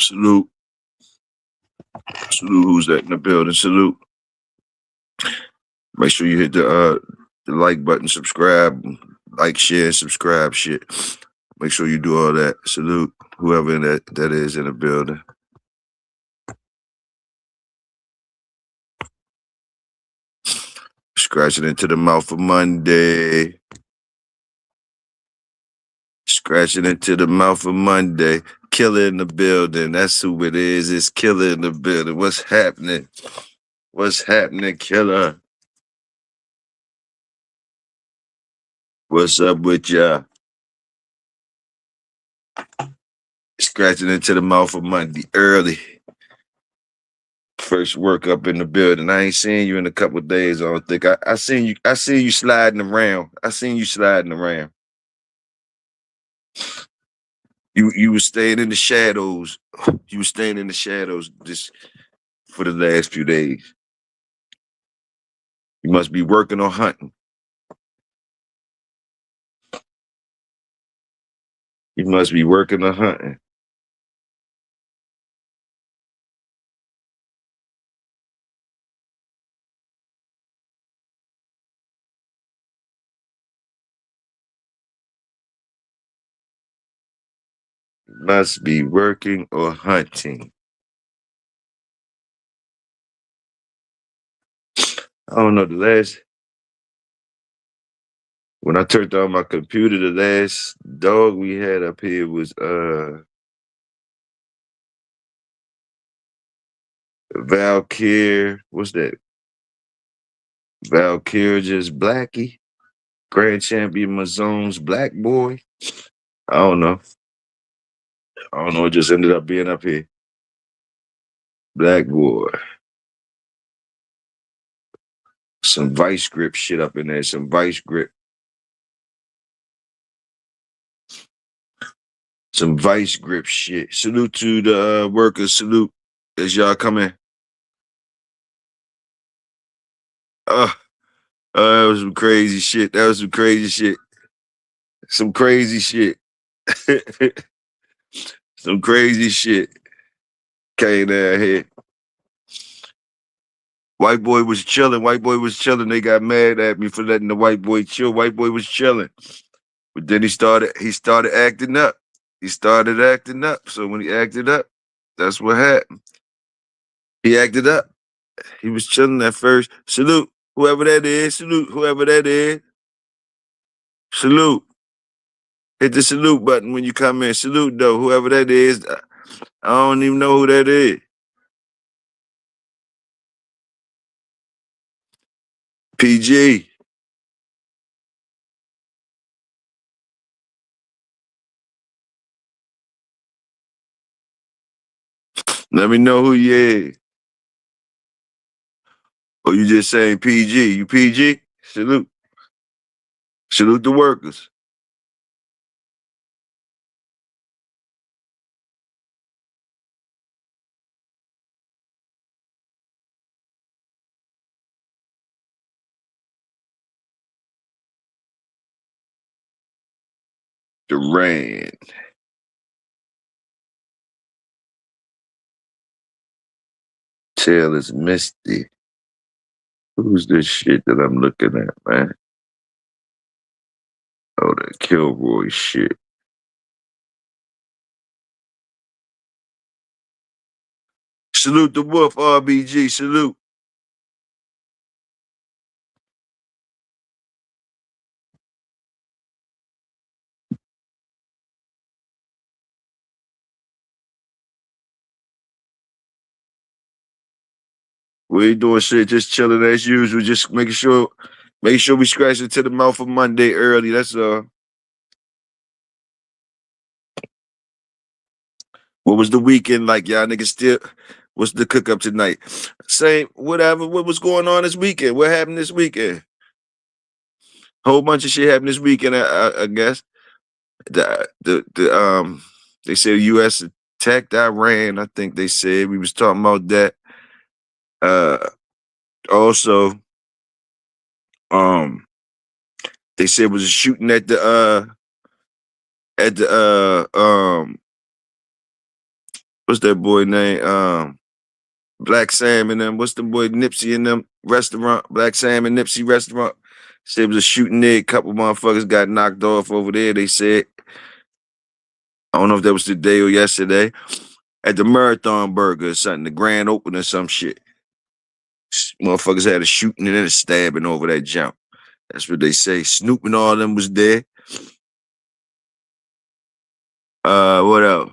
Salute. Salute. Who's that in the building? Salute. Make sure you hit the like button, subscribe, like, share, and subscribe shit. Make sure you do all that. Salute whoever that is in the building. Scratching into the mouth for Monday. Scratching into the mouth for Monday. Killer in the building. That's who it is. It's Killer in the building. What's happening? What's happening, Killer? What's up with ya? Scratching into the mouth for Monday early. First work up in the building. I ain't seen you in a couple of days. I don't think I seen you. I seen you sliding around. I seen you sliding around. You was staying in the shadows. You was staying in the shadows just for the last few days. You must be working or hunting. You must be working or hunting. Must be working or hunting. I don't know. When I turned on my computer, the last dog we had up here was Valkyr. What's that? Valkyr just Blackie. Grand Champion Mazone's Black Boy. I don't know. I don't know. It just ended up being up here. Black Boy. Some vice grip shit up in there. Some vice grip. Some vice grip shit. Salute to the workers. Salute as y'all come in. That was some crazy shit. That was some crazy shit. Some crazy shit. Some crazy shit came down here. White boy was chilling. White boy was chilling. They got mad at me for letting the white boy chill. White boy was chilling. But then he started acting up. He started acting up. So when he acted up, that's what happened. He acted up. He was chilling at first. Salute whoever that is. Salute whoever that is. Salute. Hit the salute button when you come in. Salute though, whoever that is. I don't even know who that is. PG. Let me know who you is. Or you just saying PG. You PG? Salute. Salute the workers. The rain. Tail is misty. Who's this shit that I'm looking at, man? Oh, that Kilroy shit. Salute the wolf, RBG. Salute. We ain't doing shit, just chilling as usual. Just make sure we scratch it to the mouth of Monday early. That's all. What was the weekend like? Y'all niggas still, what's the cook up tonight? Same, whatever. What was going on this weekend? What happened this weekend? Whole bunch of shit happened this weekend, I guess. They said the U.S. attacked Iran. I think they said we was talking about that. Also, they said it was a shooting at the what's that boy name? Black Sam and them. What's the boy Nipsey and them restaurant? Black Sam and Nipsey restaurant. Said it was a shooting there. A couple motherfuckers got knocked off over there. They said, I don't know if that was today or yesterday, at the Marathon Burger or something, the grand opening or some shit. Motherfuckers had a shooting and then a stabbing over that jump. That's what they say. Snoop and all them was there. What else?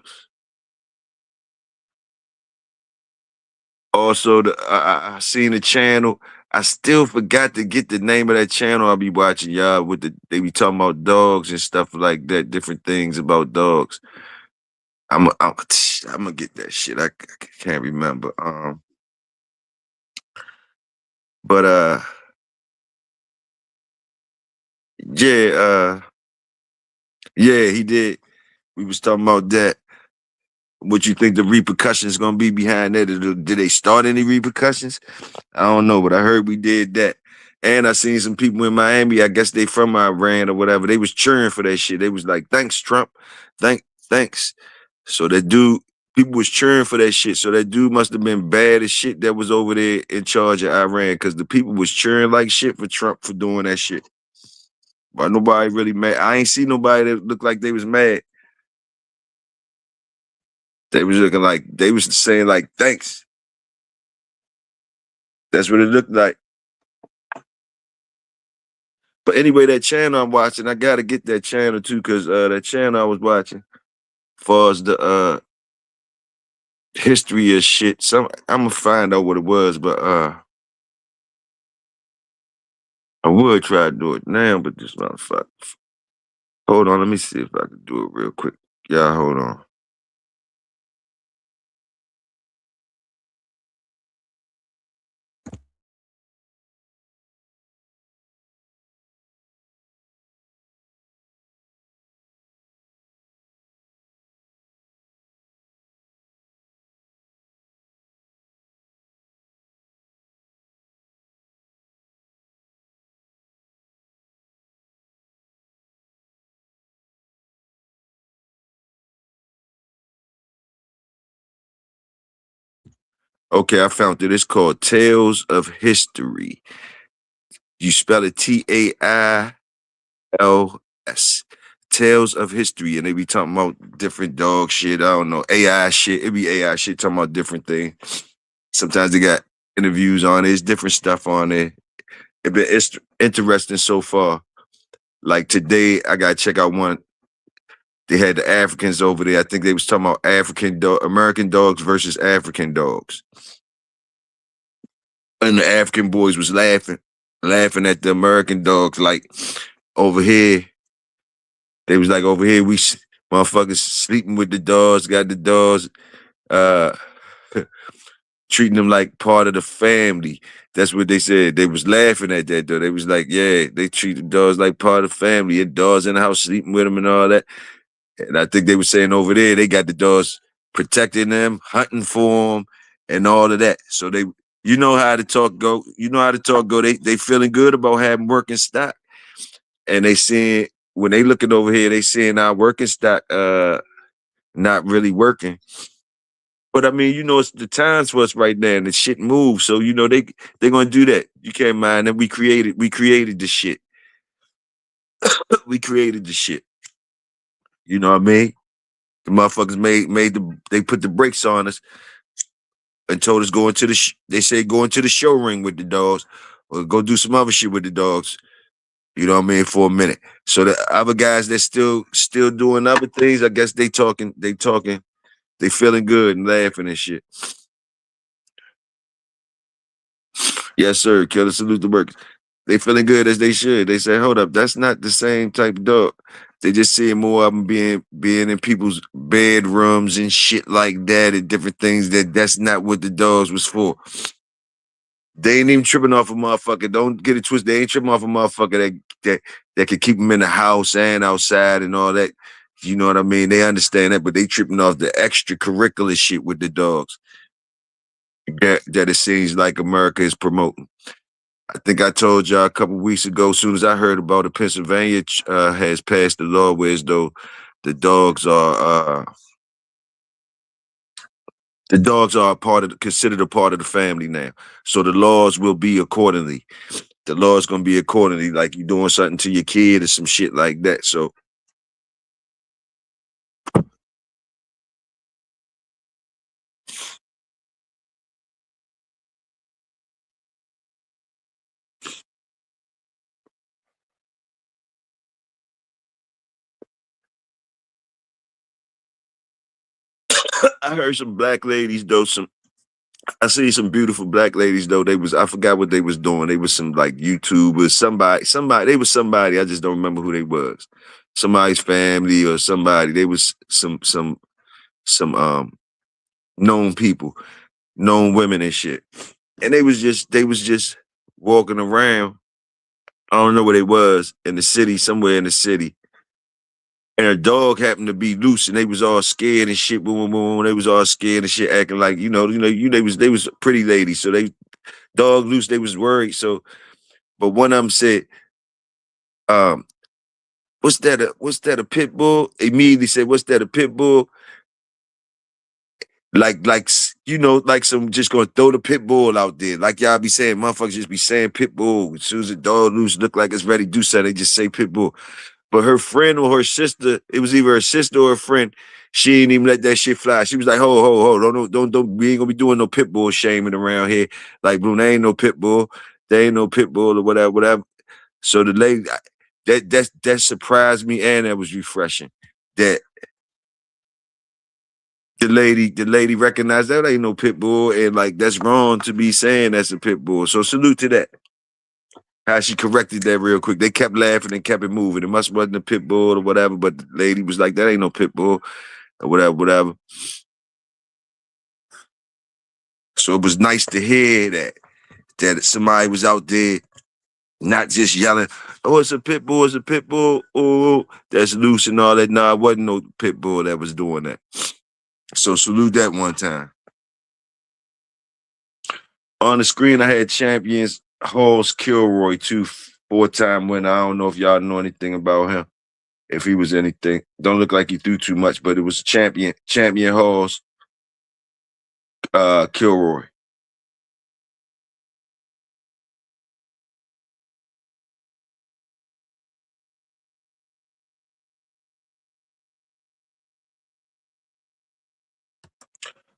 Also, I seen a channel. I still forgot to get the name of that channel I be watching, y'all. They be talking about dogs and stuff like that, different things about dogs. I'm gonna get that shit. I can't remember. But yeah, yeah, he did. We was talking about that. What you think the repercussions gonna be behind that? Did they start any repercussions? I don't know, but I heard we did that. And I seen some people in Miami, I guess they from Iran or whatever. They was cheering for that shit. They was like, thanks, Trump. Thanks. So that dude, people was cheering for that shit. So that dude must have been bad as shit that was over there in charge of Iran, because the people was cheering like shit for Trump for doing that shit. But nobody really mad. I ain't see nobody that looked like they was mad. They was looking like they was saying like thanks. That's what it looked like. But anyway, that channel I'm watching, I gotta get that channel too, because that channel I was watching, far as the history of shit. I'm gonna find out what it was, but I would try to do it now, but this motherfucker. Hold on, let me see if I can do it real quick. Yeah, hold on. Okay, I found it. It's called Tales of History. You spell it TAILS. Tales of History, and they be talking about different dog shit. I don't know, AI shit. It be AI shit talking about different things. Sometimes they got interviews on it. It's different stuff on it. It been interesting so far. Like today, I gotta check out one. They had the Africans over there. I think they was talking about American dogs versus African dogs, and the African boys was laughing at the American dogs. Like over here, they was like over here, motherfuckers sleeping with the dogs, got the dogs, uh, treating them like part of the family. That's what they said. They was laughing at that though. They was like, yeah, they treat the dogs like part of the family, and dogs in the house sleeping with them and all that. And I think they were saying over there, they got the dogs protecting them, hunting for them, and all of that. So you know how the talk go. You know how the talk go. They feeling good about having working stock, and they seeing when they looking over here, they seeing our working stock not really working. But I mean, you know, it's the times for us right now, and the shit moves. So you know they gonna do that. You can't mind that we created the shit. We created the shit. You know what I mean? The motherfuckers they put the brakes on us and told us go into they say go into the show ring with the dogs or go do some other shit with the dogs. You know what I mean? For a minute. So the other guys that still doing other things, I guess they talking, they feeling good and laughing and shit. Yes, sir. Killer salute the workers. They feeling good as they should. They say, hold up, that's not the same type of dog. They just seeing more of them being in people's bedrooms and shit like that and different things that's not what the dogs was for. They ain't even tripping off a motherfucker. Don't get it twisted. They ain't tripping off a motherfucker that can keep them in the house and outside and all that. You know what I mean? They understand that, but they tripping off the extracurricular shit with the dogs that it seems like America is promoting. I think I told y'all a couple weeks ago, as soon as I heard about it, Pennsylvania has passed the law where as though the dogs are The dogs are considered a part of the family now. So the laws will be accordingly. The law's gonna be accordingly, like you doing something to your kid or some shit like that. So I heard some black ladies though, I see some beautiful black ladies though. I forgot what they was doing. They was some like YouTubers, they was somebody. I just don't remember who they was. Somebody's family or somebody. They was some known people, known women and shit. And they was just walking around. I don't know where they was in the city, somewhere in the city. And a dog happened to be loose, and they was all scared and shit. Boom, boom, boom. They was all scared and shit, acting like they was pretty ladies. So they dog loose. They was worried. So, but one of them said, um, what's that a pit bull?" Immediately said, "What's that a pit bull?" Like some just gonna throw the pit bull out there. Like y'all be saying, motherfuckers just be saying pit bull. As soon as the dog loose, look like it's ready to do something, they just say pit bull. But her friend or her sister, it was either her sister or her friend. She didn't even let that shit fly. She was like, ho, don't, we ain't gonna be doing no pit bull shaming around here. Like, bro, they ain't no pit bull. They ain't no pit bull or whatever, whatever. So the lady, that surprised me and that was refreshing. That the lady recognized that ain't no pit bull and like that's wrong to be saying that's a pit bull. So salute to that. How she corrected that real quick. They kept laughing and kept it moving. It must wasn't a pit bull or whatever, but the lady was like, that ain't no pit bull or whatever, whatever. So it was nice to hear that somebody was out there not just yelling, oh, it's a pit bull, it's a pit bull, oh, that's loose and all that. Nah, it wasn't no pit bull that was doing that. So salute that one time. On the screen, I had champions Halls Kilroy, 4-time winner. I don't know if y'all know anything about him. If he was anything, don't look like he threw too much, but it was champion Halls Kilroy.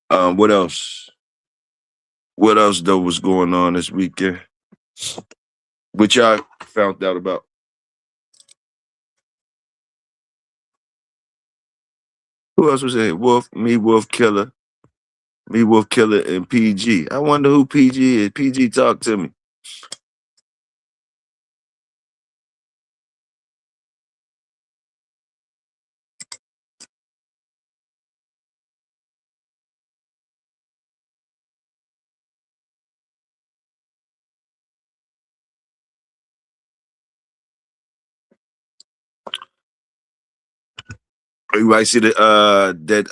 What else? What else though was going on this weekend? Which y'all found out about? Who else was in? Wolf Killer, and PG. I wonder who PG is. PG, talk to me. Everybody see that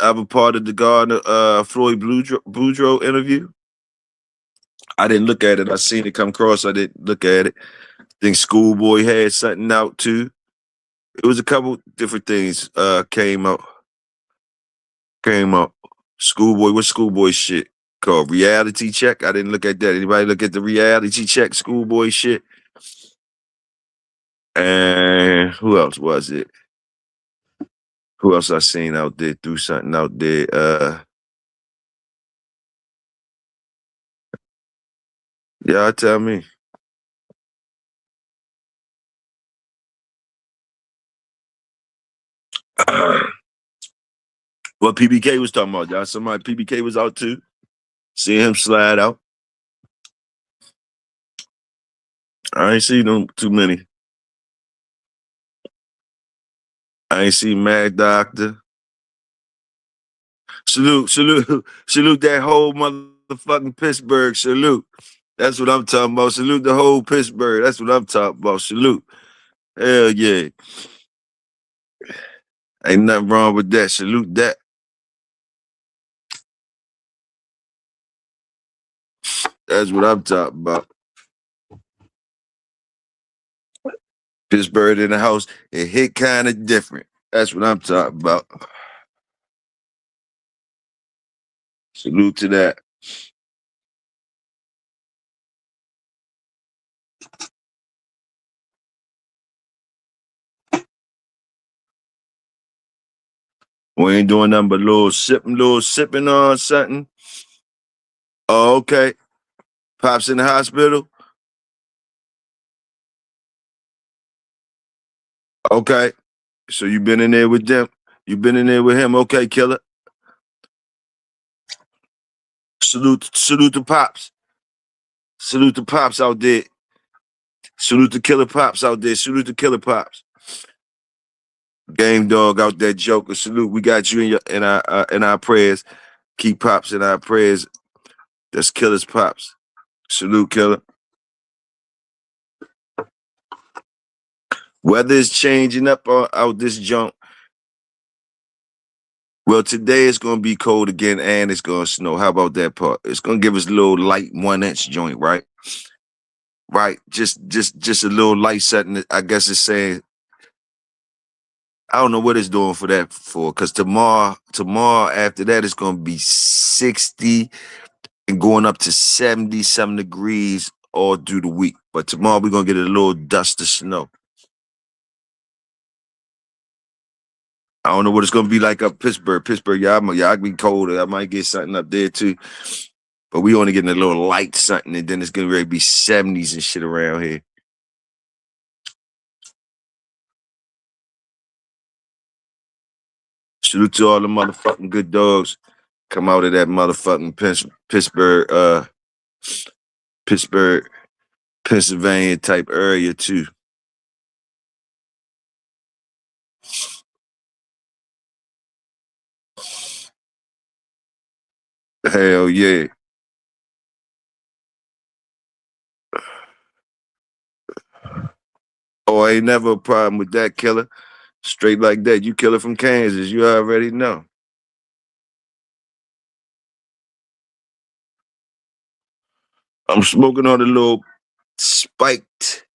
other part of the Gardner Floyd Boudreaux interview? I didn't look at it. I seen it come across. I didn't look at it. I think Schoolboy had something out too. It was a couple different things came out. Came up. Schoolboy, what Schoolboy shit called? Reality Check? I didn't look at that. Anybody look at the Reality Check Schoolboy shit? And who else was it? Who else I seen out there threw something out there? Y'all tell me. What PBK was talking about, y'all. Somebody PBK was out too. Seeing him slide out. I ain't seen them too many. I ain't seen Mad Doctor. Salute that whole motherfucking Pittsburgh. Salute. That's what I'm talking about. Salute the whole Pittsburgh. That's what I'm talking about. Salute. Hell yeah. Ain't nothing wrong with that. Salute that. That's what I'm talking about. Pittsburgh in the house. It hit kind of different. That's what I'm talking about. Salute to that. We ain't doing nothing but little sipping on something. Oh, okay. Pops in the hospital. Okay. So you been in there with them. You been in there with him. Okay, killer. Salute to Pops. Salute to Pops out there. Salute to Killer Pops out there. Salute to Killer Pops. Game dog out there, Joker. Salute. We got you in our prayers. Keep Pops in our prayers. That's Killer's Pops. Salute, Killer. Weather is changing up out this junk. Well, today it's gonna be cold again and it's gonna snow. How about that part? It's gonna give us a little light 1 inch joint, right? Right. Just a little light setting. I guess it's saying I don't know what it's doing for that for, because tomorrow after that it's gonna be 60 and going up to 70 some degrees all through the week. But tomorrow we're gonna get a little dust of snow. I don't know what it's gonna be like up Pittsburgh. Pittsburgh, y'all be colder. I might get something up there too. But we only getting a little light something, and then it's gonna really be 70s and shit around here. Salute to all the motherfucking good dogs. Come out of that motherfucking Pittsburgh, Pennsylvania type area too. Hell yeah. Oh, ain't never a problem with that, killer. Straight like that. You killer from Kansas. You already know. I'm smoking on the little spiked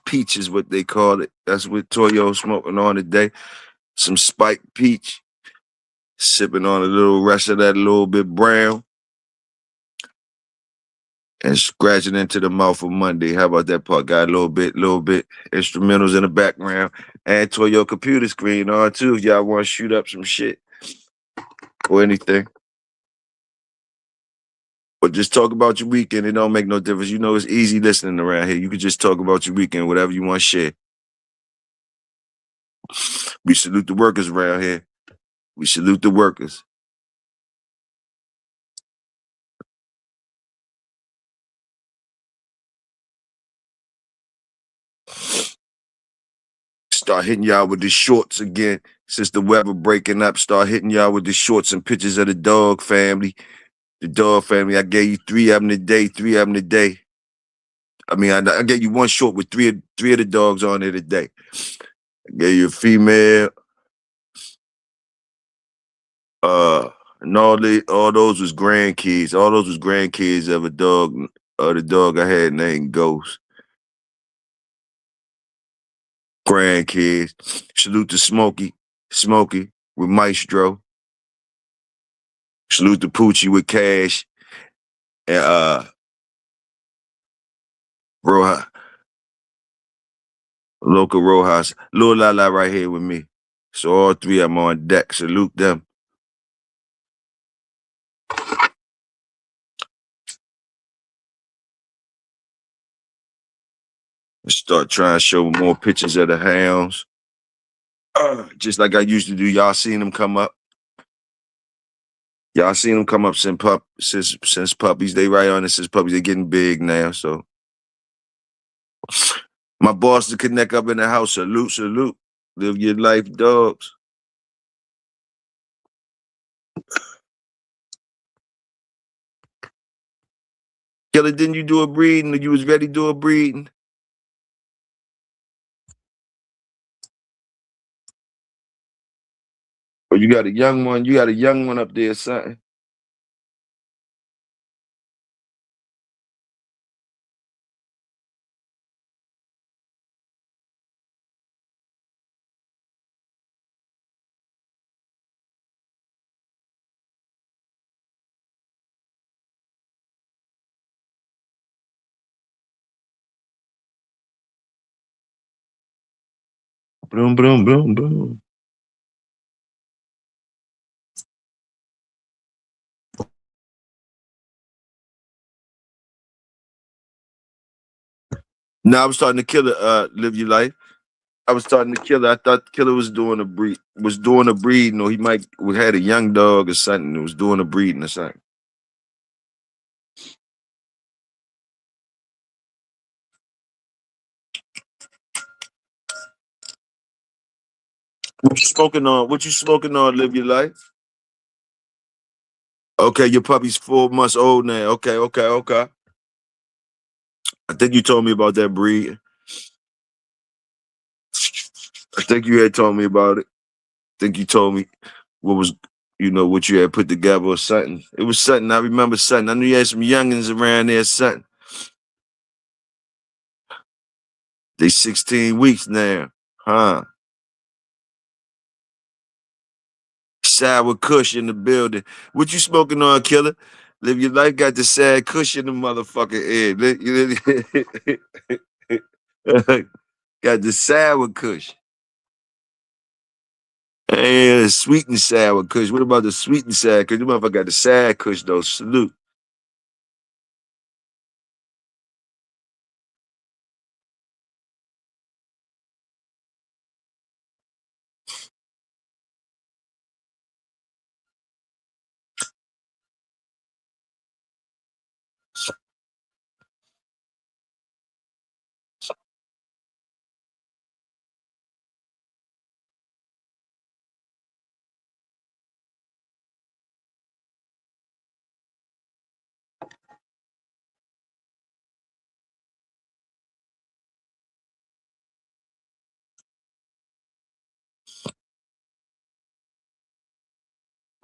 peach is what they call it. That's what Toyo smoking on today. Some spiked peach. Sipping on a little rest of that little bit brown. And scratching into the mouth of Monday. How about that part? Got a little bit instrumentals in the background. And to your computer screen on too if y'all want to shoot up some shit or anything. But just talk about your weekend. It don't make no difference. You know it's easy listening around here. You can just talk about your weekend, whatever you want to share. We salute the workers around here. We salute the workers. Start hitting y'all with the shorts again. Since the weather breaking up, start hitting y'all with the shorts and pictures of the dog family. The dog family, I gave you 3 of them today. I mean, I gave you one short with three of the dogs on it today. I gave you a female, and all those was grandkids. All those was grandkids of the dog I had named Ghost. Grandkids. Salute to Smokey with Maestro. Salute to Poochie with Cash and Rojas, local Rojas. Lil Lala right here with me. So all 3 of them on deck. Salute them. Start trying to show more pictures of the hounds. Just like I used to do. Y'all seen them come up. Y'all seen them come up since puppies. They right on it since puppies. They getting big now. So my boss to connect up in the house. Salute. Live your life, dogs. Killer, didn't you do a breeding? You was ready to do a breeding? Or you got a young one? You got a young one up there, something? Boom, boom, boom, boom. Now I was starting to kill it, live your life. I was starting to kill it. I thought Killer was doing a breeding, or he might would had a young dog or something that was doing a breeding or something. What you smoking on? What you smoking on? Live your life. Okay, your puppy's 4 months old now. Okay, okay, okay. I think you told me about that breed. I think you had told me about it. I think you told me what was, what you had put together or something. It was something. I remember something. I knew you had some youngins around there, something. They 16 weeks now. Huh. Sour Kush in the building. What you smoking on, Killer? Live your life got the sad Kush in the motherfucking head. Got the sour Kush. And sweet and sour Kush. What about the sweet and sour Kush? You motherfucker got the sad Kush though. Salute.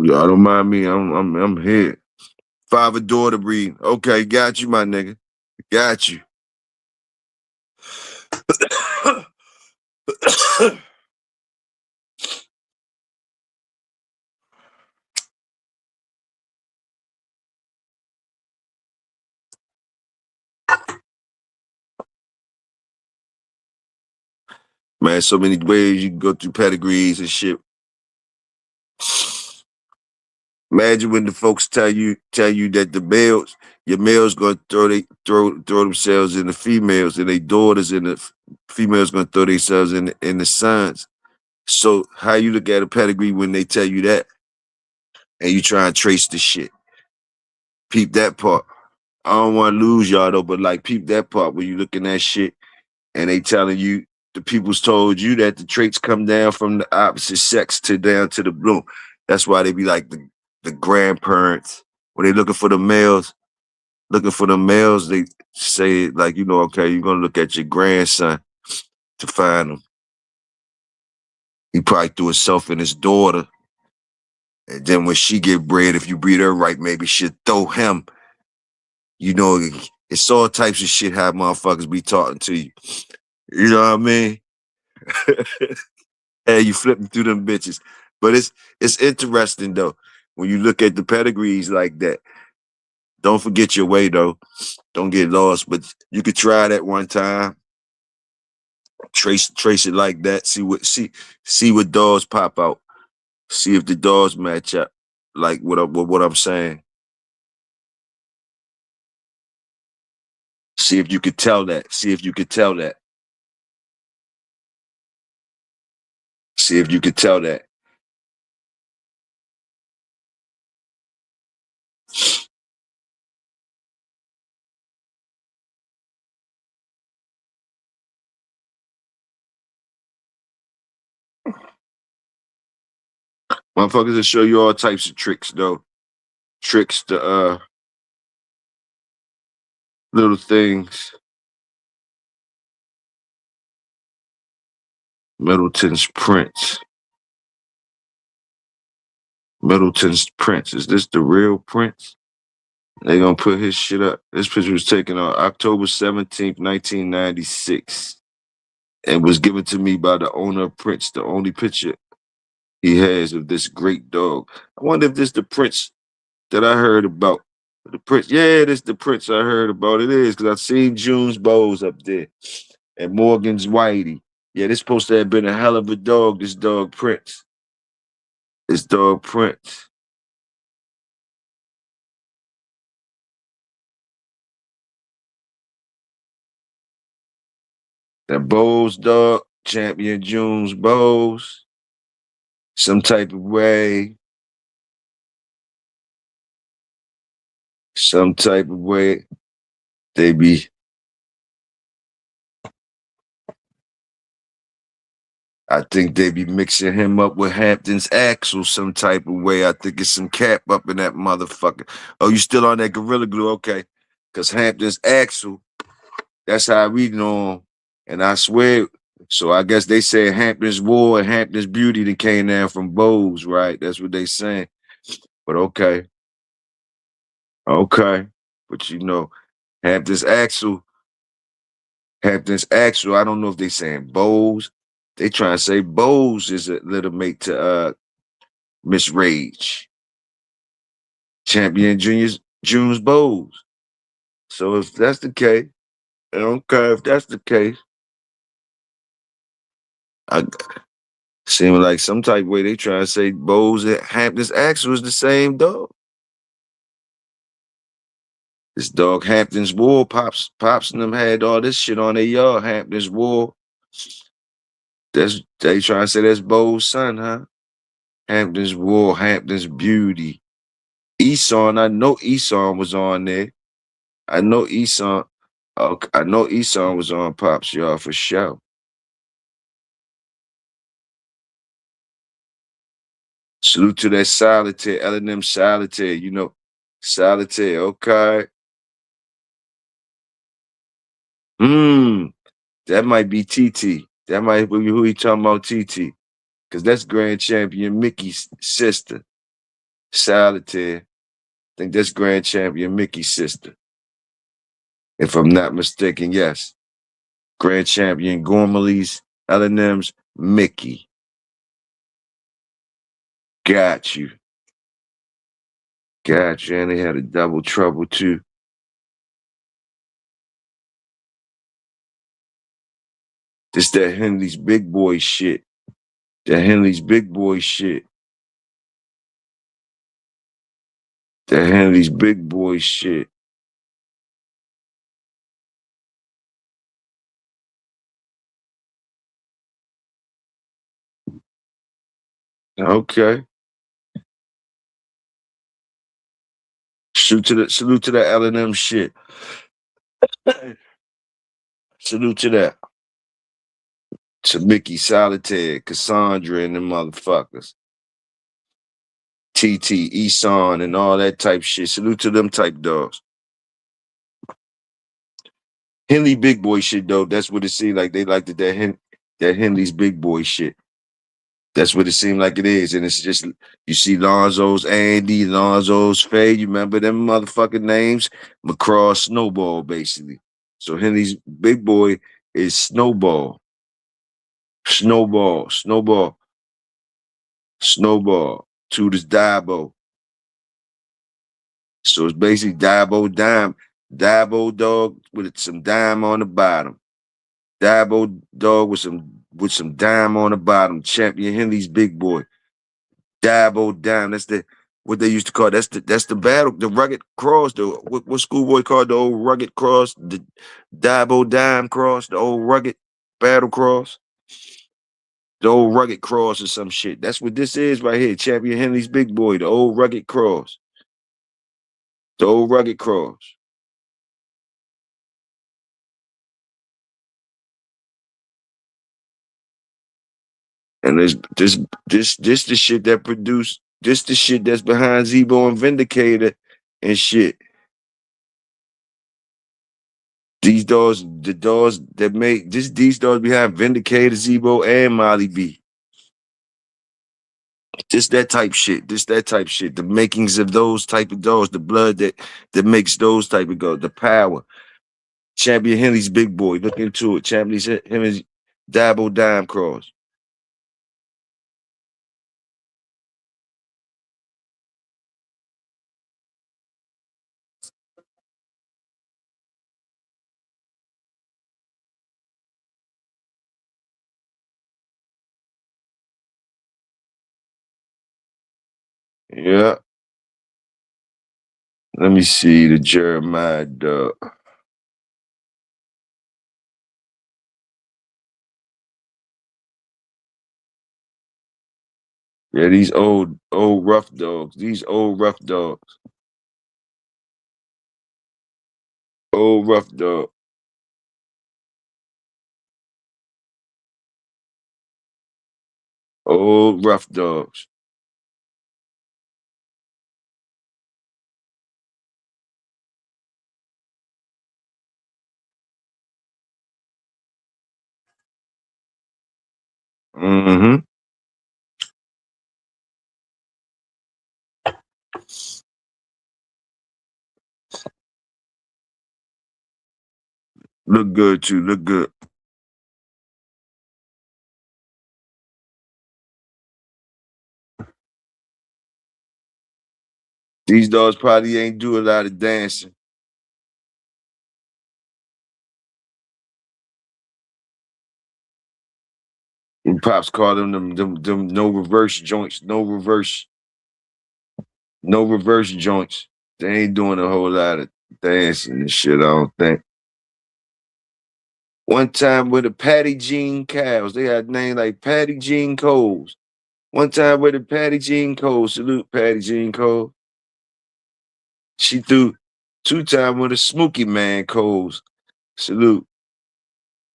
Y'all don't mind me. I'm here. Father daughter breed. Okay, got you, my nigga. Got you. Man, so many ways you can go through pedigrees and shit. Imagine when the folks tell you that your males gonna throw themselves in the females, and they daughters in the females gonna throw themselves in the sons. So how you look at a pedigree when they tell you that, and you try and trace the shit? Peep that part. I don't want to lose y'all though, but like peep that part when you looking at shit and they telling you the people's told you that the traits come down from the opposite sex to down to the bloom. That's why they be like the grandparents when they looking for the males. They say like okay, you're gonna look at your grandson to find him. He probably threw himself in his daughter, and then when she get bred, if you breed her right, maybe she'll throw him. You know, it's all types of shit how motherfuckers be talking to you. You know what I mean? Hey, you flipping through them bitches. But it's interesting though. When you look at the pedigrees like that, don't forget your way though. Don't get lost. But you could try that one time. Trace it like that. See what doors pop out. See if the doors match up. Like what I'm saying. See if you could tell that. See if you could tell that. See if you could tell that. Motherfuckers will show you all types of tricks though. Tricks to little things. Middleton's Prince. Middleton's Prince. Is this the real Prince? They gonna put his shit up. This picture was taken on October 17th, 1996, and was given to me by the owner of Prince. The only picture he has of this great dog. I wonder if this the Prince that I heard about. The Prince, yeah, this the Prince I heard about. It is because I've seen June's Bows up there and Morgan's Whitey. Yeah, this supposed to have been a hell of a dog. This dog Prince. This dog Prince. That Bowes dog, Champion June's Bowes. Some type of way. Some type of way. They be I think they be mixing him up with Hampton's Axel some type of way. I think it's some cap up in that motherfucker. Oh, you still on that Gorilla Glue? Okay. Because Hampton's Axel, that's how we know him. And I swear, so I guess they say Hampton's War and Hampton's Beauty that came down from Bose, right? That's what they saying. But okay. Okay. But you know, Hampton's Axel, Hampton's Axel, I don't know if they saying Bose. They trying to say Bose is a little mate to Miss Rage. Champion Junior's June's Bowls. So if that's the case, I don't care if that's the case. I seem like some type of way they try to say Bowles and Hampton's Axel is the same dog. This dog Hampton's War, Pops and them had all this shit on their yard. Hampton's War. That's they trying to say that's Bowles' son, huh? Hampton's War, Hampton's Beauty. Eson, I know Eson was on there. I know Eson. Okay, I know Eson was on Pops yard for sure. Salute to that solitaire, L&M solitaire, you know, solitaire, okay. Hmm, that might be TT. That might be who he talking about, TT. Because that's Grand Champion Mickey's sister, solitaire. I think that's Grand Champion Mickey's sister. If I'm not mistaken, yes. Grand Champion Gormley's, L&M's Mickey. Got you. Got you. And they had a double trouble too. This that Henley's big boy shit. That Henley's big boy shit. That Henley's big boy shit. Okay. Salute to the L&M shit. Salute to that. To Mickey Solitaire, Cassandra and them motherfuckers. TT, Eson, and all that type shit. Salute to them type dogs. Henley big boy shit though. That's what it seemed like. They liked it, that Henley's big boy shit. That's what it seemed like it is. And it's just, you see Lonzo's Andy, Lonzo's Faye. You remember them motherfucking names? McCraw Snowball, basically. So Henley's big boy is Snowball. Snowball, Snowball, Snowball. Toot is Dabo. So it's basically Dabo Dime. Dabo dog with some dime on the bottom. Dabo dog with some dime on the bottom. Champion Henley's big boy. Dabo Dime. That's the what they used to call. That's the battle. The rugged cross. The what schoolboy called the old rugged cross. The Dabo Dime cross. The old rugged battle cross. The old rugged cross or some shit. That's what this is right here. Champion Henley's big boy. The old rugged cross. The old rugged cross. And this the shit that produced. This the shit that's behind Zebo and Vindicator and shit. These dogs, the dogs that make these dogs behind Vindicator, Zebo, and Molly B. Just that type shit. Just that type shit. The makings of those type of dogs, the blood that makes those type of dogs, the power. Champion Henley's big boy. Look into it. Champion Henley's Dabo Dime Cross. Yeah. Let me see the Jeremiah dog. Yeah, these old rough dogs. These old rough dogs. Old rough dog. Old rough dogs. Mm-hmm. Look good too. Look good. These dogs probably ain't do a lot of dancing. And pops call them no reverse joints. No reverse joints. They ain't doing a whole lot of dancing and shit, I don't think. One time with the Patty Jean Cows, they had a name like Patty Jean Coles. One time with the Patty Jean Cole, salute Patty Jean Cole. She threw two times with a Smokey Man Coles, salute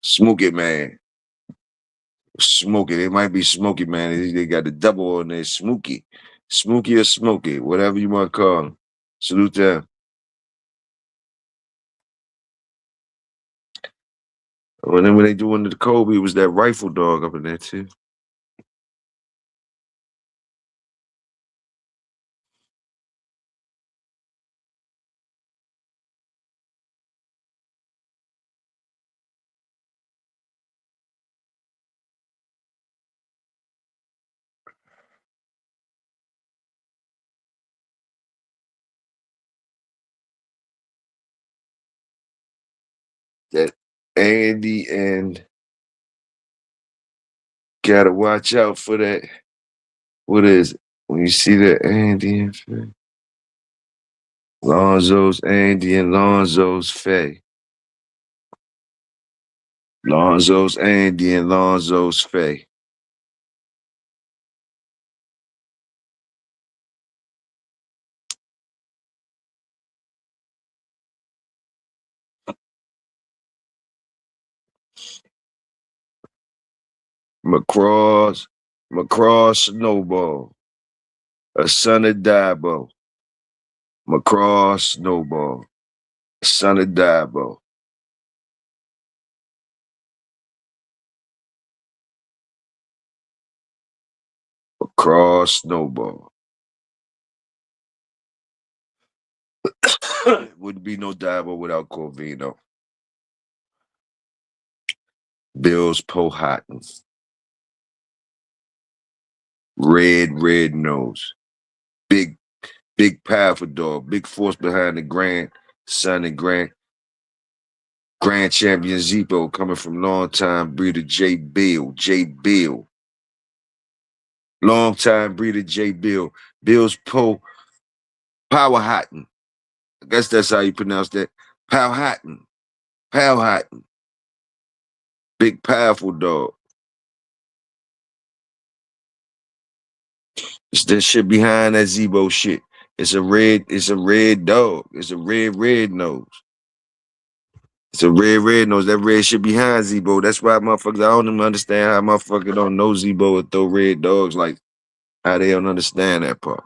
Smokey Man. Smokey, it might be Smokey Man. They got the double on there, Smokey. Smokey or Smokey, whatever you want to call them. Salute them. When they doing the Kobe, it was that rifle dog up in there too. That Andy and gotta watch out for that. What is it? When you see that Andy and Faye. Lonzo's Andy and Lonzo's Faye. Lonzo's Andy and Lonzo's Faye. McCraw's Snowball. A son of Dabo. McCraw Snowball. Son of Dabo. McCraw Snowball. Wouldn't be no Dabo without Corvino. Bills Powhatan. Red nose. Big powerful dog. Big force behind the grand son and grand champion Zebo coming from long time breeder J Bill. J Bill. Long time breeder J Bill. Bills Powhatan. I guess that's how you pronounce that. Powhatan. Powhatan. Big powerful dog. It's that shit behind that Zebo shit. It's a red dog. It's a red nose. It's a red nose. That red shit behind Zebo. That's why motherfuckers, I don't even understand how motherfuckers don't know Zebo and throw red dogs, like how they don't understand that part.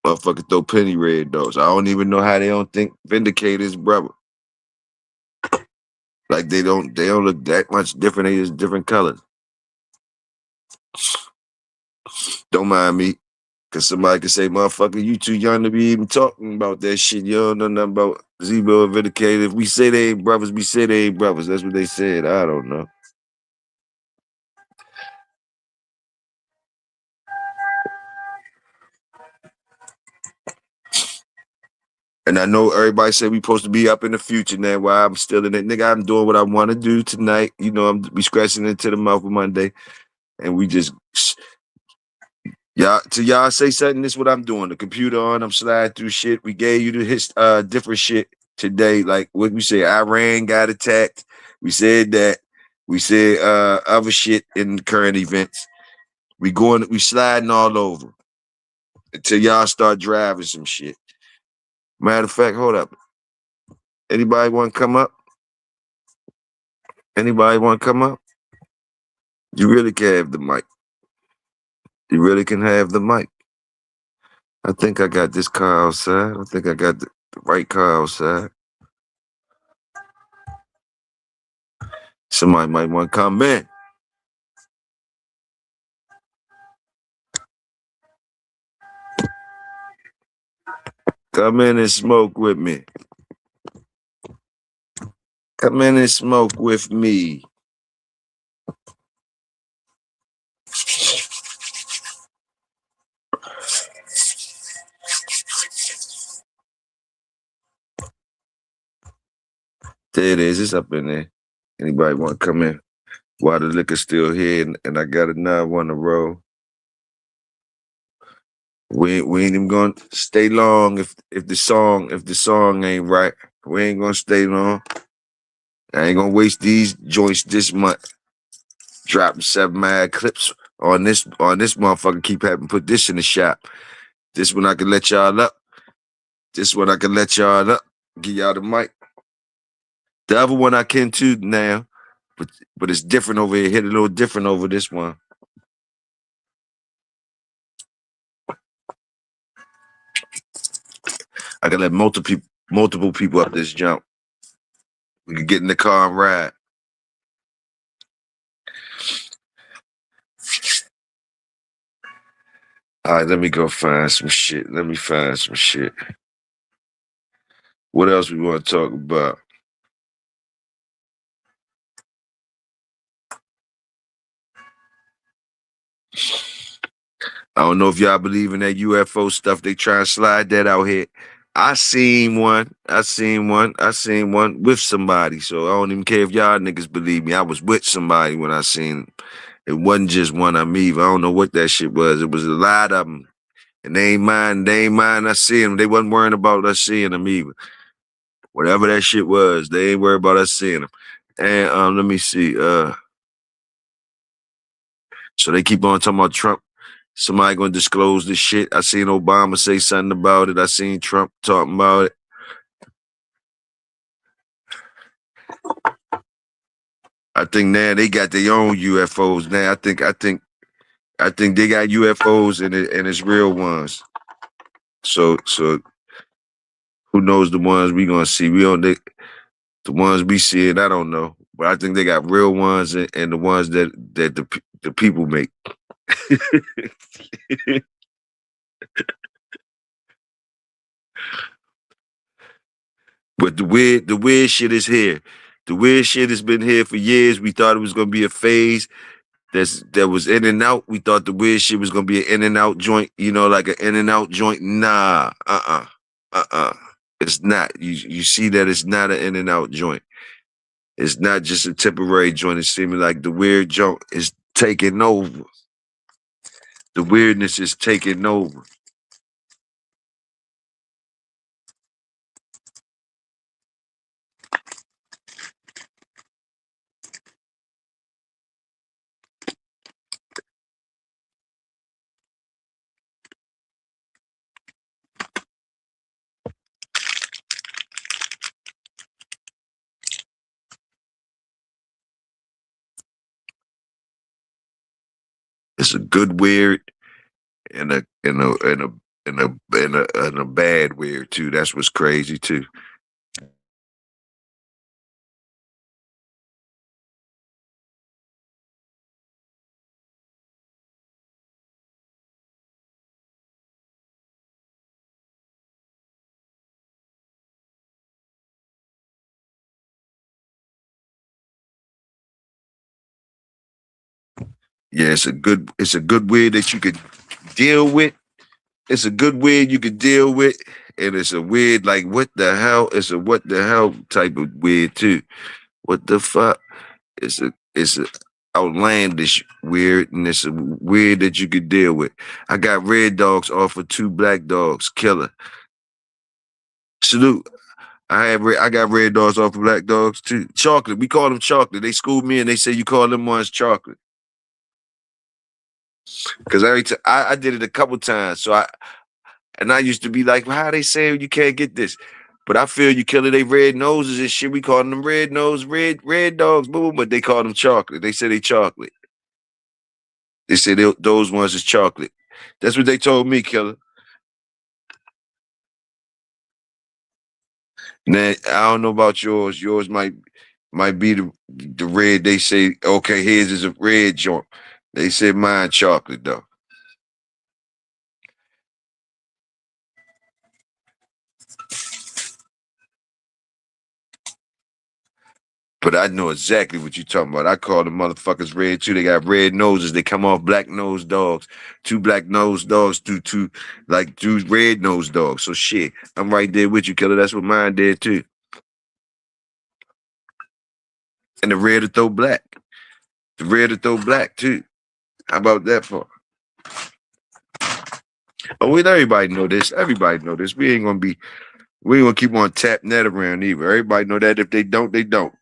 Motherfuckers throw penny red dogs. I don't even know how they don't think Vindicate is brother. Like they don't look that much different. They just different colors. Don't mind me. Cause somebody could say, motherfucker, you too young to be even talking about that shit. You don't know nothing about Zebo and Vindicated. If we say they ain't brothers, we say they ain't brothers. That's what they said. I don't know. And I know everybody said we supposed to be up in the future now. While I'm still in it, nigga, I'm doing what I want to do tonight. You know, we scratching into the mouth of Monday, and we just Y'all, to y'all say something, this is what I'm doing. The computer on, I'm sliding through shit. We gave you the different shit today. Like what we say, Iran got attacked. We said that. We said other shit in current events. We sliding all over until y'all start driving some shit. Matter of fact, hold up. Anybody want to come up? Anybody want to come up? You really can have the mic. You really can have the mic. I think I got this car outside. I think I got the right car outside. Somebody might want to come in. Come in and smoke with me. Come in and smoke with me. There it is. It's up in there. Anybody want to come in? While the liquor's still here and I got another one to roll. We ain't even gonna stay long if the song ain't right. We ain't gonna stay long. I ain't gonna waste these joints this month. Dropping 7 mad clips on this motherfucker. Keep having put this in the shop. This one I can let y'all up. This one I can let y'all up. Give y'all the mic. The other one I can too now, but it's different over here. Hit a little different over this one. I can let multiple people up this jump. We can get in the car and ride. All right, let me go find some shit. Let me find some shit. What else we want to talk about? I don't know if y'all believe in that UFO stuff. They try and slide that out here. I seen one with somebody. So I don't even care if y'all niggas believe me. I was with somebody when I seen them. It wasn't just one of me. I don't know what that shit was. It was a lot of them. And they ain't mind us seeing them. They wasn't worrying about us seeing them either. Whatever that shit was, they ain't worried about us seeing them. And let me see. So they keep on talking about Trump. Somebody gonna disclose this shit. I seen Obama say something about it. I seen Trump talking about it. I think now they got their own UFOs. Now I think they got UFOs and it's real ones. So who knows the ones we gonna see? The ones we see it, I don't know. But I think they got real ones and the ones that the people make. But the weird shit is here. The weird shit has been here for years. We thought it was gonna be a phase that was in and out. We thought the weird shit was gonna be an in and out joint, like an in and out joint. Nah, it's not. You see that it's not an in and out joint. It's not just a temporary joint. It's seeming like the weird joint is taking over. The weirdness is taking over. It's a good weird and a bad weird too. That's what's crazy too. Yeah, it's a good weird that you could deal with. It's a good weird you could deal with, and it's a weird like what the hell? It's a what the hell type of weird too. What the fuck? It's a outlandish weirdness, weird that you could deal with. I got red dogs off of 2 black dogs. Killer. Salute. I got red dogs off of black dogs too. Chocolate. We call them chocolate. They schooled me and they say you call them ones chocolate. Cause I did it a couple times. I used to be like, well, how they saying you can't get this? But I feel you killing they red noses and shit. We call them red nose, red dogs, boom. But they call them chocolate. They say they chocolate. They say those ones is chocolate. That's what they told me, killer. Now I don't know about yours. Yours might be the red. They say okay, his is a red joint. They said mine chocolate though. But I know exactly what you're talking about. I call the motherfuckers red too. They got red noses. They come off black nose dogs. 2 black nose dogs do red nose dogs. So shit, I'm right there with you, killer. That's what mine did too. And the red to throw black. The red to throw black too. How about that for? Oh, well, everybody know this. Everybody know this. We ain't gonna keep on tapping that around either. Everybody know that if they don't, they don't.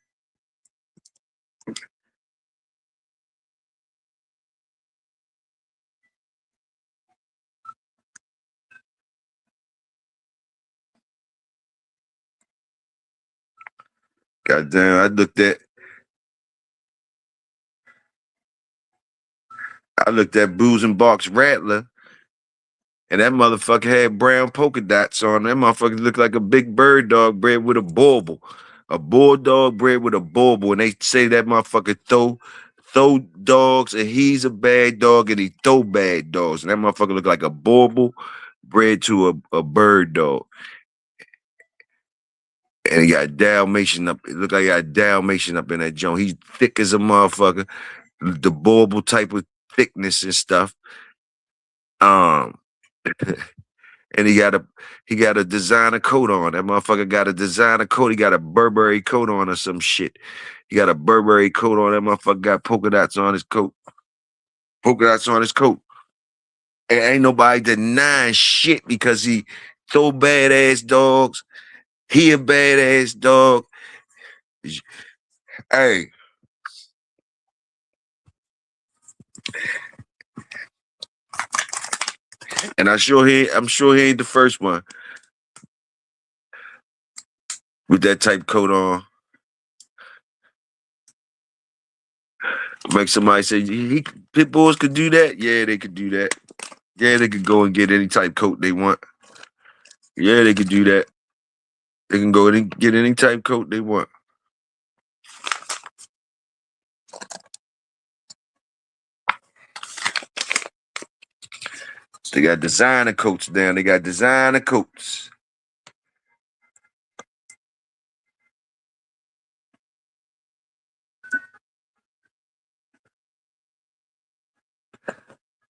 Goddamn, I looked at Booze and Box Rattler, and that motherfucker had brown polka dots on. That motherfucker looked like a big bird dog bred with a bauble. A bulldog bred with a bauble. And they say that motherfucker throw dogs, and he's a bad dog, and he throw bad dogs. And that motherfucker look like a bauble bred to a bird dog. And he got Dalmatian up. It looked like he got Dalmatian up in that joint. He's thick as a motherfucker. The bauble type of thickness and stuff. Um, and he got a designer coat on. That motherfucker got a designer coat. He got a Burberry coat on or some shit. He got a Burberry coat on. That motherfucker got polka dots on his coat. Polka dots on his coat. And ain't nobody denying shit because he throw badass dogs. He a badass dog. Hey, and I'm sure he ain't the first one with that type coat on. Make somebody say pit bulls could do that. Yeah, they could do that. Yeah, they could go and get any type coat they want. Yeah, they could do that. They can go and get any type coat they want. They got designer coats down. They got designer coats.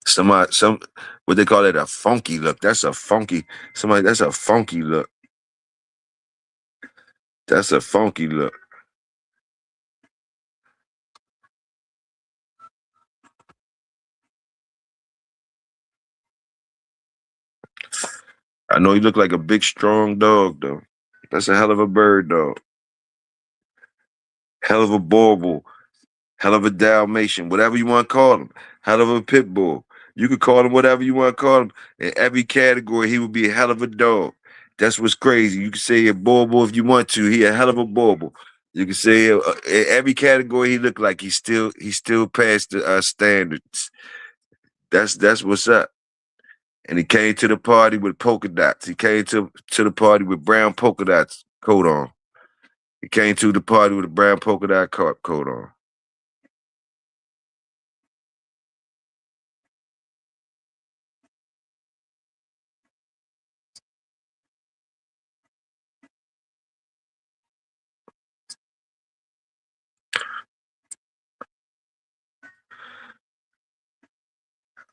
Some what they call it, a funky look. That's a funky that's a funky look. That's a funky look. I know he look like a big strong dog though. That's a hell of a bird dog. Hell of a bauble. Hell of a Dalmatian, whatever you want to call him. Hell of a pit bull. You could call him whatever you want to call him. In every category, he would be a hell of a dog. That's what's crazy. You can say a bauble if you want to. He a hell of a bauble. You can say in every category he look like he still passed the standards. That's what's up. And he came to the party with polka dots. He came to the party with brown polka dots coat on. He came to the party with a brown polka dot coat on.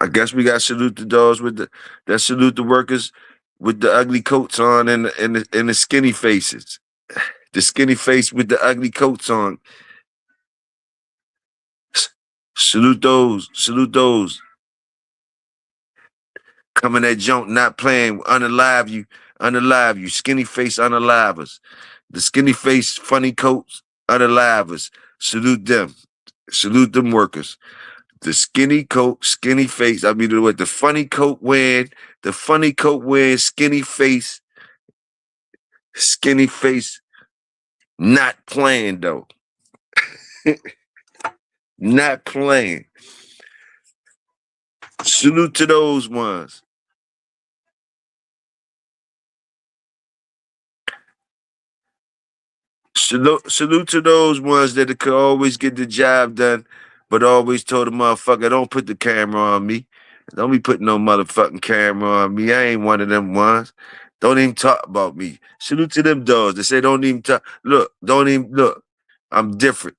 I guess we got to salute the dogs that salute the workers with the ugly coats on and the skinny faces. The skinny face with the ugly coats on. Salute those. Salute those. Coming at junk, not playing, unalive you, skinny face unalivers. The skinny face, funny coats, unalivers. Salute them. Salute them workers. The skinny coat, skinny face. I mean, what the funny coat wearing, skinny face, not playing though. Not playing. Salute to those ones. Salute to those ones that could always get the job done, but always told the motherfucker, don't put the camera on me. Don't be putting no motherfucking camera on me. I ain't one of them ones. Don't even talk about me. Salute to them dogs. They say don't even talk. Look, don't even look. I'm different.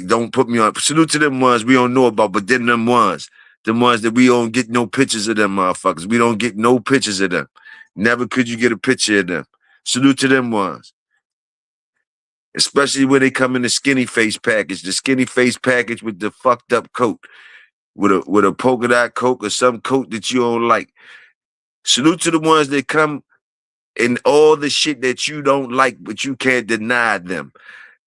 Don't put me on. Salute to them ones we don't know about, but then them ones that we don't get no pictures of them motherfuckers. We don't get no pictures of them. Never could you get a picture of them. Salute to them ones. Especially when they come in the skinny face package, with the fucked up coat, with a polka dot coat or some coat that you don't like. Salute to the ones that come in all the shit that you don't like, but you can't deny them.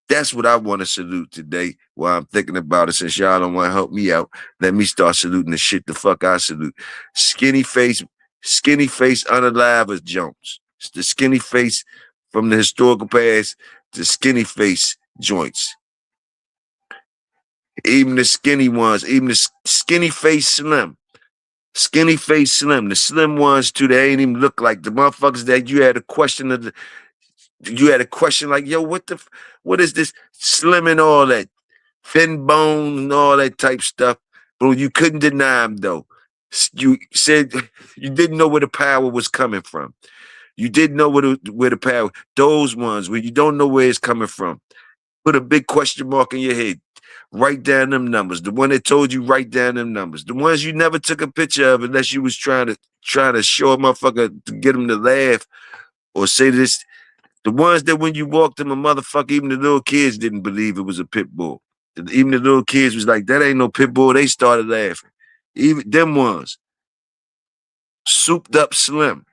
That's what I want to salute today while I'm thinking about it. Since y'all don't want to help me out, let me start saluting the shit the fuck I salute. Skinny face unalivers Jones. It's the skinny face from the historical past, the skinny face joints. Even the skinny ones, even the skinny face slim. Skinny face slim. The slim ones too, they ain't even look like the motherfuckers that you had a question like, yo, what is this slim and all that? Thin bone and all that type stuff. But you couldn't deny them though. You said you didn't know where the power was coming from. You didn't know where the power, those ones where you don't know where it's coming from. Put a big question mark in your head. Write down them numbers. The one that told you write down them numbers. The ones you never took a picture of unless you was trying to show a motherfucker to get them to laugh or say this. The ones that when you walked them a motherfucker, even the little kids didn't believe it was a pit bull. Even the little kids was like, that ain't no pit bull. They started laughing. Even them ones. Souped up slim.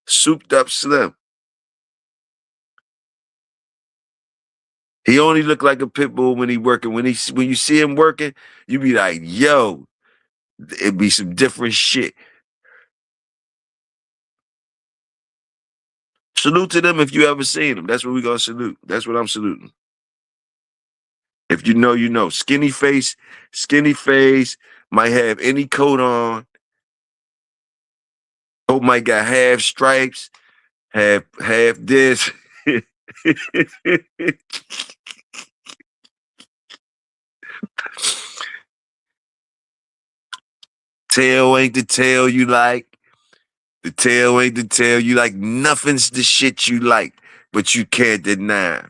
Souped up slim. He only looked like a pit bull when he working. When you see him working, you be like, yo, it'd be some different shit. Salute to them if you ever seen them. That's what we gonna salute. That's what I'm saluting. If you know, you know. Skinny face, might have any coat on. Coat might got half stripes, half this. Tail ain't the tail you like. The tail ain't the tail you like. Nothing's the shit you like, but you can't deny.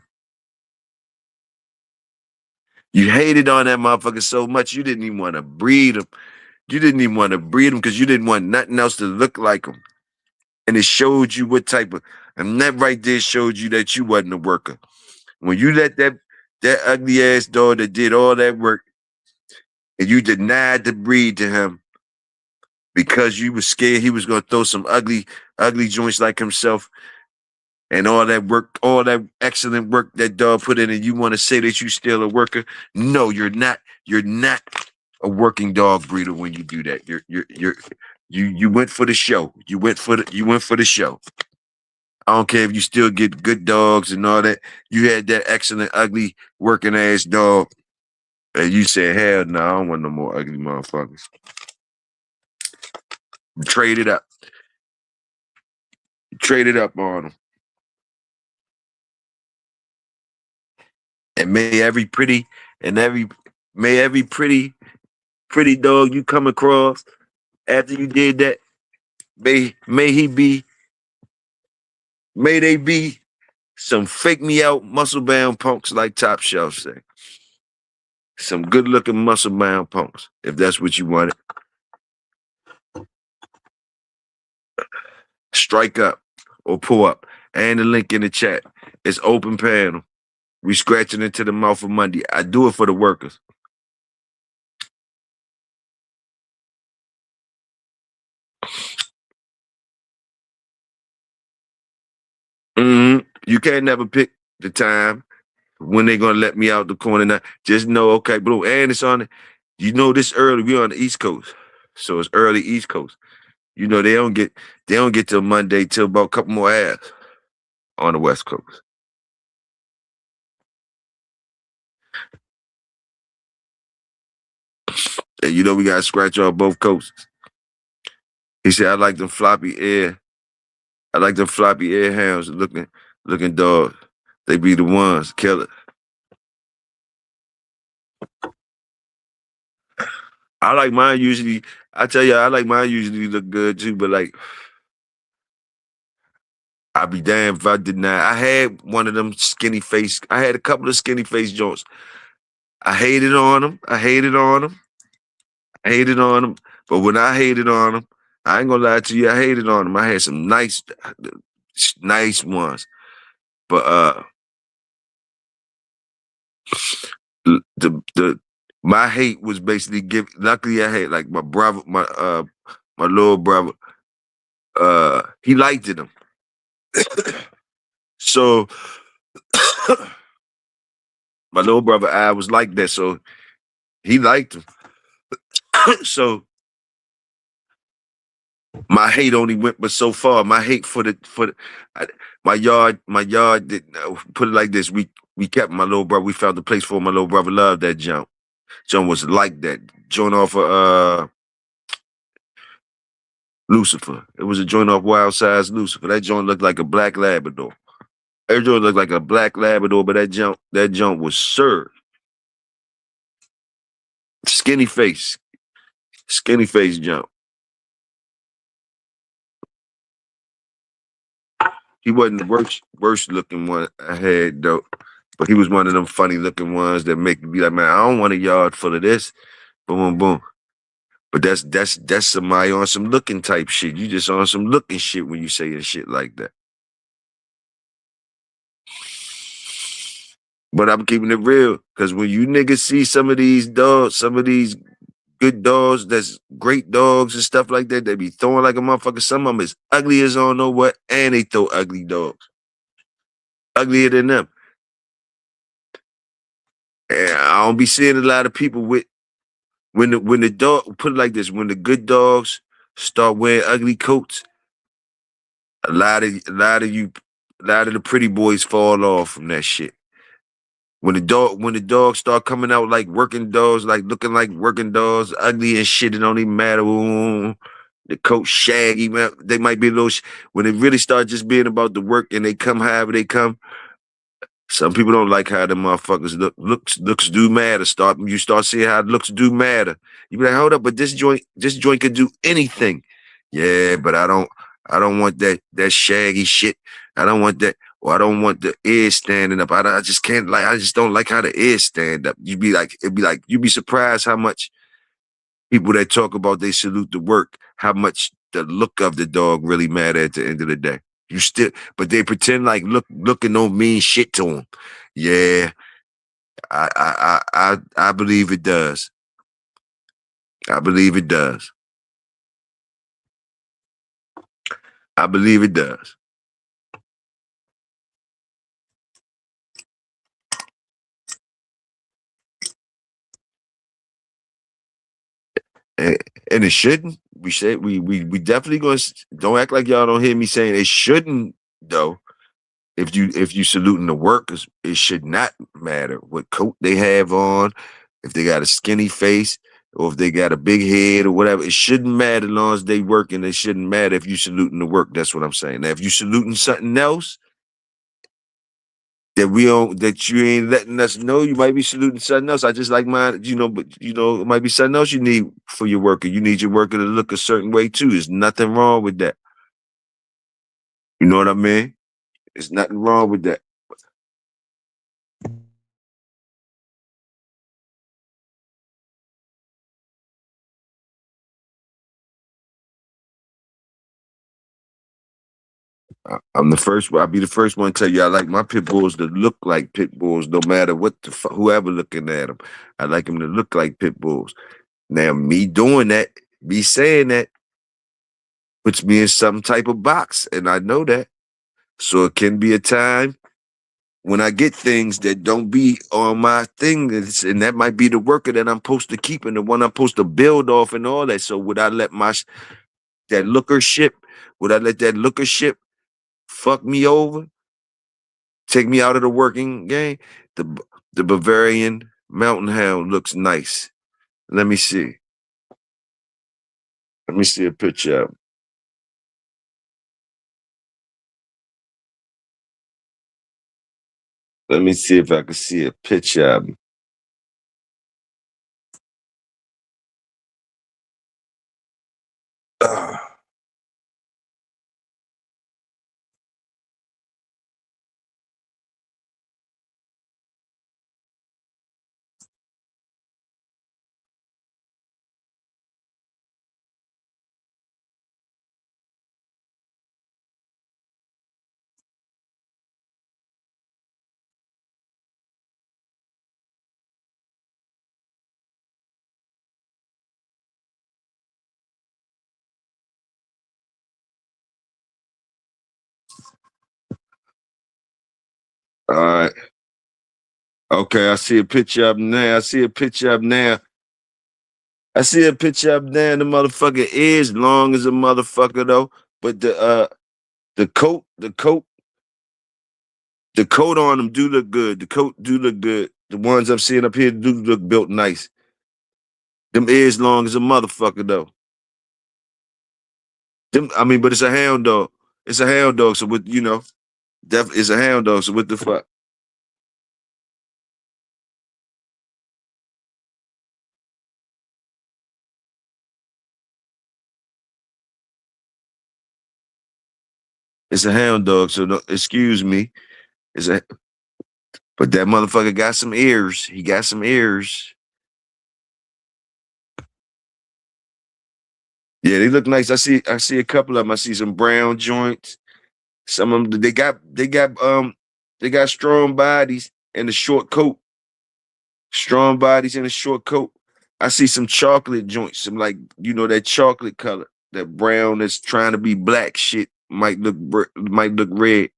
You hated on that motherfucker so much you didn't even want to breed him. You didn't even want to breed him because you didn't want nothing else to look like him. And it showed you what type of, and that right there showed you that you wasn't a worker. When you let that ugly ass dog that did all that work, and you denied the breed to him because you was scared he was gonna throw some ugly joints like himself, and all that work, all that excellent work that dog put in, and you want to say that you still a worker? No, you're not. You're not a working dog breeder when you do that. You went for the show. You went for the show. I don't care if you still get good dogs and all that. You had that excellent, ugly, working ass dog, and you said, hell no, I don't want no more ugly motherfuckers. Trade it up. Trade it up on them. And may every pretty dog you come across after you did that, may they be some fake me out muscle bound punks like Top Shelf say. Some good looking muscle bound punks, if that's what you wanted. Strike up or pull up. And the link in the chat. It's open panel. We scratching into the mouth of Monday. I do it for the workers. You can't never pick the time when they gonna let me out the corner. Now, just know, okay, bro, and it's on. You know, this early. We on the East Coast, so it's early East Coast. You know, they don't get till Monday till about a couple more hours on the West Coast. And you know, we got to scratch on both coasts. He said, I like them floppy air hounds looking dogs. They be the ones, killer. I like mine usually. I tell you, I like mine usually look good too, but like I'd be damned if I did not. I had one of them skinny face. I had a couple of skinny face joints. I hated on them. I hated on them. I hated on them. But when I hated on them, I ain't gonna lie to you. I hated on them. I had some nice ones. But the my hate was basically give. Luckily, I had like my brother, my little brother. He liked them. So my little brother, I was like that. So he liked them. So my hate only went but so far. My hate I, my yard did put it like this. We kept my little brother. We found the place for my little brother. Loved that jump. John was like that. Joint off of Lucifer. It was a joint off Wild Size Lucifer. That joint looked like a black Labrador. That joint looked like a black Labrador, but that jump was served. Skinny face. Skinny face jump. He wasn't the worst looking one I had though. But he was one of them funny looking ones that make you be like, man, I don't want a yard full of this. Boom, boom, boom. But that's somebody on some looking type shit. You just on some looking shit when you saying shit like that. But I'm keeping it real. Cause when you niggas see some of these dogs, some of these good dogs, that's great dogs and stuff like that, they be throwing like a motherfucker. Some of them is ugly as I don't know what, and they throw ugly dogs. Uglier than them. And I don't be seeing a lot of people with when the dog put it like this, when the good dogs start wearing ugly coats, a lot of the pretty boys fall off from that shit. When the dogs start coming out like working dogs, like looking like working dogs, ugly and shit, it don't even matter. Ooh, the coat shaggy, man. They might be a little. When it really start just being about the work and they come however they come, some people don't like how the motherfuckers look. Looks do matter. You start seeing how looks do matter. You be like, hold up, but this joint could do anything. Yeah, but I don't want that shaggy shit. I don't want that. Or I don't want the ears standing up. I just can't like. I just don't like how the ears stand up. You'd be surprised how much people that talk about they salute the work, how much the look of the dog really matter at the end of the day. But they pretend like looking don't mean shit to them. Yeah, I believe it does. I believe it does. I believe it does. And, and it shouldn't. We definitely gonna don't act like y'all don't hear me saying it shouldn't though. If you saluting the workers, it should not matter what coat they have on, if they got a skinny face, or if they got a big head or whatever. It shouldn't matter as long as they working. It shouldn't matter if you saluting the work. That's what I'm saying. Now, if you saluting something else that you ain't letting us know, you might be saluting something else. I just like mine, but it might be something else you need for your worker. You need your worker to look a certain way too. There's nothing wrong with that. You know what I mean? There's nothing wrong with that. I'm the first. I'll be the first one to tell you I like my pit bulls to look like pit bulls, no matter what whoever looking at them. I like them to look like pit bulls. Now, me doing that, me saying that, puts me in some type of box, and I know that. So it can be a time when I get things that don't be on my thing, and that might be the worker that I'm supposed to keep and the one I'm supposed to build off and all that. So would I let that lookership? Would I let that lookership fuck me over, take me out of the working game? The Bavarian Mountain Hound looks nice. Let me see. Let me see a picture of him. Let me see if I can see a picture of him. Ah, all right. Okay, I see a picture of him now. I see a picture of him now. I see a picture of him now. The motherfucker is long as a motherfucker though. But the coat on him do look good. The coat do look good. The ones I'm seeing up here do look built nice. Them ears long as a motherfucker though. I mean, but it's a hound dog. It's a hound dog. So what it's a hound dog. So what the fuck? It's a hound dog. So no, excuse me. It's a but that motherfucker got some ears. He got some ears. Yeah, they look nice. I see a couple of them. I see some brown joints. Some of them they got strong bodies and a short coat. Strong bodies in a short coat. I see some chocolate joints, some like that chocolate color, that brown that's trying to be black shit might look red.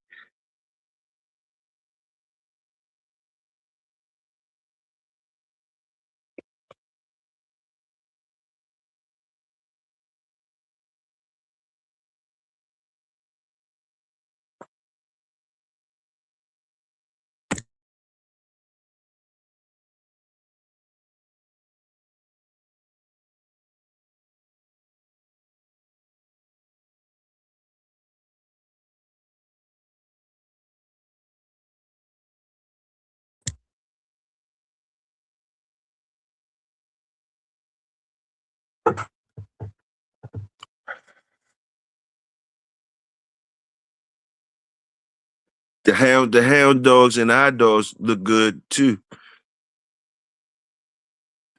The hound dogs and our dogs look good too.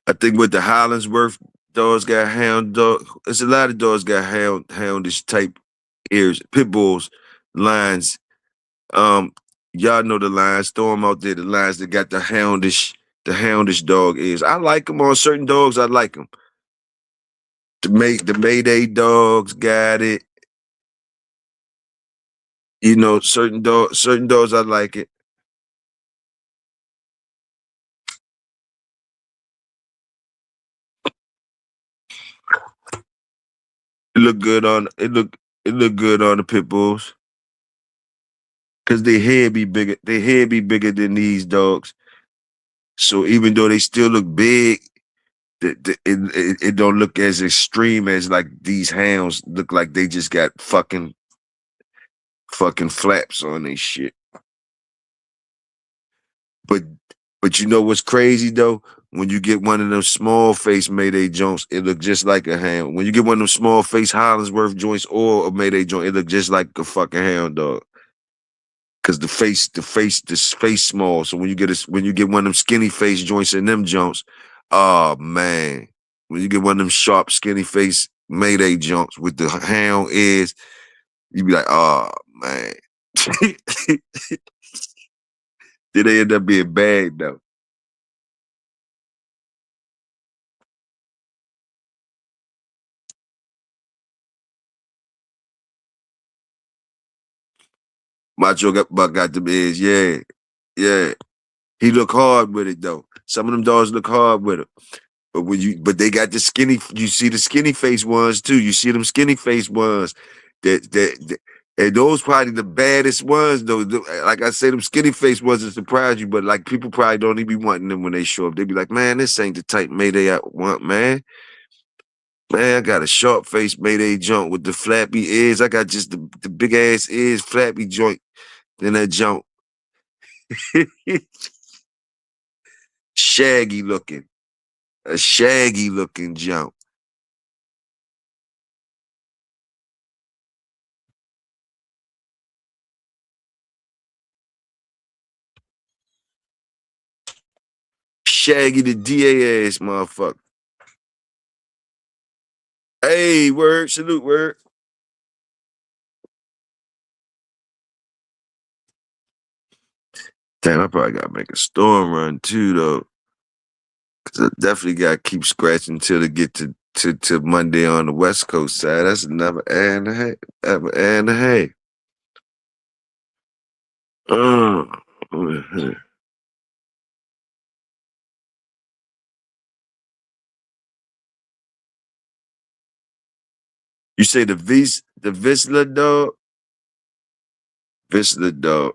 I think with the Hollingsworth dogs got hound dog. There's a lot of dogs got houndish type ears. Pit bulls, lines. Um, y'all know the lines. Throw them out there. The lines that got the houndish dog ears. I like them on certain dogs. I like them. The Mayday dogs got it. Certain dogs I like it. It look good on the pit bulls because their head be bigger. Their head be bigger than these dogs. So even though they still look big, it don't look as extreme as like these hounds look like they just got fucking flaps on their shit. But but you know what's crazy though? When you get one of them small face Mayday joints, it look just like a hound. When you get one of them small face Hollingsworth joints or a Mayday joint, it look just like a fucking hound dog. Cause the face small. So when you get one of them skinny face joints in them joints, oh man. When you get one of them sharp, skinny face Mayday joints with the hound ears, you be like, oh man. Then they end up being bad though. Buck got them ears. Yeah, yeah. He look hard with it though. Some of them dogs look hard with it. But they got the skinny. You see the skinny face ones too. You see them skinny face ones. That and those probably the baddest ones though. Like I say, them skinny face ones that surprise you. But like people probably don't even be wanting them when they show up. They be like, man, this ain't the type Mayday I want, man. Man, I got a sharp face Mayday joint with the flappy ears. I got just the big ass ears, flappy joint. Then that joint, shaggy looking, a shaggy looking joint. Shaggy the DA ass motherfucker. Hey, word, salute, word. Damn, I probably gotta make a storm run too, though. Cause I definitely gotta keep scratching till to get to Monday on the West Coast side. That's another hour and a half. Another hour and a half. Uh, you say the Visla dog? Visla dog.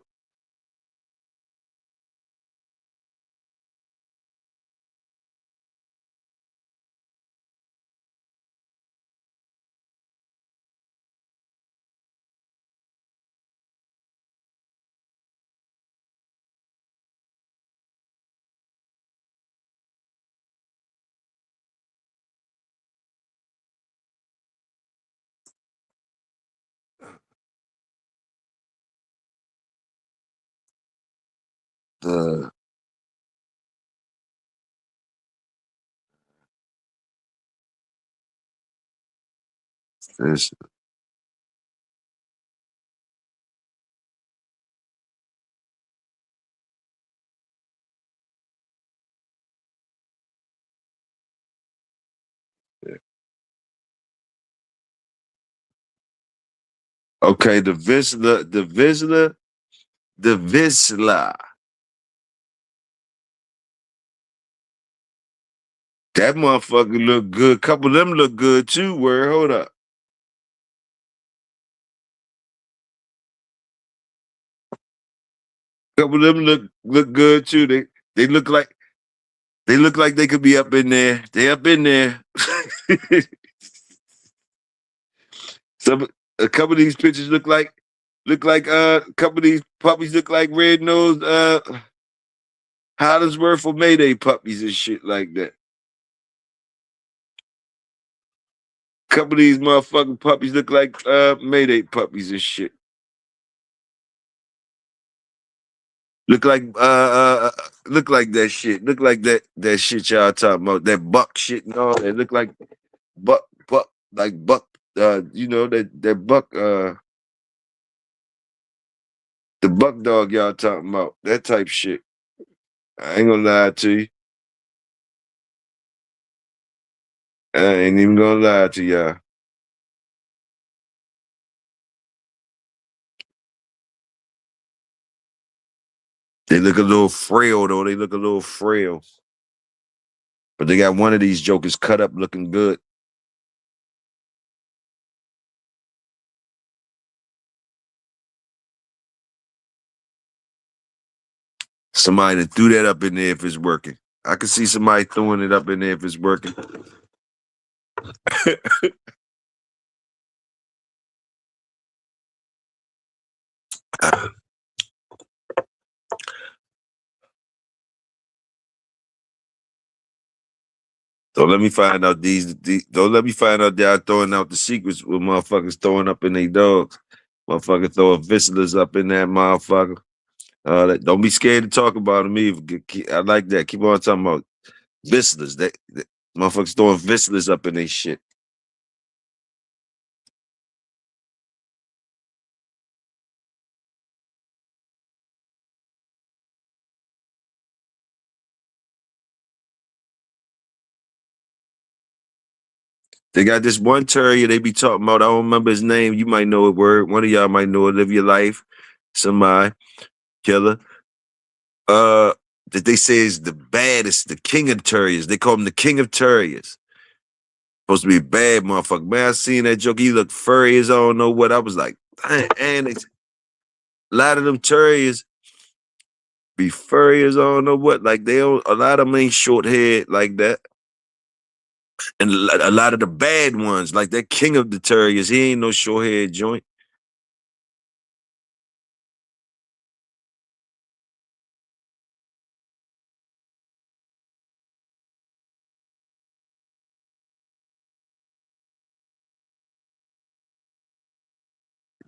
Uh, this, okay, the Visla. That motherfucker look good. Couple of them look good too. Word, hold up. Couple of them look good too. They look like they could be up in there. They up in there. Some a couple of these pictures look like a couple of these puppies look like red nosed Hollingsworth or Mayday puppies and shit like that. Couple of these motherfucking puppies look like Mayday puppies and shit. Look like look like that shit. Look like that shit y'all talking about. That buck shit and all that. Look like buck like buck you know that buck the buck dog y'all talking about. That type shit. I ain't gonna lie to you. I ain't even gonna lie to y'all. They look a little frail though. They look a little frail. But they got one of these jokers cut up looking good. Somebody that threw that up in there if it's working. I can see somebody throwing it up in there if it's working. Don't let me find out don't let me find out they're throwing out the secrets with motherfuckers throwing up in their dogs. Motherfucker throwing visitors up in that motherfucker. Don't be scared to talk about them either. I like that. Keep on talking about visitors. That motherfuckers throwing visitors up in their shit. They got this one terrier they be talking about. I don't remember his name. You might know it. Word. One of y'all might know it. Live your life. somebody killer. Uh, that they say is the baddest, the king of terriers. They call him the king of terriers. Supposed to be a bad motherfucker. Man, I seen that joke. He looked furry as I don't know what. I was like, dang, and a lot of them terriers be furry as I don't know what. Like they don't. A lot of them ain't short haired like that. And a lot of the bad ones, like that king of the terriers, he ain't no short haired joint.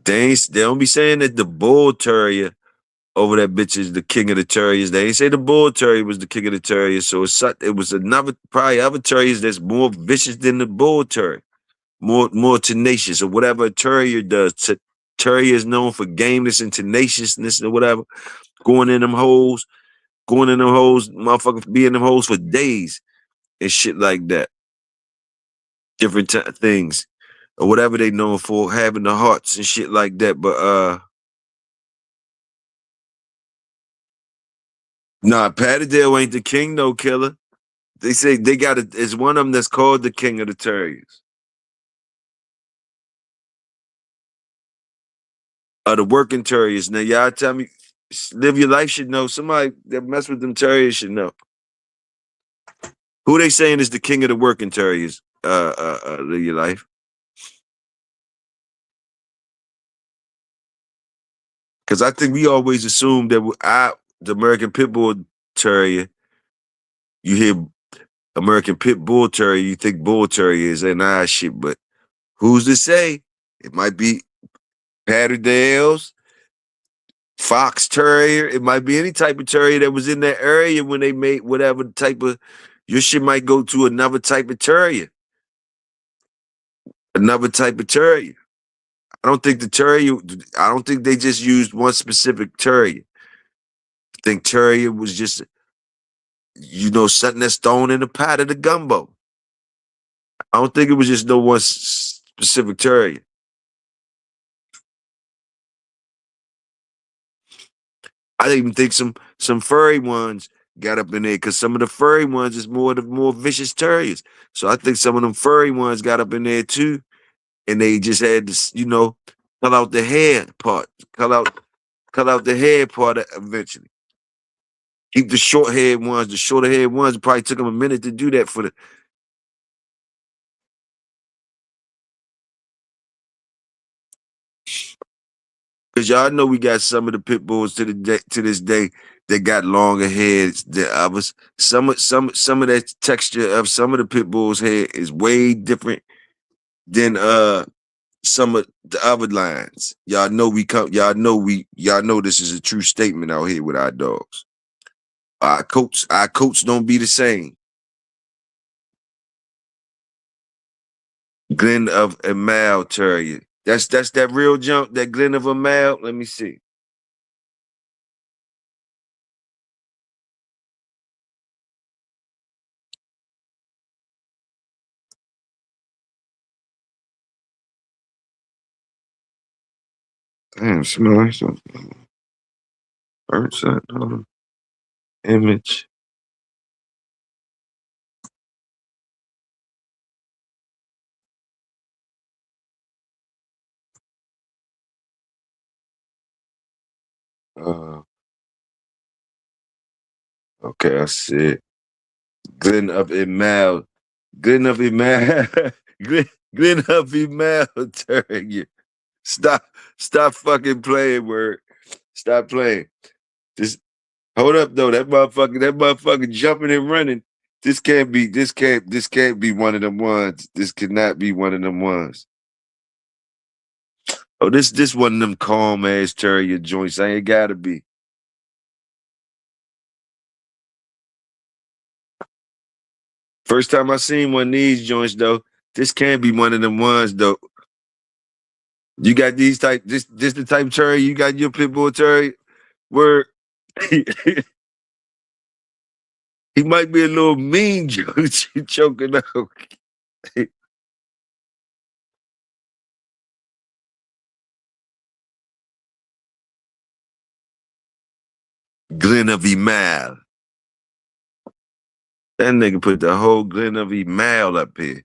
They don't be saying that the bull terrier over that bitch is the king of the terriers. They ain't say the bull terrier was the king of the terriers. So it was another probably other terriers that's more vicious than the bull terrier, more tenacious or whatever a terrier does. Terrier is known for gameness and tenaciousness or whatever. Going in them holes, motherfucker, be in them holes for days and shit like that. Different things or whatever they known for, having the hearts and shit like that. But nah, Patterdale ain't the king, no killer. They say they got it. It's one of them that's called the king of the terriers. The working terriers. Now, y'all tell me, live your life should know. Somebody that mess with them terriers should know. Who they saying is the king of the working terriers? Live your life. Because I think we always assume that the American Pit Bull Terrier, you hear American Pit Bull Terrier, you think Bull Terriers and shit. But who's to say? It might be Patterdales, Fox Terrier. It might be any type of terrier that was in that area when they made whatever type of. Your shit might go to another type of terrier. Another type of terrier. I don't think the terrier. I don't think they just used one specific terrier. I think terrier was just something that's thrown in the pot of the gumbo. I don't think it was just no one specific terrier. I even think some furry ones got up in there because some of the furry ones is the more vicious terriers. So I think some of them furry ones got up in there too, and they just had to, cut out the hair part, cut out the hair part eventually. Keep the short haired ones, the shorter haired ones. It probably took them a minute to do that for the. Because y'all know we got some of the pit bulls to this day that got longer heads than others. Some of that texture of some of the pit bulls' hair is way different than some of the other lines. Y'all know this is a true statement out here with our dogs. Our coats don't be the same. Glen of a Mal Terrier. That's that real jump, that Glen of a Mal. Let me see. Damn, smell something. Burnt image. Uh, okay, I see it. Glen of Imal. Glen of Imal. Glen of Imal Terrier. Stop, stop fucking playing, word. Stop playing. Just hold up though. That motherfucker jumping and running. This can't be one of them ones. This cannot be one of them ones. Oh, this one of them calm ass terrier joints. I ain't gotta be. First time I seen one of these joints though. This can't be one of them ones though. You got these type this the type of terrier you got your pit bull terrier where he might be a little mean joke choking out. Glen of Emal. That nigga put the whole Glen of Emal up here.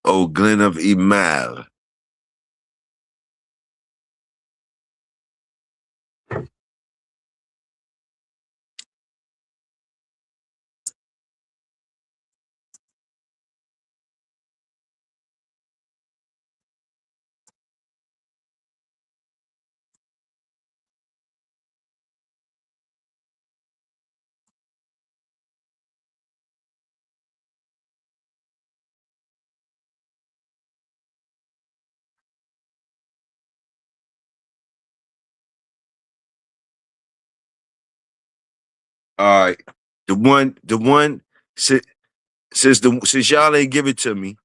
Oh, Glen of Emal. All right. The one, since, since y'all ain't give it to me,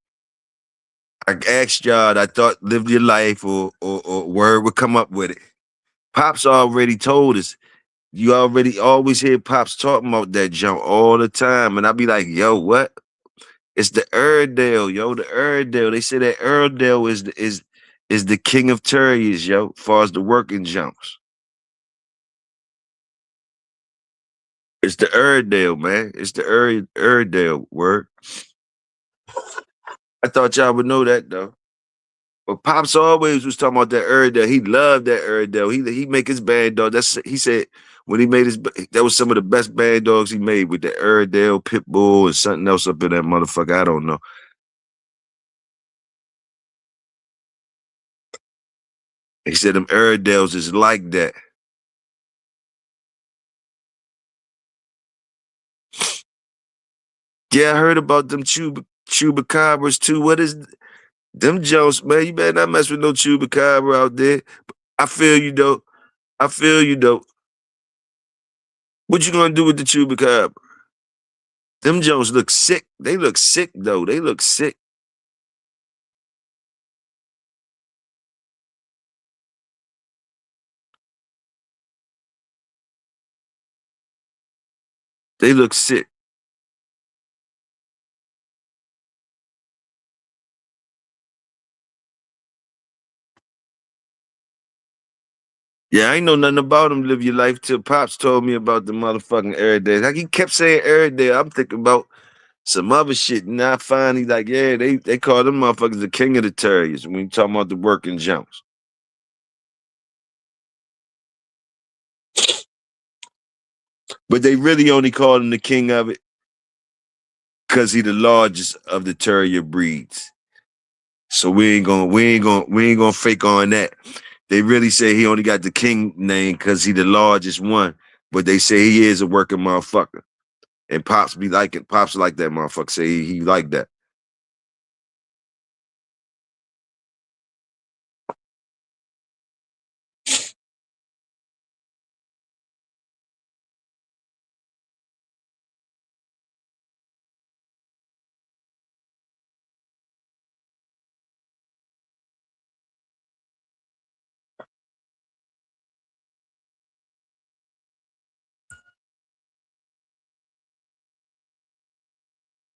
I asked y'all, I thought live your life or word would come up with it. Pops already told us. You already always hear Pops talking about that jump all the time. And I be like, yo, what? It's the Erdale, yo, the Erdale. They say that Erdale is the king of terriers, yo, as far as the working jumps. It's the Erdale, man. It's the Erdale word. I thought y'all would know that though. But Pops always was talking about that Erdale. He loved that Erdale. He make his band dog. That's he said when he made his that was some of the best band dogs he made with the Erdale, Pitbull, and something else up in that motherfucker. I don't know. He said them Erdales is like that. Yeah, I heard about them chupacabras too. What is them Jones, man? You better not mess with no chupacabra out there. I feel you though. I feel you though. What you gonna do with the chupacabra? Them Jones look sick. They look sick though. They look sick. They look sick. Yeah, I ain't know nothing about them. Live your life till Pops told me about the motherfucking Airedale. Like he kept saying Airedale. I'm thinking about some other shit. And I finally like, yeah, they call them motherfuckers the king of the terriers when you talking about the working jumps. But they really only call him the king of it because he the largest of the terrier breeds. So we ain't gonna fake on that. They really say he only got the king name because he the largest one. But they say he is a working motherfucker. And Pops be like it. Pops like that motherfucker. Say he like that.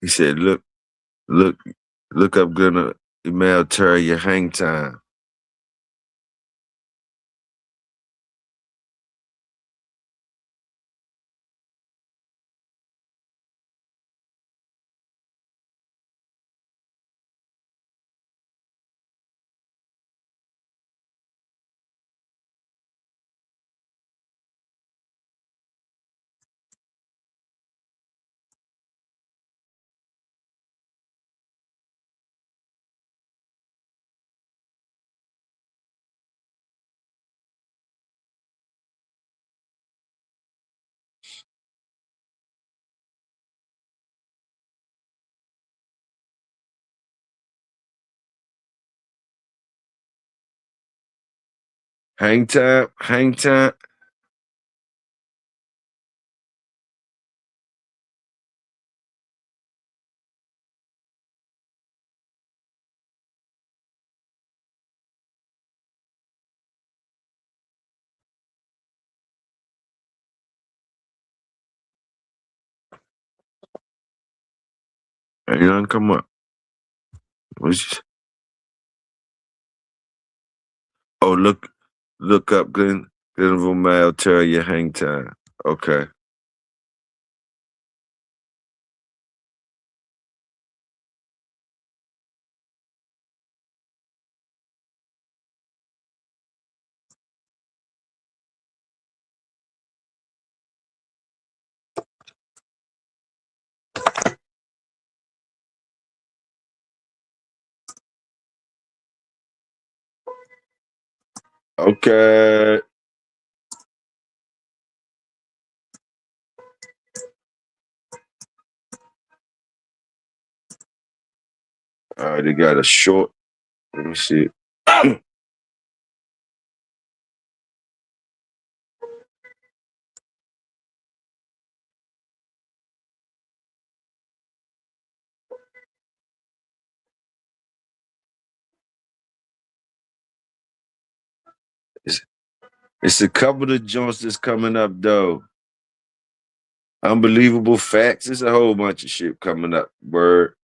He said, look, look up gonna email Terrier hang time. Hang time, hang time. Ain't nothing come up. What's oh look up Glenville Male Terrier hang time. Okay. Okay. All right, they got a short. Let me see. it's, it's a couple of joints that's coming up though. Unbelievable facts. It's a whole bunch of shit coming up. Word.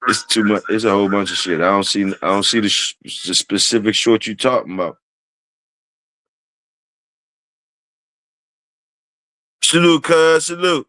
It's too much. It's a whole bunch of shit. I don't see the specific short you talking about. Salute, cuz. Salute.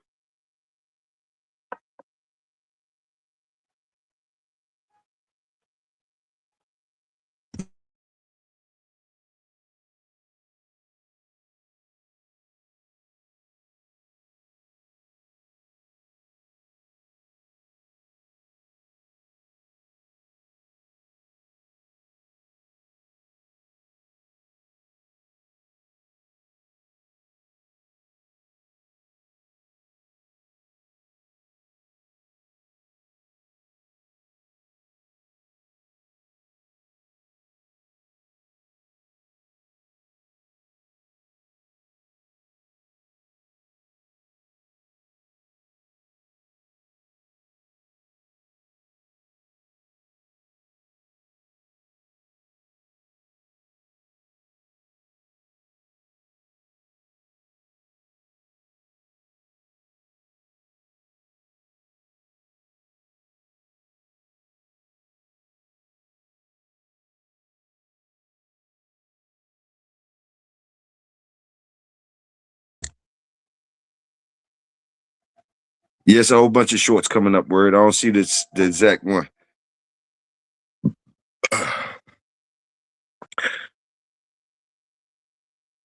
Yes, a whole bunch of shorts coming up. Word. I don't see the exact one.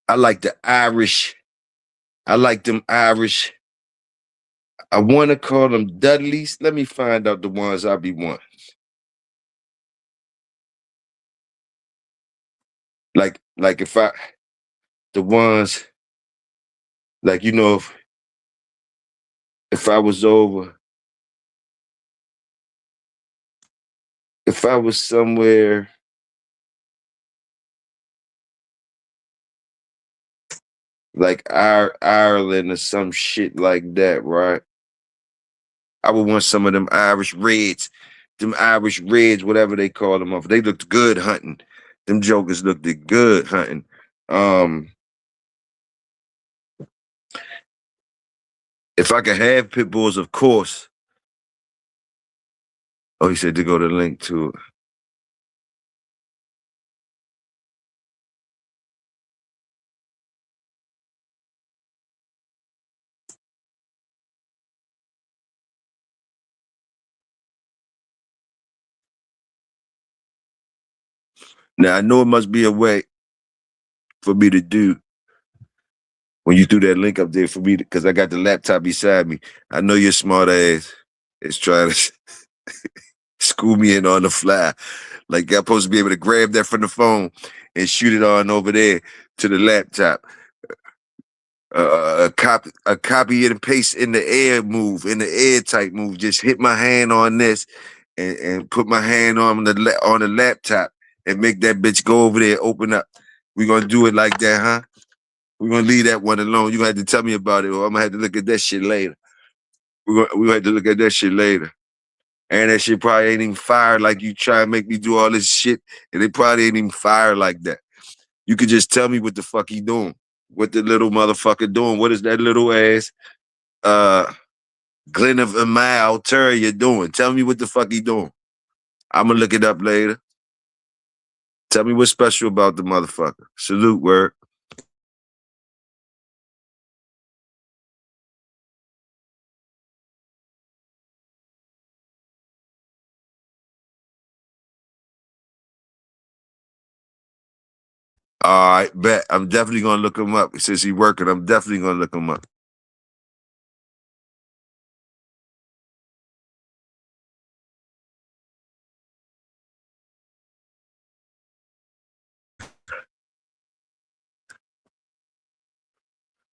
I like the Irish. I like them Irish. I want to call them Dudleys. Let me find out the ones I be wanting. Like if I the ones like if I was over if I was somewhere like Ireland or some shit like that, right? I would want some of them Irish reds, whatever they call them. They looked good hunting. Them jokers looked good hunting. Um, if I could have pit bulls, of course. Oh, he said to go to the link to it. Now I know it must be a way for me to do when you threw that link up there for me because I got the laptop beside me. I know your smart ass is trying to school me in on the fly. Like I'm supposed to be able to grab that from the phone and shoot it on over there to the laptop. A copy and paste in the air move, in the air type move. Just hit my hand on this and put my hand on the laptop and make that bitch go over there, open up. We gonna do it like that, huh? We're gonna leave that one alone. You gonna have to tell me about it, or I'm gonna have to look at that shit later. We gonna have to look at that shit later. And that shit probably ain't even fire like you try and make me do all this shit, and it probably ain't even fire like that. You could just tell me what the fuck he doing. What the little motherfucker doing? What is that little ass Glen of a Mile Terrier doing? Tell me what the fuck he doing. I'ma look it up later. Tell me what's special about the motherfucker. Salute, word. All right, bet. I'm definitely gonna look him up. Since he working, I'm definitely gonna look him up.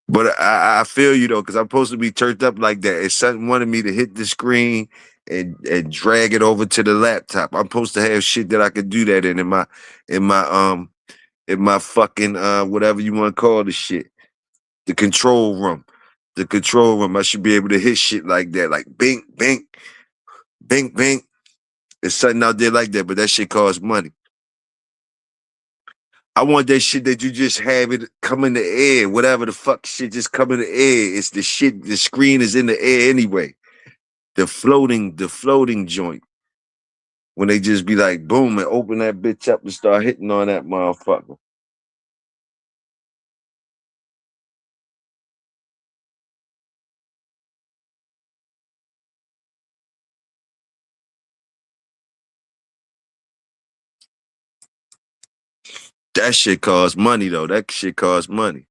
But I feel you though, because I'm supposed to be turned up like that. If something wanted me to hit the screen and drag it over to the laptop, I'm supposed to have shit that I could do that in my in my fucking whatever you want to call the shit. The control room. The control room. I should be able to hit shit like that. Like bink, bink, bink, bink. There's something out there like that, but that shit costs money. I want that shit that you just have it come in the air, whatever the fuck shit just come in the air. It's the shit, the screen is in the air anyway. The floating joint. When they just be like, boom, and open that bitch up and start hitting on that motherfucker. That shit costs money though. That shit costs money.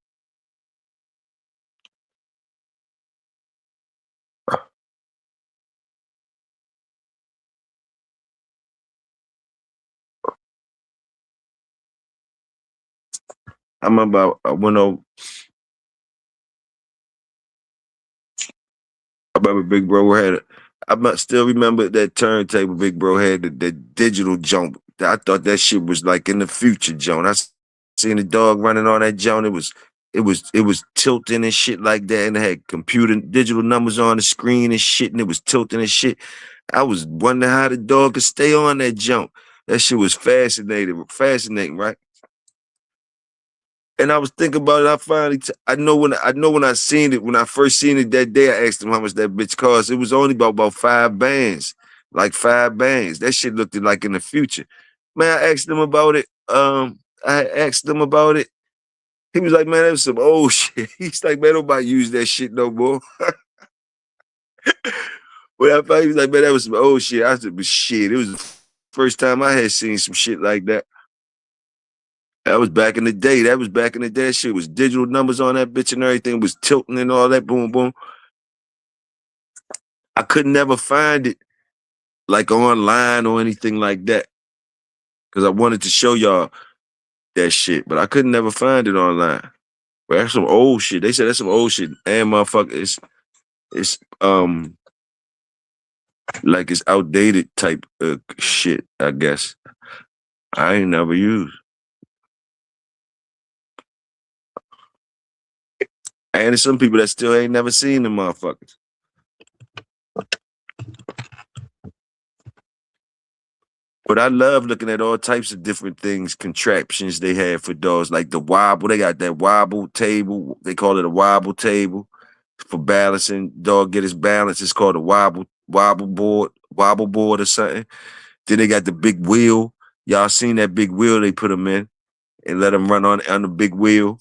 I remember I went over. I remember Big Bro had it. Still remember that turntable Big Bro had the digital jump. I thought that shit was like in the future, Joan. Seen the dog running on that Joan. It was tilting and shit like that, and it had computer digital numbers on the screen and shit, and it was tilting and shit. I was wondering how the dog could stay on that jump. That shit was fascinating, right? And I was thinking about it. I know when I seen it, when I first seen it that day, I asked him how much that bitch cost. It was only about 5 bands, like 5 bands. That shit looked like in the future. Man, I asked him about it. I asked him about it. He was like, man, that was some old shit. He's like, man, nobody use that shit no more. But I thought he was like, man, that was some old shit. I said, but shit, it was the first time I had seen some shit like that. That was back in the day. That was back in the day. That shit was digital numbers on that bitch and everything. It was tilting and all that. Boom, boom. I could never find it like online or anything like that because I wanted to show y'all that shit, but I could never find it online. But that's some old shit. They said that's some old shit. And motherfucker, it's like it's outdated type of shit. I guess I ain't never used. And there's some people that still ain't never seen the motherfuckers. But I love looking at all types of different things, contraptions they have for dogs, like the wobble. They got that wobble table. They call it a wobble table for balancing. Dog get his balance. It's called a wobble board or something. Then they got the big wheel. Y'all seen that big wheel they put them in and let them run on the big wheel.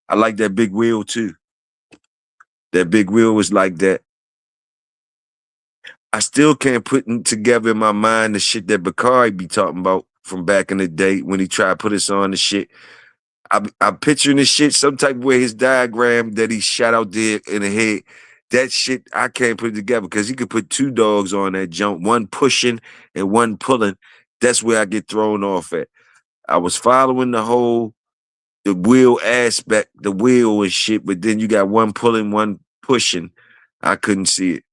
I like that big wheel too. That big wheel was like that. I still can't put together in my mind the shit that Bakari be talking about from back in the day when he tried to put us on the shit. I'm picturing this shit some type of way, his diagram that he shot out there in the head. That shit, I can't put it together because he could put two dogs on that jump, one pushing and one pulling. That's where I get thrown off at. I was following the wheel aspect, the wheel and shit, but then you got one pulling, one pushing. I couldn't see it.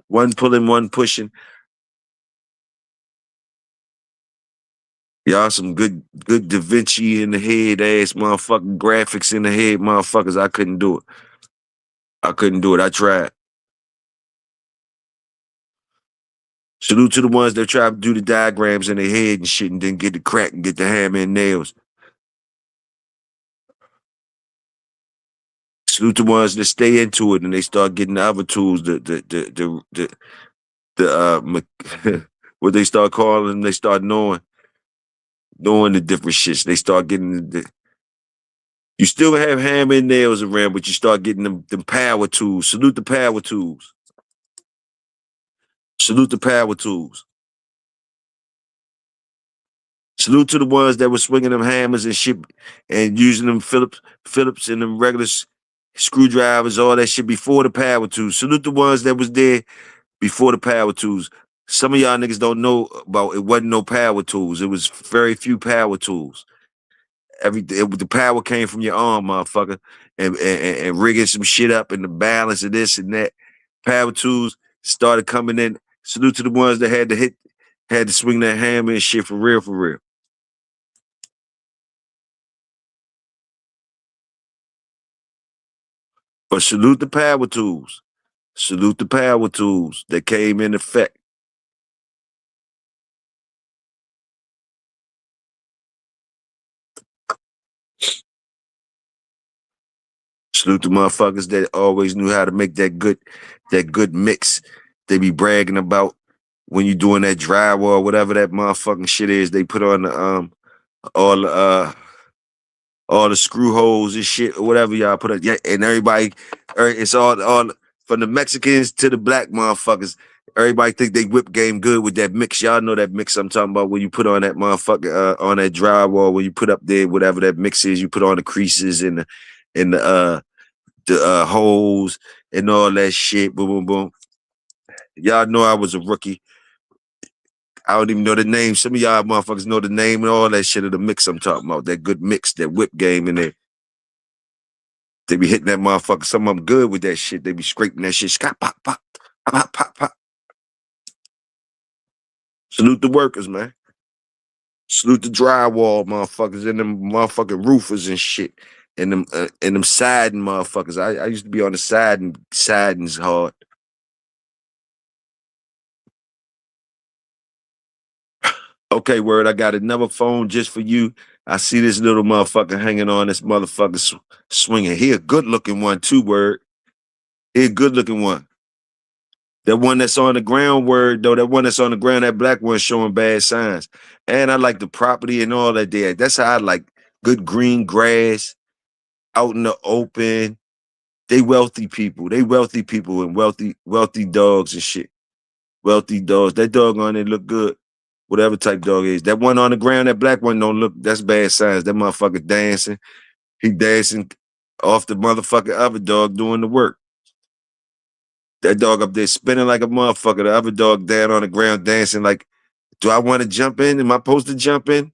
One pulling, one pushing. Y'all some good Da Vinci in the head ass motherfucking graphics in the head motherfuckers. I couldn't do it. I couldn't do it. I tried. Salute to the ones that try to do the diagrams in their head and shit and then get the crack and get the hammer and nails. Salute the ones that stay into it and they start getting the other tools, what they start calling them, they start knowing the different shits. They start getting you still have hammer and nails around, but you start getting them power tools. Salute the power tools. Salute the power tools. Salute to the ones that were swinging them hammers and shit and using them Phillips and them regular screwdrivers, all that shit before the power tools. Salute the ones that was there before the power tools. Some of y'all niggas don't know about it wasn't no power tools. It was very few power tools. The power came from your arm, motherfucker, and rigging some shit up and the balance of this and that. Power tools started coming in. Salute to the ones that had to swing that hammer and shit for real, for real. But salute the power tools. Salute the power tools that came in effect. Salute the motherfuckers that always knew how to make that good mix they be bragging about when you doing that drywall, whatever that motherfucking shit is. They put on the all the all the screw holes and shit or whatever y'all put up. Yeah, and everybody, it's all from the Mexicans to the black motherfuckers. Everybody think they whip game good with that mix. Y'all know that mix I'm talking about when you put on that motherfucker on that drywall, when you put up there whatever that mix is, you put on the creases and the holes and all that shit. Boom, boom, boom. Y'all know I was a rookie. I don't even know the name. Some of y'all motherfuckers know the name and all that shit of the mix I'm talking about. That good mix, that whip game in there. They be hitting that motherfucker. Some of them good with that shit. They be scraping that shit. Scott, pop, pop, pop, pop, pop. Salute the workers, man. Salute the drywall motherfuckers and them motherfucking roofers and shit. And them siding motherfuckers. I used to be on the siding's hard. Okay, word, I got another phone just for you. I see this little motherfucker hanging on this motherfucker swinging. He a good looking one too, word. He a good looking one. That one that's on the ground, word, though, that one that's on the ground, that black one showing bad signs. And I like the property and all that there. That's how I like good green grass out in the open. They wealthy people. They wealthy people and wealthy dogs and shit. Wealthy dogs. That dog on there look good. Whatever type dog is. That one on the ground, that black one don't look, that's bad signs. That motherfucker dancing. He dancing off the motherfucking other dog doing the work. That dog up there spinning like a motherfucker. The other dog down on the ground dancing like, do I want to jump in? Am I supposed to jump in?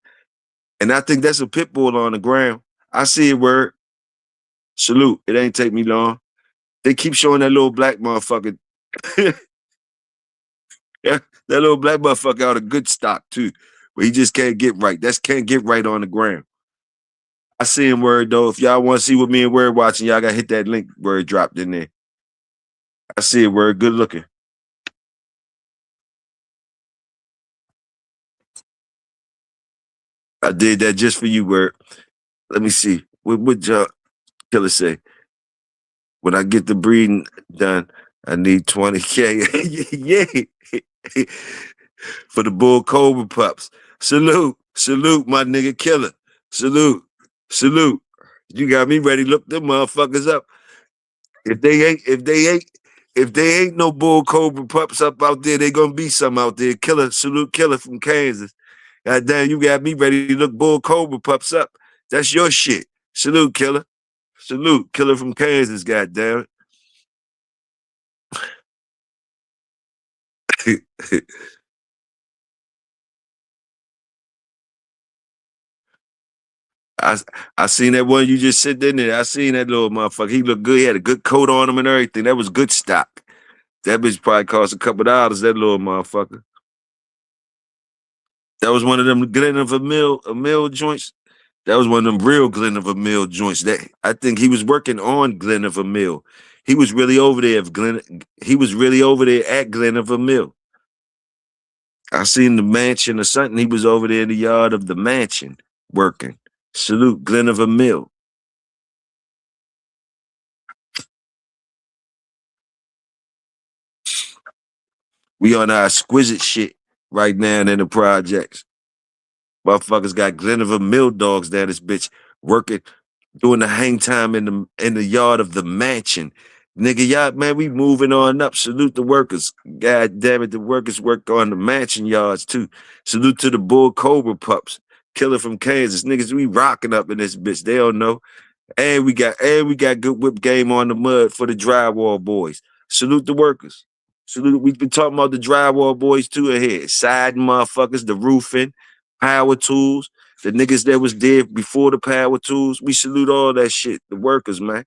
And I think that's a pit bull on the ground. I see it, word. Salute. It ain't take me long. They keep showing that little black motherfucker. Yeah, that little black motherfucker out of good stock too. But he just can't get right. That's can't get right on the ground. I see him, word, though. If y'all want to see what me and Word watching, y'all got to hit that link Word dropped in there. I see it, Word. Good looking. I did that just for you, Word. Let me see. What Killer say? When I get the breeding done, I need 20K. Yeah. For the bull cobra pups. Salute. Salute, my nigga Killer. Salute. Salute. You got me ready. Look them motherfuckers up. If they ain't no bull cobra pups up out there, they gonna be some out there. Killer, salute Killer from Kansas. God damn, you got me ready to look bull cobra pups up. That's your shit. Salute Killer. Salute Killer from Kansas, god damn it. I I seen that one you just sitting in there. I seen that little motherfucker. He looked good. He had a good coat on him and everything. That was good stock. That bitch probably cost a couple dollars, that little motherfucker. That was one of them Glen of a mill joints. That was one of them real Glen of a Mill joints. That I think he was working on Glen of a Mill. He was really over there. He was really over there at Glen of a Mill. I seen the mansion or something. He was over there in the yard of the mansion working. Salute Glenniver Mill. We on our exquisite shit right now in the projects. Motherfuckers got Glenniver Mill dogs down this bitch working, doing the hang time in the yard of the mansion. Nigga, y'all, man, we moving on up. Salute the workers. God damn it, the workers work on the mansion yards too. Salute to the Bull Cobra pups. Killer from Kansas. Niggas, we rocking up in this bitch. They don't know. And we got good whip game on the mud for the drywall boys. Salute the workers. Salute. We've been talking about the drywall boys too ahead. Siding motherfuckers, the roofing, power tools, the niggas that was there before the power tools. We salute all that shit. The workers, man.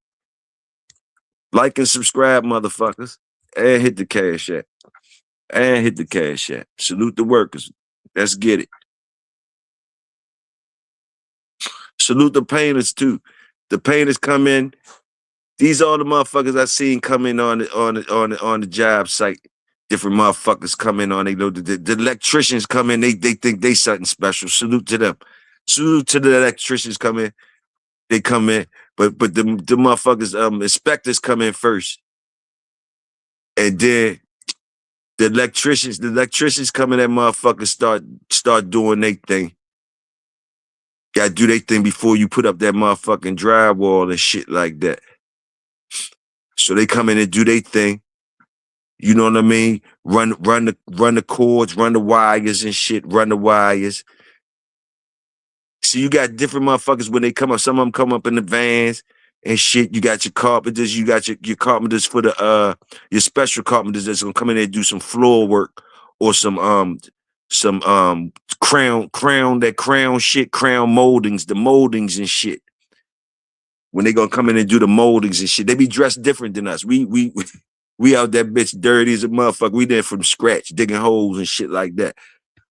Like and subscribe, motherfuckers. And hit the cash app. And hit the cash app. Salute the workers. Let's get it. Salute the painters too. The painters come in. These are the motherfuckers I seen come in on the job site. Different motherfuckers come in on. They know the electricians come in. They think they something special. Salute to them. Salute to the electricians come in. They come in, but the motherfuckers inspectors come in first, and then the electricians come in. That motherfuckers start doing their thing. Gotta do their thing before you put up that motherfucking drywall and shit like that. So they come in and do their thing. You know what I mean? Run the cords, run the wires and shit, run the wires. So you got different motherfuckers when they come up. Some of them come up in the vans and shit. You got your carpenters, you got your carpenters for the your special carpenters that's gonna come in there and do some floor work or some crown shit, crown moldings, the moldings and shit. When they gonna come in and do the moldings and shit, they be dressed different than us. We out that bitch dirty as a motherfucker. We there from scratch, digging holes and shit like that.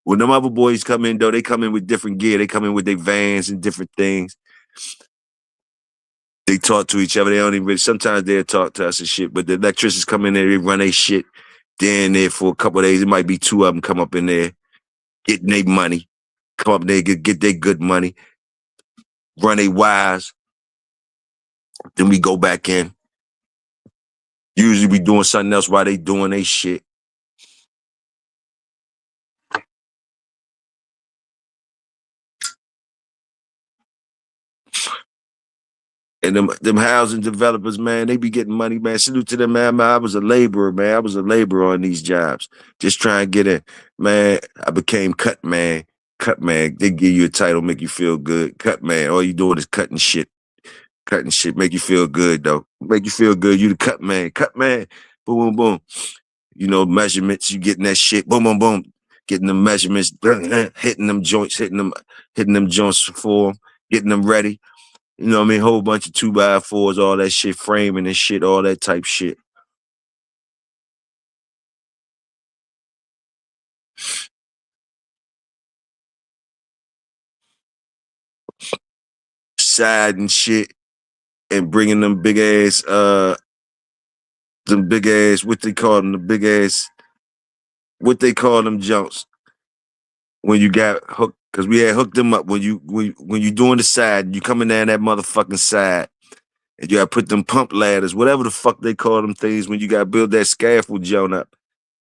When them other boys come in, though, they come in with different gear. They come in with their vans and different things. They talk to each other. They don't even really, sometimes they'll talk to us and shit, but the electricians come in there, they run their shit. They're in there for a couple of days. It might be two of them come up in there, getting their money, come up there, get their good money, run their wires. Then we go back in. Usually we doing something else while they doing their shit. And them housing developers, man, they be getting money, man. Salute to them, man. I was a laborer, man. I was a laborer on these jobs. Just trying to get in. Man, I became cut man. Cut man. They give you a title, make you feel good. Cut man. All you doing is cutting shit. Cutting shit. Make you feel good, though. Make you feel good. You the cut man. Cut man. Boom, boom, boom. You know, measurements, you getting that shit. Boom, boom, boom. Getting the measurements, hitting them joints, hitting them joints for them, getting them ready. You know what I mean? Whole bunch of 2x4s, all that shit, framing and shit, all that type shit. Side and shit, and bringing them big ass, what they call them, the big ass, what they call them jumps when you got hooked, because we had hooked them up when you doing the side, you coming down that motherfucking side, and you gotta put them pump ladders, whatever the fuck they call them things, when you gotta build that scaffold joint up,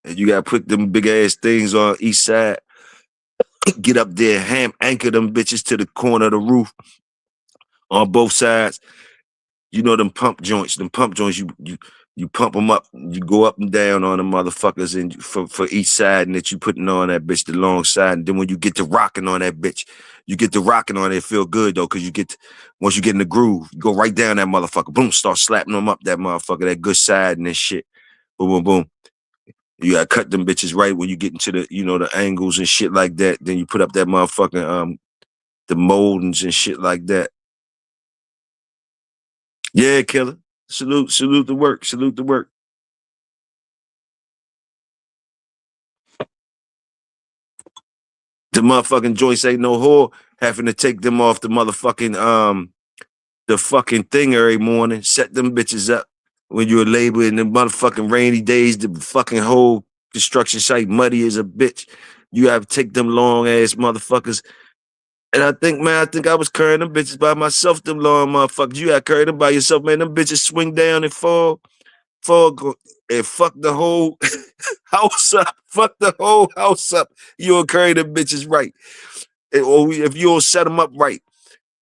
and you gotta put them big ass things on each side. Get up there, anchor them bitches to the corner of the roof on both sides. You know them pump joints. You pump them up. You go up and down on them motherfuckers, and for each side, and that you putting on that bitch the long side. And then when you get to rocking on that bitch, you get to rocking on it. It feel good though, because once you get in the groove, you go right down that motherfucker. Boom, start slapping them up that motherfucker, that good side and that shit. Boom, boom, boom. You gotta cut them bitches right when you get into the angles and shit like that. Then you put up that motherfucking the moldings and shit like that. Yeah, killer. Salute the work. Salute the work. The motherfucking joints ain't no whore, having to take them off the fucking thing every morning, set them bitches up when you're a labor in the motherfucking rainy days, the fucking whole construction site muddy as a bitch. You have to take them long ass motherfuckers. And I think, man, I think I was carrying them bitches by myself, them long motherfuckers. You got to carry them by yourself, man. Them bitches swing down and fall, and fuck the whole house up. Fuck the whole house up. You don't carry them bitches right. Or if you don't set them up right.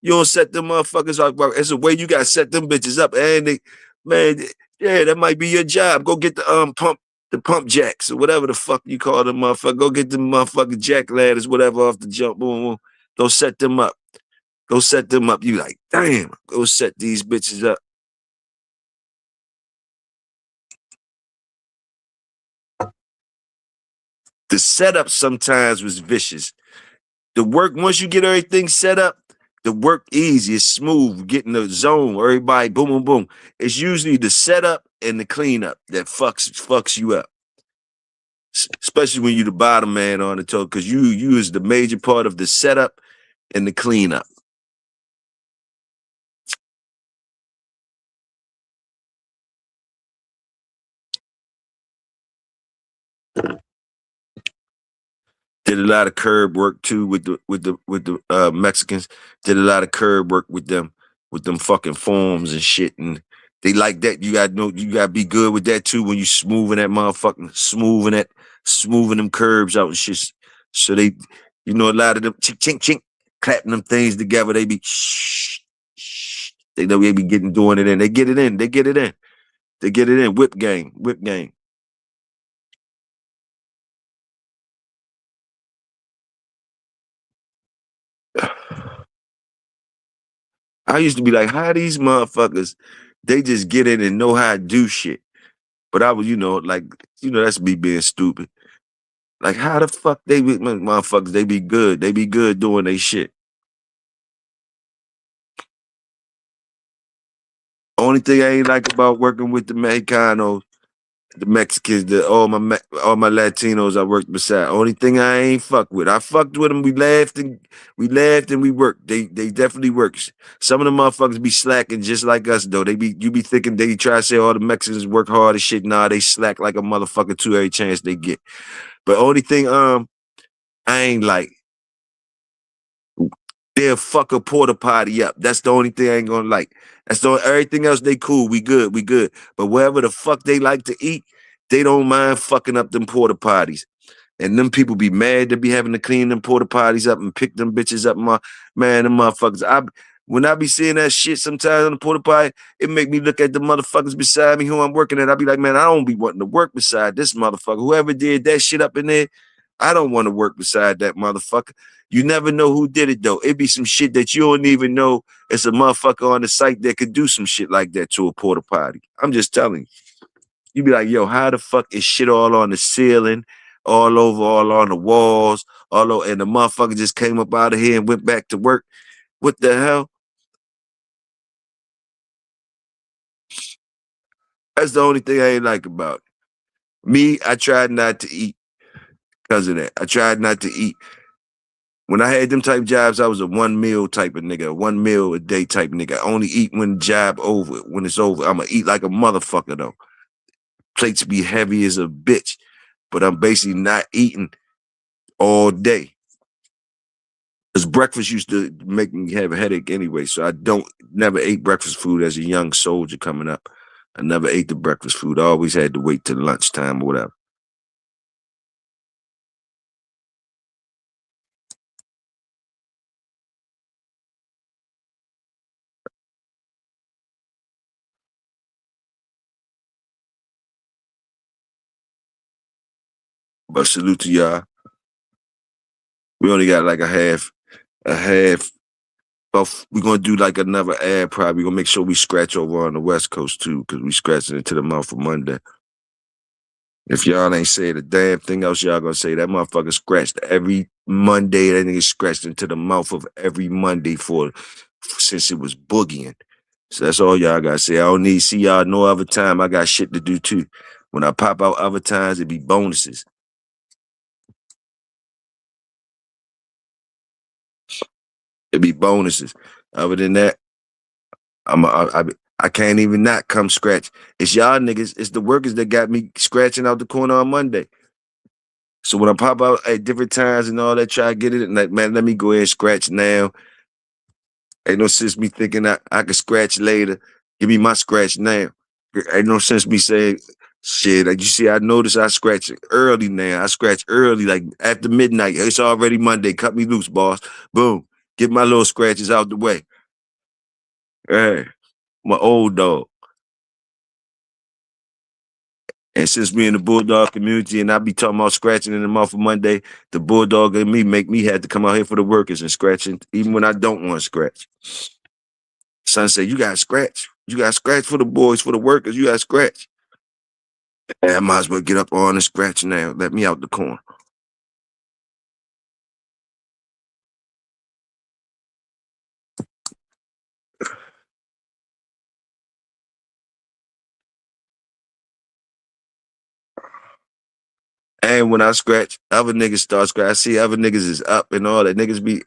You don't set them motherfuckers up right. It's a way you got to set them bitches up. And they, man, yeah, that might be your job. Go get the pump jacks or whatever the fuck you call them motherfucker. Go get them motherfucking jack ladders, whatever off the jump. Boom, boom. Go set them up. Go set them up. You like, damn, go set these bitches up. The setup sometimes was vicious. The work, once you get everything set up, the work easy, it's smooth, getting the zone, everybody, boom, boom, boom. It's usually the setup and the cleanup that fucks you up. Especially when you the bottom man on the toe, because you is the major part of the setup and the cleanup. Did a lot of curb work too with the Mexicans. Did a lot of curb work with them fucking forms and shit. And they like that. You gotta be good with that too when you smoothing them curbs out and shit. So they, a lot of them chink chink chink clapping them things together. They be shh, shh. They know they be doing it in. They get it in. They get it in. They get it in. Whip game. Whip game. I used to be like, how these motherfuckers, they just get in and know how to do shit. But I was, that's me being stupid. Like, how the fuck motherfuckers, they be good. They be good doing their shit. Only thing I ain't like about working with the Mexicanos, the Mexicans, all my Latinos I worked beside. Only thing I ain't fuck with. I fucked with them. We laughed and we worked. They definitely works. Some of the motherfuckers be slacking just like us though. You be thinking they try to say all the Mexicans work hard and shit. Nah, they slack like a motherfucker too every chance they get. But only thing I ain't like, they'll fuck a porta potty up. That's the only thing I ain't gonna like. Everything else they cool. We good. But wherever the fuck they like to eat, they don't mind fucking up them porta potties. And them people be mad to be having to clean them porta potties up and pick them bitches up. Man, them motherfuckers. When I be seeing that shit sometimes on the porta potty, it make me look at the motherfuckers beside me who I'm working at. I be like, man, I don't be wanting to work beside this motherfucker. Whoever did that shit up in there, I don't want to work beside that motherfucker. You never know who did it though. It be some shit that you don't even know it's a motherfucker on the site that could do some shit like that to a porta potty. I'm just telling you. You be like, yo, how the fuck is shit all on the ceiling, all over, all on the walls, all over, and the motherfucker just came up out of here and went back to work? What the hell? That's the only thing I ain't like about it. Me, I tried not to eat because of that. I tried not to eat. When I had them type jobs, I was a one meal type of nigga, 1 meal a day type nigga. I only eat when the job over. When it's over, I'ma eat like a motherfucker though. Plates be heavy as a bitch, but I'm basically not eating all day. Because breakfast used to make me have a headache anyway, so I don't never ate breakfast food as a young soldier coming up. I never ate the breakfast food. I always had to wait till lunchtime or whatever. But salute to y'all. We only got like a half. But we're gonna do like another ad. Probably gonna make sure we scratch over on the West Coast too, because we scratching into the mouth for Monday. If y'all ain't say the damn thing else, y'all gonna say that motherfucker scratched every Monday. That nigga scratched into the mouth of every Monday since it was boogieing. So that's all y'all gotta say. I don't need to see y'all no other time. I got shit to do too. When I pop out other times, it be bonuses. It be bonuses. Other than that, I can't even not come scratch. It's y'all niggas. It's the workers that got me scratching out the corner on Monday. So when I pop out at different times and all that, try to get it, and like, man, let me go ahead and scratch now. Ain't no sense me thinking I could scratch later. Give me my scratch now. Ain't no sense me saying, shit, like you see, I notice I scratch early now. I scratch early, like after midnight. It's already Monday. Cut me loose, boss. Boom. Get my little scratches out the way. Hey, my old dog. And since we in the Bulldog community and I be talking about scratching in the month of Monday, the Bulldog and me make me have to come out here for the workers and scratching, even when I don't want to scratch. Son said, you got to scratch. You got to scratch for the boys, for the workers. You got to scratch. And I might as well get up on and scratch now. Let me out the corner. And when I scratch, other niggas start scratching. I see other niggas is up and all that. Niggas be,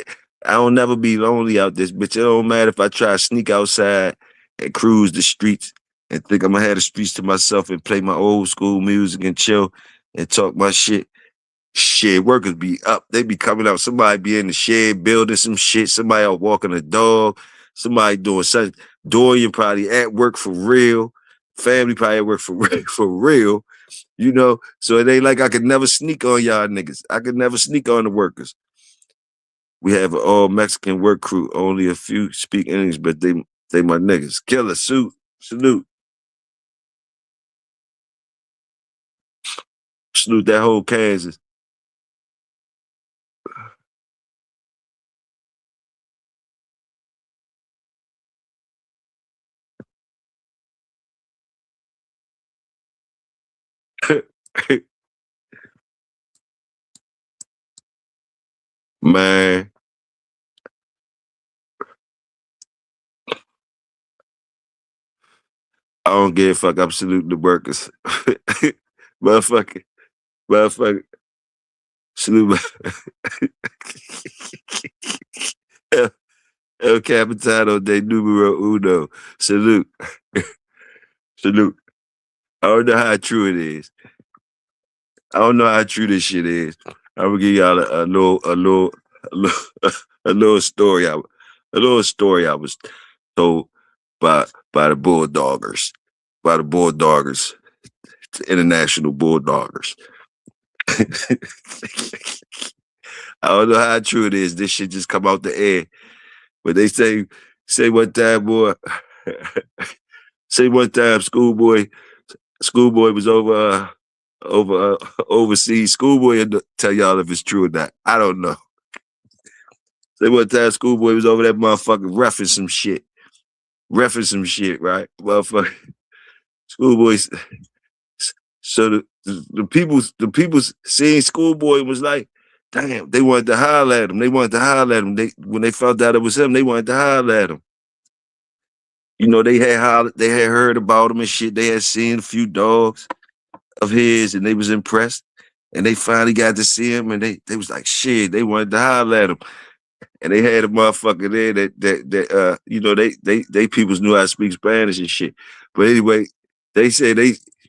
I don't never be lonely out this bitch. It don't matter if I try to sneak outside and cruise the streets and think I'm gonna have the streets to myself and play my old school music and chill and talk my shit. Shit, workers be up. They be coming out. Somebody be in the shed building some shit. Somebody out walking a dog. Somebody doing something. Dorian probably at work for real. Family probably at work for real, for real. You know, so it ain't like I could never sneak on y'all niggas. I could never sneak on the workers. We have an all Mexican work crew. Only a few speak English, but they my niggas. Killer, salute, salute that whole Kansas. Man, I don't give a fuck. I'm saluting the workers. Motherfucker, motherfucker, salute. El, El Capitano de Numero Uno. Salute. Salute. I don't know how true it is. I don't know how true this shit is. I'm gonna give y'all a little, a little story. A little story I was told by the Bulldoggers, by the Bulldoggers, the International Bulldoggers. I don't know how true it is. This shit just come out the air. But they say one time, boy, say one time, schoolboy was overseas. Schoolboy tell y'all if it's true or not. I don't know. Say one time, schoolboy was over that motherfucker reffing some shit, right? Motherfucker, schoolboy. So the people seeing schoolboy was like, damn, they wanted to holler at him. They wanted to holler at him. When they found out it was him, they wanted to holler at him. You know, they had heard about him and shit. They had seen a few dogs of his and they was impressed. And they finally got to see him and they was like, shit, they wanted to holler at him. And they had a motherfucker there that you know, they peoples knew how to speak Spanish and shit. But anyway, they said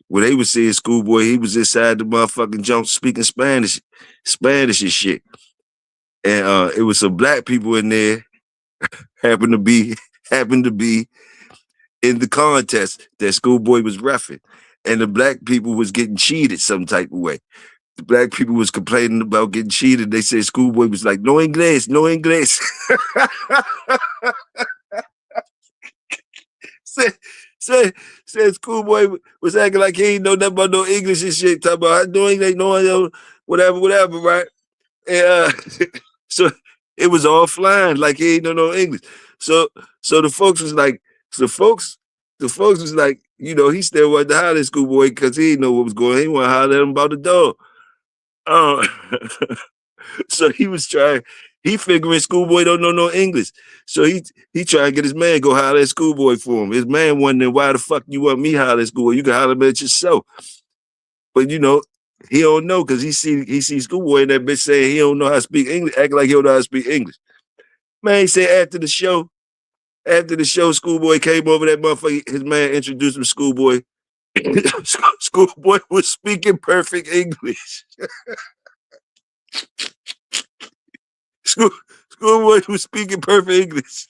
when they was seeing schoolboy, he was inside the motherfucking jump speaking Spanish and shit. And it was some black people in there happened to be happened to be in the contest that schoolboy was reffing. And the black people was getting cheated some type of way. The black people was complaining about getting cheated. They said schoolboy was like, no inglés, no inglés. said, said schoolboy was acting like he ain't know nothing about no English and shit. Talking about how doing they know whatever, right? And so it was all flying like he ain't know no English. So the folks was like, the folks was like, you know, he still wanted to holler at schoolboy because he didn't know what was going on. He wanted to holler at him about the dog. Uh, so he was trying, he figuring schoolboy don't know no English. So he trying to get his man go holler at schoolboy for him. His man wondering why the fuck you want me holler at schoolboy? You can holler at yourself. But you know, he don't know because he see schoolboy in that bitch saying he don't know how to speak English, acting like he don't know how to speak English. Man, he said after the show, schoolboy came over that motherfucker. His man introduced him to schoolboy. Schoolboy was speaking perfect English. School, schoolboy was speaking perfect English.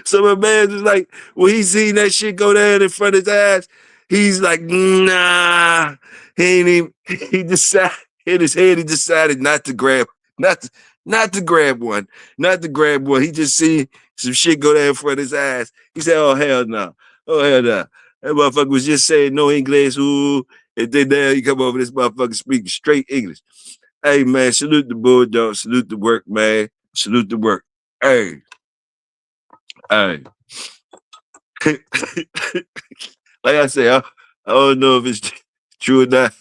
So my man was like, when he seen that shit go down in front of his eyes, he's like, nah. He ain't even, he decided, in his head, he decided not to grab, not to, not to grab one, not to grab one. He just seen some shit go down in front of his eyes. He said, oh, hell no. Oh, hell no. That motherfucker was just saying no English, ooh. And then now he come over this motherfucker speaking straight English. Hey, man, salute the Bulldog, salute the work, man. Salute the work. Hey, hey. Like I say, I don't know if it's true or not,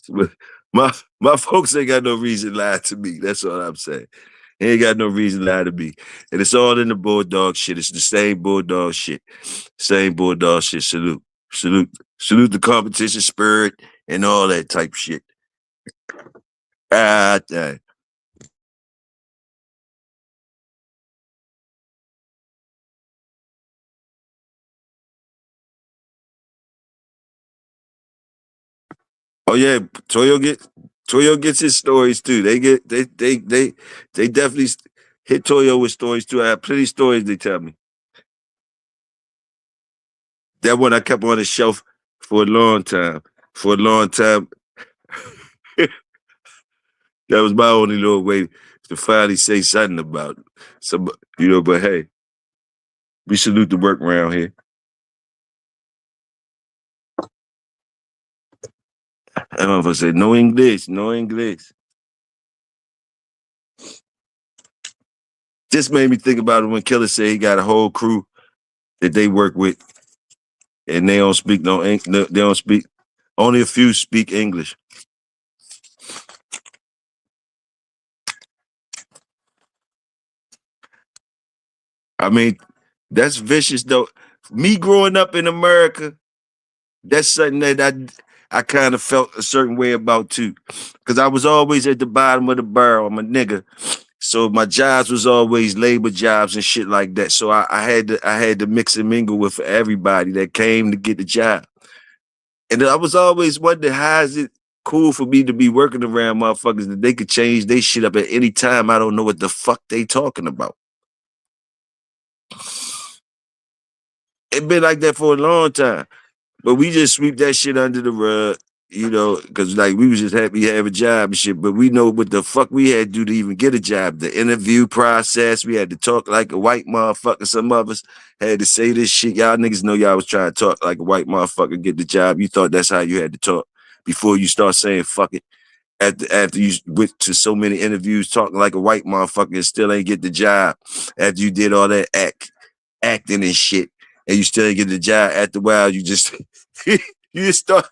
but my folks ain't got no reason to lie to me. That's all I'm saying. They ain't got no reason to lie to me. And it's all in the Bulldog shit. It's the same Bulldog shit. Same Bulldog shit. Salute. Salute. Salute the competition spirit and all that type shit. Ah, dang. Oh yeah, Toyo gets his stories too. They definitely hit Toyo with stories too. I have plenty of stories they tell me. That one I kept on the shelf for a long time. For a long time. That was my only little way to finally say something about it. So, but hey, we salute the work around here. I don't know if I said no English, no English. Just made me think about it when Killer said he got a whole crew that they work with, and they don't speak they don't speak. Only a few speak English. I mean, that's vicious though. Me growing up in America, that's something that I kind of felt a certain way about too, because I was always at the bottom of the barrel. I'm a nigga, so my jobs was always labor jobs and shit like that. So I had to mix and mingle with everybody that came to get the job, and I was always wondering how is it cool for me to be working around motherfuckers that they could change they shit up at any time. I don't know what the fuck they talking about. It been like that for a long time. But we just sweep that shit under the rug, because like we was just happy to have a job and shit. But we know what the fuck we had to do to even get a job. The interview process, we had to talk like a white motherfucker. Some of us had to say this shit. Y'all niggas know y'all was trying to talk like a white motherfucker, get the job. You thought that's how you had to talk before you start saying fuck it. After you went to so many interviews talking like a white motherfucker and still ain't get the job. After you did all that acting and shit, and you still ain't get the job. After a while, you just you just start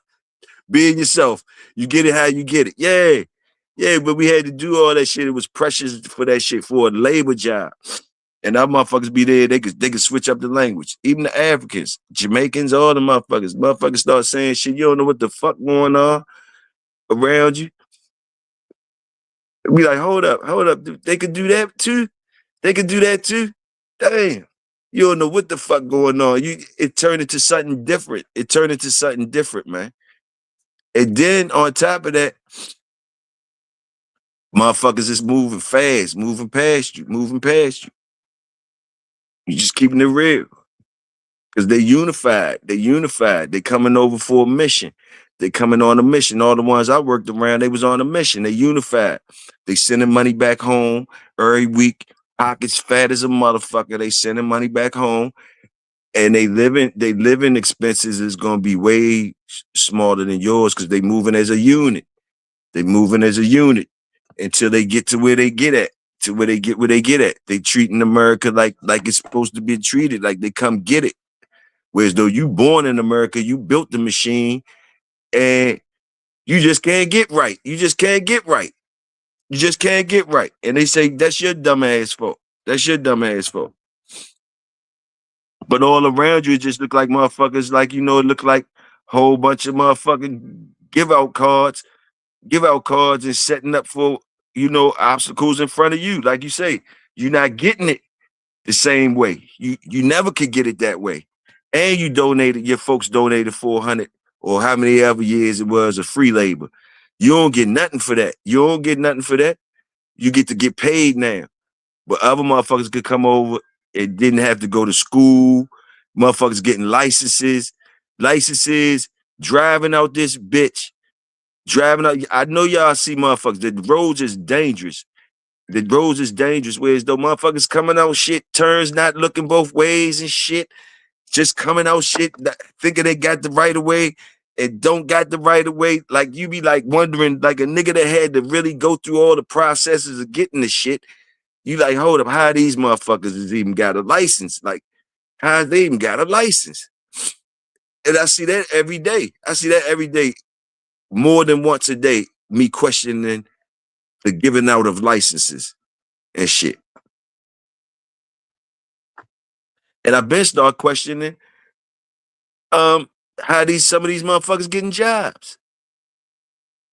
being yourself. You get it how you get it. Yeah. Yeah, but we had to do all that shit. It was precious for that shit for a labor job. And our motherfuckers be there, they could switch up the language. Even the Africans, Jamaicans, all the motherfuckers. Motherfuckers start saying shit. You don't know what the fuck going on around you. Be like, hold up. They could do that too. They could do that too. Damn. You don't know what the fuck going on. It turned into something different. It turned into something different, man. And then on top of that, motherfuckers is moving fast, moving past you, moving past you. You just keeping it real. Because they unified. They unified. They coming over for a mission. They coming on a mission. All the ones I worked around, they was on a mission. They unified. They sending money back home every week. Pockets fat as a motherfucker. They sending money back home. And they living expenses is gonna be way smaller than yours because they moving as a unit. They moving as a unit until they get to where they get at, to where they get at. They treating America like it's supposed to be treated, like they come get it. Whereas though you born in America, you built the machine and you just can't get right. You just can't get right. You just can't get right. And they say that's your dumb ass fault. That's your dumb ass fault. But all around you, it just look like motherfuckers, like, it look like a whole bunch of motherfucking give out cards and setting up for, obstacles in front of you. Like you say, you're not getting it the same way. You never could get it that way. And your folks donated 400 or how many ever years it was of free labor. You don't get nothing for that. You don't get nothing for that. You get to get paid now. But other motherfuckers could come over and didn't have to go to school. Motherfuckers getting licenses, driving out this bitch. Driving out. I know y'all see motherfuckers. The roads is dangerous. The roads is dangerous. Whereas though motherfuckers coming out shit, turns not looking both ways and shit. Just coming out shit, thinking they got the right of way and don't got the right of way. Like you be like wondering, like a nigga that had to really go through all the processes of getting the shit. You like, hold up, how these motherfuckers has even got a license? Like, how they even got a license? And I see that every day. I see that every day, more than once a day, me questioning the giving out of licenses and shit. And I've been start questioning how some of these motherfuckers getting jobs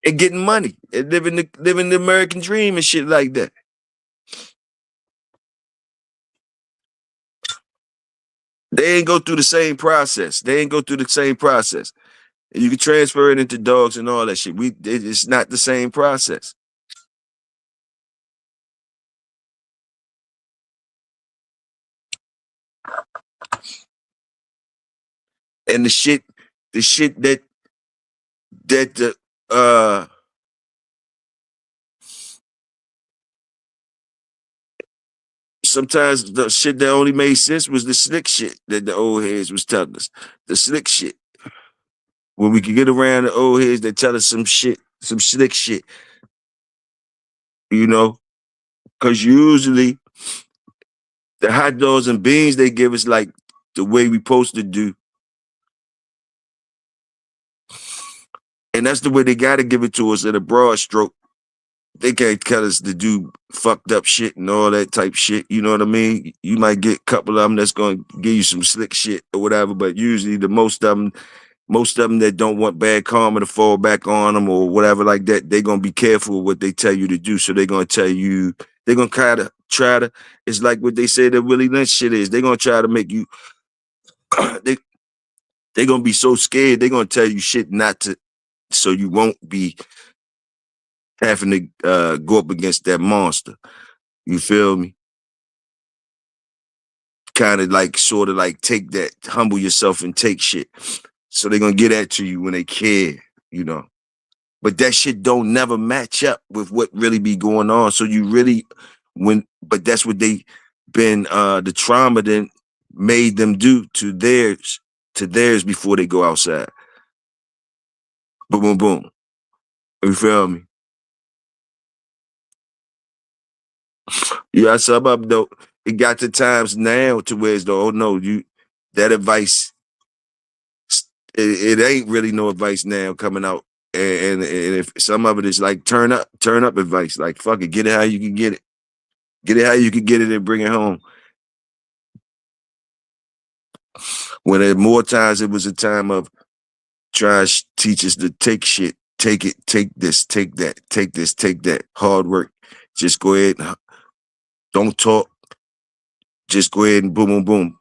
and getting money and living the American dream and shit like that. They ain't go through the same process. They ain't go through the same process. You can transfer it into dogs and all that shit. It's not the same process. And the shit that the sometimes the shit that only made sense was the slick shit that the old heads was telling us. The slick shit. When we could get around the old heads that tell us some shit, some slick shit. You know? Because usually the hot dogs and beans they give us like the way we supposed to do. And that's the way they gotta give it to us in a broad stroke. They can't tell us to do fucked up shit and all that type shit. You know what I mean? You might get a couple of them that's gonna give you some slick shit or whatever, but usually the most of them that don't want bad karma to fall back on them or whatever like that, they're gonna be careful what they tell you to do. So they're gonna tell you, they're gonna try to, it's like what they say the Willie Lynch shit is. They're gonna try to make you they're gonna be so scared, they're gonna tell you shit not to, so you won't be having to go up against that monster. You feel me? Kind of like, sort of like take that, humble yourself and take shit. So they're gonna get at to you when they care, you know. But that shit don't never match up with what really be going on. So you really, but that's what they been, the trauma then made them do to theirs before they go outside. Boom, boom, boom. You feel me? Yeah, sum up though. It got to times now to where it's though, oh no, that advice, it ain't really no advice now coming out. And if some of it is like turn up advice, like fuck it, get it how you can get it. Get it how you can get it and bring it home. When at more times it was a time of trying to teach us to take shit, take it, take this, take that, take this, take that. Hard work. Just go ahead and don't talk. Just go ahead and boom, boom, boom.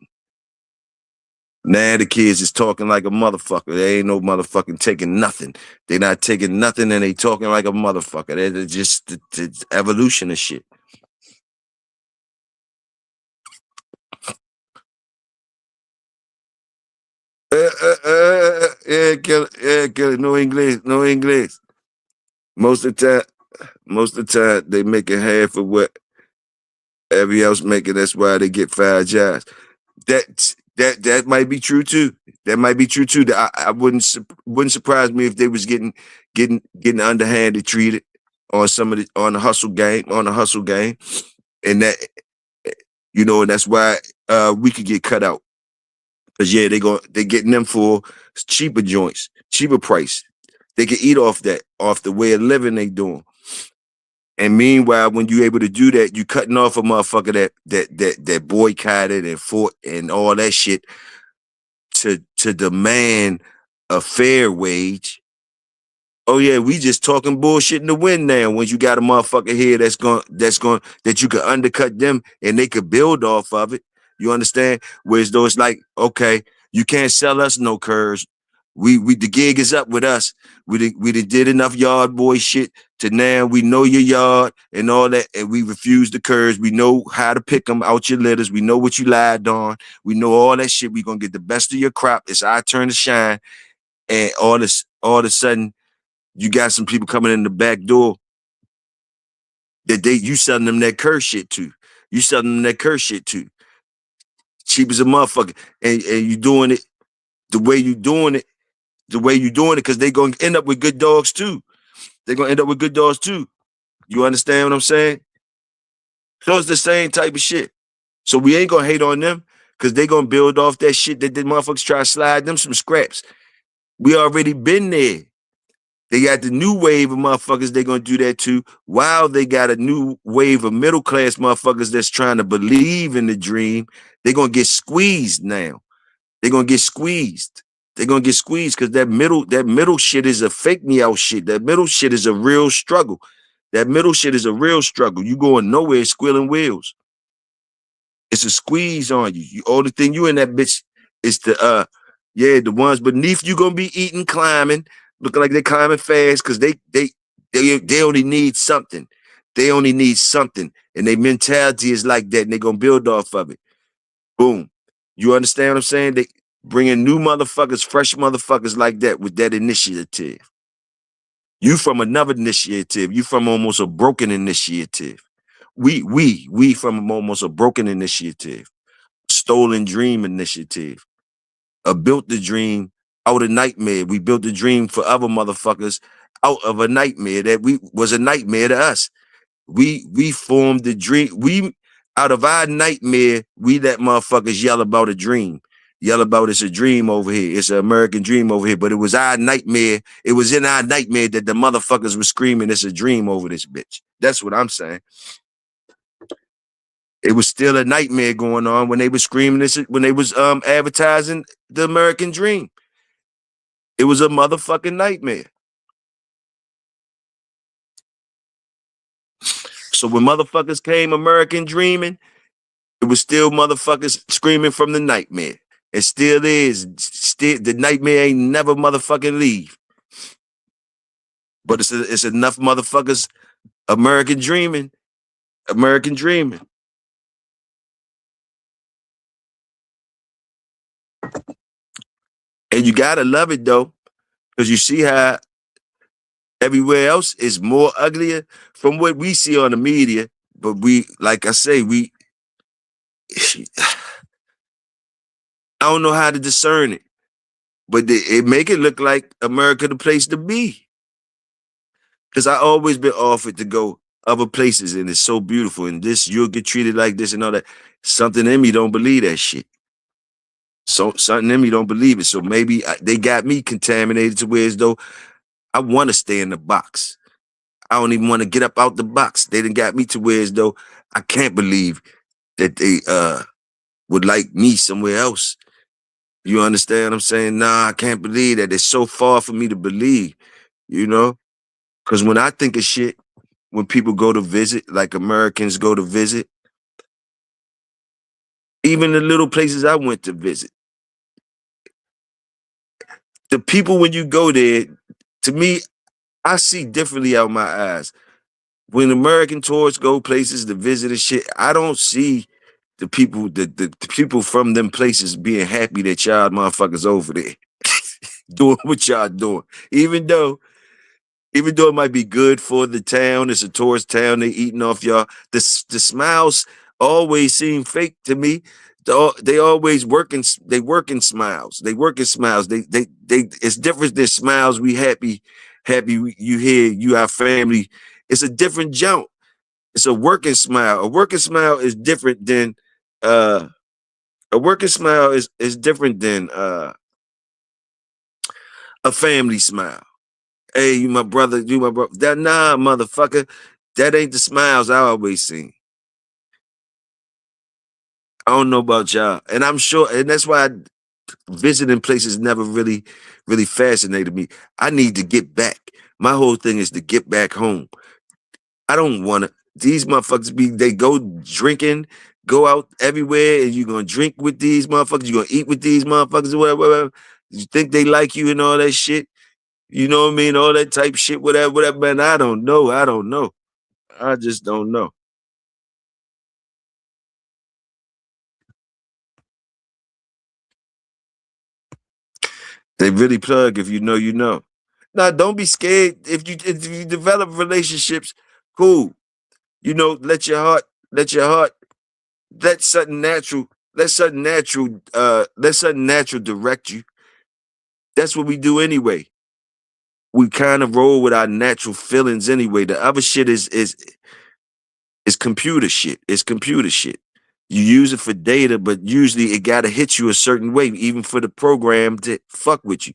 Now the kids is talking like a motherfucker. They ain't no motherfucking taking nothing. They not taking nothing and they talking like a motherfucker. They're just the evolution of shit. Kill it. No English, no English. Most of the time they making half of what everybody else making. That's why they get 5 jobs. That might be true too. That might be true too. I wouldn't surprise me if they was getting underhanded treated on on the hustle game, and that, you know, and that's why we could get cut out. Cause yeah, they getting them for cheaper joints, cheaper price. They can eat off the way of living they doing. And meanwhile, when you able to do that, you cutting off a motherfucker that boycotted and fought and all that shit to demand a fair wage. Oh yeah, we just talking bullshit in the wind now. When you got a motherfucker here that you could undercut them and they could build off of it. You understand? Whereas though it's like, okay, you can't sell us no curves. We the gig is up with us. We did enough yard boy shit to now we know your yard and all that, and we refuse the curves. We know how to pick them out your litters. We know what you lied on. We know all that shit. We gonna get the best of your crop. It's our turn to shine. And all of a sudden, you got some people coming in the back door that you selling them that curse shit to. You selling them that curse shit to. Cheap as a motherfucker. And you doing it the way you doing it, because they gonna end up with good dogs too. They're gonna end up with good dogs too. You understand what I'm saying? So it's the same type of shit. So we ain't gonna hate on them because they gonna build off that shit that the motherfuckers try to slide them some scraps. We already been there. They got the new wave of motherfuckers they gonna do that too, while they got a new wave of middle class motherfuckers that's trying to believe in the dream. They're gonna get squeezed now. They're gonna get squeezed. They're gonna get squeezed because that middle shit is a fake me out shit. That middle shit is a real struggle. That middle shit is a real struggle. You going nowhere squealing wheels. It's a squeeze on you. Only thing you in that bitch is the ones beneath you gonna be eating, climbing, looking like they climbing fast because they only need something. They only need something. And their mentality is like that, and they gonna build off of it. Boom. You understand what I'm saying? They bringing new motherfuckers, fresh motherfuckers like that with that initiative. You from another initiative. You from almost a broken initiative. We from almost a broken initiative. Stolen dream initiative. Built the dream out of nightmare. We built the dream for other motherfuckers out of a nightmare that we was a nightmare to us. We formed the dream. We out of our nightmare, we let motherfuckers yell about a dream. Yell about it's a dream over here. It's an American dream over here. But it was our nightmare. It was in our nightmare that the motherfuckers were screaming it's a dream over this bitch. That's what I'm saying. It was still a nightmare going on when they were screaming this, when they was advertising the American dream. It was a motherfucking nightmare. So when motherfuckers came American dreaming, it was still motherfuckers screaming from the nightmare. It still is. Still, the nightmare ain't never motherfucking leave. But it's enough motherfuckers American dreaming. American dreaming. And you gotta love it though, because you see how everywhere else is more uglier from what we see on the media. But we, like I say, I don't know how to discern it, but it make it look like America the place to be. Because I always been offered to go other places, and it's so beautiful. And this, you'll get treated like this and all that. Something in me don't believe that shit. So something in me don't believe it. So maybe they got me contaminated to where as though I want to stay in the box. I don't even want to get up out the box. They done got me to where as though I can't believe that they would like me somewhere else. You understand what I'm saying? Nah, I can't believe that. It's so far for me to believe, you know? Because when I think of shit, when people go to visit, like Americans go to visit, even the little places I went to visit, the people, when you go there, to me, I see differently out my eyes. When American tourists go places to visit and shit, I don't see the people from them places being happy that y'all motherfuckers over there doing what y'all doing. Even though it might be good for the town, it's a tourist town, they eating off y'all. The smiles always seem fake to me. They always working. They working smiles. They working smiles. They. It's different than smiles. We happy. You here. You our family. It's a different jump. It's a working smile. A working smile is different than. A working smile is different than a family smile. Hey, you my brother, you my brother. That nah, motherfucker. That ain't the smiles I always seen. I don't know about y'all. And I'm sure, and that's why visiting places never really fascinated me. I need to get back. My whole thing is to get back home. I don't want to. These motherfuckers they go drinking, go out everywhere, and you're gonna drink with these motherfuckers, you're gonna eat with these motherfuckers, whatever. You think they like you and all that shit? You know what I mean? All that type shit, whatever, whatever. Man, I don't know. I don't know. I just don't know. They really plug if you know, you know. Now, don't be scared. If you develop relationships, cool. You know, let your heart, let something natural, let something natural direct you. That's what we do anyway. We kind of roll with our natural feelings anyway. The other shit is computer shit. It's computer shit. You use it for data, but usually it gotta hit you a certain way, even for the program to fuck with you.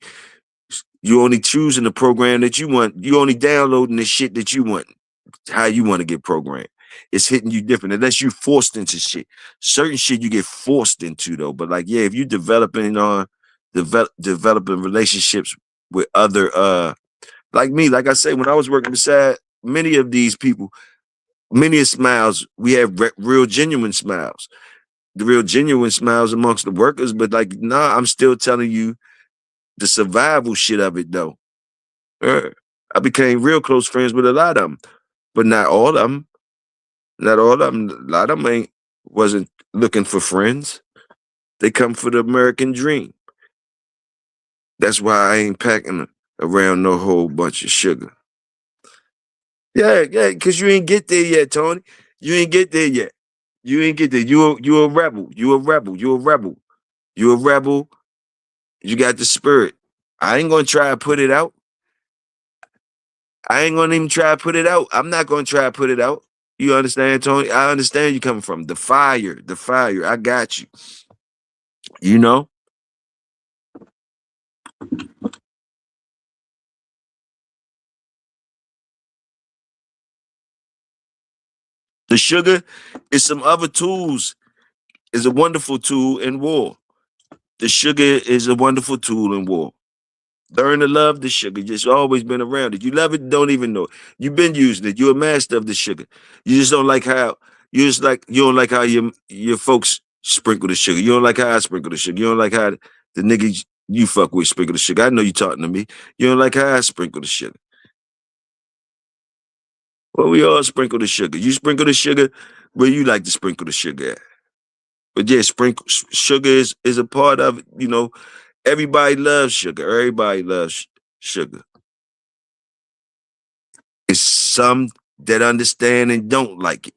You only choosing the program that you want. You only downloading the shit that you want, how you want to get programmed. It's hitting you different unless you forced into shit. Certain shit you get forced into though. But like, yeah, if you developing relationships with other like me, like I say, when I was working beside many of these people, many of smiles, we have real genuine smiles. The real genuine smiles amongst the workers, but like, nah, I'm still telling you the survival shit of it though. Uh, I became real close friends with a lot of them, but not all of them. Not all of them. A lot of them ain't wasn't looking for friends. They come for the American dream. That's why I ain't packing around no whole bunch of sugar. Yeah, yeah, because you ain't get there yet, Tony. You ain't get there yet. You ain't get there. You a rebel. You a rebel. You a rebel. You a rebel. You got the spirit. I ain't gonna try to put it out. I ain't gonna even try to put it out. I'm not gonna try to put it out. You understand, Tony? I understand you coming from the fire, the fire. I got you. You know, the sugar is some other tools. Is a wonderful tool in war. The sugar is a wonderful tool in war. Learn to love the sugar. It's always been around it. You love it, don't even know it. You've been using it. You're a master of the sugar. You just don't like how you don't like how your folks sprinkle the sugar. You don't like how I sprinkle the sugar. You don't like how the niggas you fuck with sprinkle the sugar. I know you talking to me. You don't like how I sprinkle the sugar. Well, we all sprinkle the sugar. You sprinkle the sugar where you like to sprinkle the sugar at. But yeah, sprinkle sugar is a part of it. You know, everybody loves sugar. Everybody loves sugar. It's some that understand and don't like it.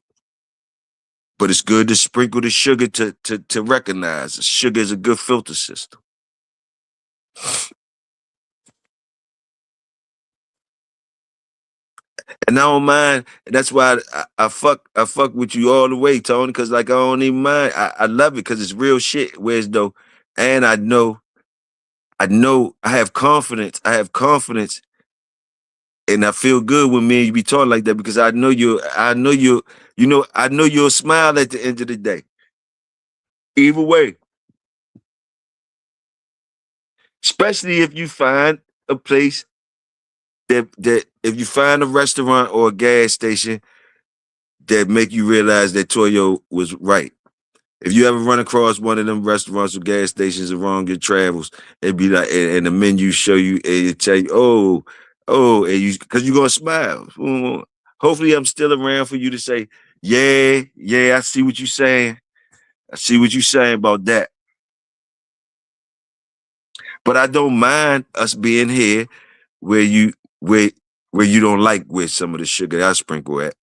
But it's good to sprinkle the sugar to recognize sugar is a good filter system. And I don't mind. That's why I fuck with you all the way, Tony, because like I don't even mind. I love it because it's real shit. Whereas though, and I have confidence. I have confidence and I feel good when me and you be talking like that because I know you'll smile at the end of the day. Either way, especially if you find a place that if you find a restaurant or a gas station that make you realize that Toyo was right. If you ever run across one of them restaurants or gas stations around your travels, it'd be like, and the menu show you, and it tell you, and you, because you're gonna smile. Hopefully, I'm still around for you to say, yeah, yeah, I see what you're saying. I see what you're saying about that. But I don't mind us being here where you where where you don't like where some of the sugar I sprinkle at.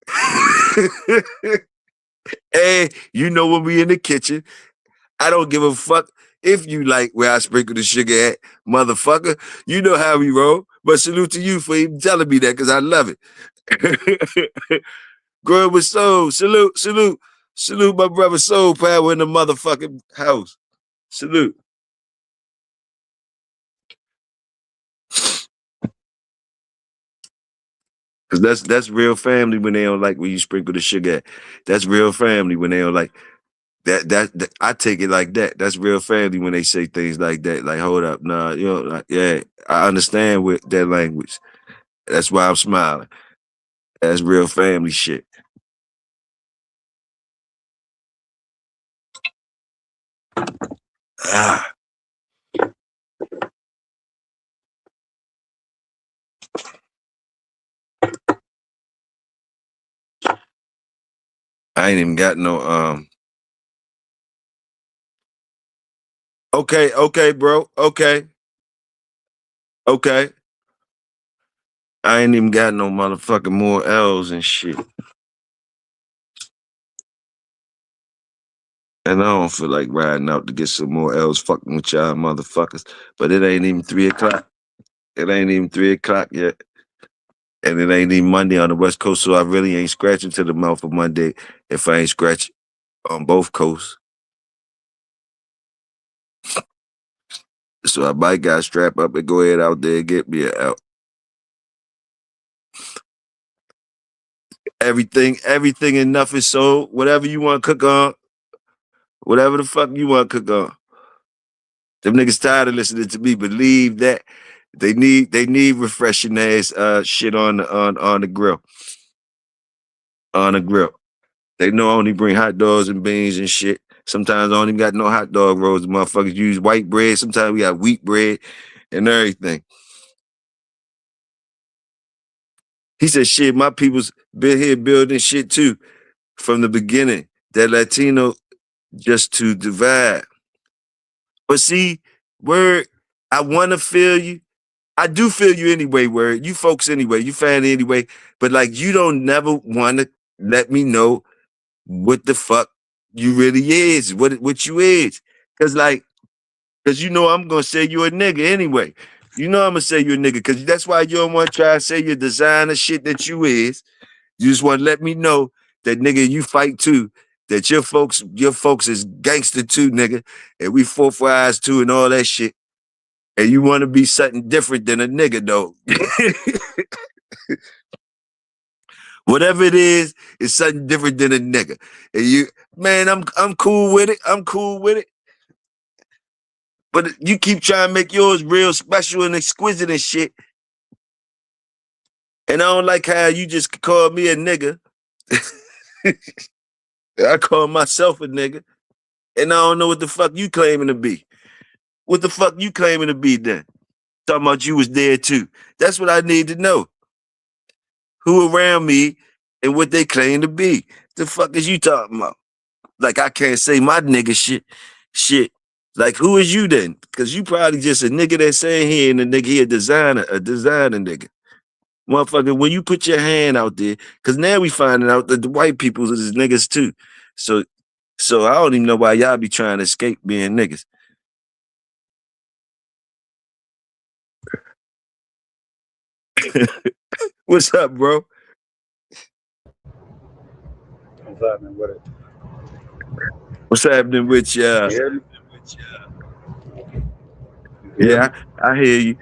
And you know when we in the kitchen, I don't give a fuck if you like where I sprinkle the sugar at, motherfucker. You know how we roll. But salute to you for even telling me that because I love it. Growing with soul. Salute, salute, salute my brother Soul Power in the motherfucking house. Salute. Cause that's real family when they don't like when you sprinkle the sugar at. That's real family when they don't like that I take it like that. That's real family when they say things like that. Like, hold up, nah, you know, like, yeah, I understand with that language. That's why I'm smiling. That's real family shit. Ah, I ain't even got no Okay, bro. Okay. I ain't even got no motherfucking more L's and shit. And I don't feel like riding out to get some more L's fucking with y'all motherfuckers. But it ain't even 3 o'clock. It ain't even 3 o'clock yet. And it ain't even Monday on the West Coast, so I really ain't scratching to the mouth of Monday if I ain't scratching on both coasts. So I might got strap up and go ahead out there and get me out. Everything enough is sold. Whatever you want to cook on, whatever the fuck you want to cook on. Them niggas tired of listening to me. Believe that they need refreshing ass shit on the grill. On the grill. They know I only bring hot dogs and beans and shit. Sometimes I don't even got no hot dog rolls. The motherfuckers use white bread. Sometimes we got wheat bread and everything. He said, shit, my people's been here building shit too from the beginning. That Latino just to divide. But see, word, I want to feel you. I do feel you anyway, word. You folks anyway. You fan anyway. But like, you don't never want to let me know what the fuck you really is, what you is. Cause you know I'm gonna say you a nigga anyway. You know I'm gonna say you a nigga, cause that's why you don't want to try to say your designer shit that you is. You just want to let me know that nigga you fight too, that your folks is gangster too, nigga, and we 4 for eyes too and all that shit. And you want to be something different than a nigga though. Whatever it is, it's something different than a nigga. And you, man, I'm cool with it. I'm cool with it. But you keep trying to make yours real special and exquisite and shit. And I don't like how you just call me a nigga. I call myself a nigga. And I don't know what the fuck you claiming to be. What the fuck you claiming to be then? Talking about you was there too. That's what I need to know. Who around me and what they claim to be. The fuck is you talking about? Like I can't say my nigga shit. Shit. Like who is you then? Cause you probably just a nigga that's saying he and a nigga he a designer nigga. Motherfucker, when you put your hand out there, cause now we finding out that the white people is niggas too. So I don't even know why y'all be trying to escape being niggas. What's up, bro? What's happening with it? What's happening with You ya? hear me? You hear Yeah, me? I hear you.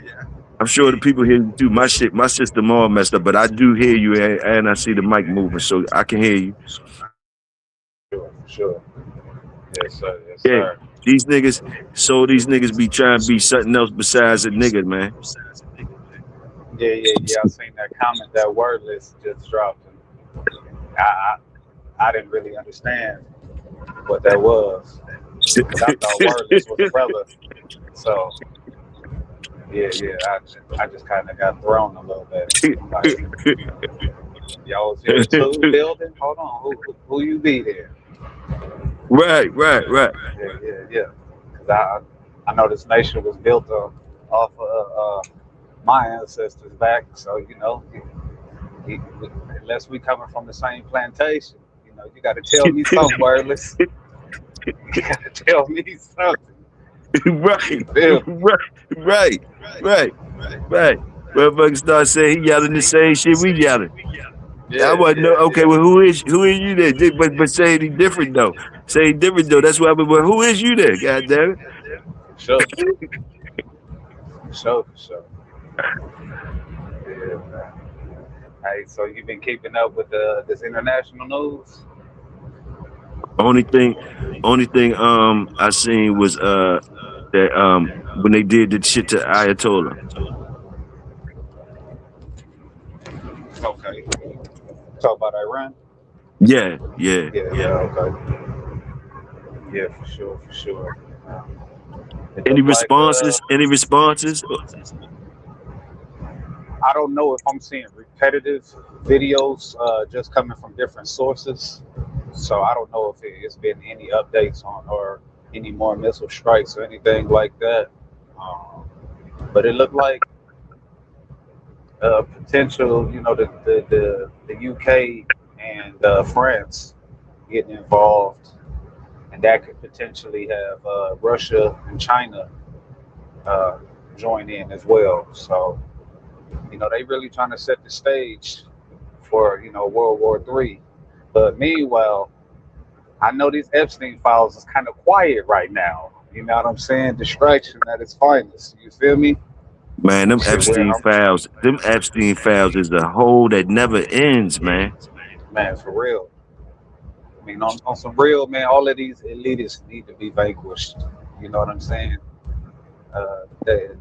I'm sure the people hear you too. My system all messed up, but I do hear you and I see the mic moving, so I can hear you. Sure, sure. Yes, sir. Yes, Yeah, sir. these niggas be trying to be something else besides a nigga, man. Yeah. I seen that comment. That word list just dropped. And I didn't really understand what that was because I thought word list was a brother. So I just kind of got thrown a little bit. I'm like, y'all was here too building. Hold on, who you be there? Right. Yeah. Because I know this nation was built off of my ancestors back. So he, unless we coming from the same plantation, you got to tell me something, wireless. You got to tell me something. You right, feel me? right, right, right. Motherfuckers start saying he yelling the same shit we yelling. I Yeah, want to know. yeah, Okay, yeah. well, who is you then? But say he different though. Say he different though. That's why. But who is you then? God damn For sure, for sure. Yeah, man. Hey, so you been keeping up with this international news? Only thing, I seen was that when they did the shit to Ayatollah. Okay. Talk about Iran. Yeah. Yeah. Okay. Yeah, for sure. It Any looked like responses? Any responses? I don't know if I'm seeing repetitive videos just coming from different sources, So I don't know if it's been any updates on or any more missile strikes or anything like that. Um, but it looked like potential, the UK and France getting involved, and that could potentially have Russia and China uh, join in as well. So they really trying to set the stage for World War III. But meanwhile, I know these Epstein files is kind of quiet right now. You know what I'm saying? Distraction at its finest. You feel me? Man, Shit, where Them Epstein files is a hole that never ends, man. man, for real. I mean, on some real, man, all of these elitists need to be vanquished. You know what I'm saying?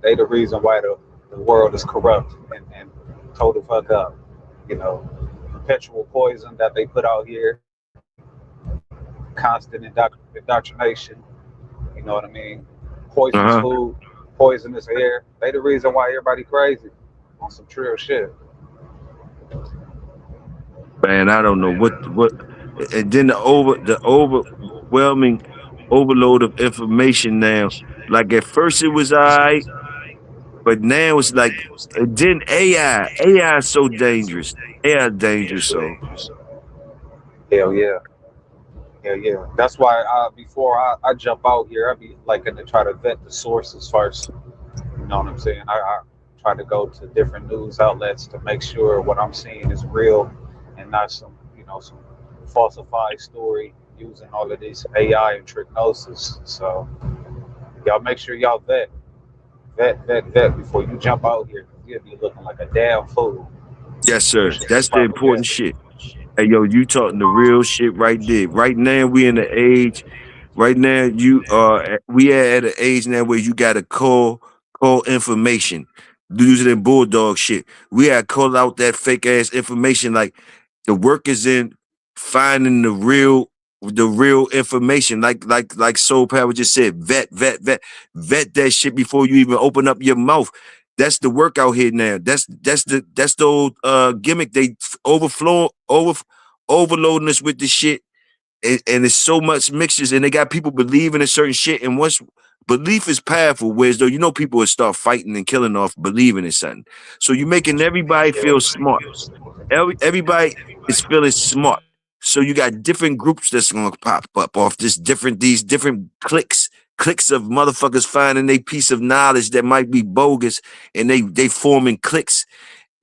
They the reason why the world is corrupt and total fuck up. You know, perpetual poison that they put out here, constant indoctrination. You know what I mean? Poisonous Uh-huh. food, poisonous air. They the reason why everybody crazy on some trill shit. Man, I don't know what and then the overwhelming overload of information now. Like at first it was all right, but now it's like and then AI is so dangerous. AI is dangerous, so Hell yeah. Yeah, yeah. That's why before I jump out here, I be liking to try to vet the sources first. You know what I'm saying? I try to go to different news outlets to make sure what I'm seeing is real and not some falsified story using all of this AI and tricknosis. So y'all make sure y'all vet before you jump out here. You'll be looking like a damn fool yes, sir. pushing some That's the important propaganda. shit. Hey yo, you talking the real shit right there. Right now we in the age. Right now we are at an age now where you gotta call information. Using that bulldog shit. We gotta call out that fake ass information. Like the work is in finding the real information. Like Soul Power just said, vet that shit before you even open up your mouth. That's the work out here now. That's the old gimmick. They overloading us with the shit, and it's so much mixtures, and they got people believing in certain shit. And once belief is powerful, whereas though people will start fighting and killing off believing in something. So you're making everybody feel smart. Everybody is feeling smart. So you got different groups that's gonna pop up off these different cliques of motherfuckers finding a piece of knowledge that might be bogus, and they forming cliques.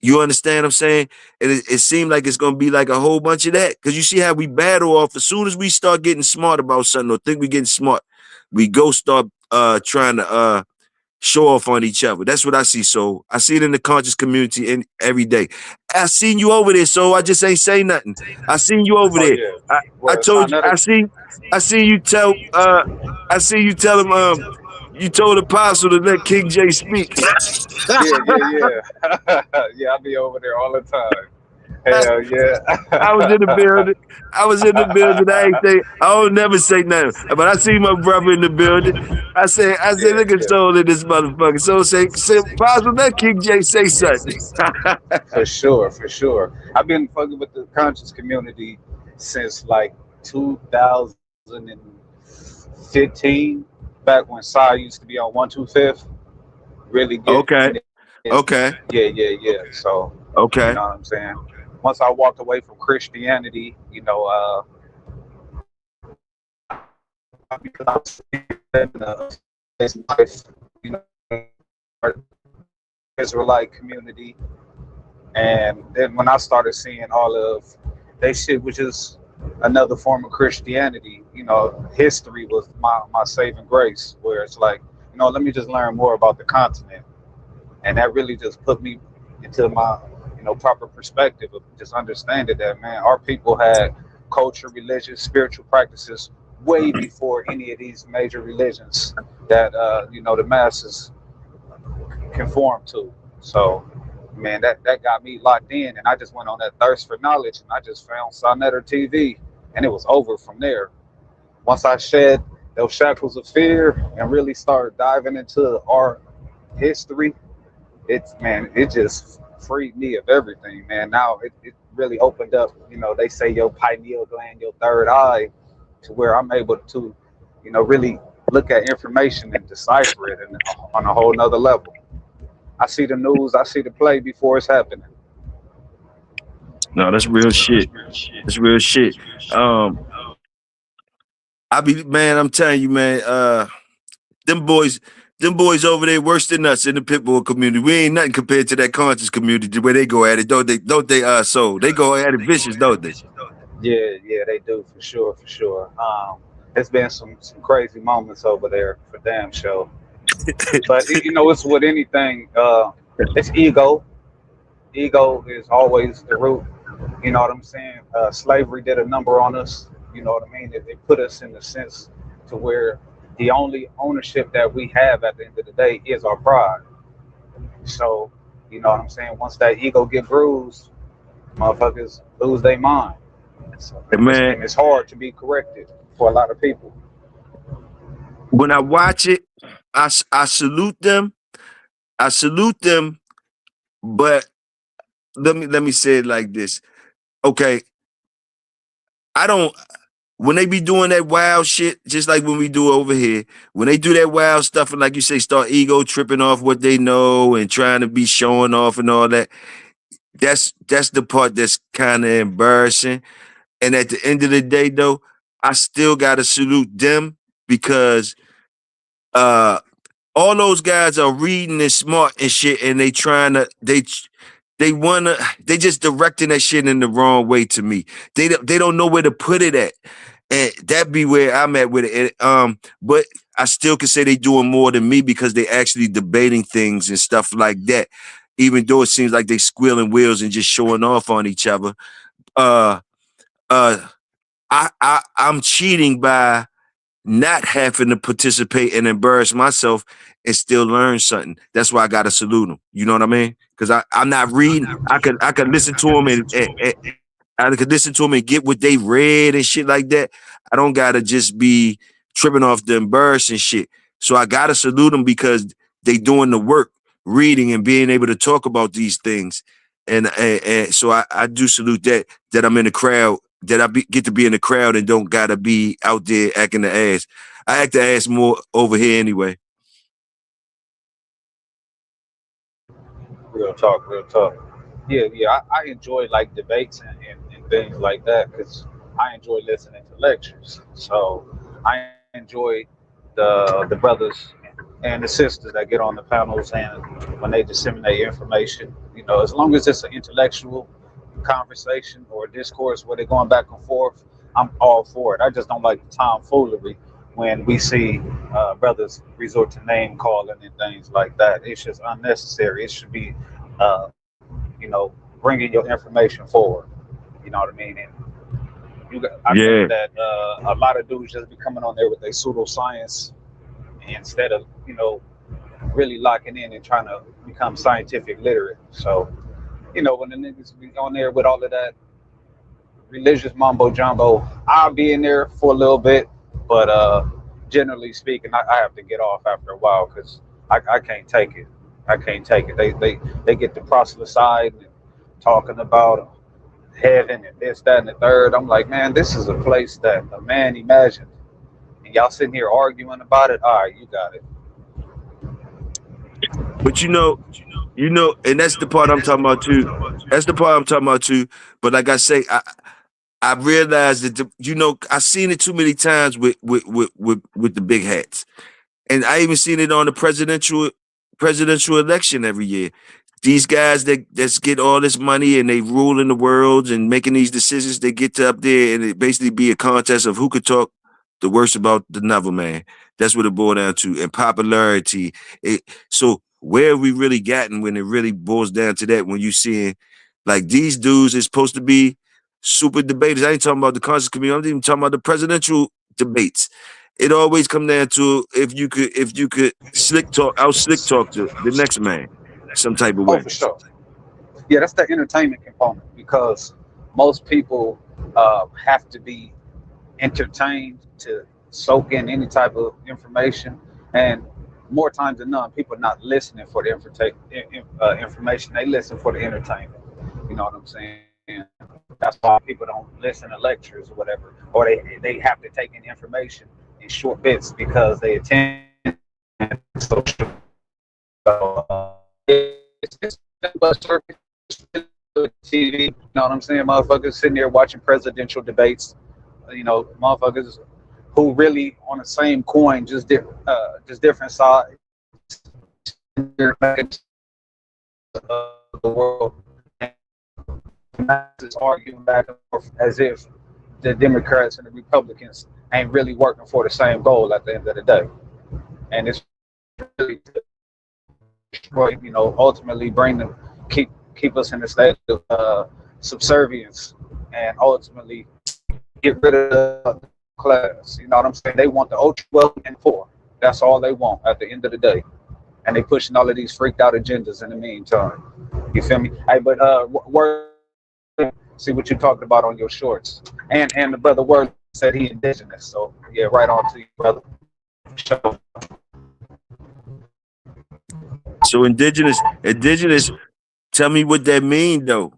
You understand what I'm saying? And it seemed like it's gonna be like a whole bunch of that. Cause you see how we battle off as soon as we start getting smart about something or think we getting smart, we go start trying to show off on each other. That's what I see. So I see it in the conscious community and every day. I seen you over there, so I just ain't say nothing. I seen you over Oh there. yeah. I Well, told you, I seen you tell him you told Apostle to let King J speak. yeah, yeah, yeah. Yeah, I be over there all the time. Hell I was in the yeah. building. I was in the building. I ain't say I don't never say nothing. But I see my brother in the building. I say, Yeah, look at yeah. Soul in this motherfucker. So say Possible let King J say something. For sure, for sure. I've been fucking with the conscious community since like 2015, back when Psy used to be on 125th. Really getting Okay. it. Yeah, Okay. yeah, yeah. So, you know what I'm Okay. saying? Once I walked away from Christianity, because I was in this life, you know, Israelite community. And then when I started seeing all of they shit, which is another form of Christianity, history was my saving grace, where it's like, let me just learn more about the continent. And that really just put me into my, proper perspective of just understanding that, man, our people had culture, religion, spiritual practices way before any of these major religions that, the masses conform to. So, man, that got me locked in, and I just went on that thirst for knowledge, and I just found Sonetter TV, and it was over from there. Once I shed those shackles of fear and really started diving into our history, it just freed me of everything, man. Now it really opened up, they say your pineal gland, your third eye, to where I'm able to, really look at information and decipher it and on a whole nother level. I see the news, I see the play before it's happening. No, that's real shit. That's real shit. Um, I be man, I'm telling you, man. Them boys, them boys over there worse than us in the pitbull community. We ain't nothing compared to that conscious community where they go at it, don't they? Don't they? So they go at it vicious, don't they? Yeah, yeah, they do for sure, for sure. It's been some crazy moments over there for damn sure. But it's with anything. It's ego. Ego is always the root. You know what I'm saying? Slavery did a number on us. You know what I mean? It put us in the sense to where the only ownership that we have at the end of the day is our pride. So, you know what I'm saying? Once that ego get bruised, motherfuckers lose their mind. So, Man, and it's hard to be corrected for a lot of people. when I watch it, I salute them. I salute them, but let me say it like this. Okay, I don't. When they be doing that wild shit, just like when we do over here, when they do that wild stuff and like you say, start ego tripping off what they know and trying to be showing off and all that, that's the part that's kind of embarrassing. And at the end of the day, though, I still gotta salute them because uh all those guys are reading and smart and shit, and they trying to they just directing that shit in the wrong way to me. They don't know where to put it at, and that be where I'm at with it. But I still can say they doing more than me because they actually debating things and stuff like that. Even though it seems like they squealing wheels and just showing off on each other. Uh, uh, I'm cheating by not having to participate and embarrass myself and still learn something. That's why I gotta salute them. You know what I mean? Because I'm not reading. I could listen to them and I could listen to them and get what they read and shit like that. I don't gotta just be tripping off the embarrassing shit. So I gotta salute them because they doing the work, reading and being able to talk about these things. And so I do salute that I'm in the crowd, that get to be in the crowd and don't gotta be out there acting the ass. I act the ass more over here anyway. Real talk, real talk. Yeah, yeah. I enjoy like debates and things like that because I enjoy listening to lectures. So I enjoy the brothers and the sisters that get on the panels and when they disseminate information. As long as it's an intellectual conversation or a discourse where they're going back and forth, I'm all for it. I just don't like the tomfoolery when we see brothers resort to name calling and things like that. It's just unnecessary. It should be, uh, bringing your information forward. You know what I mean? And I think Yeah. that a lot of dudes just be coming on there with their pseudoscience instead of, really locking in and trying to become scientific literate. So, when the niggas be on there with all of that religious mumbo jumbo, I'll be in there for a little bit, but generally speaking, I have to get off after a while because I can't take it. I can't take it. They get the proselytizing and talking about heaven and this, that, and the third. I'm like, man, this is a place that a man imagined, and y'all sitting here arguing about it. All right, you got it. But and that's the part I'm talking about too. That's the part I'm talking about too. But like I say, I realized that I seen it too many times with the big hats. And I even seen it on the presidential election every year. These guys that get all this money and they ruling the world and making these decisions, they get to up there and it basically be a contest of who could talk the worst about the novel man. That's what it boiled down to. And popularity. So where are we really gotten when it really boils down to that? When you seeing like these dudes is supposed to be super debaters. I ain't talking about the conscious community. I'm even talking about the presidential debates. It always come down to if you could slick talk the next man some type of Oh, way. for sure. Yeah, that's the entertainment component because most people have to be entertained to soak in any type of information. And more times than none, people not listening for the information. They listen for the entertainment. You know what I'm saying? That's why people don't listen to lectures or whatever, or they have to take in information in short bits because their attention span is so short. So it's nothing but circus TV. You know what I'm saying? Motherfuckers sitting there watching presidential debates. Motherfuckers who really on the same coin, just different sides, of the world, and masses arguing back and forth as if the Democrats and the Republicans ain't really working for the same goal at the end of the day. And it's really to destroy, ultimately bring them, keep us in a state of subservience, and ultimately get rid of the class. You know what I'm saying? They want the ultra wealthy and poor. That's all they want at the end of the day. And they pushing all of these freaked out agendas in the meantime. You feel me? Hey, but see what you talked about on your shorts. And the brother Word said he indigenous. So yeah, right on to you, brother. Sure. So indigenous. Tell me what that mean though.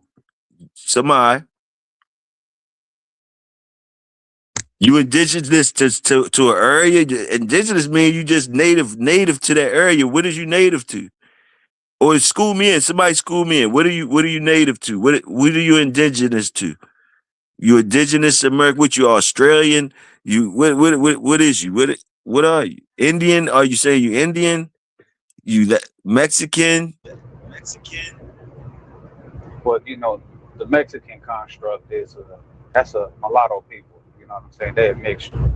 Somebody, you indigenous to an area. Indigenous mean you just native to that area. What is you native to? Or school me in. Somebody school me in. What are you native to? What are you indigenous to? You indigenous American? What you Australian? You what is you? What are you? Indian? Are you saying you Indian? You Mexican? But the Mexican construct that's a mulatto people. You know what I'm saying? They're a mixture.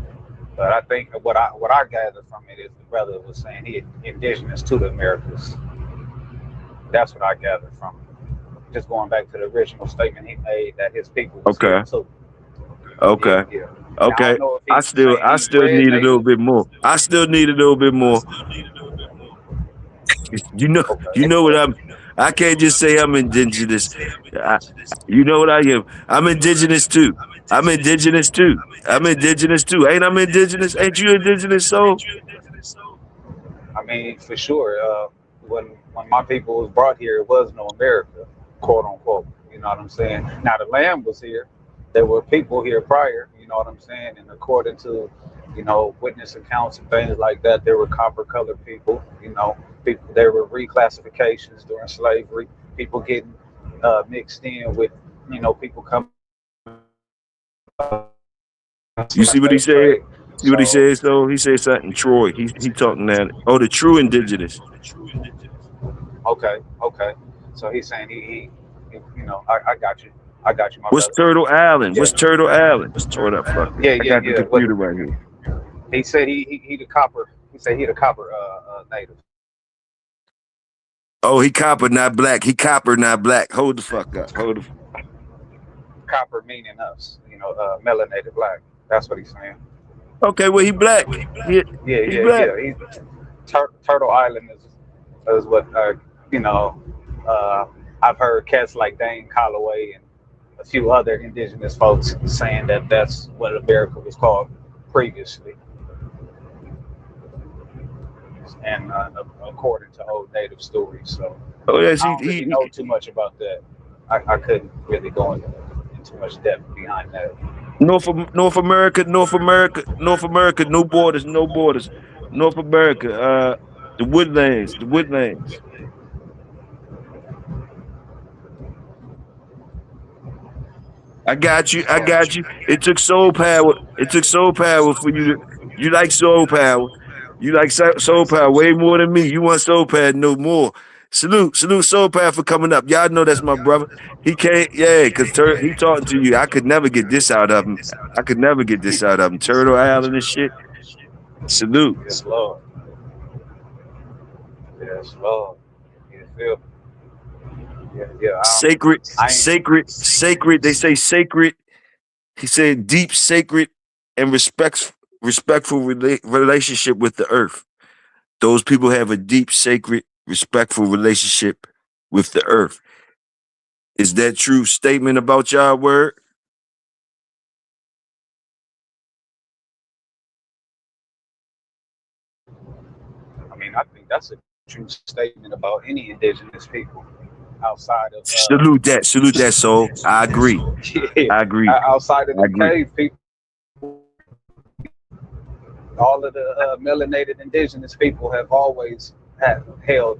But I think what I gathered from it is the brother was saying he indigenous to the Americas. That's what I gathered from it. Just going back to the original statement he made that his people was here Okay. too. Yeah, Okay. yeah. Now I Okay. don't know if I he's still saying I he's still red need a little native. bit more. I still need a little bit more. You know, you Okay. know what I can't just say I'm indigenous. I, you know what I am. I'm indigenous too. I'm indigenous too. I'm indigenous too. Ain't I'm indigenous? Ain't you indigenous soul? I mean, for sure. When my people was brought here, it was no America, quote unquote. You know what I'm saying? Now the land was here. There were people here prior. You know what I'm saying? And according to witness accounts and things like that, there were copper colored people. There were reclassifications during slavery. People getting mixed in with people coming You see what he slave said? trade. See what he So said? So he said something. Troy. He talking that. Oh, the true indigenous. okay, okay. So he's saying I got you. I got you, my What's brother. Turtle Island? Yeah, What's Turtle Island? Hold up, fuck it. yeah, I yeah, got the yeah. What computer right here. he said he the copper. He said he the copper native. Oh, he copper, not black. He copper, not black. Hold the fuck up. Hold the. Copper meaning us. Melanated black. That's what he's saying. Okay, well he black. Yeah, He yeah, black. yeah. Turtle Island is what you know. Uh, I've heard cats like Dane Calloway and a few other indigenous folks saying that that's what America was called previously, and according to old native stories. So Oh yes, I don't really know too much about that. I couldn't really go in too much depth behind that. North America, North America, North America, no borders, no borders. North America, the woodlands, the woodlands. I got you, I got you. It took soul power. It took soul power for you to. You like soul power. You like soul power way more than me. You want soul power no more. Salute soul power for coming up. Y'all know that's my brother. He can't, yeah, because he talking to you. I could never get this out of him. I could never get this out of him. Turtle Island and shit. Salute. Yes, Lord. Yes, Lord. You feel? Yeah, yeah. Sacred, I ain't. sacred. They say sacred. He said deep, sacred, and respectful relationship with the earth. Those people have a deep, sacred, respectful relationship with the earth. Is that true statement about y'all word? I mean, I think that's a true statement about any indigenous people outside of Salute that, soul. I agree. yeah, I agree. outside of I them agree. cave people, all of the melanated indigenous people have always had held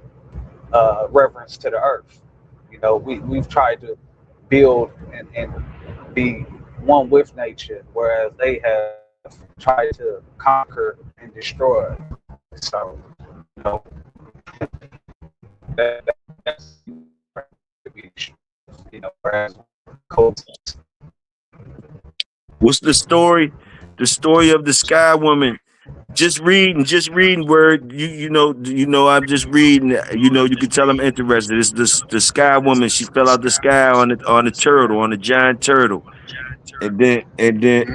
reverence to the earth. You know, we've tried to build and be one with nature, whereas they have tried to conquer and destroy. So, you know, that's you know, whereas What's the story? The story of the sky woman. Just reading word. I'm just reading. You can tell I'm interested. It's the sky woman. She fell out the sky on the turtle, on the giant turtle, and then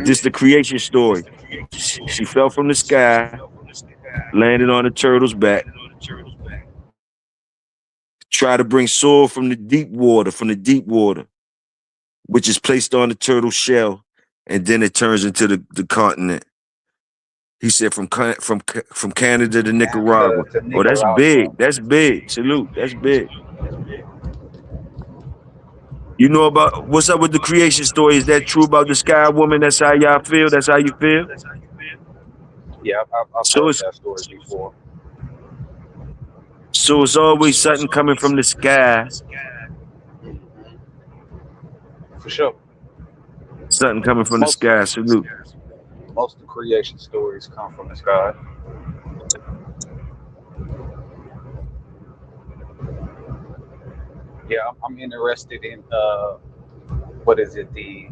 this the creation story. She fell from the sky, landed on the turtle's back, tried to bring soil from the deep water, which is placed on the turtle shell, and then it turns into the continent. He said from Canada to Nicaragua. Canada to Oh, that's Nicaragua. big. That's big. Salute. That's big. You know about what's up with the creation story? Is that true about the sky woman? That's how y'all feel. That's how you feel. Yeah, I've So heard it's that story before. so it's always something coming from the sky. For sure. Something coming from the Most sky. Salute. most of the creation stories come from the sky. Yeah, I'm interested in what is it? The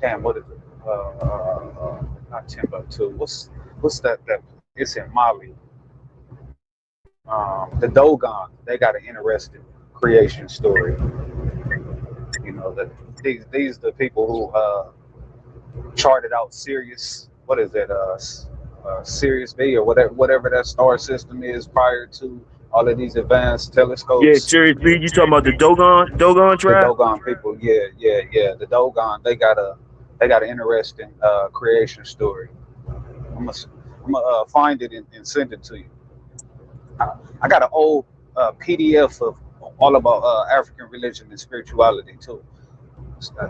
damn, what is it? Not Timbuktu. What's that? It's in Mali. The Dogon. They got an interesting creation story. You know that these the people who charted out Sirius. What is it? Sirius B or whatever that star system is prior to all of these advanced Yeah, telescopes. seriously, you talking about the Dogon The tribe? Dogon people, yeah, yeah, yeah. The Dogon, they got an interesting creation story. I'm gonna, I'm gonna find it and send it to you. I got an old PDF of all about African religion and spirituality too.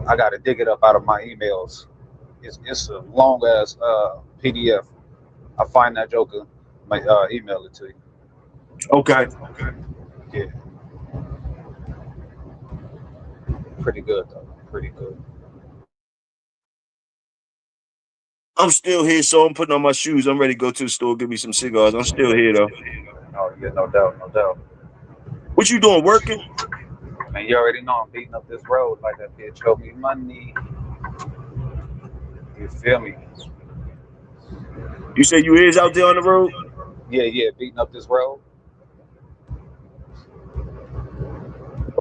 I got to dig it up out of my emails. It's a long ass PDF. I find that joker, might email it to you. Okay. Yeah, pretty good though. Pretty good. I'm still here, so I'm putting on my shoes. I'm ready to go to the store, get me some cigars. I'm still here though. Oh yeah, no doubt, no doubt. What you doing? Working? Man, you already know I'm beating up this road like that bitch owe me money. You feel me? You say you is out there on the road? Yeah, yeah, beating up this road.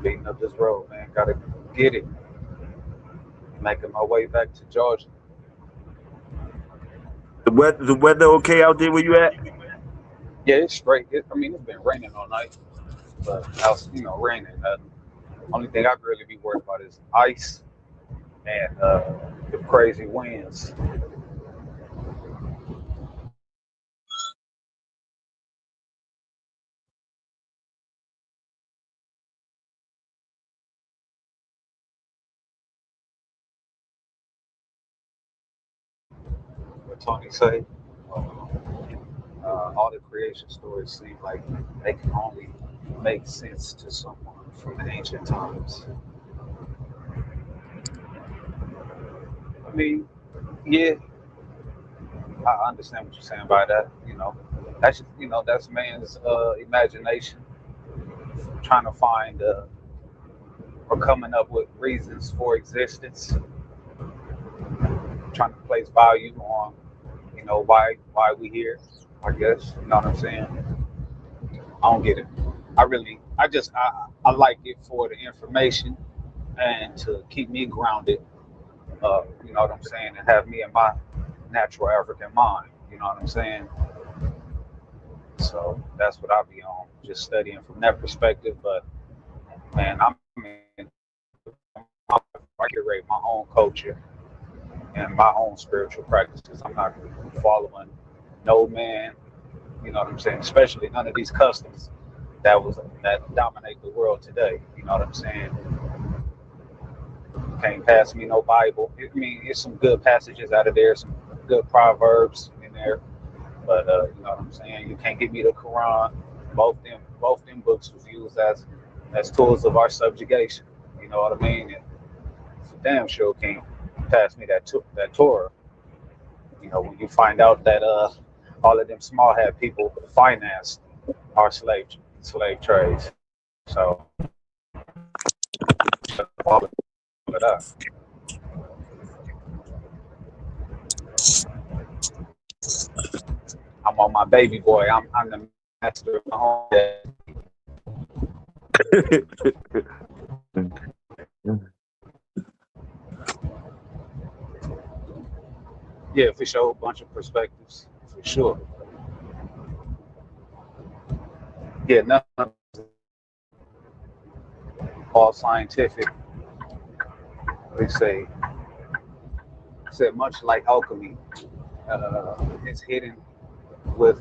Beating up this road, man. Gotta get it. Making my way back to Georgia. The weather okay out there where you at? Yeah, it's straight. I mean, it's been raining all night, but how's raining? Only thing I really be worried about is ice and the crazy winds. What Tony say? All the creation stories seem like they can only make sense to someone from the ancient times. I mean, yeah, I understand what you're saying by that. That's man's imagination trying to find or coming up with reasons for existence, trying to place value on, why we here. I guess you know what I'm saying. I don't get it. I like it for the information and to keep me grounded. You know what I'm saying, and have me in my natural African mind. You know what I'm saying. So that's what I'll be on, just studying from that perspective. But man, I curate my own culture and my own spiritual practices. I'm not following no man, you know what I'm saying, especially none of these customs that dominate the world today. You know what I'm saying? Can't pass me no Bible. I mean, there's some good passages out of there, some good proverbs in there, but you know what I'm saying. You can't give me the Quran. Both them books was used as tools of our subjugation. You know what I mean? And for damn sure can't pass me that Torah. You know, when you find out that all of them small hat people financed our slave trades. So all of that. I'm on my baby boy. I'm the master of my home. Yeah, for sure, a bunch of perspectives, for sure. Yeah, none of it's all scientific. They say much like alchemy, it's hidden with.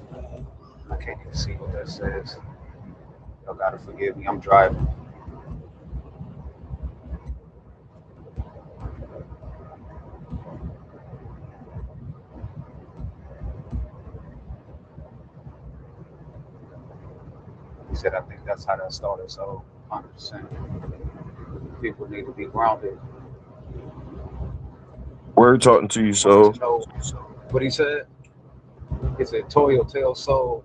I can't even see what that says. Y'all gotta forgive me. I'm driving. He said, I think that's how that started. So, 100%, people need to be grounded. Word talking to you, Wanted to so know what he said. He said, Toyo Tale Soul,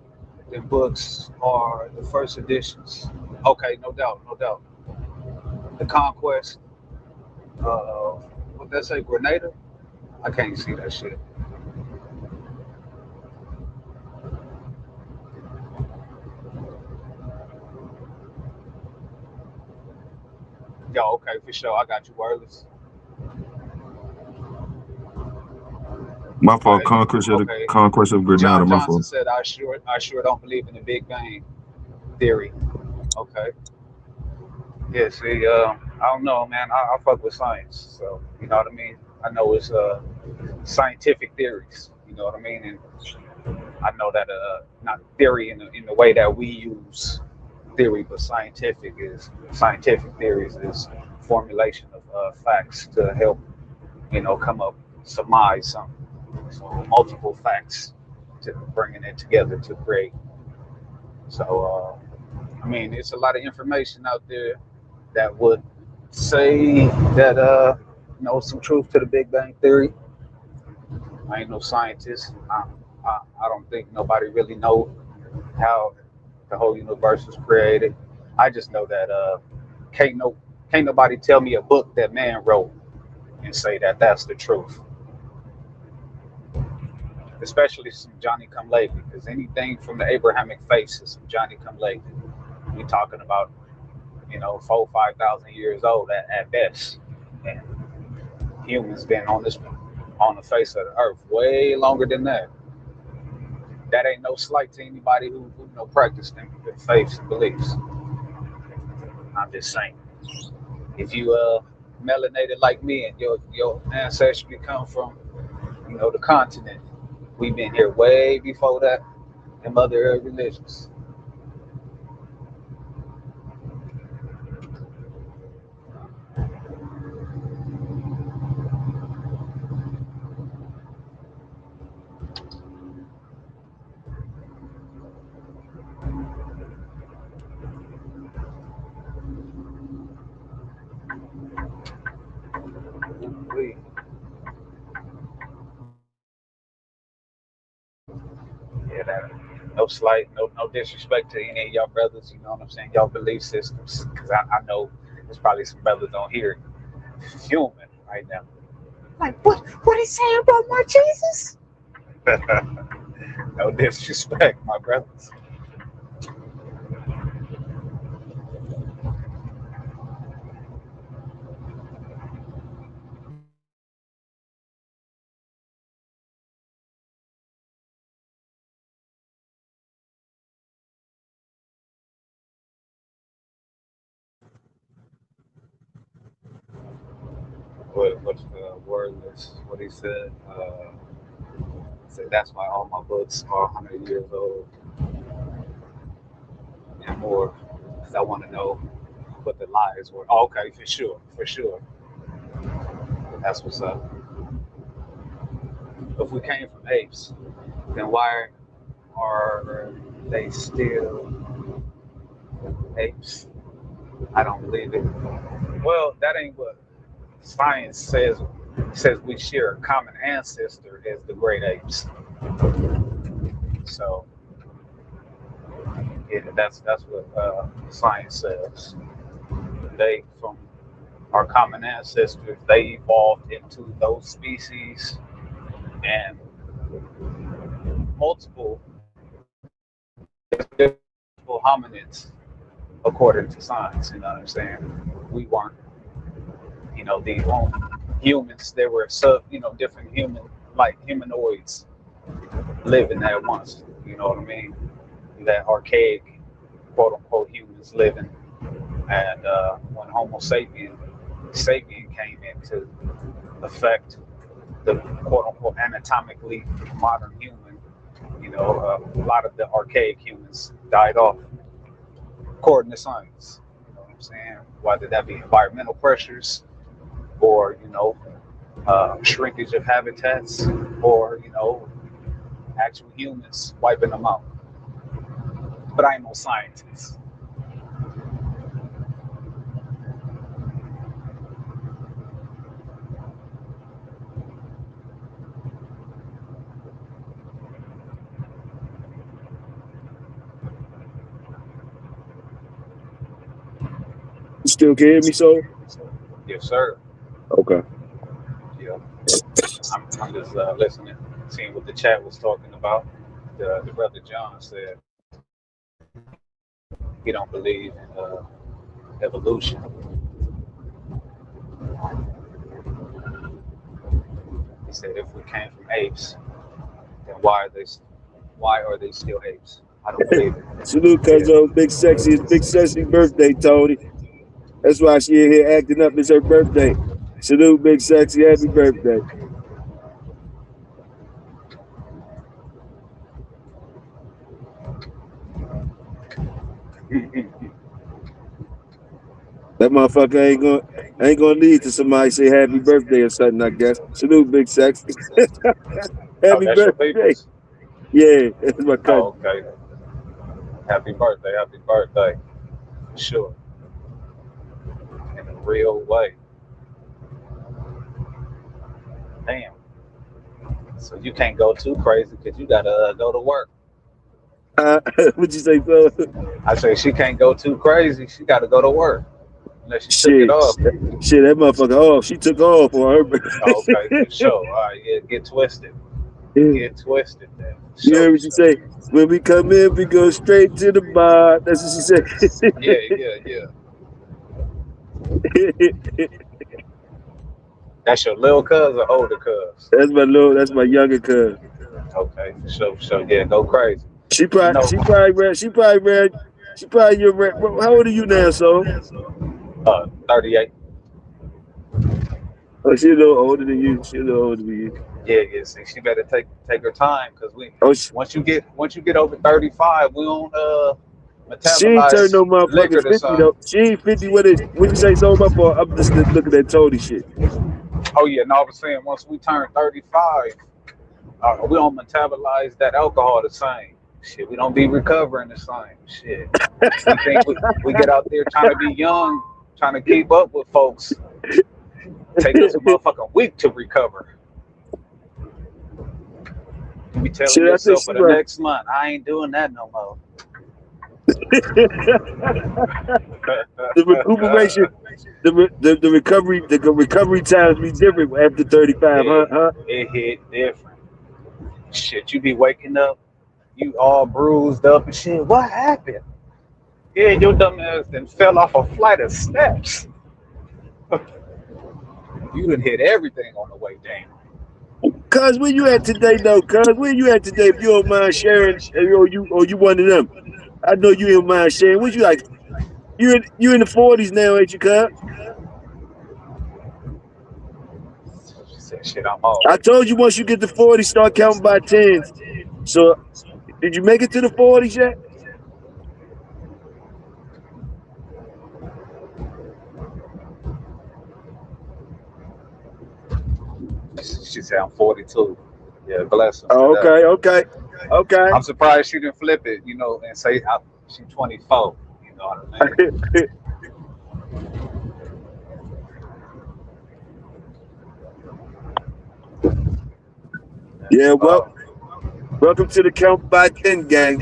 the books are the first editions. Okay, no doubt, no doubt. The Conquest, what that say, Grenada? I can't see that shit. Yo, okay, for sure. I got you wireless. my fault. Okay, okay. Conquest of John Grenada. My Johnson fault. said, I sure don't believe in the Big Bang theory. Okay. Yeah, see, I don't know, man. I fuck with science, so you know what I mean. I know it's scientific theories. You know what I mean, and I know that not theory in the way that we use theory, but scientific theories is formulation of facts to help come up surmise something. So multiple facts to bringing it together to create. So I mean, it's a lot of information out there that would say that some truth to the Big Bang theory. I ain't no scientist. I don't think nobody really know how the whole universe was created. I just know that can't no can't nobody tell me a book that man wrote and say that that's the truth. Especially some Johnny Come Lately, because anything from the Abrahamic faith is some Johnny Come Lately. We talking about 4,000 5,000 years old at best, and humans been on the face of the earth way longer than that. That ain't no slight to anybody who practice them faiths and beliefs. I'm just saying, if you melanated like me and your ancestry come from the continent, we've been here way before that and other religions. We Yeah, that no slight, no disrespect to any of y'all brothers. You know what I'm saying? Y'all belief systems, because I know there's probably some brothers on here fuming right now. Like, what he saying about my Jesus? No disrespect, my brothers. What's the word list? What he said? So that's why all my books are 100 years old and more, because I want to know what the lies were. Oh, okay, for sure, for sure. That's what's up. If we came from apes, then why are they still apes? I don't believe it. Well, that ain't what science says. It says we share a common ancestor as the great apes. So yeah, that's what science says. They from our common ancestors, they evolved into those species and multiple multiple hominids according to science. You know what I'm saying? We weren't, the only humans. There were different like humanoids living at once. You know what I mean? That archaic, quote unquote, humans living, and when Homo sapien came into effect, the quote unquote anatomically modern human, a lot of the archaic humans died off, according to science. You know what I'm saying? Whether that be environmental pressures or shrinkage of habitats, or actual humans wiping them out. But I ain't no scientist. You still can hear me, so? Yes, sir. Okay. Yeah, I'm just listening, seeing what the chat was talking about. The brother John said he don't believe in evolution. He said if we came from apes, then why are they still apes? I don't believe it. Salute, cuz Big Sexy. It's Big Sexy birthday, Tony. That's why she in here acting up. It's her birthday. Salute, Big Sexy. Happy birthday. That motherfucker ain't gonna lead to somebody say happy birthday or something, I guess. Salute, Big Sexy. Oh, Happy that's your birthday. people's. Yeah, that's my cousin. Oh, okay. Happy birthday. Sure, in a real way. Damn. So you can't go too crazy because you gotta go to work. What'd you say, so? I say she can't go too crazy. She gotta go to work unless she took it Shit. off. Shit, that motherfucker off. She took off on her Oh, okay, birthday. for sure. All right, yeah, get twisted. You Get twisted then. heard Show, what she show. say? When we come in, we go straight to the bar. That's what she said. Yeah, yeah, yeah. That's your little cuz or older cuz? That's my younger cuz. Okay, for sure, for sure. Yeah, go crazy. She You probably know, she probably read she probably your red. How old are you now, so? 38. Oh, she a little older than you. She a little older than you. Yeah, yeah. See, she better take her time because Oh, once you get over 35, we don't she ain't turned metabolize no motherfucking liquor the 50 same. though. She ain't 50. What you say, so my fault. I'm just looking at Tony shit. Oh yeah, and all of a sudden, once we turn 35, we don't metabolize that alcohol the same. Shit, we don't be recovering the same. Shit, we think we get out there trying to be young, trying to keep up with folks. Take us a motherfucking week to recover. You be telling Shit, I think yourself she for the right. next month, I ain't doing that no more. The recuperation, the recovery, the recovery times be different after 35, huh? it, it hit different. Shit, you be waking up, you all bruised up and shit. What happened? Yeah, your dumb ass then fell off a flight of steps. You done hit everything on the way down. Cuz, where you at today, though? Cuz, where you at today? If you don't mind sharing, or you one of them. I know you don't mind sharing. What you like? You in the 40s now, ain't you, cuz? She said Shit, I'm I always. told you once you get to 40, start counting by tens. So did you make it to the 40s yet? She said I'm 42. Yeah, bless her for Oh, that. okay, okay, okay. I'm surprised she didn't flip it, and say she's 24. You know what I mean? Yeah, well, Oh, welcome to the count by 10 gang.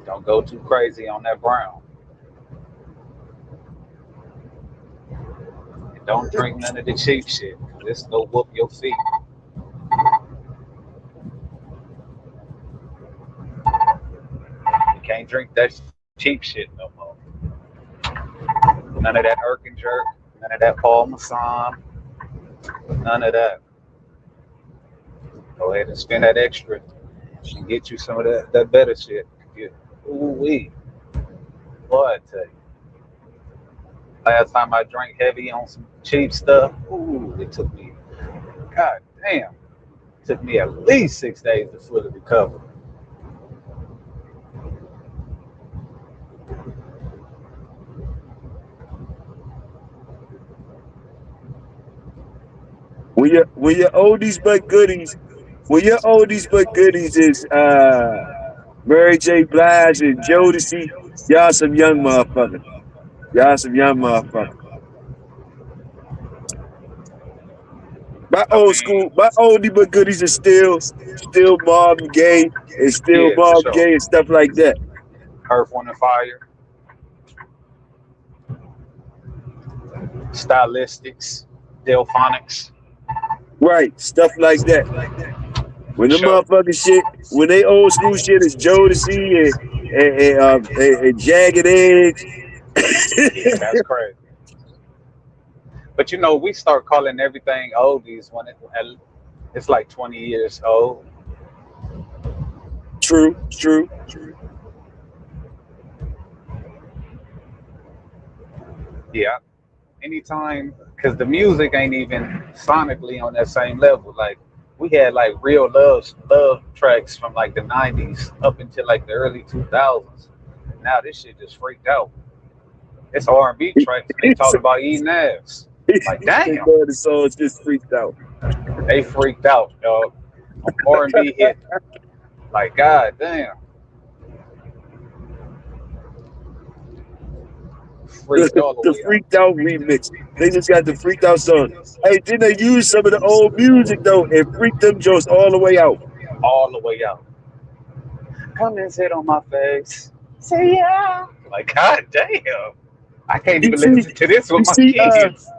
don't go too crazy on that brown. And don't drink none of the cheap shit. This go whoop your feet. You can't drink that cheap shit no more. None of that Irk and Jerk. None of that Paul Masson. None of that. Go ahead and spend that extra and get you some of that better shit. Yeah. Ooh wee. Boy, I tell you. Last time I drank heavy on some cheap stuff, ooh, it took me, god damn, it took me at least 6 days to fully recover. When your oldies but goodies, when your oldies but goodies is Mary J. Blige and Jodeci, y'all some young motherfuckers. Y'all some young motherfuckers. I mean, My oldie but goodies are still Marvin Gaye and still yeah, for Marvin sure. Gaye and stuff like that. Earth, Wind, and Fire, Stylistics, Delphonics, Right, stuff like that. for When the sure. motherfucking shit, when they old school shit is Jodeci and Jagged Edge. Yeah, that's crazy. But we start calling everything oldies when it's like 20 years old. True, true. Yeah, anytime, because the music ain't even sonically on that same level. Like we had like real love tracks from like the '90s up until like the early 2000s. Now this shit just freaked out. It's R&B tracks and they talk about eating ass. Like They damn, know the songs just freaked out. they freaked out, dog. R&B hit. Like god damn, freaked all the The way out. freaked out remix. They just got the freaked out song. Hey, didn't they use some of the old music though and freak them jokes all the way out? All the way out. Come and sit on my face. Say yeah. Like god damn. I can't You even see, listen to this you with my see, kids.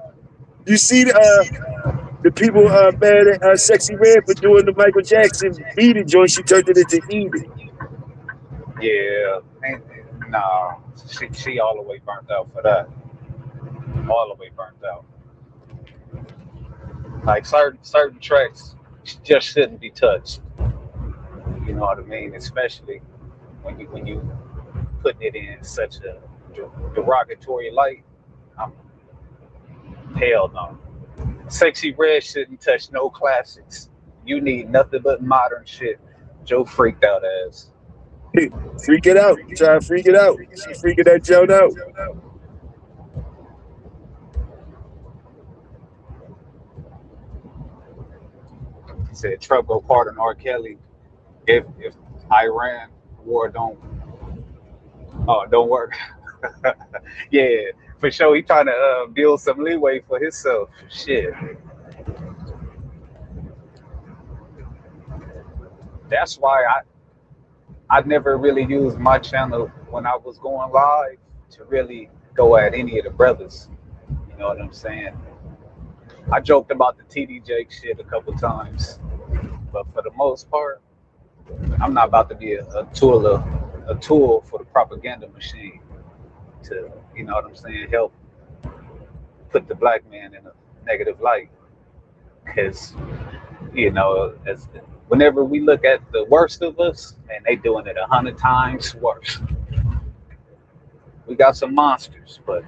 you see the people mad at Sexy Red for doing the Michael Jackson beat it joint. She turned it into Eat It. Yeah, ain't, no, she all the way burnt out for that. All the way burnt out. Like certain tracks just shouldn't be touched. You know what I mean? Especially when you putting it in such a derogatory light. I'm hell no. Sexy Red shouldn't touch no classics. You need nothing but modern shit. Joe freaked out ass. Freak it out. Try to freak it out. She freaking that joint out. He said Trump go pardon R. Kelly if Iran war don't work. Yeah, for sure. He trying to build some leeway for himself. Shit, that's why I never really used my channel when I was going live to really go at any of the brothers. You know what I'm saying? I joked about the TD Jake shit a couple times, but for the most part, I'm not about to be a tool for the propaganda machine to what I'm saying, help put the black man in a negative light. Because as whenever we look at the worst of us, man, they doing it 100 times worse. We got some monsters, but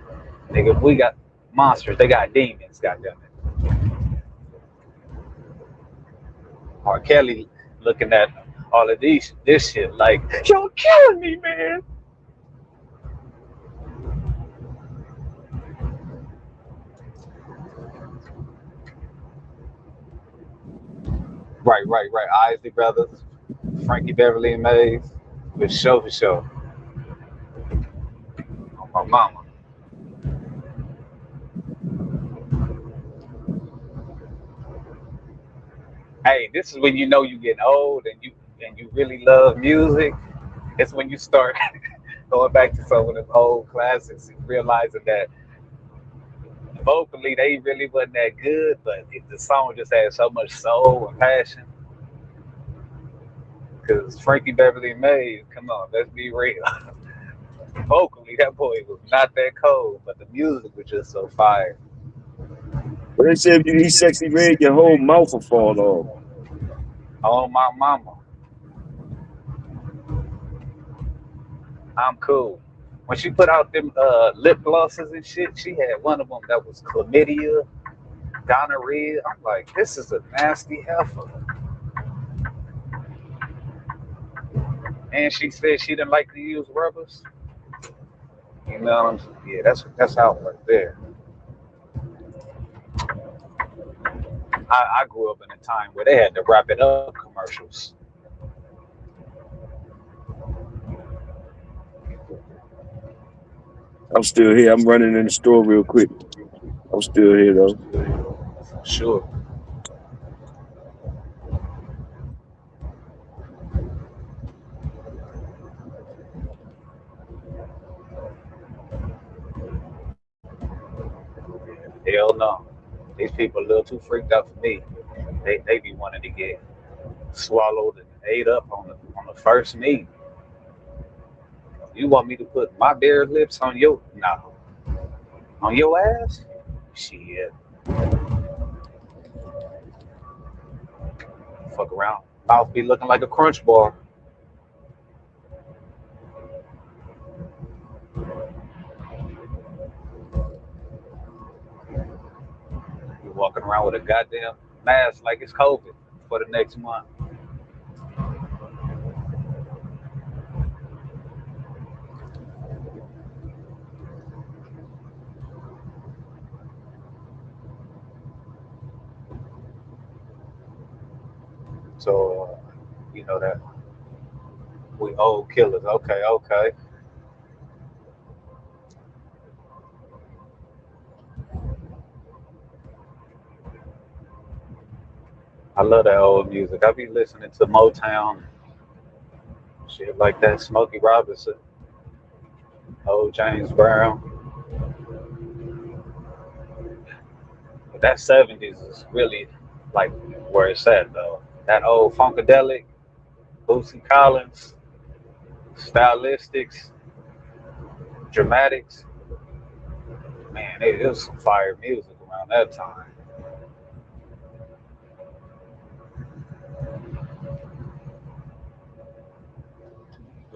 nigga, we got monsters. They got demons. Goddamn it. R. Kelly looking at all of this shit like, y'all killing me, man. Right. Isley Brothers, Frankie Beverly and Mays, for sure. My mama. Hey, this is when you know you getting old and you really love music. It's when you start going back to some of them old classics and realizing that vocally they really wasn't that good, but the song just had so much soul and passion. Because Frankie Beverly and Mays, come on, let's be real. Vocally, that boy was not that cold, but the music was just so fire. But they say if you eat sexy red, your whole mouth will fall off. Oh my mama, I'm cool. When she put out them lip glosses and shit, she had one of them that was chlamydia, gonorrhea. I'm like, this is a nasty heifer. And she said she didn't like to use rubbers. You know what I'm saying? Yeah, that's how it worked there. I grew up in a time where they had to wrap it up commercials. I'm still here. I'm running in the store real quick. I'm still here though. Sure. Hell no. These people a little too freaked out for me. They be wanting to get swallowed and ate up on the first meet. You want me to put my bare lips on your no on your ass? Shit, fuck around. Mouth be looking like a crunch bar. You walking around with a goddamn mask like it's COVID for the next month. So you know that we old killers. Okay, okay. I love that old music. I be listening to Motown, shit like that. Smokey Robinson, old James Brown. But that '70s is really like where it's at though. That old Funkadelic, Bootsy Collins, Stylistics, Dramatics. Man, it was some fire music around that time.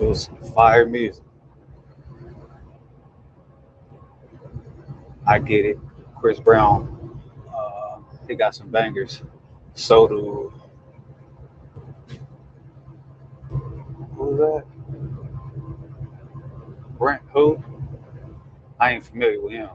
It was some fire music. I get it. Chris Brown, he got some bangers. So do who was that? Brent who? I ain't familiar with him.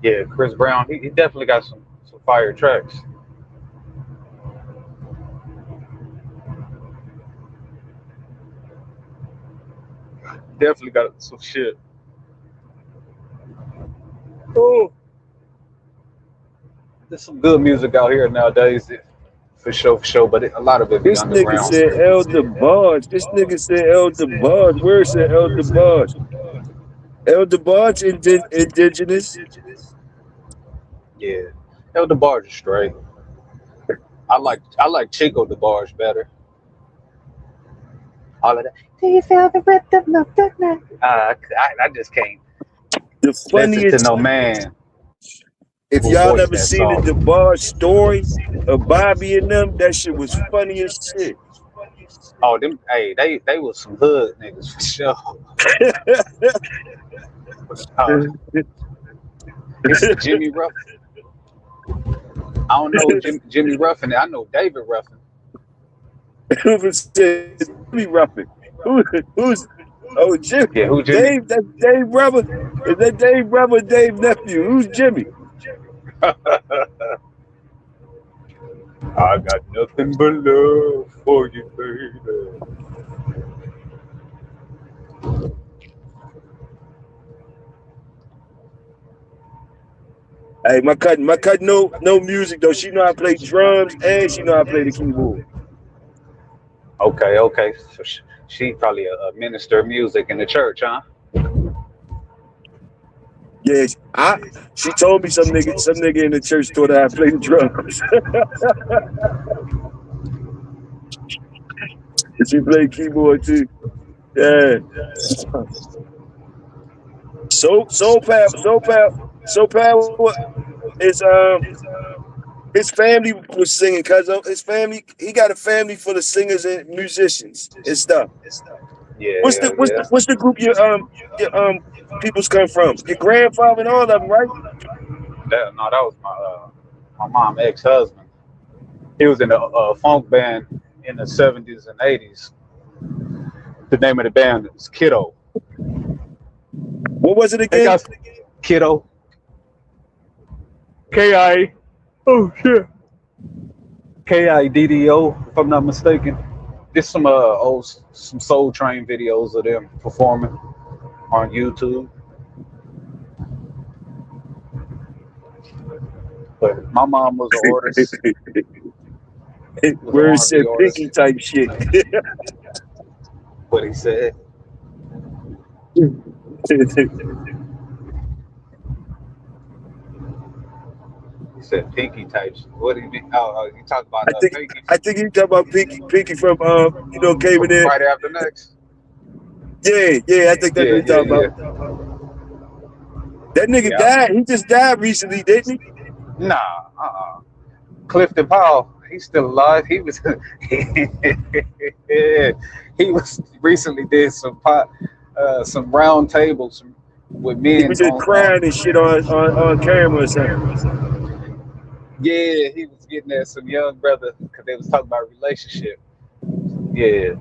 Yeah, Chris Brown. He definitely got some fire tracks. Definitely got some shit. Oh, there's some good music out here nowadays, for sure, for sure. But a lot of it be This nigga underground. said Elder Barge. This nigga said Elder Barge. Where is it Elder Barge? Elder Barge indigenous. Yeah, El DeBarge is straight. I like Chico DeBarge better. All of that. Do you feel the rhythm of the night? I just can't The listen to funniest no man. If Who y'all voiced never that seen the song? DeBar story of Bobby and them, that shit was funny as shit. Oh, them. Hey, they was some hood niggas for sure. Uh, it's Jimmy Ruff. I don't know Jimmy Ruffin. I know David Ruffin. Who said Jimmy Ruffin? Who's oh Jim Yeah, who Jimmy? Dave? That's Dave brother. Is that Dave brother? Or Dave nephew? Who's Jimmy? I got nothing but love for you, baby. Hey, my cousin, no music though. She know how to play drums and she know how to play the keyboard. Okay, okay. So she probably a minister of music in the church, huh? Yeah, she told me some nigga in the church taught her how to play the drums. And she played keyboard too. Yeah. So is his family was singing because his family he got a family full of singers and musicians and stuff. What's Yeah, the what's the yeah. what's the group your peoples come from? Your grandfather and all of them, right? No, that was my mom ex husband. He was in a funk band in the 70s and 80s. The name of the band is Kiddo. What was it They again? got Kiddo. K-I. Oh shit. Kiddo, if I'm not mistaken. There's some old some Soul Train videos of them performing on YouTube. But my mom was an artist. Was an Where it R&B said artist. pinky type shit. What he said. He said pinky types. What do you mean? Oh, you talk about I think pinky I think he talking about Pinky from came in from there. Friday After Next. Yeah, I think that's Yeah, what he yeah, talking about. yeah. That nigga Yeah. died. He just died recently, didn't Nah, Clifton Powell, he's still alive. He was he was recently did some round tables with he? He men was just crying and shit on camera or something. yeah, he was getting at some young brother because they was talking about relationship. Yeah,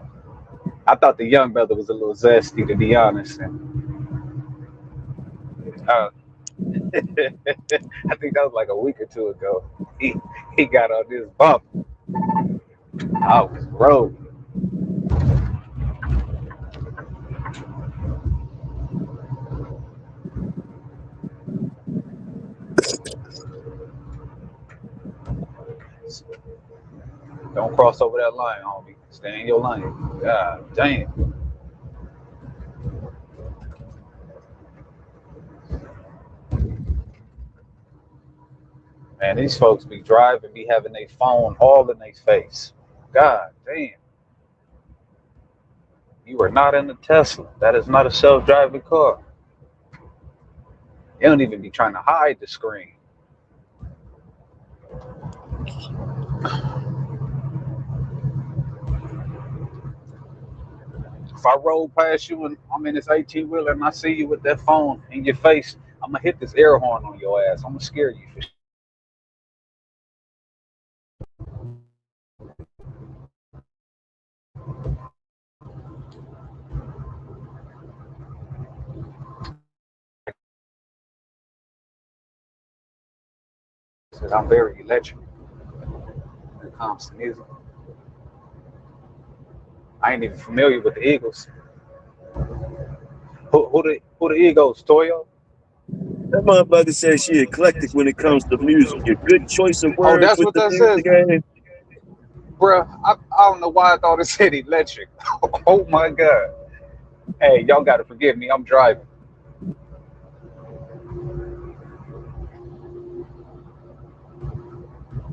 I thought the young brother was a little zesty to be honest. And, uh, I think that was like a week or two ago. He he got on this bump. I was broke. Don't cross over that line, homie. Stay in your lane. God damn. Man, these folks be driving, be having their phone all in their face. God damn. You are not in a Tesla. That is not a self-driving car. They don't even be trying to hide the screen. If I roll past you and I'm in this 18 wheeler and I see you with that phone in your face, I'm gonna hit this air horn on your ass. I'm gonna scare you for because I'm very electric when it comes to music. I ain't even familiar with the Eagles. Who the Eagles? Toyo? That motherfucker said she eclectic when it comes to music. A good choice of Oh, words that's with what the that says, music and bruh. I don't know why I thought it said electric. Oh my god. Hey, y'all gotta forgive me. I'm driving.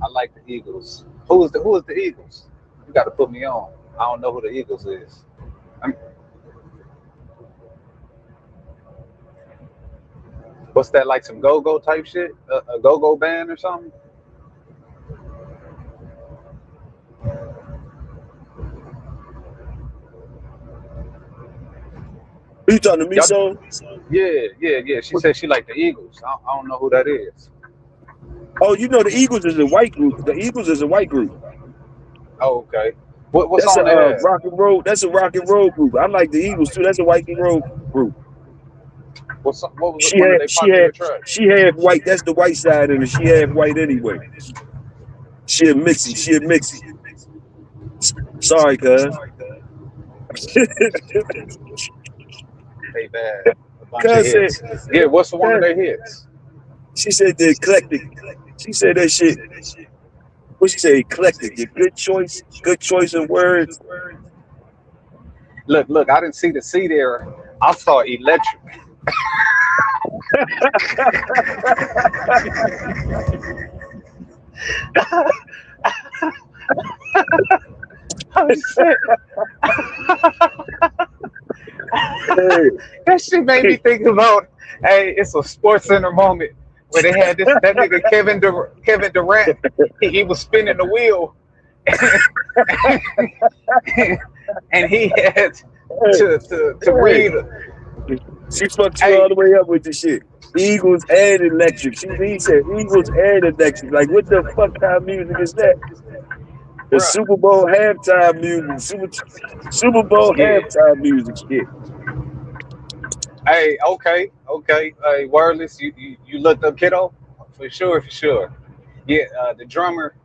I like the Eagles. Who is the Eagles? You gotta put me on. I don't know who the Eagles is. I'm, What's that, like some go-go type shit? A go-go band or something? Who you talking to me, Y'all, so? yeah. She said she liked the Eagles. I don't know who that is. Oh, you know the Eagles is a white group. The Eagles is a white group. Oh, okay. What That's a song they had? rock and roll. That's a rock and roll group. I like the Eagles too. That's a white and roll group. What was She one of had their she had popular tracks? she half white. That's the white side of it. She half white anyway. She a mixie. She a mixie. Sorry, cuz. They bad. A bunch of Cuz said, hits. Yeah, what's one of cuz, their hits? she said the eclectic. She said that shit. What she say? Eclectic. Your good choice. Good choice of words. Look, I didn't see the C there. I saw electric. Oh shit. Hey, That shit made me think about, hey, it's a sports center moment where they had this that nigga Kevin Durant. He was spinning the wheel, and he had hey, to hey. read. She fucked you all Hey, the way up with the shit. Eagles and electric. He said Eagles and electric. Like what the fuck kind of music is that? The bruh, Super Bowl halftime music. Super Bowl yeah. halftime music shit. Hey, okay. Hey, wireless. You looked up, kiddo, for sure, for sure. Yeah, the drummer.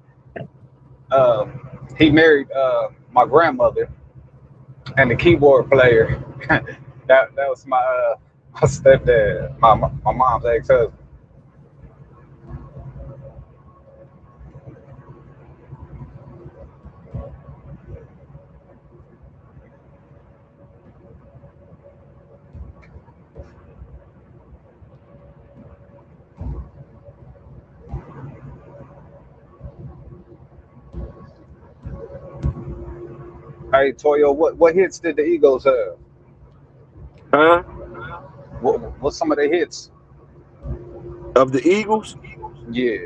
Uh, he married my grandmother, and the keyboard player. That was my stepdad, my mom's ex husband. Hey, Toyo, what hits did the Eagles have? Huh? What's some of the hits? Of the Eagles? Yeah,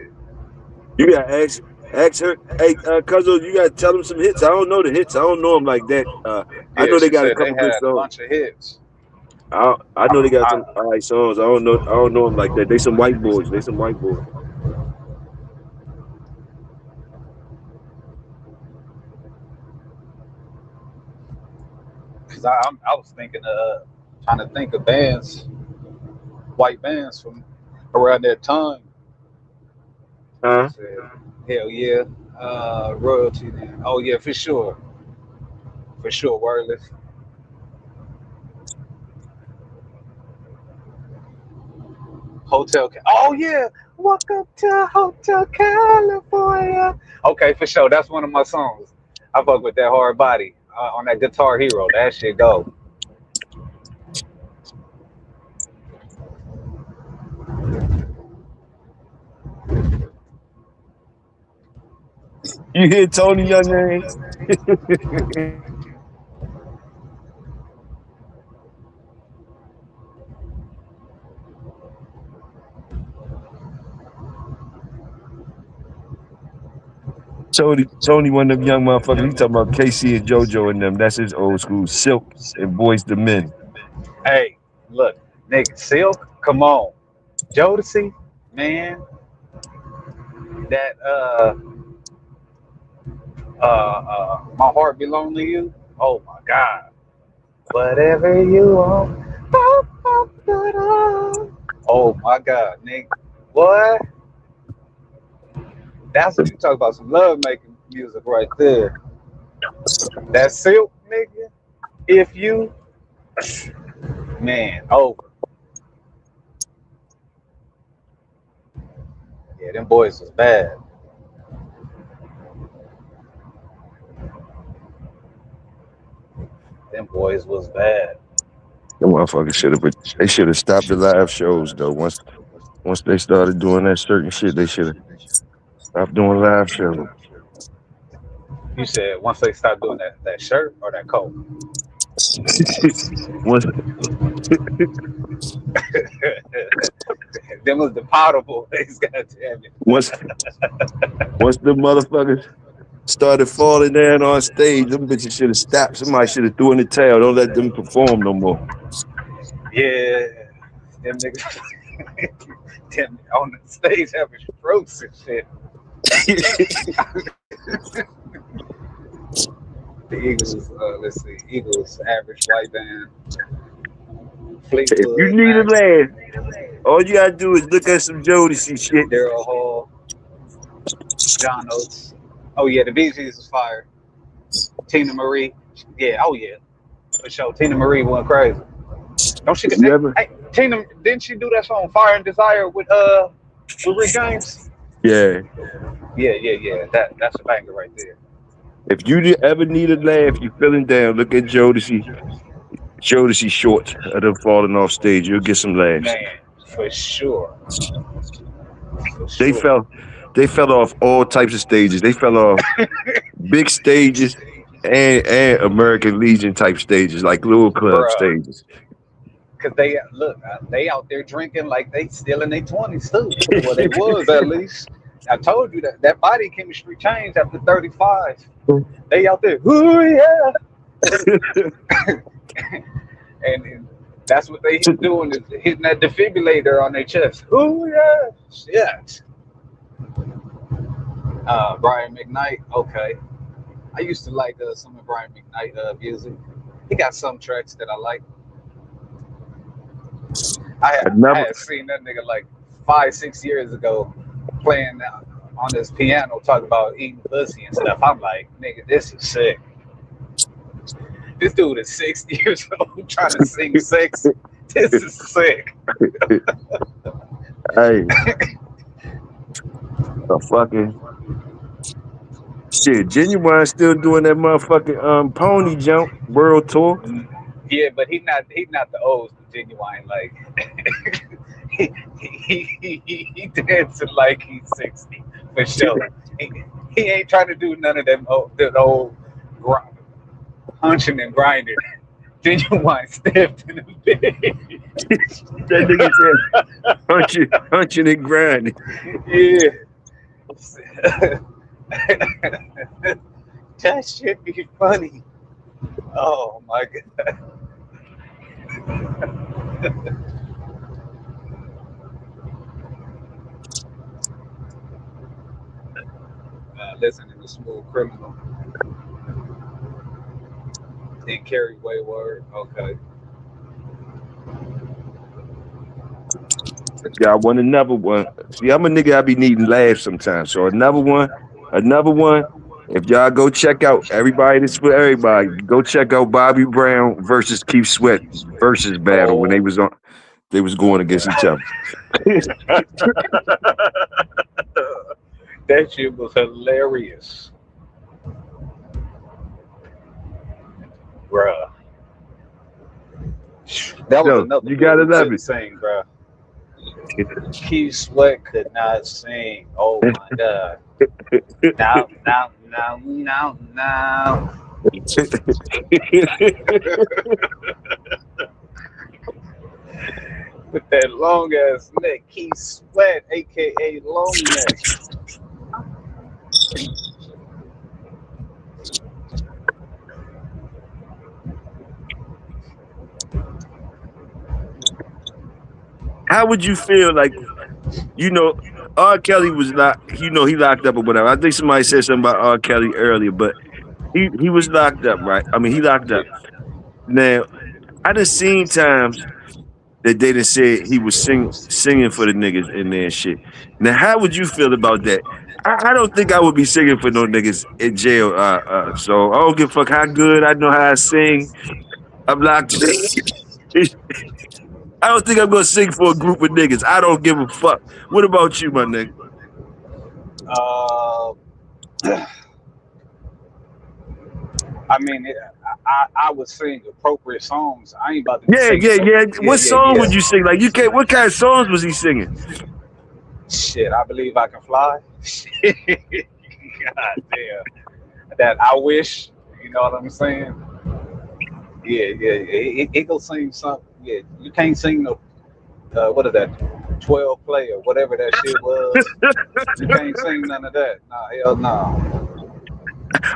You gotta ask her. Hey, Cuzzo, you gotta tell them some hits. I don't know the hits. I don't know them like that. I yeah. know they She got a said they couple good had a songs. bunch of hits. I know they got I, some all right songs. I don't know. I don't know them like that. They some white boys. They some white boys. Cause I was thinking trying to think of bands, white bands from around that time. I Huh? said, hell yeah, royalty then. Oh yeah, for sure, wireless. Oh yeah, welcome to Hotel California. Okay, for sure, that's one of my songs. I fuck with that hard body on that Guitar Hero. That shit go. You hear Tony Young name? Tony, one of them young motherfuckers. He talking about KC and JoJo and them. That's his old school. Silk and Boys the Men. Hey, look, nigga, Silk, come on, Jodeci, man, that my heart belong to you. Oh my god, whatever you want. Oh my god, nigga, what? That's what you talk about, some love making music right there. That Silk, nigga. If you, man, over. Yeah, them boys was bad. Them boys was bad. Them motherfuckers should have. They should have stopped the live shows though. Once they started doing that certain shit, they should have stopped doing live shows. You said once they stopped doing that shirt or that coat. once Them was the potable. Goddamn it. Once the motherfuckers started falling down on stage, them bitches should have stopped. Somebody should have threw in the towel. Don't let them perform no more. Yeah, them niggas, them on the stage having strokes and shit. The Eagles, let's see, Eagles, average white band, If you Fleetwood need a Mac, laugh, all you gotta do is look at some Jodeci shit. Daryl Hall, John Oates. Oh yeah, the Bee Gees was fire. Tina Marie, yeah, oh yeah, for sure. Tina Marie went crazy. Don't she? You ever? Hey, Tina, didn't she do that song "Fire and Desire" with Rick James? Yeah. Yeah. That's a banger right there. If you ever need a laugh, you feeling down, look at Jodeci shorts of them falling off stage. You'll get some laughs. Man, for sure. They fell off all types of stages. They fell off big stages and American Legion type stages, like little club stages. Cause they out there drinking like they still in their 20s too. Well, they was at least. I told you that body chemistry changed after 35. They out there, ooh yeah, and that's what they doing is hitting that defibrillator on their chest. Ooh yeah, shit. Brian McKnight, okay. I used to like some of Brian McKnight music. He got some tracks that I like. I had seen that nigga like 5-6 years ago playing on his piano, talking about eating pussy and stuff. I'm like, nigga, this is sick. This dude is 60 years old trying to sing sex. This is sick. Hey, a fucking shit. Genuine still doing that motherfucking pony jump world tour. Yeah, but he's not the old Genuine. Like he dancing like he's 60 for sure. He ain't trying to do none of them old hunching and grinding. Genuine stepped in the bed. That nigga said hunching and grinding. Yeah. That should be funny. Oh my god. Listening to Smooth Criminal and Carrie Wayward. Okay. Yeah, I want another one. See, I'm a nigga. I be needing laughs sometimes. So another one. If y'all go check out everybody, this for everybody. Go check out Bobby Brown versus Keith Sweat versus battle when they was going against each other. That shit was hilarious, bruh. That was another. You gotta love it. Sing, bruh. Keith Sweat could not sing. Oh my god. Now. With that long ass neck, Keith Sweat, aka Long Neck. How would you feel like, R. Kelly was he locked up or whatever. I think somebody said something about R. Kelly earlier, but he was locked up, right? I mean, he locked up. Now, I done seen times that they done said he was singing for the niggas in there and shit. Now, how would you feel about that? I don't think I would be singing for no niggas in jail. So I don't give a fuck how good I know how I sing. I'm locked up. I don't think I'm gonna sing for a group of niggas. I don't give a fuck. What about you, my nigga? I mean, I would sing appropriate songs. I ain't about to. Yeah. What song would you sing? Like you can't. What kind of songs was he singing? Shit, I Believe I Can Fly. God damn. That I Wish. You know what I'm saying? Yeah. He go sing something. Yeah, you can't sing no. What is that? 12 player, whatever that shit was. You can't sing none of that. Nah, hell no.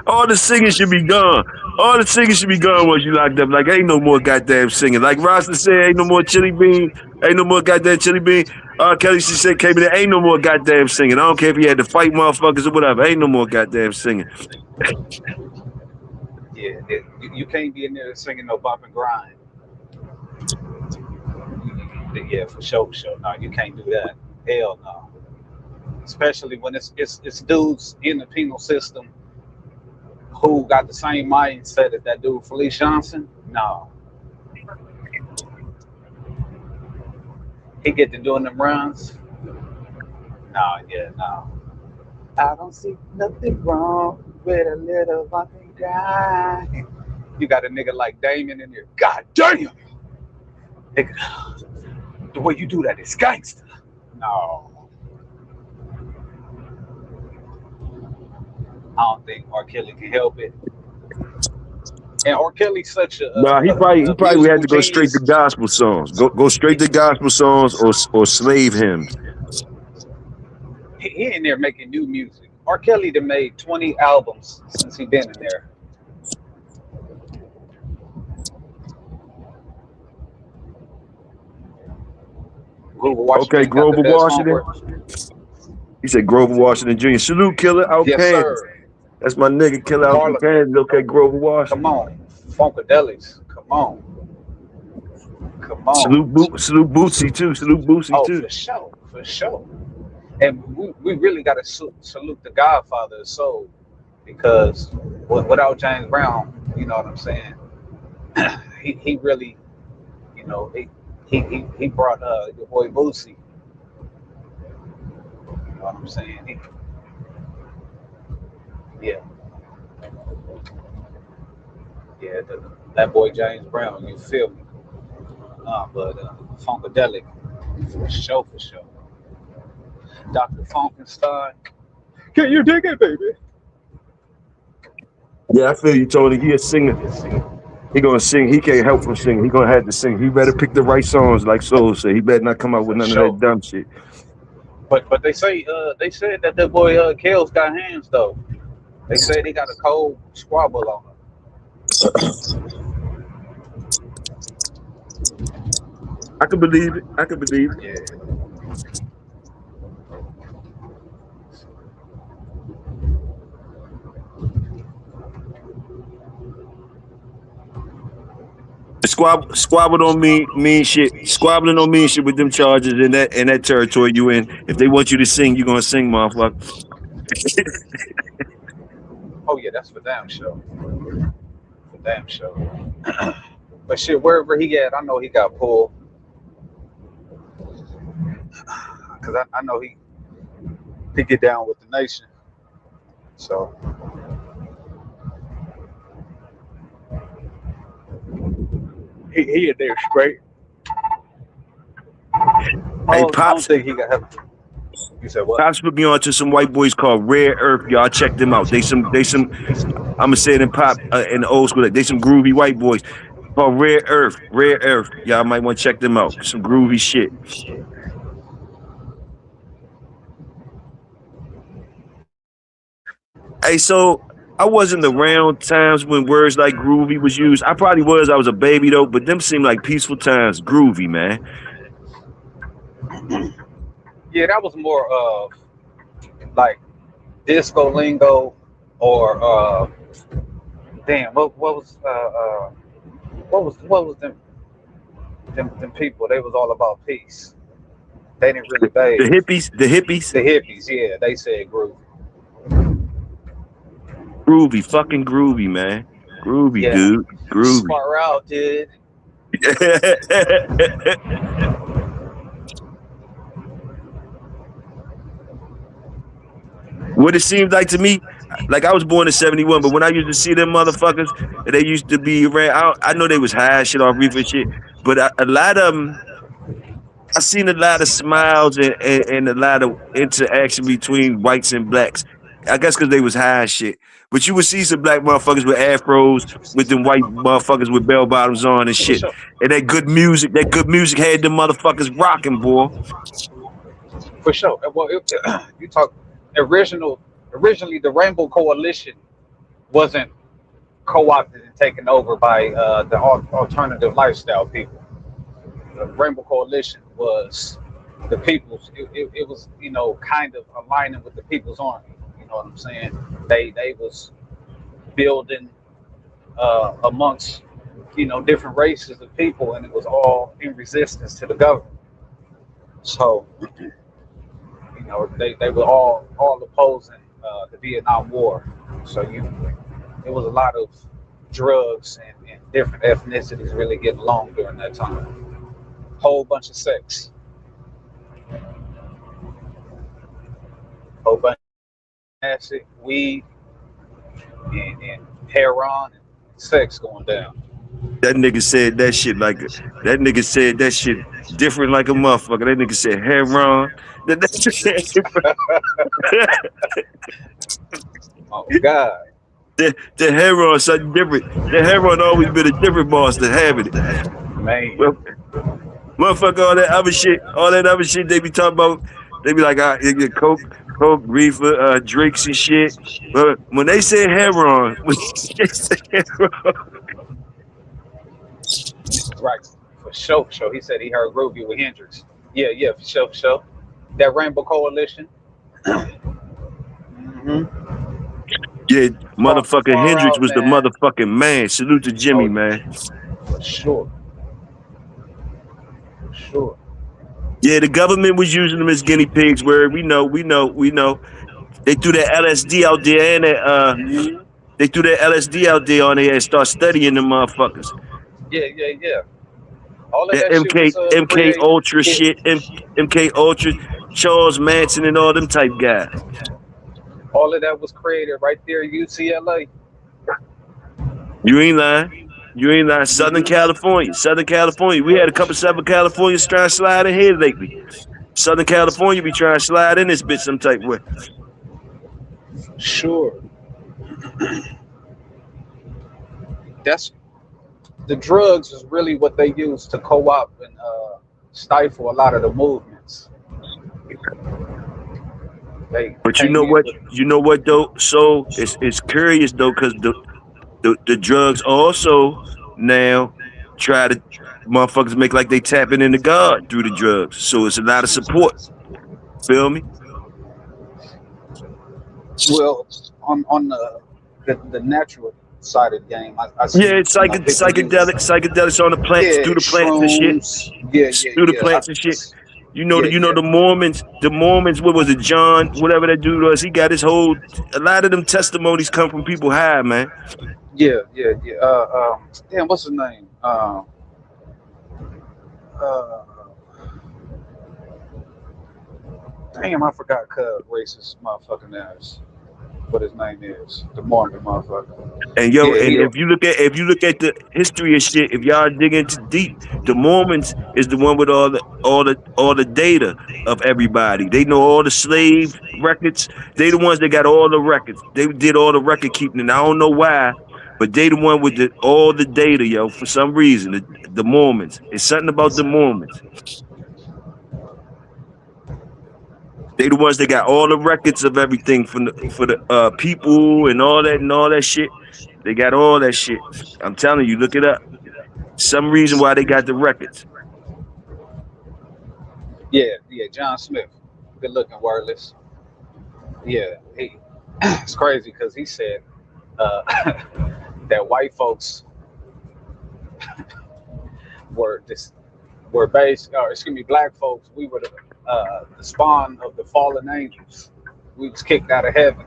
All the singing should be gone. All the singing should be gone once you locked up. Like, ain't no more goddamn singing. Like Rasta said, ain't no more chili bean. Ain't no more goddamn chili bean. Kelly, she said, came in there, ain't no more goddamn singing. I don't care if you had to fight motherfuckers or whatever. Ain't no more goddamn singing. Yeah, you can't be in there singing no bump and grind. Yeah, for sure, for sure. No, you can't do that. Hell no. Especially when it's dudes in the penal system who got the same mindset as that dude Felice Johnson. No, he get to doing them runs. No, yeah, no. I don't see nothing wrong with a little bump and grind. You got a nigga like Damon in there. God damn, nigga, the way you do that is gangster. No. I don't think R. Kelly can help it. And R. Kelly's such Nah, he a probably would have musical to go straight to genius. gospel songs. Go straight to gospel songs or slave hymns. He in there making new music. R. Kelly done made 20 albums since he been in there. Grover Okay, Washington got the Grover best Washington. homework. He said Grover Washington Jr. Salute, Killer, out Yes, Kansas. sir. That's my nigga, Killer out from Marlon, Kansas. Okay, Grover come Washington. on. Funkadelics, come on. Come on. Salute Bootsy too. Salute Bootsy Oh, too. for sure, for sure. And we really got to salute the Godfather of Soul because without James Brown, you know what I'm saying? he really, you know, he brought your boy Boosie. You know what I'm saying? Yeah, yeah, that boy James Brown. You feel me? But Funkadelic, for sure, for sure. Dr. Funkenstein, can you dig it, baby? Yeah, I feel you, Tony. He a singer. He gonna sing. He can't help from singing. He gonna have to sing. He better pick the right songs, like Soul said. He better not come out with For none of sure. that dumb shit. But they said that boy Kale's got hands though. They said he got a cold squabble on him. I can believe it. I can believe it. Yeah. Squabble don't mean shit. Squabbling don't mean shit with them charges in that territory you in. If they want you to sing, you gonna sing, motherfucker. Oh yeah, that's for damn sure. For damn sure. But shit, wherever he at, I know he got pulled. Cause I know he get down with the nation. So he in there straight. Hey, I don't Pops, think he got. You said what? Pops put me on to some white boys called Rare Earth. Y'all check them out. They some. I'ma say it in pop in the old school. They some groovy white boys called Rare Earth. Rare Earth. Y'all might want to check them out. Some groovy shit. Hey, so I wasn't around times when words like groovy was used. I probably was. I was a baby though, but them seemed like peaceful times. Groovy, man. Yeah, that was more of like disco lingo or damn what was them people, they was all about peace. They didn't really The bathe. hippies, the hippies, The hippies, yeah, they said groove. groovy, fucking groovy, man. Groovy, Yeah, dude. Groovy. far out, dude. What it seems like to me, like I was born in '71, but when I used to see them motherfuckers, they used to be around. I know they was high shit off reefer shit, but a lot of them, I seen a lot of smiles and a lot of interaction between whites and blacks. I guess because they was high shit. But you would see some black motherfuckers with afros, with them white motherfuckers with bell bottoms on and For shit. sure. And that good music had them motherfuckers rocking, boy. for sure. Well, you talk original. Originally, the Rainbow Coalition wasn't co-opted and taken over by the alternative lifestyle people. The Rainbow Coalition was the people's. It was kind of aligning with the People's Army. You know what I'm saying? They was building amongst different races of people, and it was all in resistance to the government. So they were all opposing the Vietnam War. So it was a lot of drugs and different ethnicities really getting along during that time. Whole bunch of sex, whole bunch of acid, weed, and heroin and sex going down. That nigga said that shit like that nigga said that shit different like a motherfucker. That nigga said heron. Oh God, The heron something different. The heron always been a different boss than having it. man. Well, motherfucker, all that other shit they be talking about, they be like, you get coke, reefer, drinks and shit. But when they say heron, when they say heron, Right, for sure, for sure. He said he heard Ruby with Hendrix. Yeah, yeah, for sure, for sure. That Rainbow Coalition. Hmm. yeah, motherfucker Far Hendrix out, was the man. motherfucking man. Salute to Jimmy, Oh, man. for sure, for sure. Yeah, the government was using them as guinea pigs. Where we know. They threw that LSD out there and Hmm. they threw that LSD out there on there and start studying them motherfuckers. Yeah, yeah, yeah. All of That that shit was MK created. Ultra shit, MK Ultra, Charles Manson and all them type guys. All of that was created right there at UCLA. You ain't lying. You ain't lying. Southern Hmm. California. Southern California. We had a couple Southern Californians trying to slide in here lately. Southern California be trying to slide in this bitch some type of way. Sure. That's the drugs is really what they use to co-opt and stifle a lot of the movements. They But you came know in what? with. You know what though? So it's curious though, because the drugs also now try to motherfuckers make like they tapping into God through the drugs. So it's a lot of support. Feel me? Well, on the natural side of the game, I Yeah, see it's people use psychedelics on the plants, yeah through the plants and shit, shrooms, yeah, yeah, through the yeah, plants and shit. yeah, You know yeah, the Mormons. The Mormons. What was it, John? Whatever that dude was. He got his whole. A lot of them testimonies come from people high, man. yeah, yeah, yeah. Damn, what's his name? Uh, Damn, I forgot. Racist motherfucking ass. What his name is? The Mormon motherfucker. And yo, Yeah, and he the. if you look at the history of shit, if y'all dig into deep, the Mormons is the one with all the data of everybody. They know all the slave records. They the ones that got all the records. They did all the record keeping. And I don't know why, but they the one with all the data, yo. For some reason, the Mormons. It's something about the Mormons. They the ones that got all the records of everything from for the people and all that shit. They got all that shit. I'm telling you, look it up. Some reason why they got the records. Yeah, yeah, John Smith. Good looking wordless. Yeah, he. It's crazy because he said uh, that white folks were this were based, or excuse me, black folks. We were the spawn of the fallen angels. We was kicked out of heaven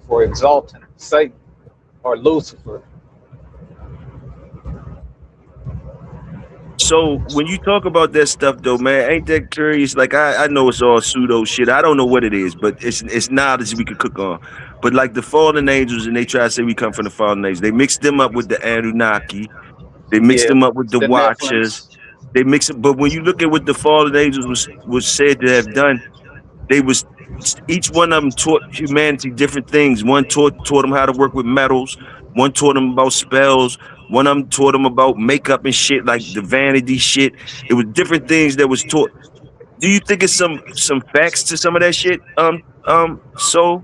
for exalting Satan or Lucifer. So when you talk about that stuff though, man, ain't that curious? Like I know it's all pseudo shit. I don't know what it is, but it's knowledge we could cook on. But like the fallen angels, and they try to say we come from the fallen angels. They mix them up with the Anunnaki. They mix Yeah, them up with the the Watchers. Nephilims. They mix it. But when you look at what the fallen angels was said to have done, they was each one of them taught humanity different things. One taught them how to work with metals. One taught them about spells. One of them taught them about makeup and shit, like the vanity shit. It was different things that was taught. Do you think it's some facts to some of that shit? So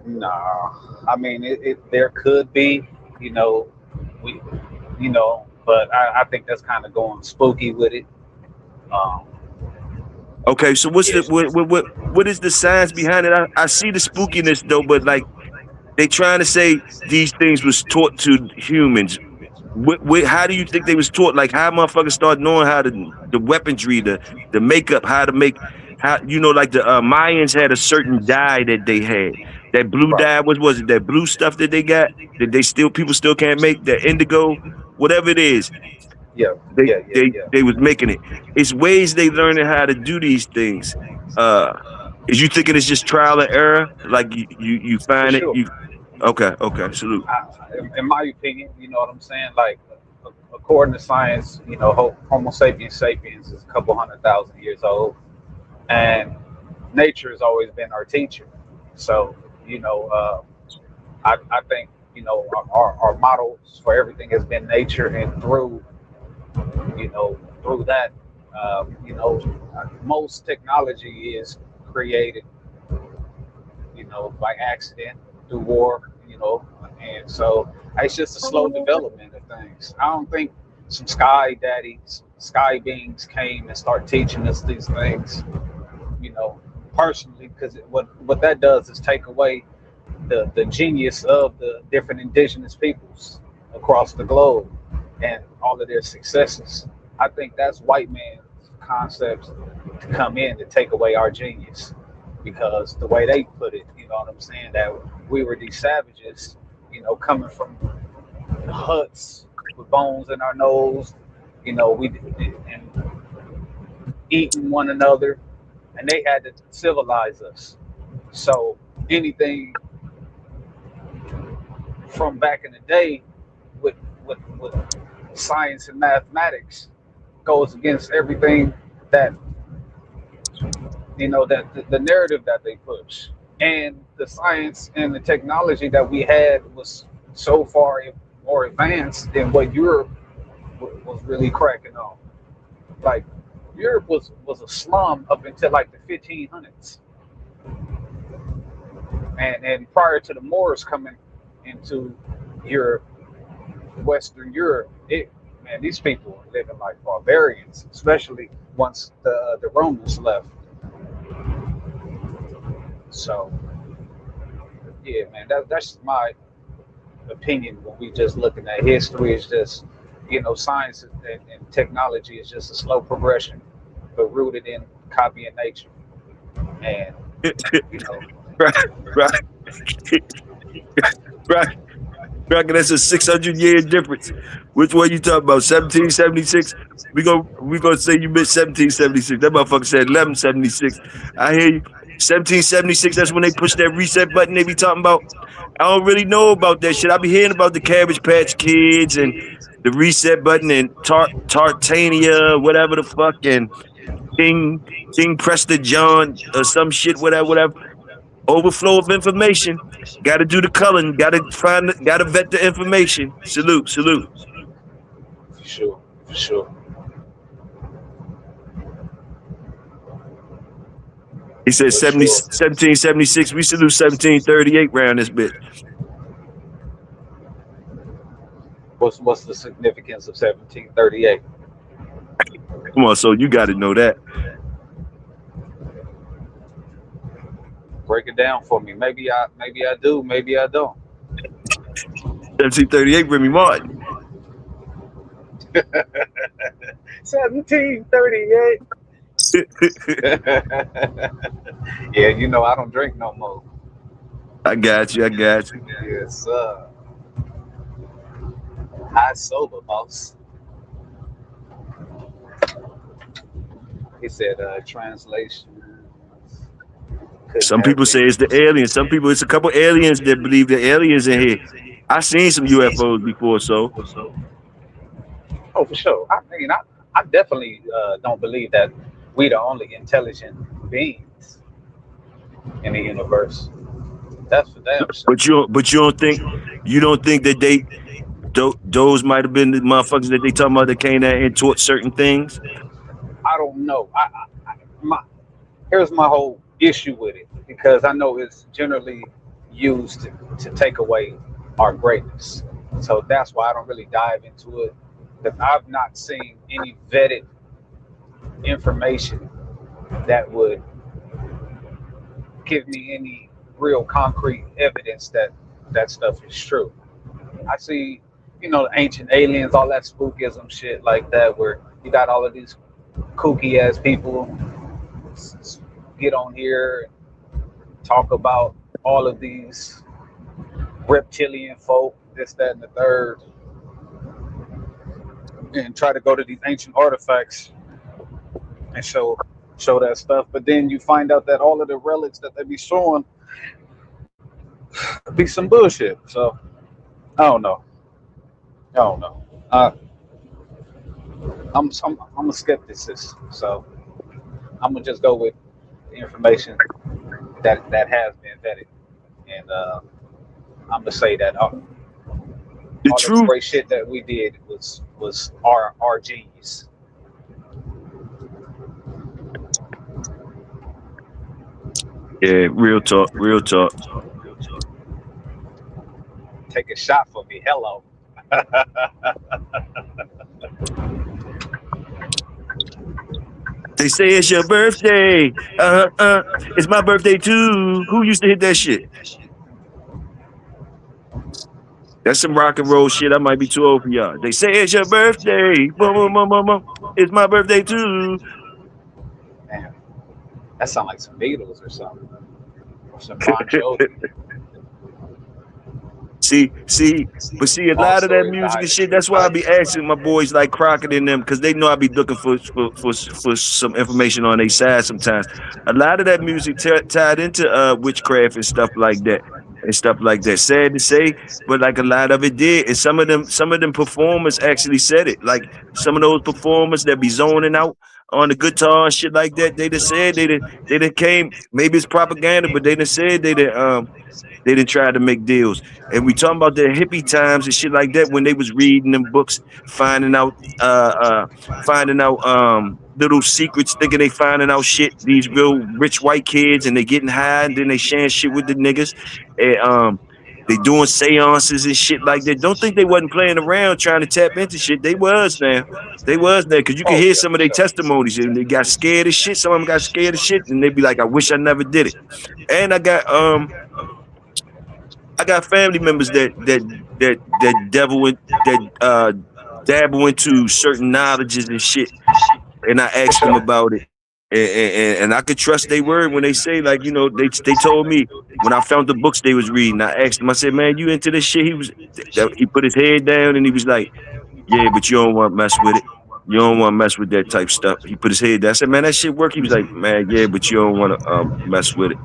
Nah, I mean, there could be, you know, we, but I think that's kind of going spooky with it. Um, okay, so what's yeah, the what is the science behind it? I see the spookiness though, but like they trying to say these things was taught to humans. How do you think they was taught? Like how motherfuckers start knowing how to the weaponry, the makeup, how to make how like the Mayans had a certain dye that they had. That blue right. dye was it that blue stuff that they got that they still people still can't make that indigo, whatever it is. Yeah, They yeah, yeah, they yeah, they was making it. It's ways they learning how to do these things. Uh, is you thinking it's just trial and error? Like you for find it sure. you okay salute. In my opinion, you know what I'm saying? Like, according to science, Homo sapiens sapiens is a couple 100,000 years old, and nature has always been our teacher. So, you know, I think our models for everything has been nature, and through that, most technology is created, by accident through war, and so it's just a slow development of things. I don't think some sky daddies, sky beings came and start teaching us these things, you know, personally, because what that does is take away the genius of the different indigenous peoples across the globe and all of their successes. I think that's white man's concepts to come in to take away our genius, because the way they put it, you know what I'm saying, that we were these savages, coming from huts with bones in our nose, we and eating one another, and they had to civilize us. So anything from back in the day with with science and mathematics goes against everything that that the narrative that they push, and the science and the technology that we had was so far more advanced than what Europe was really cracking on. Like, Europe was a slum up until like the 1500s, and prior to the Moors coming into Europe, Western Europe, man, these people were living like barbarians, especially once the Romans left. So yeah, man, that's my opinion. When we just looking at history, is just science and technology is just a slow progression, but rooted in copying nature. And you know, right, right, right. Reckon that's a 600-year difference. Which one you talking about? 1776? We gonna say you missed 1776. That motherfucker said 1176. I hear you. 1776. That's when they push that reset button they be talking about. I don't really know about that shit. I be hearing about the Cabbage Patch Kids and the reset button and Tartania, whatever the fuck, and King King Prester John or some shit, whatever. Overflow of information. Got to do the culling. Got to vet the information. Salute, salute. for sure, for sure, He said for 70, sure. 1776. We salute 1738 round this bitch. What's the significance of 1738? Come on, so you got to know that. Break it down for me. Maybe I do. Maybe I don't. 1738, Remy Martin. 1738. Yeah, I don't drink no more. I got you. I got you. Yes, high sober, boss. He said, translation couldn't Some have people say been. it's the aliens. Some people, it's a couple aliens that believe the aliens in here. I seen some UFOs before, so Oh, for sure. I mean, I definitely don't believe that we the only intelligent beings in the universe. That's for damn sure. but you don't think that those might have been the motherfuckers that they talking about that came out and taught certain things. don't know. My Here's my whole issue with it because I know it's generally used to take away our greatness. So that's why I don't really dive into it. Because I've not seen any vetted information that would give me any real concrete evidence that that stuff is true. I see, ancient aliens, all that spookism shit like that, where you got all of these kooky ass people get on here and talk about all of these reptilian folk, this, that, and the third, and try to go to these ancient artifacts and show that stuff. But then you find out that all of the relics that they be showing be some bullshit. So I don't know. I don't know. I'm a skepticist, so I'm gonna just go with the information that has been vetted, and I'm gonna say that The all of the truth, great shit that we did was our genius. yeah, real talk, real talk. Take a shot for me. Hello. They say it's your birthday. It's my birthday too. Who used to hit that shit? That's some rock and roll shit. I might be too old for y'all. They say it's your birthday. Boom, boom, boom, boom, boom. It's my birthday too. Man, that sounds like some Beatles or something, or some Bon Jovi. But see, a lot of Also that in music and Dire shit. That's why I be Straits. asking my boys like Crockett and them, because they know I be looking for some information on their side sometimes. A lot of that music tied into witchcraft and stuff like that. And stuff like that. Sad to say, but like a lot of it did. And some of them performers actually said it. Like some of those performers that be zoning out on the guitar and shit like that, they just said they done came, maybe it's propaganda, but they done said they didn't try to make deals. And we talking about the hippie times and shit like that when they was reading them books, finding out uh uh finding out little secrets, thinking they finding out shit, these real rich white kids, and they getting high and then they sharing shit with the niggas. And they doing seances and shit like that. Don't think they wasn't playing around trying to tap into shit. They was now. They was there because you can Oh hear yeah, some of for their sure. testimonies and they got scared of shit. Some of them got scared of shit and they be like, I wish I never did it. And I got family members that devil in, that dabble into certain knowledges and shit, and I For asked them sure. about it, and I could trust their word when they say like they told me when I found the books they was reading. I asked him, I said, man, you into this shit? He put his head down and he was like, yeah, but you don't want to mess with it. You don't want to mess with that type stuff. He put his head down. I said, man, that shit work. He was like, man, yeah, but you don't want to mess with it.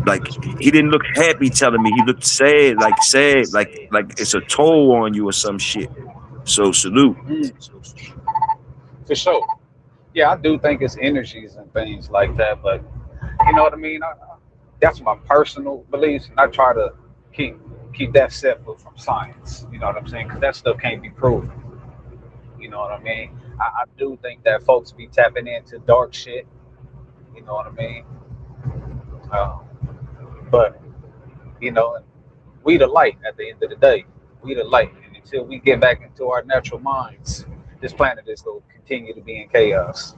Like he didn't look happy telling me. He looked sad, like it's a toll on you or some shit. So salute. Mm, for sure. Yeah, I do think it's energies and things like that, but you know what I mean. That's my personal beliefs, and I try to keep keep that separate from science. You know what I'm saying? Because that stuff can't be proven. You know what I mean? I do think that folks be tapping into dark shit. You know what I mean? Uh, but you know, we the light at the end of the day. We the light, and until we get back into our natural minds, this planet is going to continue to be in chaos.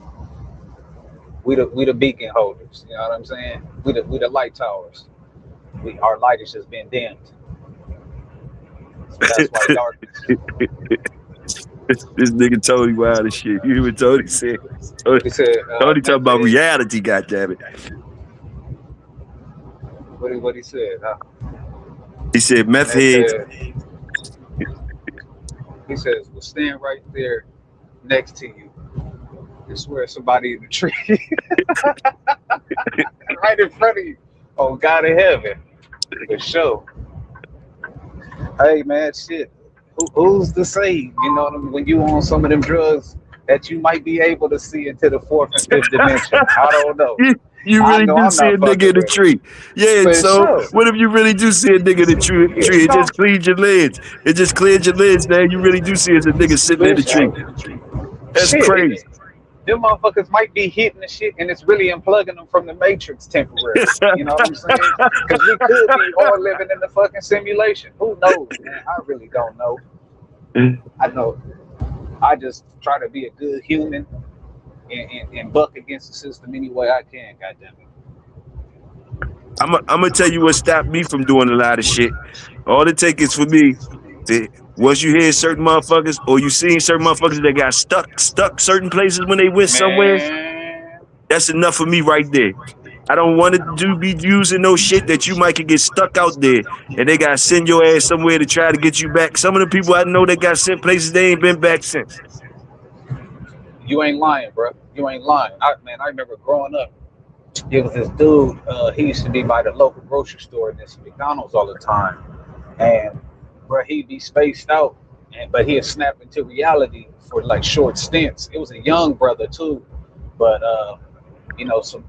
We the beacon holders. You know what I'm saying? We the light towers. Our light has just been dimmed, so that's why darkness. This nigga Tony wild as shit. You hear what Tony said? Tony, He said, Tony talking about method. reality, goddammit. What he said? Huh? He said meth They heads. said he says, "Well, stand right there next to you. I swear somebody in the tree, right in front of you. Oh God in heaven, for sure. Hey man, shit. Who's to say? You know what I mean? When you on some of them drugs that you might be able to see into the fourth and fifth dimension. I don't know. You I really know do I'm see a not nigga fucking in the with it. tree. Yeah, For so sure. what if you really do see a nigga in the tree? You It know, just cleans your lens. It just clears your lens, man. You really do see as a nigga sitting in the bitch, tree. That's shit. crazy. them motherfuckers might be hitting the shit and it's really unplugging them from the matrix temporarily. You know what I'm saying? Because we could be all living in the fucking simulation. Who knows, man? I really don't know. I know. I just try to be a good human and buck against the system any way I can. Goddamn it. I'm gonna tell you what stopped me from doing a lot of shit. All it takes is for me to once you hear certain motherfuckers or you seen certain motherfuckers that got stuck certain places when they went somewhere, Man, that's enough for me right there. I don't want to be using no shit that you might could get stuck out there and they gotta send your ass somewhere to try to get you back. Some of the people I know that got sent places they ain't been back since. you ain't lying, bro. You ain't lying. I remember growing up. It was this dude. He used to be by the local grocery store and this McDonald's all the time, and bro, he'd be spaced out, and but he'd snap into reality for like short stints. It was a young brother too, but some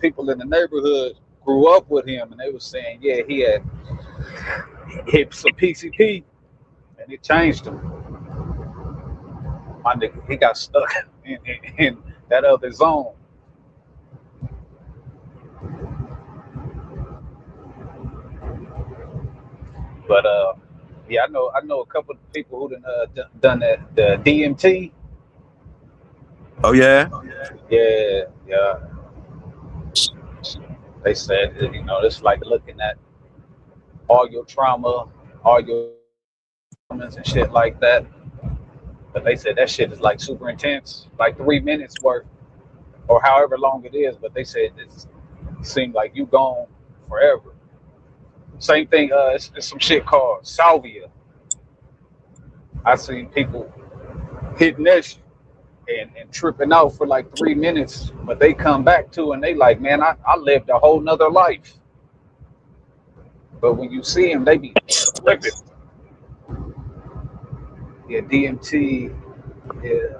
people in the neighborhood grew up with him, and they was saying, yeah, he had hit some PCP, and it changed him. My nigga, he got stuck in that other zone. But yeah, I know a couple of people who done that the DMT. Oh yeah? Yeah, yeah. They said it's like looking at all your trauma, all your traumas and shit like that. But they said that shit is like super intense, like 3 minutes worth, or however long it is. But they said it seemed like you gone forever. Same thing. It's some shit called salvia. I seen people hitting that shit and tripping out for like 3 minutes, but they come back to and they like, man, I lived a whole nother life. But when you see them, they be tripping. Yeah, DMT. Yeah,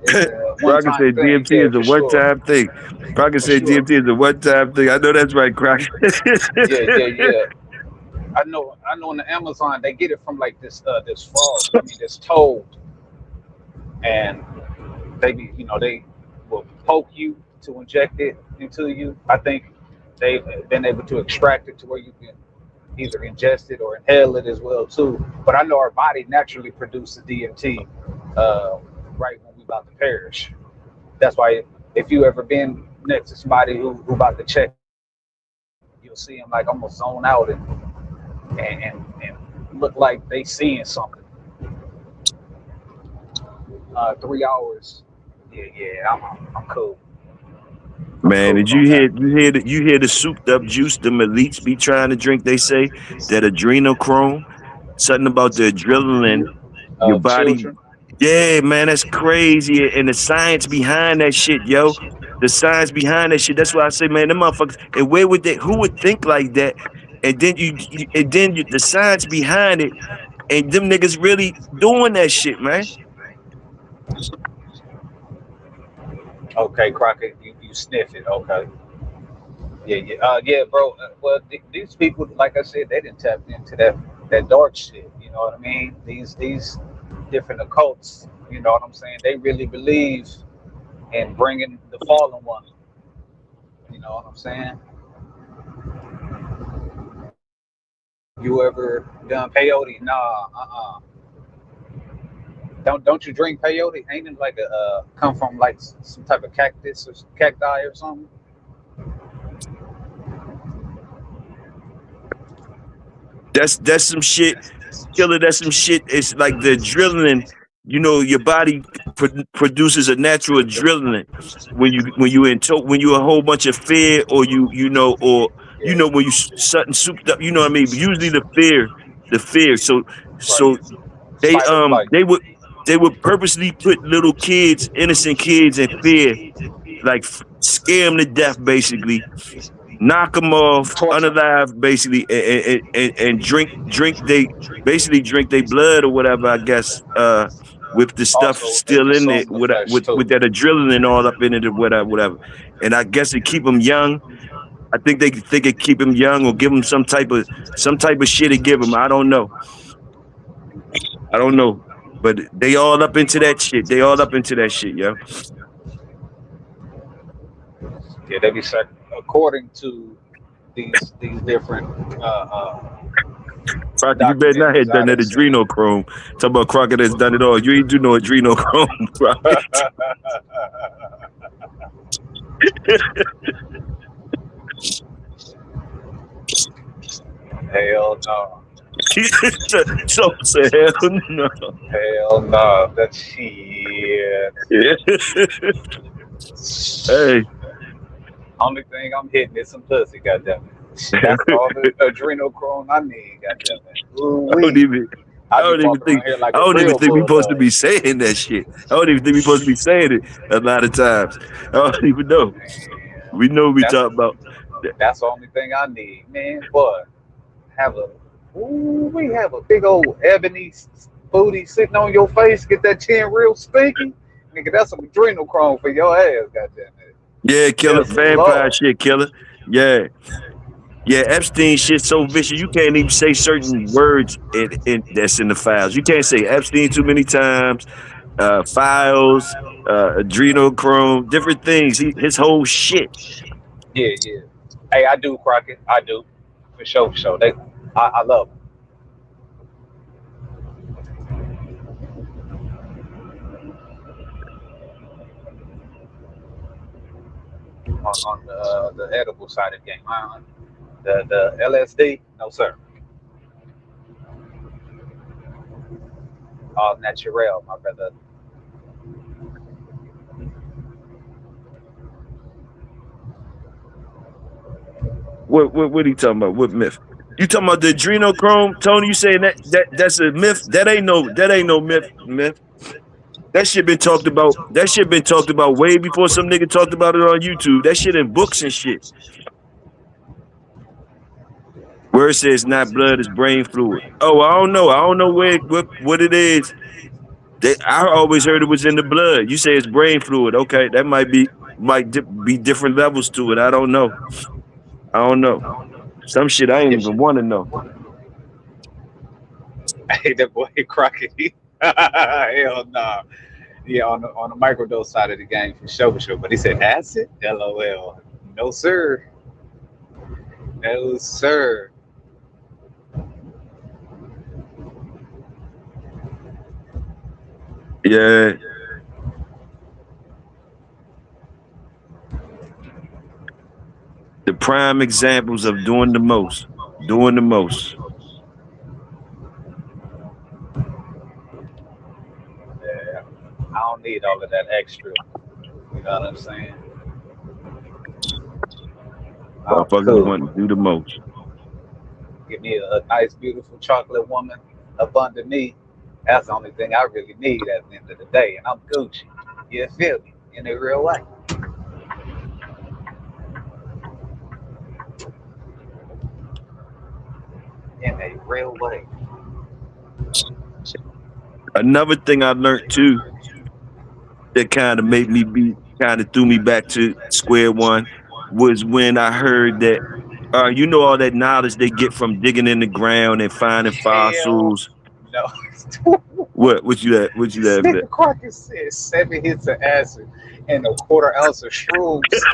it's a Crockett one-time said thing. DMT Yeah, is a for sure, one-time thing. Crockett for said sure. DMT is a one-time thing. I know that's right, Crockett. Yeah, yeah, yeah. I know. In the Amazon, they get it from like this frog. I mean, this toad, and they will poke you to inject it into you. I think they've been able to extract it to where you can either ingest it or inhale it as well too. But I know our body naturally produces DMT uh, right when we about to perish. That's why if you ever been next to somebody who about to check, you'll see them like almost zone out and look like they seeing something. 3 hours. Yeah, yeah, I'm cool. I'm Man, cool did on that. you hear the souped up juice the elites be trying to drink? They say that adrenochrome, something about the adrenaline, your body. Children. Yeah, man, that's crazy. And the science behind that shit, yo. The science behind that shit. That's why I say, man, them motherfuckers. And where would they? Who would think like that? And then the science behind it, and them niggas really doing that shit, man. Okay, Crockett, you sniff it. Okay. Yeah, yeah, yeah, bro. Well, these people, like I said, they didn't tap into that dark shit. You know what I mean? These different occults. You know what I'm saying? They really believe in bringing the fallen one. You know what I'm saying? You ever done peyote? Nah, Don't you drink peyote? Ain't it like a come from like some type of cactus or cacti or something? That's some shit, killer. That's some shit. It's like the adrenaline. You know, your body produces a natural adrenaline when you when you a whole bunch of fear or Yeah, when you something souped up. You know what I mean? But usually the fear. So right. Fight or flight. they would purposely put little kids, innocent kids, in fear, like scare them to death, basically knock them off Torture. unalive, basically, and drink they basically drink their blood or whatever. I guess with the stuff Also, they still in it, consume the flesh with too. that adrenaline all up in it or whatever. And I guess it keep them young. I think they think it keep them young or give them some type of shit to give them. I don't know. I don't know. But they all up into that shit. They all up into that shit, yo. Yeah, they be set according to these different Crockett, you better not documentaries have done I've that seen. adrenochrome. Talk about Crockett has done it all. You ain't do no adrenochrome, Crockett. Hell no. So say hell no. Hell no. That's shit. Hey, Only thing I'm hitting is some pussy, goddamn it. That's all the adrenochrome I need, goddamn it. Ooh I don't wee. even. I I be don't even walking think. around here like I a don't even real think we supposed to bulldog. be saying that shit. I don't even think we supposed to be saying it a lot of times. I don't even know. Damn. We know what we That's talk about. that's the only thing I need, man. Boy, have a we have a big old ebony booty sitting on your face. Get that chin real stinky, nigga. That's some adrenochrome for your ass, goddamn it. Yeah, killer, Yes, vampire Lord. shit, killer. Yeah, yeah. Epstein shit so vicious. You can't even say certain words that's in the files. You can't say Epstein too many times. Files, adrenochrome, different things. His whole shit. Yeah, yeah. Hey, I do, Crockett. I do. For sure, for sure. I love them on the edible side of the game. The LSD, no sir. All natural, my brother. What are you talking about? What myth? You talking about the adrenochrome, Tony? You saying that's a myth? That ain't no myth. That shit been talked about. That shit been talked about way before some nigga talked about it on YouTube. That shit in books and shit. Where it says not blood, it's brain fluid. Oh, I don't know. I don't know what it is. I always heard it was in the blood. You say it's brain fluid. Okay, that might be different levels to it. I don't know. I don't know. Some shit I ain't If even want to know. hey, that boy Crockett, hell nah. Yeah, on the microdose side of the game for sure, for sure. But he said acid, LOL. No sir, no sir. Yeah, the prime examples of doing the most. Doing the most. Yeah, I don't need all of that extra. You know what I'm saying? I'm Motherfuckers cool. want to do the most. Give me a nice, beautiful chocolate woman up under me. That's the only thing I really need at the end of the day, and I'm Gucci. You feel me? In a real way. In a real way. Another thing I learned too that kind of made me be kind of threw me back to square one was when I heard that you know all that knowledge they get from digging in the ground and finding Hell fossils. no. What you This laughing at? nigga Crockett said 7 hits of acid and a quarter ounce of shrooms.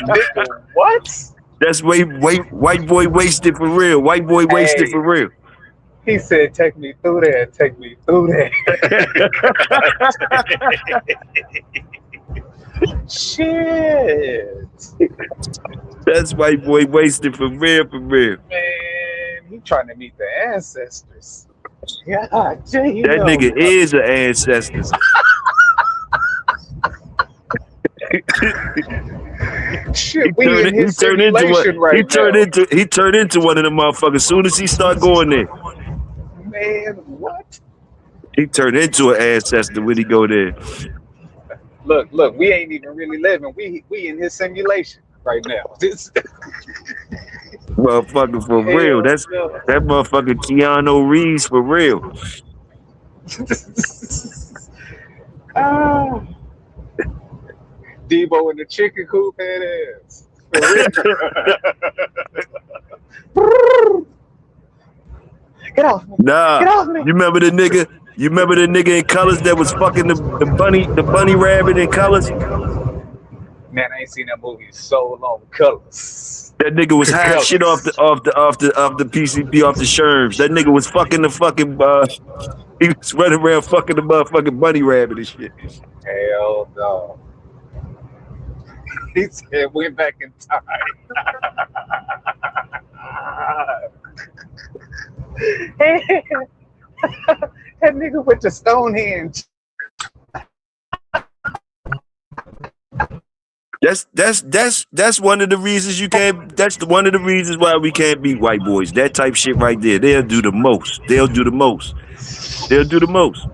Nigga, what? That's white boy wasted for real. White boy wasted Hey, for real. he said, take me through there, take me through there. Shit. That's white boy wasted for real, for real. Man, he trying to meet the ancestors. God That nigga damn. is an ancestor. He Shit, we turned in it, he his turned into what simulation right now. he turned into one of them motherfuckers. As soon as he start going there, Man, what? he turned into an ancestor when he go there. Look, we ain't even really living. We in his simulation right now. This Motherfucker for real. hell That's no. that motherfucker Keanu Reeves for real. ah, Debo in the chicken coop head ass. For real. Get off me. Nah, Get off me. you remember the nigga? You remember the nigga in Colors that was fucking the bunny rabbit in Colors? Man, I ain't seen that movie in so long. Colors. That nigga was high shit off Colors. the PCP off the sherms. That nigga was fucking the fucking he was running around fucking the motherfucking bunny rabbit and shit. Hell no. He said went back in time. That nigga went to Stonehenge. That's one of the reasons you can't. That's one of the reasons why we can't beat white boys. That type shit right there. They'll do the most. They'll do the most. They'll do the most.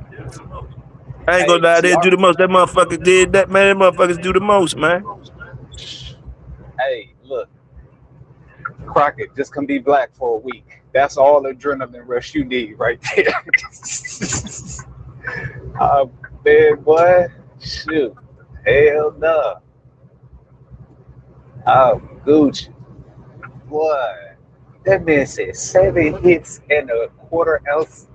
I ain't gonna lie. They'll do the most. That motherfucker did that, man. That motherfuckers do the most, man. Hey, look. Crockett just can be black for a week. That's all adrenaline rush you need right there. Man, boy. Shoot. Hell no. Oh, Gucci. Boy. That man said 7 hits and a quarter ounce.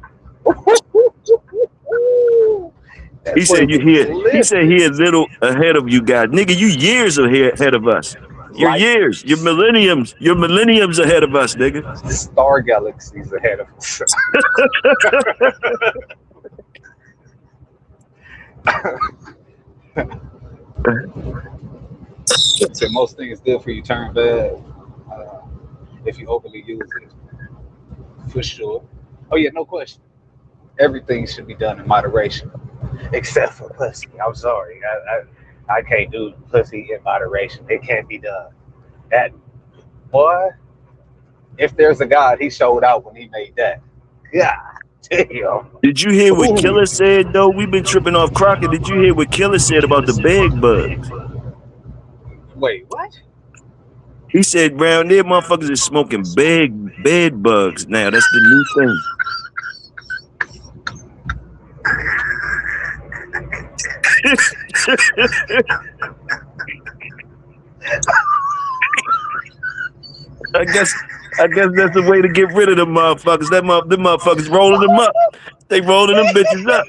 He said you here. He said he a little ahead of you guys, nigga. You years ahead of us. You're years. You're millenniums. You're millenniums ahead of us, nigga. Star galaxies ahead of us. So most things good for you turn bad if you overly use it. For sure. Oh yeah, no question. Everything should be done in moderation, except for pussy. I'm sorry, I can't do pussy in moderation. It can't be done. That boy, if there's a God, he showed out when he made that. God damn. Did you hear what Killer said though? We've been tripping off Crockett. Did you hear what Killer said about the bed bugs? Wait, what? He said round there motherfuckers is smoking bed bugs now. That's the new thing. I guess that's the way to get rid of them motherfuckers. Them motherfuckers rolling them up. They rolling them bitches up.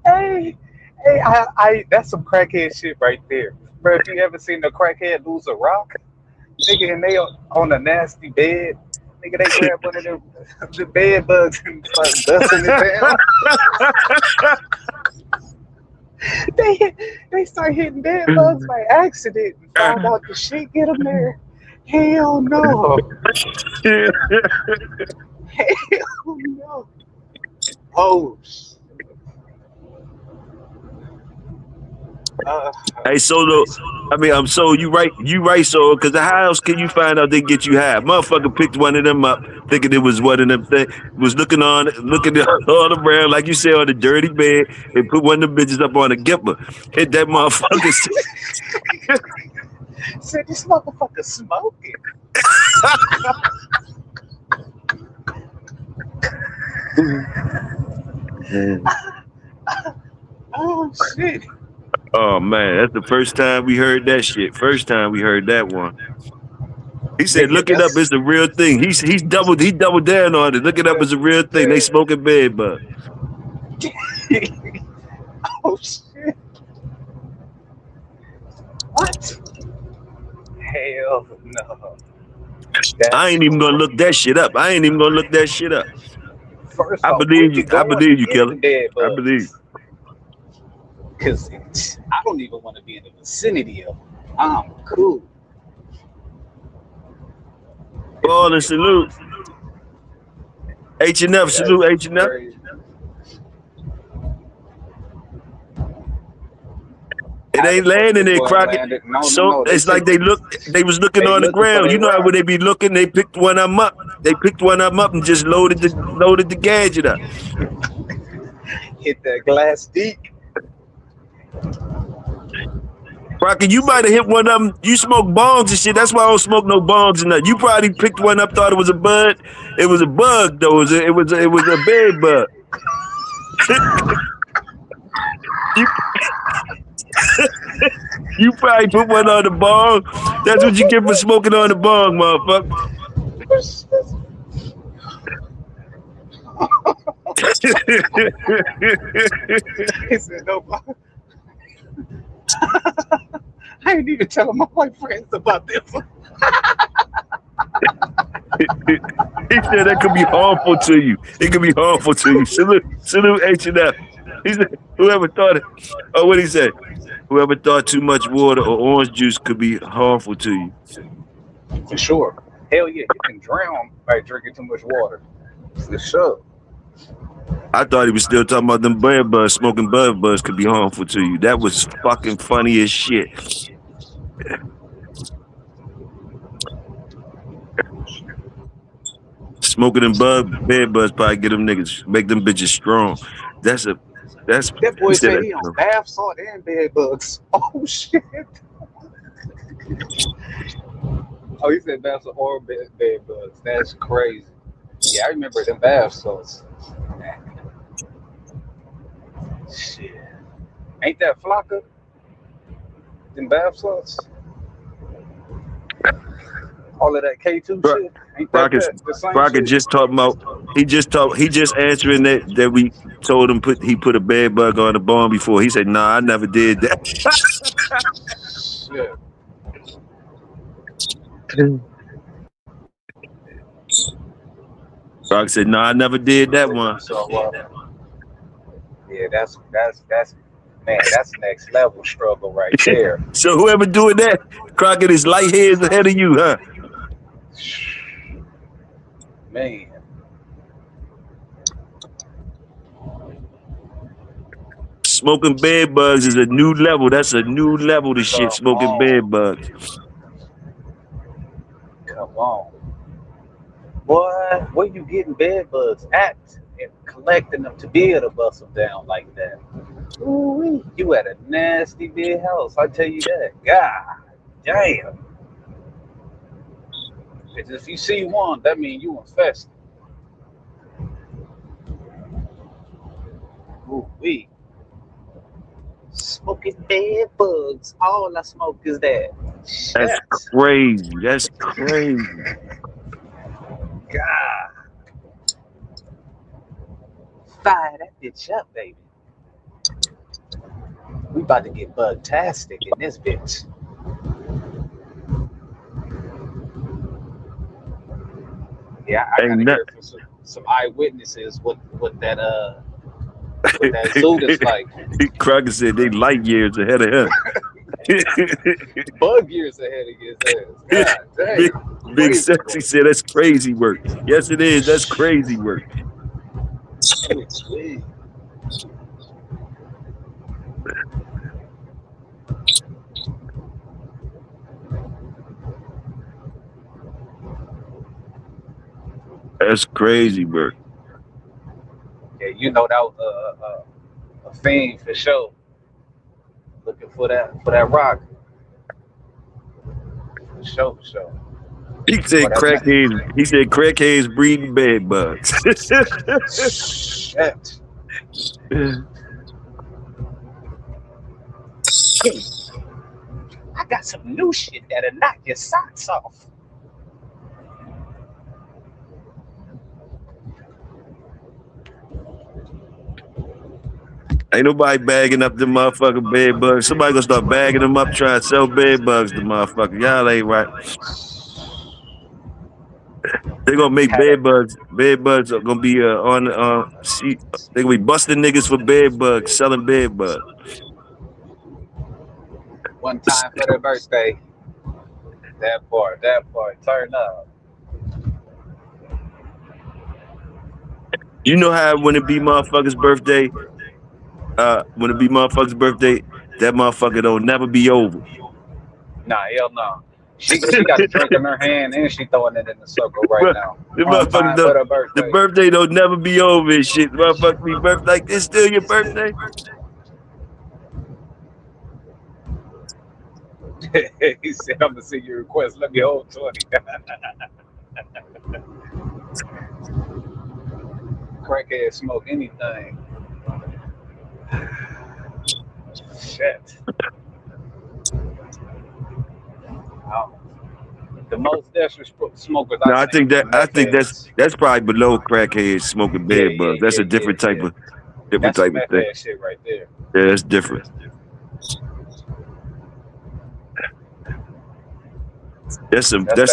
Hey, I that's some crackhead shit right there. Bro, if you ever seen a crackhead lose a rock, nigga, and they on a nasty bed, nigga, they grab one of them the bed bugs and start dusting it down. They start hitting bed bugs by accident and find out the shit get them there. Hell no. Hell no. Oh shit. Hey, Solo. I mean, I'm so you right, Solo. Because how else can you find out they get you high? Motherfucker picked one of them up, thinking it was one of them things. Was looking all around, like you said, on the dirty bed, and put one of them bitches up on a gipper. Hit that motherfucker. Said this motherfucker smoking. Oh shit. Oh man, that's the first time we heard that shit. First time we heard that one. He said, "Look it up. It's the real thing." He doubled down on it. Look it up. It's a real thing. They smoking bed bugs. Oh shit! What? Hell no. I ain't even gonna look that shit up. First I off, believe you, Killer. I believe you. Because I don't even want to be in the vicinity of them. I'm cool. Ball and salute. H&F, salute H&F. It ain't landing there, Crockett. No, it's like they was looking on the ground. You know how when they be looking, they picked one of them up. They picked one of them up and just loaded the gadget up. Hit that glass deep. Crockett, you might have hit one of them. You smoke bongs and shit. That's why I don't smoke no bongs and nothing. You probably picked one up, thought it was a bud. It was a bug though. It was a bed bug. You probably put one on the bong. That's what you get for smoking on the bong, motherfucker. He said, no, I ain't even telling my white friends about this. He said that could be harmful to you. It could be harmful to you. Salute H&M. He said, whoever thought it, oh, what he say? Whoever thought too much water or orange juice could be harmful to you. For sure. Hell yeah, you can drown by drinking too much water. For sure. I thought he was still talking about them bud buds. Smoking bud buds could be harmful to you. That was fucking funny as shit. Smoking them bed buds probably get them niggas, make them bitches strong. That's a, that's, That he boy said said that. he on bath salt and bed bugs. Oh shit. Oh, he said bath salt or bed bugs. That's crazy. Yeah, I remember them bath salts. Shit. Ain't that Flocka? Them bath salts? All of that K2 shit? Ain't that Rocket, the same Rocket shit? just talking about. He just answering that we told him he put a bed bug on the bone before. He said, "Nah, I never did that." Shit. Rocket said, "Nah, I never did that one." So yeah, that's man, that's next level struggle right there. So whoever doing that, Crockett is light years ahead of you, huh? Man, Smoking bed bugs is a new level. That's a new level to shit. come Smoking bed on, bugs. come on. Boy, where you getting bed bugs at and collecting them to be able to bust them down like that? Ooh, you at a nasty big house, I tell you that. God damn. If you see one, that means you infested. Ooh, wee. Smoking bed bugs. All I smoke is that. That's Shit. crazy. That's crazy. God. Fire that bitch up, baby. We about to get bug-tastic in this bitch. Yeah, I Ain't gotta nothing. hear from some eyewitnesses what that zoot is like. Crockett said they light years ahead of him. Bug years ahead of his ass. God Big, damn. Big Crazy Sexy work. said that's crazy work. Yes, it is. That's crazy work. Ooh, wee. That's crazy work. Yeah, you know that was a fiend for sure. Looking for that rock. For sure, for sure. He Boy, said that's crackheads. He said crackheads breeding bed bugs. shit. Hey, I got some new shit that'll knock your socks off. Ain't nobody bagging up the motherfucking bed bugs. Somebody gonna start bagging them up, trying to sell bed bugs to motherfuckers. Y'all ain't right. They gonna make Had that bed bugs. Bed bugs are gonna be on see. They gonna be busting niggas for bed bugs, selling bed bugs. one time for their birthday. That part, turn up. You know how when it be motherfuckers' birthday, that motherfucker don't never be over. Nah, hell no. She got the drink in her hand and she throwing it in the circle right But now. the On motherfucker time for don't, her the birthday. birthday don't never be over and shit. Motherfucker be birthday like it's still your birthday. He said, I'm gonna see your request. Let me hold 20. Crackhead smoke anything. Shit. The most dangerous smokers No, I seen was I meth think heads. that's probably below crackheads smoking Yeah, bed bugs. yeah, That's yeah, a yeah, yeah. different That's some type of meth thing. head shit right there. Yeah, that's different. That's that.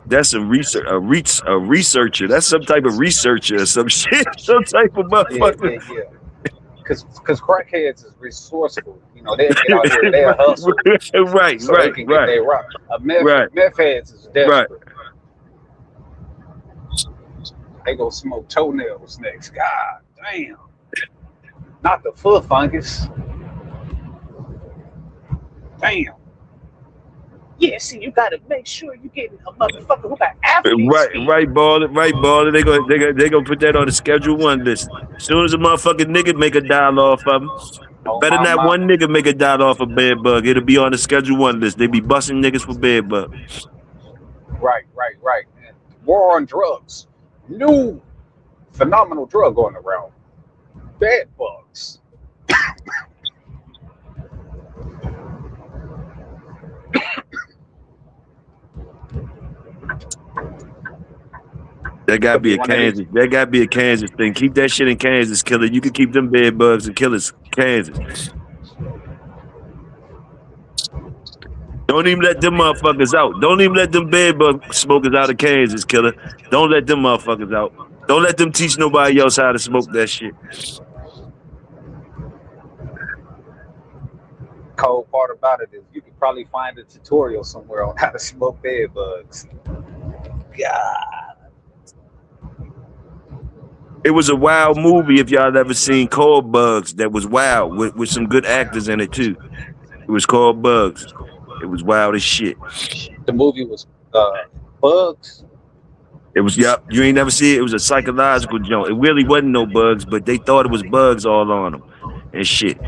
That's some research a researcher. That's some type of researcher or some shit. Some type of Yeah, motherfucker. yeah, yeah. Cause crackheads is resourceful. You know, they'll get out here, they'll hustle right, so they right, can get right, their rock. right, Meth heads is right. desperate. They go smoke toenails next. God damn. Not the foot fungus. Damn. Yeah, see, you gotta make sure you getting a motherfucker who got athlete's feet. Right, baller. They gonna put that on the schedule one list. As soon as a motherfucking nigga make a dollar off of them, Oh better my not one mama. nigga make a dollar off a bed bug. It'll be on the schedule one list. They be busting niggas for bed bug. Right, right, right. Man. War on drugs. New phenomenal drug going around. Bed bugs. That gotta Could be be a one of these. Kansas. That gotta be a Kansas thing. Keep that shit in Kansas, killer. You can keep them bed bugs and killers, Kansas. Don't even let them motherfuckers out. Don't even let them bed bug smokers out of Kansas, killer. Don't let them motherfuckers out. Don't let them teach nobody else how to smoke that shit. Cold part about it is you could probably find a tutorial somewhere on how to smoke bed bugs. God. It was a wild movie if y'all ever seen Cold Bugs that was wild with some good actors in it too. It was called Bugs. It was wild as shit. The movie was Bugs. It was, yep, you ain't never see it. It was a psychological joke. It really wasn't no bugs, but they thought it was bugs all on them and shit.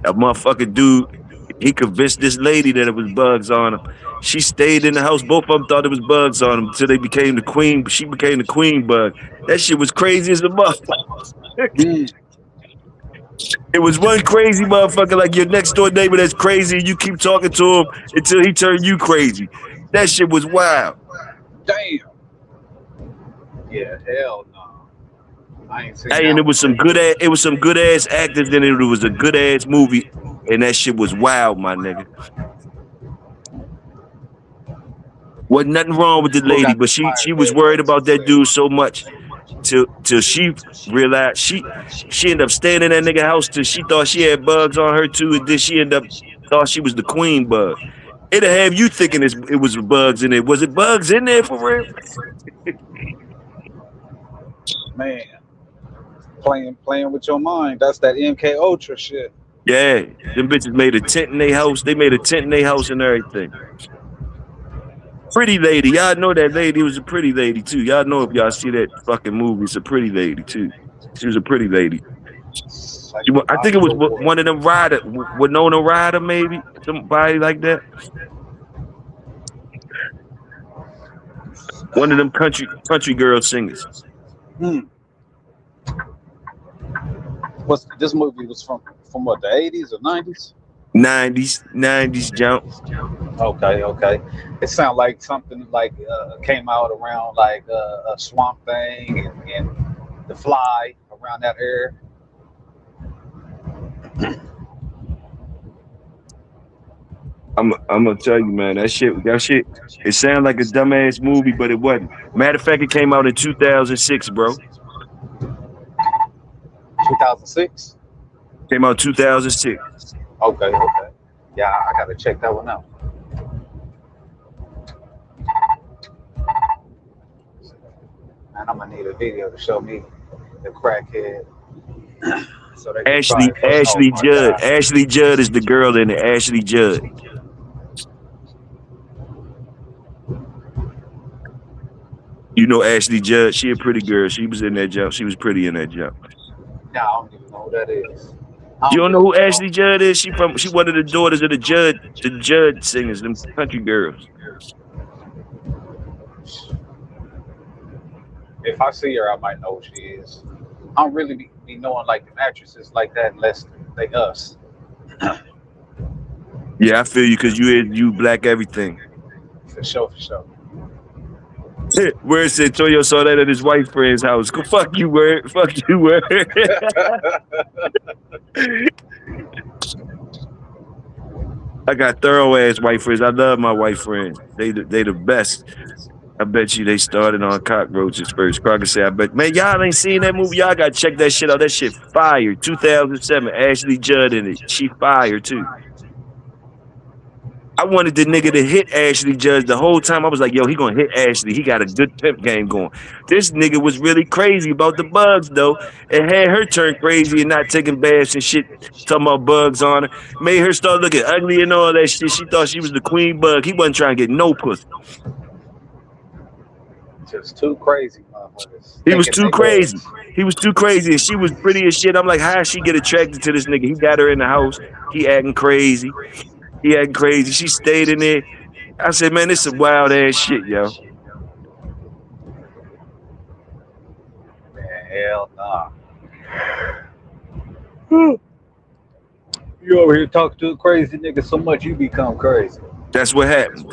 A motherfucking dude, he convinced this lady that it was bugs on him. She stayed in the house. Both of them thought it was bugs on them until they became the queen. She became the queen bug. That shit was crazy as a motherfucker. Mm. It was one crazy motherfucker like your next door neighbor that's crazy and you keep talking to him until he turned you crazy. That shit was wild. Damn. Yeah, hell no. I ain't seen Hey, and that it one. was some good ass actors in it. It was a good ass movie, and that shit was wild, my nigga. Wasn't nothing wrong with the Who lady, got but the she fire was bed worried bugs, you about that say? dude so much till she realized she ended up staying in that nigga house till she thought she had bugs on her too, and then she ended up thought she was the queen bug. It'll have you thinking it was bugs in it. Was it bugs in there for real? Man, playing with your mind. That's that MK Ultra shit. Yeah, them bitches made a tent in their house. They made a tent in their house and everything. Pretty lady, y'all know that lady was a pretty lady too. Y'all know if y'all see that fucking movie, it's a pretty lady too. She was a pretty lady. I think it was Psychological war. one of them Ryder, Winona Ryder, maybe somebody like that. One of them country girl singers. Hmm. What's this movie was from what, the 80s or 90s? 90s jump. Okay, okay. It sounds like something like came out around like a Swamp Thing and The Fly around that era. I'm gonna tell you, man, that shit, it sounded like a dumbass movie, but it wasn't. Matter of fact, it came out in 2006, bro. 2006. Came out 2006. Okay, okay. Yeah, I gotta check that one out. And I'm gonna need a video to show me the crackhead, so they can try it. Oh Ashley my Judd. god. Ashley Judd is the girl in it. Ashley Judd. You know Ashley Judd. She a pretty girl. She was in that jump. She was pretty in that jump. Nah, I don't even know who that is. I You don't don't know really who know. Ashley Judd is? She one of the daughters of the Judd singers, them country girls. If I see her, I might know who she is. I don't really be knowing like the actresses like that unless they us. Yeah, I feel you because you black everything. For sure, for sure. Where it said Toyo saw that at his white friend's house. Go fuck you, word. Fuck you, word. I got thorough ass white friends. I love my white friends. They the best. I bet you they started on cockroaches first. Crocker said, I bet. Man, y'all ain't seen that movie. Y'all got to check that shit out. That shit fire. 2007. Ashley Judd in it. She fire, too. I wanted the nigga to hit Ashley Judd the whole time. I was like, yo, he gonna hit Ashley. He got a good pimp game going. This nigga was really crazy about the bugs, though. It had her turn crazy and not taking baths and shit, talking about bugs on her. Made her start looking ugly and all that shit. She thought she was the queen bug. He wasn't trying to get no pussy. Just two crazy motherfuckers. He was too crazy. He was too crazy. And she was pretty as shit. I'm like, how she get attracted to this nigga? He got her in the house. He acting crazy. She stayed in there. I said, man, this is some wild ass shit, yo. Man, hell nah. You over here talking to a crazy nigga so much you become crazy. That's what happened.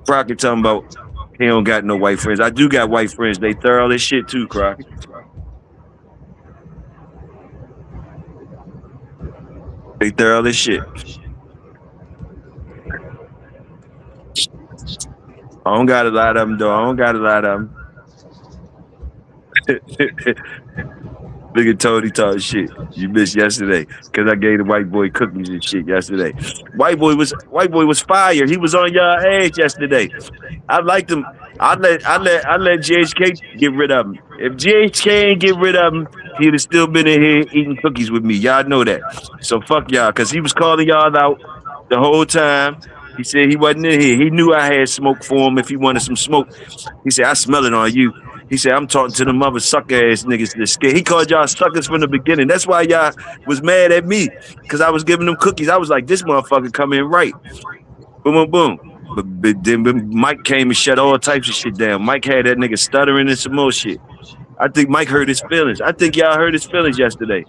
Crockett talking about he don't got no white friends. I do got white friends. They thorough as shit too, Crockett. They thorough as shit. I don't got a lot of them, though. Look at Tony talking shit. You missed yesterday because I gave the white boy cookies and shit yesterday. White boy was fire. He was on y'all ass yesterday. I liked him. I let GHK get rid of him. If GHK ain't get rid of him, he'd have still been in here eating cookies with me. Y'all know that. So fuck y'all, because he was calling y'all out the whole time. He said he wasn't in here. He knew I had smoke for him if he wanted some smoke. He said, I smell it on you. He said, I'm talking to them other sucker ass niggas that scared. He called y'all suckers from the beginning. That's why y'all was mad at me, because I was giving them cookies. I was like, this motherfucker come in right. Boom, boom, boom. But then Mike came and shut all types of shit down. Mike had that nigga stuttering and some more shit. I think Mike hurt his feelings. I think y'all hurt his feelings yesterday.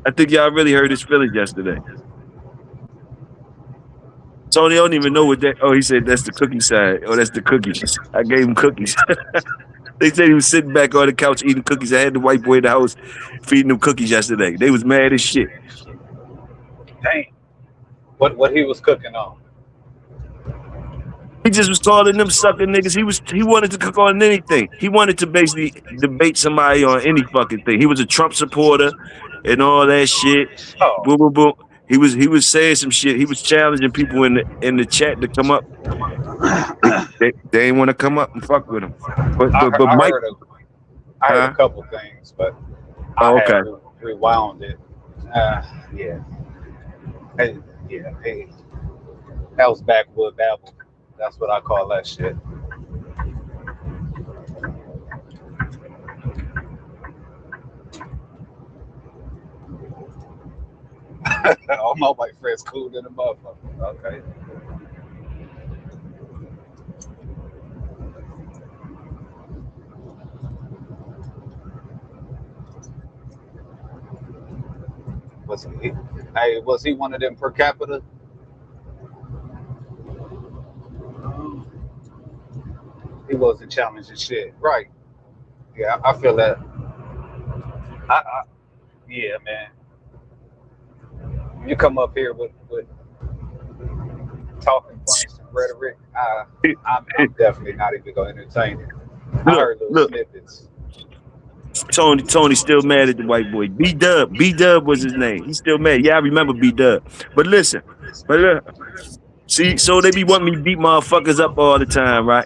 I think y'all really hurt his feelings yesterday. Tony, I don't even know what that. Oh, he said that's the cookie side. Oh, that's the cookies. I gave him cookies. They said he was sitting back on the couch eating cookies. I had the white boy in the house feeding them cookies yesterday. They was mad as shit. Dang. What he was cooking on? He just was calling them sucker niggas. He wanted to cook on anything. He wanted to basically debate somebody on any fucking thing. He was a Trump supporter and all that shit. Oh. Boom, boom, boom. He was saying some shit. He was challenging people in the chat to come up. They didn't want to come up and fuck with him. But Mike, I heard a couple things, but I had rewound it. Yeah. Hey, that was backwood babble. That's what I call that shit. All my white friends cool than a motherfucker. Okay. Was he one of them per capita? He wasn't challenging shit. Right. Yeah, I feel that. Yeah, man. You come up here with talking points and rhetoric, I'm definitely not even going to entertain it. I heard little snippets. Tony still mad at the white boy. B-Dub was his name. He's still mad. Yeah, I remember B-Dub. But listen, see, so they be wanting me to beat motherfuckers up all the time, right?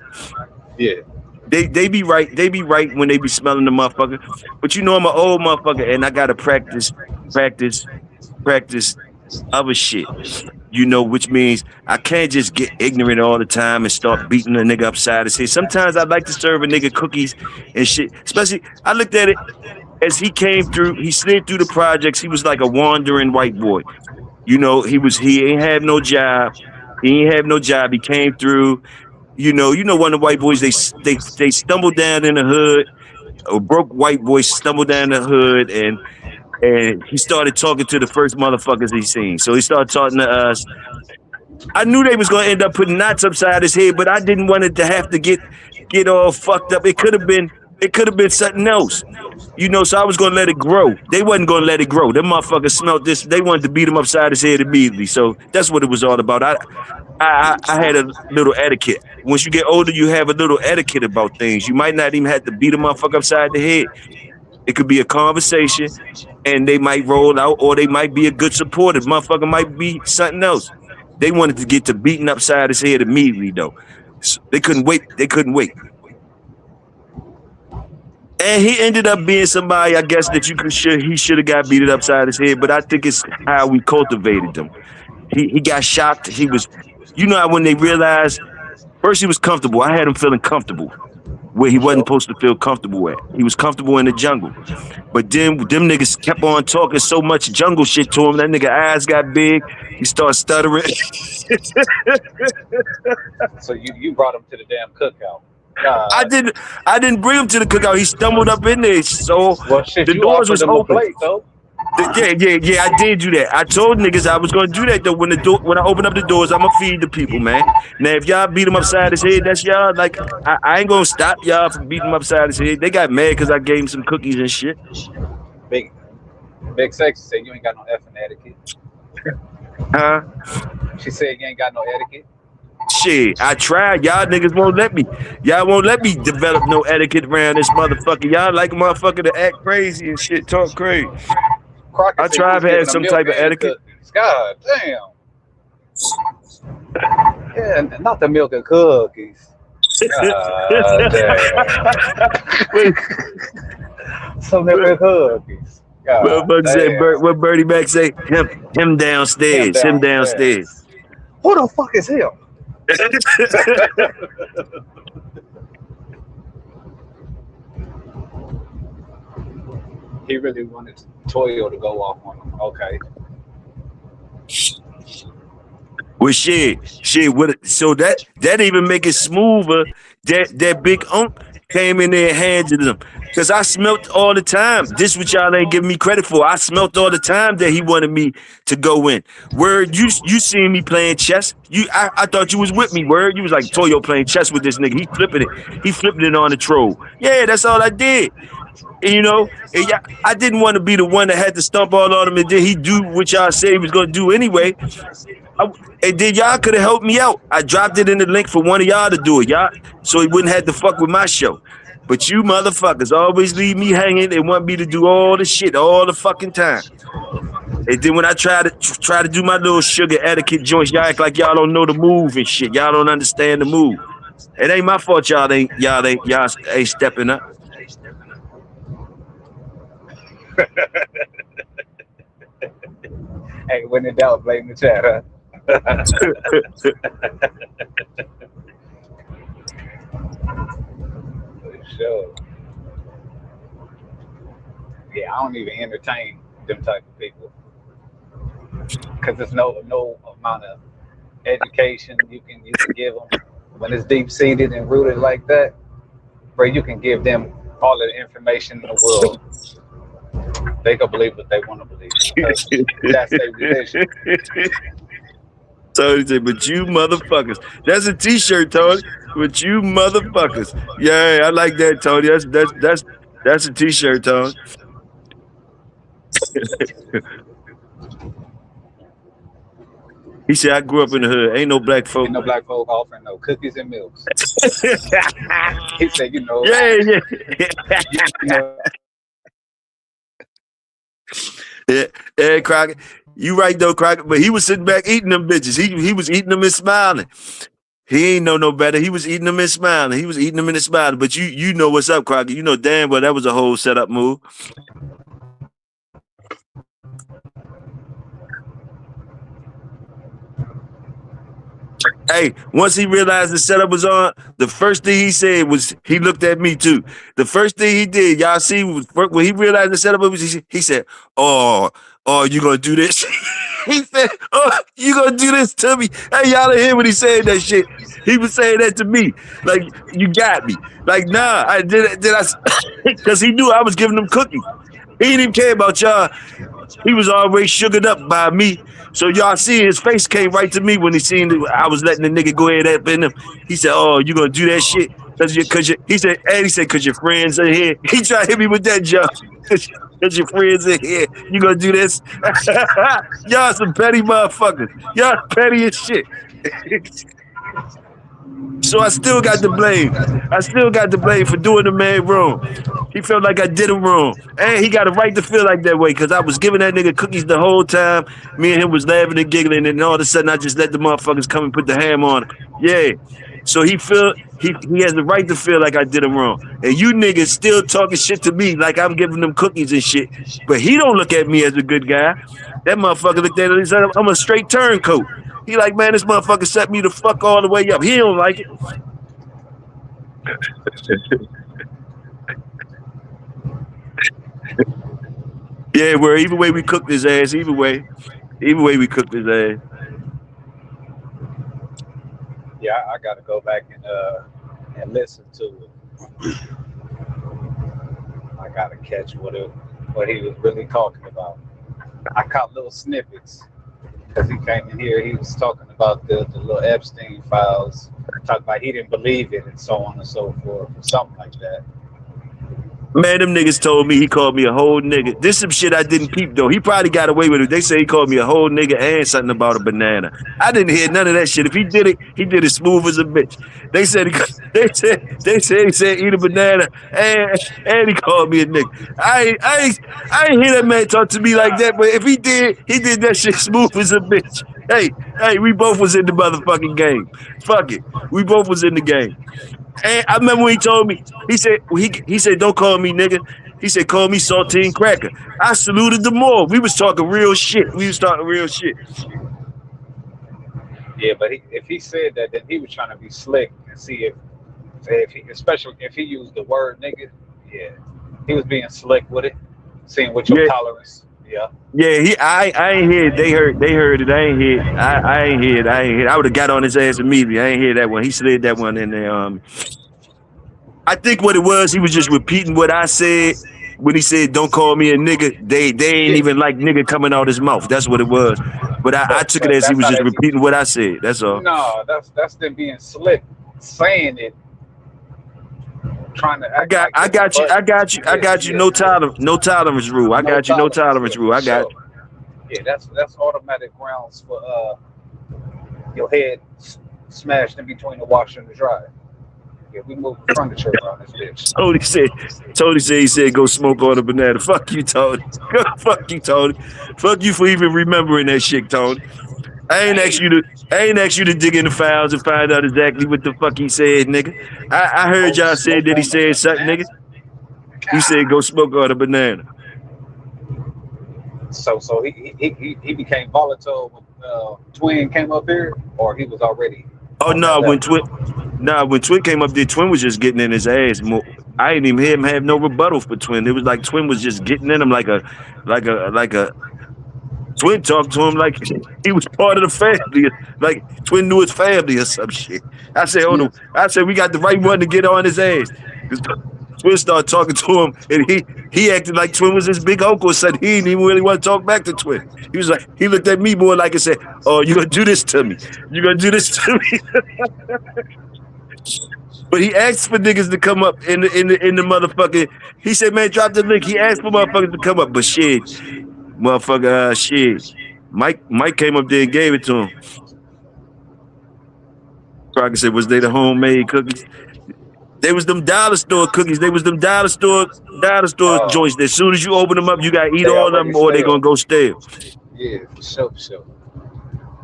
Yeah. They be right. They be right when they be smelling the motherfucker. But you know I'm an old motherfucker and I gotta practice other shit. You know, which means I can't just get ignorant all the time and start beating a nigga upside his head. Sometimes I like to serve a nigga cookies and shit. Especially, I looked at it as he came through. He slid through the projects. He was like a wandering white boy. You know, he ain't have no job. He came through. You know, one of the white boys. They stumbled down in the hood. A broke white boy stumbled down the hood and he started talking to the first motherfuckers he seen. So he started talking to us. I knew they was gonna end up putting knots upside his head, but I didn't want it to have to get all fucked up. It could have been something else. So I was gonna let it grow. They wasn't gonna let it grow. Them motherfuckers smelt this. They wanted to beat him upside his head immediately. So that's what it was all about. I had a little etiquette. Once you get older, you have a little etiquette about things. You might not even have to beat a motherfucker upside the head. It could be a conversation, and they might roll out, or they might be a good supporter. Motherfucker might be something else. They wanted to get to beating upside his head immediately, though. So they couldn't wait. They couldn't wait. And he ended up being somebody, I guess, that he should have got beaten upside his head, but I think it's how we cultivated him. He got shocked. He was, how when they realized, first he was comfortable. I had him feeling comfortable where he wasn't supposed to feel comfortable at. He was comfortable in the jungle. But then them niggas kept on talking so much jungle shit to him. That nigga eyes got big. He started stuttering. So you brought him to the damn cookout. I didn't bring him to the cookout. He stumbled up in there. So Well, shit, the you doors offered was him a open. plate, though. Yeah, I did do that. I told niggas I was gonna do that though. When I open up the doors, I'ma feed the people, man. Now if y'all beat him upside his head, that's y'all. Like I ain't gonna stop y'all from beating him upside his head. They got mad because I gave him some cookies and shit. Big Sexy said you ain't got no effing etiquette. Huh? She said you ain't got no etiquette. Shit, I tried. Y'all niggas won't let me. Y'all won't let me develop no etiquette around this motherfucker. Y'all like a motherfucker to act crazy and shit, talk crazy. Crockett I said tried you was had giving some them type of milk and etiquette. cookies. God damn. Yeah, not the milk and cookies. God damn. Some milk and cookies. God Motherfucker said, damn. what Bertie Mac say? Him Him downstairs. Him downstairs. downstairs. Who the fuck is him? He really wanted Toyo to go off on him. Okay. Well, shit. So that even make it smoother. That big unk came in there and handed him. Because I smelt all the time. This what y'all ain't giving me credit for. I smelt all the time that he wanted me to go in. Word, you seen me playing chess. I thought you was with me, word. You was like, Toyo playing chess with this nigga. He flipping it. He flipping it on the troll. Yeah, that's all I did. And I didn't want to be the one that had to stump all on him, and then he do what y'all said he was gonna do anyway. And then y'all could have helped me out. I dropped it in the link for one of y'all to do it, y'all, so he wouldn't have to fuck with my show. But you motherfuckers always leave me hanging and want me to do all the shit all the fucking time. And then when I try to do my little sugar etiquette joints, y'all act like y'all don't know the move and shit. Y'all don't understand the move. It ain't my fault y'all ain't stepping up. Hey, when in doubt, blame the chat, huh? For sure. Yeah, I don't even entertain them type of people because there's no amount of education you can give them when it's deep seated and rooted like that. Where you can give them all the information in the world, they can believe what they want to believe because that's their religion. Tony said, but you motherfuckers. That's a t-shirt, Tony. But you motherfuckers. Yeah, I like that, Tony. That's a t-shirt, Tony. He said, I grew up in the hood. Ain't no black folk. Ain't no black folk offering no cookies and milks. He said, Yeah. Yeah, Crockett. You right though, Crockett. But he was sitting back eating them bitches. He was eating them and smiling. He ain't know no better. He was eating them and smiling. He was eating them and smiling. But you know what's up, Crockett. You know damn well that was a whole setup move. Hey, once he realized the setup was on, the first thing he said was he looked at me too. The first thing he did, y'all see, when he realized the setup was, he said, "Oh, you gonna do this?" He said, "Oh, you gonna do this to me?" Hey, y'all didn't hear when he said that shit. He was saying that to me, like you got me. Like nah, I did I, because he knew I was giving him cookies. He didn't even care about y'all. He was already sugared up by me. So y'all see his face came right to me when he seen that I was letting the nigga go ahead up in him. He said, "Oh, you gonna do that shit? He said, and he said, cause your friends are here." He tried to hit me with that jump. Cause your friends are here. You gonna do this? Y'all some petty motherfuckers. Y'all petty as shit. So I still got the blame. I still got the blame for doing the man wrong. He felt like I did him wrong. And he got a right to feel like that way because I was giving that nigga cookies the whole time. Me and him was laughing and giggling, and all of a sudden I just let the motherfuckers come and put the hammer on him. Yeah. So he has the right to feel like I did him wrong. And you niggas still talking shit to me like I'm giving them cookies and shit. But he don't look at me as a good guy. That motherfucker looked at it and said, I'm a straight turncoat. He like, man, this motherfucker set me the fuck all the way up. He don't like it. Yeah, where either way we cooked his ass, either way we cooked his ass. Yeah, I gotta go back and listen to it. I gotta catch what he was really talking about. I caught little snippets because he came in here. He was talking about the little Epstein files. Talking about he didn't believe it and so on and so forth, or something like that. Man, them niggas told me he called me a whole nigga. This some shit I didn't peep though. He probably got away with it. They say he called me a whole nigga and something about a banana. I didn't hear none of that shit. If he did it smooth as a bitch. They said he said eat a banana and he called me a nigga. I ain't hear that man talk to me like that. But if he did that shit smooth as a bitch. Hey, we both was in the motherfucking game. Fuck it, we both was in the game. And I remember when he told me, he said, don't call me nigga. He said, call me saltine cracker. I saluted them all. We was talking real shit. Yeah, but if he said that, then he was trying to be slick and see especially if he used the word nigga. Yeah, he was being slick with it, seeing what your tolerance. Yeah. Yeah, I ain't hear it. They heard it. I ain't hear it. I ain't hear it. I would have got on his ass immediately. I ain't hear that one. He slid that one in there. I think what it was, he was just repeating what I said when he said, "Don't call me a nigga." They ain't even like nigga coming out his mouth. That's what it was. But I took it as he was just repeating what I said. That's all. No, that's them being slick, saying it. Trying to I got you. No tolerance rule. I got you. No tolerance rule. I got you. Yeah, that's automatic grounds for your head smashed in between the washer and the dryer. Yeah, we moved furniture around this bitch. Tony said he said go smoke on a banana. Fuck you, Tony. Fuck you, Tony. Fuck you for even remembering that shit, Tony. I ain't asked you to dig in the files and find out exactly what the fuck he said, nigga. I heard y'all say that he said something, nigga. He said go smoke on a banana. So he became volatile when Twin came up here, or he was already. Oh no, when Twin came up there, Twin was just getting in his ass. I didn't even hear him have no rebuttal for Twin. It was like Twin was just getting in him like a Twin talked to him like he was part of the family, like Twin knew his family or some shit. I said, we got the right one to get on his ass. Twin started talking to him, and he acted like Twin was his big uncle. Said he didn't even really want to talk back to Twin. He was like, he looked at me more like and said, "Oh, you gonna do this to me? You gonna do this to me?" But he asked for niggas to come up in the motherfucking. He said, "Man, drop the link." He asked for motherfuckers to come up, but shit. Motherfucker, shit. Mike came up there and gave it to him. Crocker said, was they the homemade cookies? They was them dollar store cookies. They was them dollar store joints. As soon as you open them up, you gotta eat all of them or they gonna go stale. Yeah, for sure.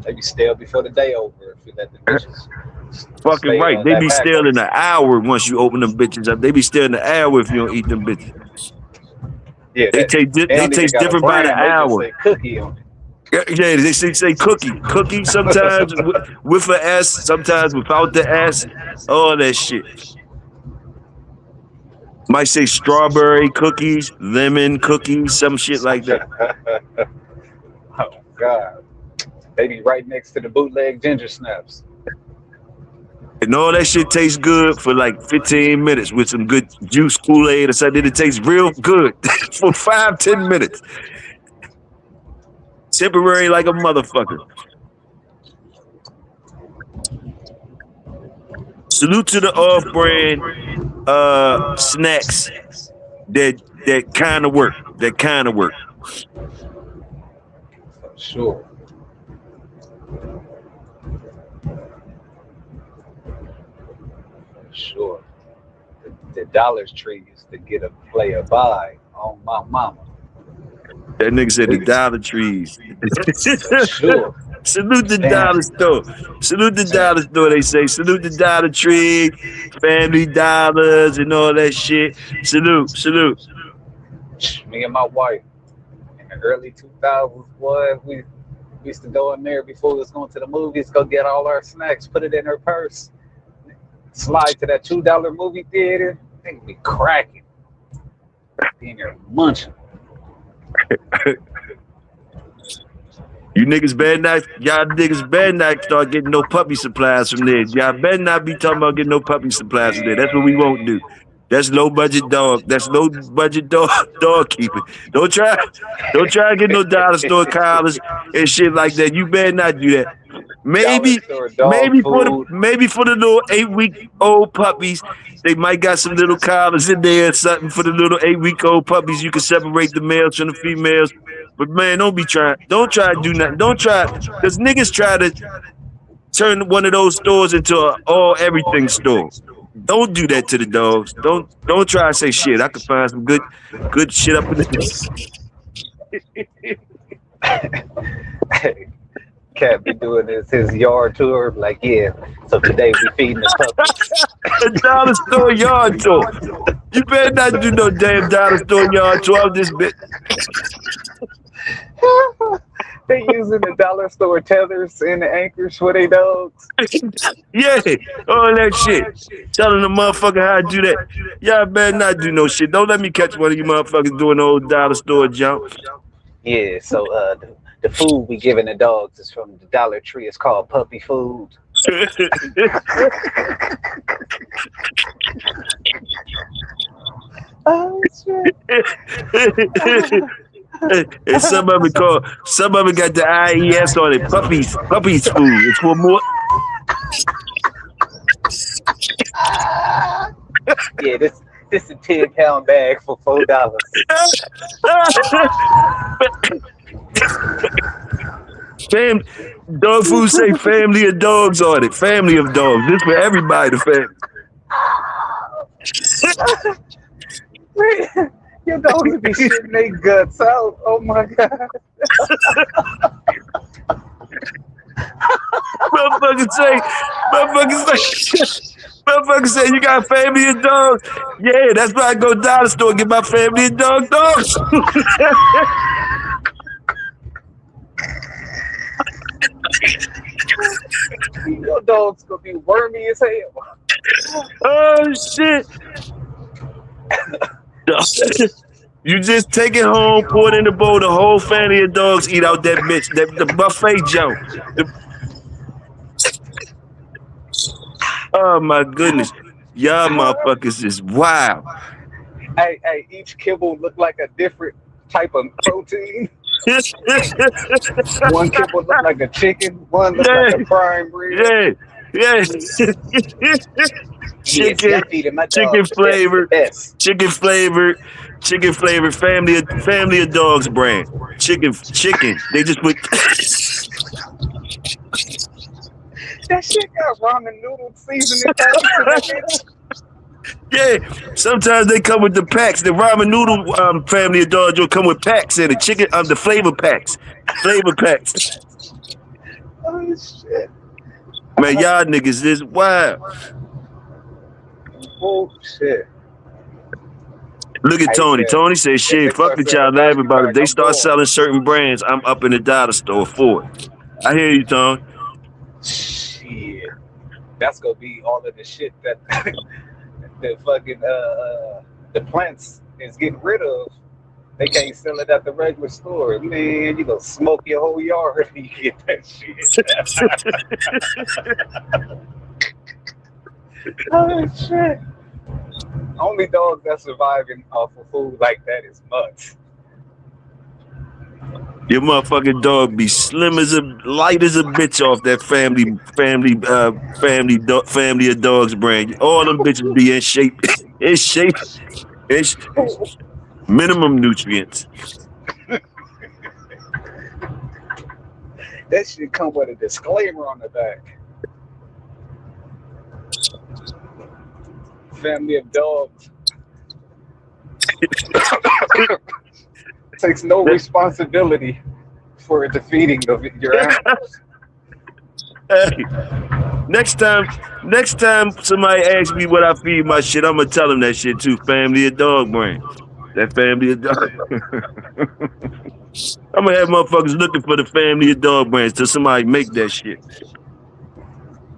They be stale before the day over if you let the bitches. Fucking right. They be stale in an hour once you open them bitches up. They be stale in an hour if you don't eat them bitches. Yeah, they taste different by the hour. Cookie on it. Yeah, they say cookie. Cookie sometimes with an S, sometimes without the S. All that shit. Might say strawberry cookies, lemon cookies, some shit like that. Oh God, they be right next to the bootleg ginger snaps. And all that shit tastes good for like 15 minutes with some good juice Kool-Aid or something. It tastes real good for 5-10 minutes. Temporary like a motherfucker. Salute to the off-brand snacks that kind of work. That kind of work. For sure. For sure. The Dollar Tree used to get a player buy on my mama. That nigga said the Dollar Trees. For sure. Salute the Damn. Dollar Store. Salute the Dollar Store, they say. Salute the Dollar Tree, Family Dollars, and all that shit. Salute, salute. Me and my wife in the early 2000s, boy, we used to go in there before we was going to the movies, go get all our snacks, put it in her purse, slide to that $2 movie theater, thing be cracking. Be in there munching. You niggas better not, y'all niggas better not start getting no puppy supplies from there. Y'all better not be talking about getting no puppy supplies from there. That's what we won't do. That's low budget dog. That's low budget dog keeping. Don't try to get no Dollar Store collars and shit like that. You better not do that. Maybe for the little 8-week-old puppies, they might got some little collars in there or something for the little 8-week-old puppies. You can separate the males from the females. But man, don't try to do nothing. Don't try, because niggas try to turn one of those stores into an all everything store. Don't do that to the dogs. Don't try to say shit. I could find some good shit up in this. Cat be doing his yard tour, like, yeah. So today we feeding the puppies. The Dollar Store yard tour. You better not do no damn Dollar Store yard tour of this bitch. They using the Dollar Store tethers and the anchors for their dogs. Yeah, all that shit. Telling the motherfucker how to do that. Y'all better not do no shit. Don't let me catch one of you motherfuckers doing the old Dollar Store jump. Yeah, so the food we giving the dogs is from the Dollar Tree. It's called puppy food. Oh shit. And some of it got the IES on it. Puppies food. It's for more. Yeah, this is a 10-pound bag for $4. Dog food say family of dogs on it. Family of dogs. This for everybody, the family. Your dogs be shitting their guts out. Oh my god. Motherfuckers say you got family of dogs. Yeah, that's why I go to the Dollar Store and get my family of dogs. Your dog's gonna be wormy as hell. Oh shit. You just take it home, pour it in the bowl, the whole family of dogs eat out that bitch. The buffet jump. Oh my goodness. Y'all motherfuckers is wild. Hey, each kibble look like a different type of protein. One kibble look like a chicken, one look like a prime rib. Yeah. Chicken flavored family of dogs brand. Chicken. They just put that shit got ramen noodle seasoning. Yeah, sometimes they come with the packs. The ramen noodle family of dogs will come with packs in it. Chicken, the flavor packs. Oh shit. Man, y'all niggas is wild. Oh shit. Look at Tony. Tony says, shit, fuck with y'all laughing about it. If they start selling certain brands, I'm up in the Dollar Store for it. I hear you, Tony. Shit. That's gonna be all of the shit that the fucking the plants is getting rid of. They can't sell it at the regular store. Man, you gonna smoke your whole yard if you get that shit. Oh shit! Only dog that's surviving off of food like that is mutts. Your motherfucking dog be slim as a light as a bitch off that family of dogs brand. All them bitches be in shape, in shape, in sh- minimum nutrients. That shit come with a disclaimer on the back. Family of dogs takes no responsibility for defeating your animals. Hey, next time somebody asks me what I feed my shit, I'm gonna tell them that shit too. Family of dog brand. That family of dog. I'm gonna have motherfuckers looking for the family of dog brands till somebody make that shit.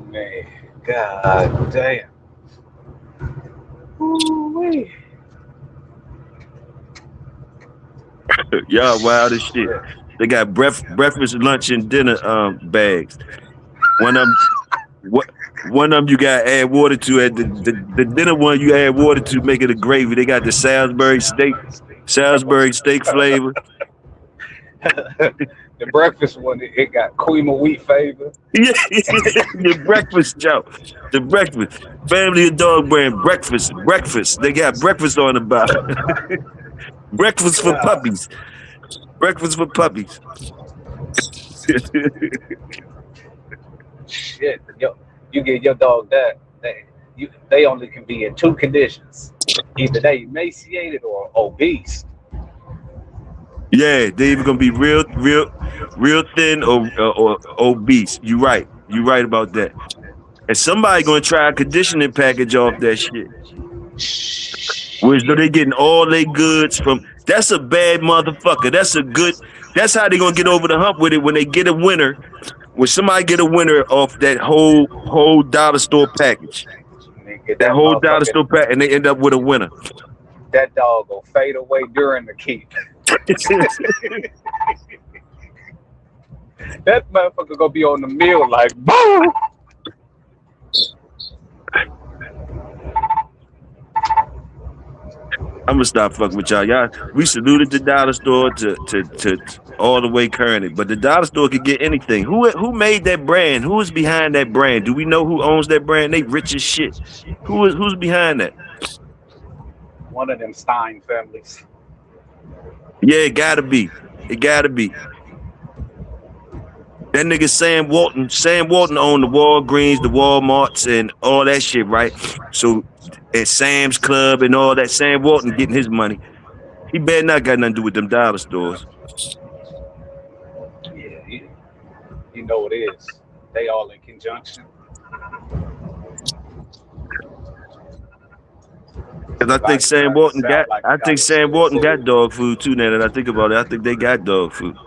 Man, god damn. Ooh-wee. Y'all wild as shit. They got breakfast, lunch, and dinner bags. One of them, one of them you got to add water to. At the dinner one, you add water to make it a gravy. They got the Salisbury steak flavor. The breakfast one, it got cream of wheat flavor. Yeah, the breakfast joke. The breakfast. Family of dog brand breakfast. They got breakfast on the bottom. Breakfast for puppies. Breakfast for puppies. Shit, yo, you get your dog that. They only can be in two conditions: either they emaciated or obese. Yeah, they either gonna be real thin or obese. You right about that. And somebody gonna try a conditioning package off that shit. Whereas though they getting all their goods from. That's a bad motherfucker. That's how they gonna get over the hump with it when they get a winner. When somebody get a winner off that whole dollar store package. That whole dollar store pack, and they end up with a winner. That dog will fade away during the keep. That motherfucker gonna be on the meal like boom. I'm gonna stop fucking with y'all. We saluted the dollar store to all the way currently, but the dollar store could get anything. Who made that brand? Who is behind that brand? Do we know who owns that brand? They rich as shit. Who's behind that? One of them Stein families. Yeah, it gotta be. That nigga Sam Walton. Sam Walton owned the Walgreens, the Walmarts, and all that shit, right? So at Sam's Club and all that, Sam Walton getting his money. He better not got nothing to do with them dollar stores. Yeah, you know what it is. They all in conjunction. Cause I think Sam Walton got dog food too. Now that I think about it, I think they got dog food.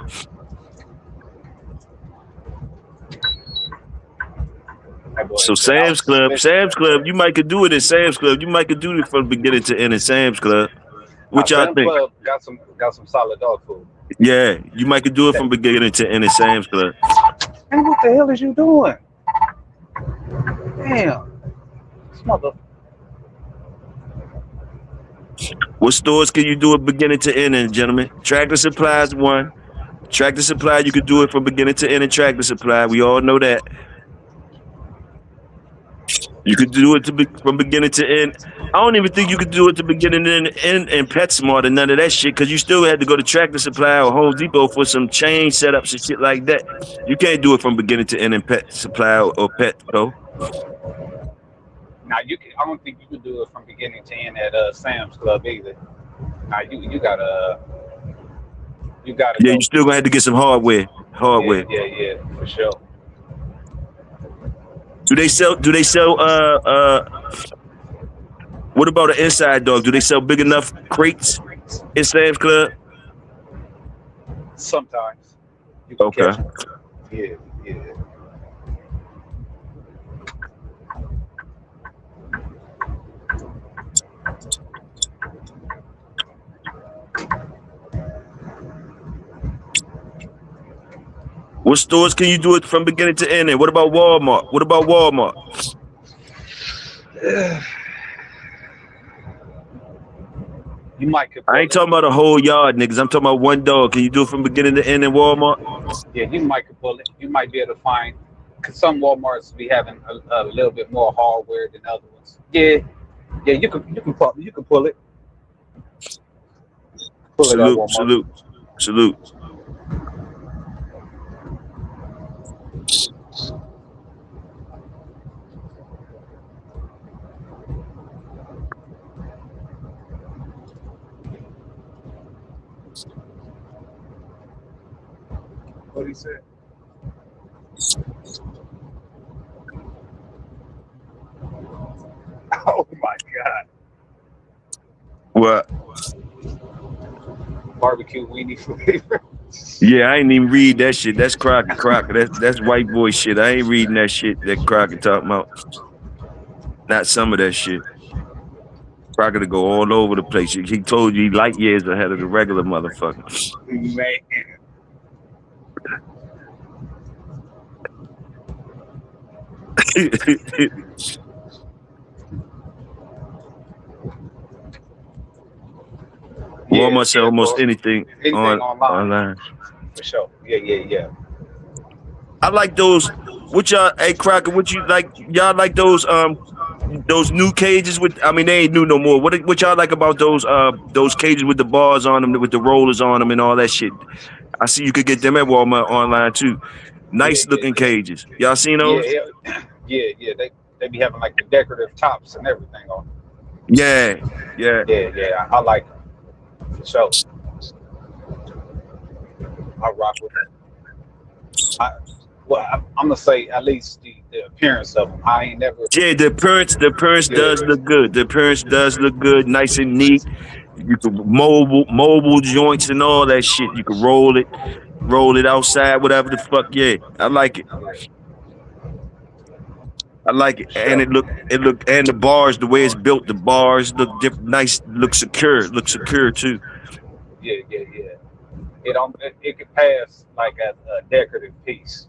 So Sam's Club, you might could do it in Sam's Club. You might could do it from beginning to end in Sam's Club. What y'all think? Club got some solid dog food. Yeah, you might could do it from beginning to end in Sam's Club. And what the hell is you doing? Damn, this mother. What stores can you do it beginning to end in, gentlemen? Tractor Supply is one. Tractor Supply, you could do it from beginning to end in Tractor Supply. We all know that. You could do it from beginning to end. I don't even think you could do it to beginning and end in PetSmart and none of that shit, because you still had to go to Tractor Supply or Home Depot for some chain setups and shit like that. You can't do it from beginning to end in Pet Supply or Petco. Now I don't think you could do it from beginning to end at Sam's Club either. Now you gotta. Yeah, you still gonna have to get some hardware. Yeah, for sure. Do they sell what about an inside dog? Do they sell big enough crates in Sam's Club? Sometimes. You can catch them. Yeah. What stores can you do it from beginning to end in? What about Walmart? You might could I pull ain't it. talking about a whole yard, niggas. I'm talking about one dog. Can you do it from beginning to end in Walmart? Yeah, you might could pull it. You might be able to find. Cause some WalMarts be having a little bit more hardware than other ones. Yeah, yeah, you can pull it at Salute, Walmart. salute, salute. What he said? Oh my God! What? Barbecue weenie flavor. Yeah, I ain't even read that shit. That's Crocker. That's white boy shit. I ain't reading that shit that Crocker talking about. Not some of that shit. Crocker to go all over the place. He told you he light years ahead of the regular motherfucker. Man, yeah, Walmart sell yeah, almost bro. anything Anything on online online. for sure. Yeah, yeah, yeah. I like those. What y'all? Hey, Crocker, what you like? Y'all like those new cages with? I mean, they ain't new no more. What y'all like about those cages with the bars on them, with the rollers on them, and all that shit? I see you could get them at Walmart online too. Yeah, Nice yeah, looking yeah. cages. Y'all seen Yeah, those? yeah, yeah, yeah. They be having like the decorative tops and everything on. Yeah, yeah. Yeah, yeah. I like them for sure. I rock with them. I, well, I'm gonna say at least the appearance of them. I ain't never. Yeah, the appearance does Yeah, look good. The appearance does look good, nice and neat. You could mobile joints and all that shit. You could roll it outside, whatever the fuck. Yeah, I like it. yeah, I like it, for and sure. and the bars, the way it's built, the bars nice, look secure too. Yeah, yeah, yeah. It could pass like as a decorative piece.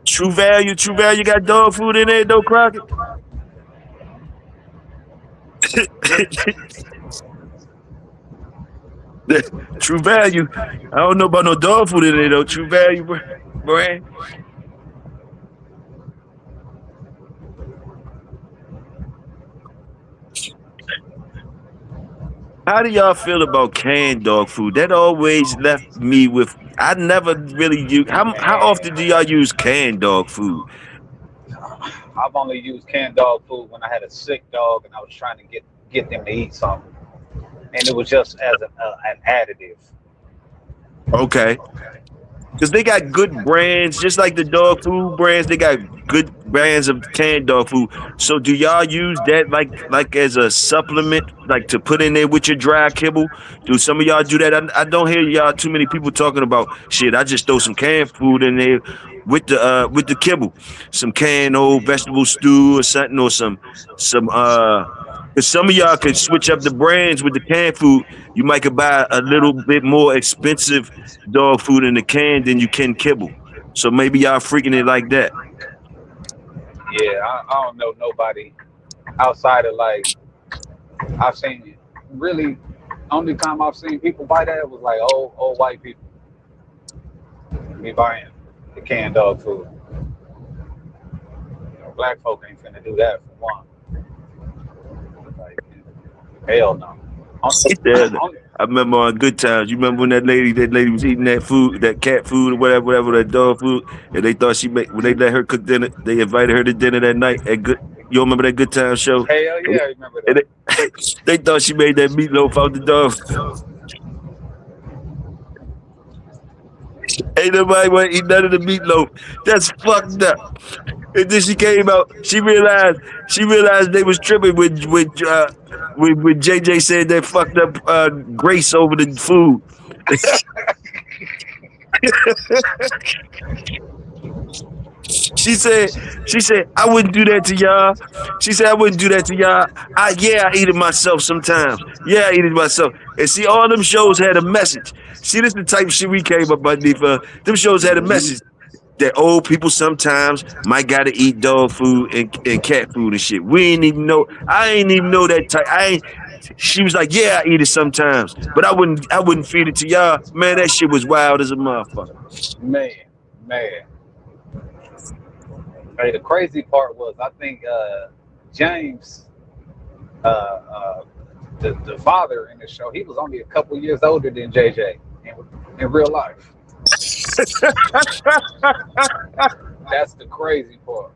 True value got dog food in there though, Crockett. True value. I don't know about no dog food in there though. True value, brand. How do y'all feel about canned dog food? That always left me with. I never really use. How often do y'all use canned dog food? I've only used canned dog food when I had a sick dog and I was trying to get them to eat something, and it was just as an additive. Okay. Because they got good brands, just like the dog food brands. They got good brands of canned dog food. So do y'all use that like as a supplement, like to put in there with your dry kibble? Do some of y'all do that? I don't hear y'all too many people talking about shit. I just throw some canned food in there with the kibble, some canned old vegetable stew or something, or some. Cause some of y'all could switch up the brands with the canned food. You might could buy a little bit more expensive dog food in the can than you can kibble. So maybe y'all freaking it like that. Yeah, I don't know nobody outside of like I've seen really only time I've seen people buy that was like old white people be buying the canned dog food. You know, black folk ain't finna do that for one. Like hell no. He said, On, I remember on Good Times. You remember when that lady was eating that food, that cat food or whatever, that dog food, and they thought she made when they let her cook dinner, they invited her to dinner that night at Good. You remember that Good Time show? hell And yeah, I remember they, that. they thought she made that meatloaf out the dog. Ain't nobody want to eat none of the meatloaf. That's fucked up. And then she came out. She realized they was tripping when JJ said they fucked up Grace over the food. She said, I wouldn't do that to y'all. She said, I wouldn't do that to y'all. I eat it myself sometimes. Yeah, I eat it myself. And see, all them shows had a message. See, this is the type of shit we came up underneath. Them shows had a message. that old people sometimes might gotta eat dog food and cat food and shit. We ain't even know. I ain't even know that type. I ain't. She was like, yeah, I eat it sometimes, but I wouldn't feed it to y'all. Man, that shit was wild as a motherfucker. Man, man. Hey, the crazy part was I think James, uh, uh, the father in the show, he was only a couple years older than JJ in real life. That's the crazy part.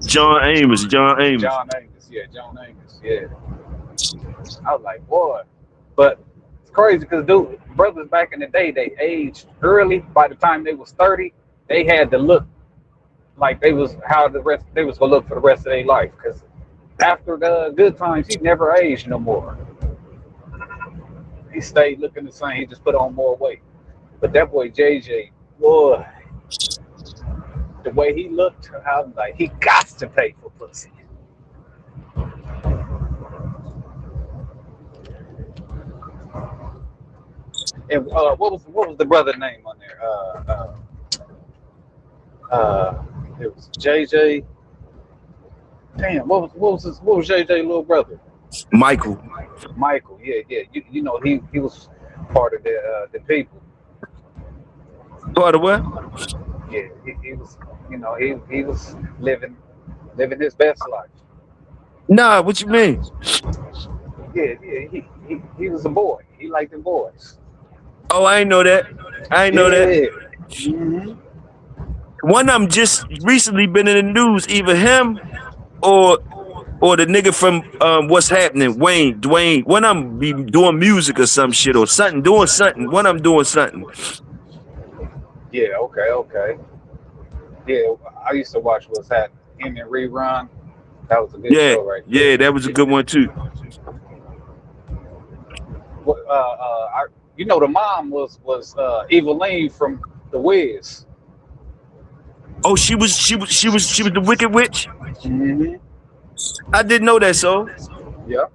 John Amos, John Amos. John Amos, yeah, John Amos, yeah. I was like, boy, but it's crazy because dude, brothers back in the day, they aged early. By the time they was 30, they had to look like they was how the rest they was gonna look for the rest of their life. Because after the good times, he never aged no more. He stayed looking the same. He just put on more weight. But that boy JJ, boy, the way he looked, I was like, he got to pay for pussy. And what was the brother name on there? It was JJ. Damn, what was JJ little brother? Michael. Michael. Yeah, yeah. You know he was part of the people. Part of what? Yeah, he was. You know he was living his best life. Nah, what you mean? Yeah, yeah. He was a boy. He liked them boys. Oh, I ain't know that. I ain't know that. Yeah. Mm-hmm. One of them just recently been in the news. Either him or the nigga from What's Happening, Dwayne. One of them be doing music or some shit or something, doing something. One of them doing something. Yeah. Okay. Okay. Yeah. I used to watch What's Happening. Him and Rerun. That was a good Yeah, show right there. yeah, that was a good one too. You know, the mom was Eveline from The Wiz. Oh, she was the Wicked Witch. Mm-hmm. I didn't know that. So Yeah.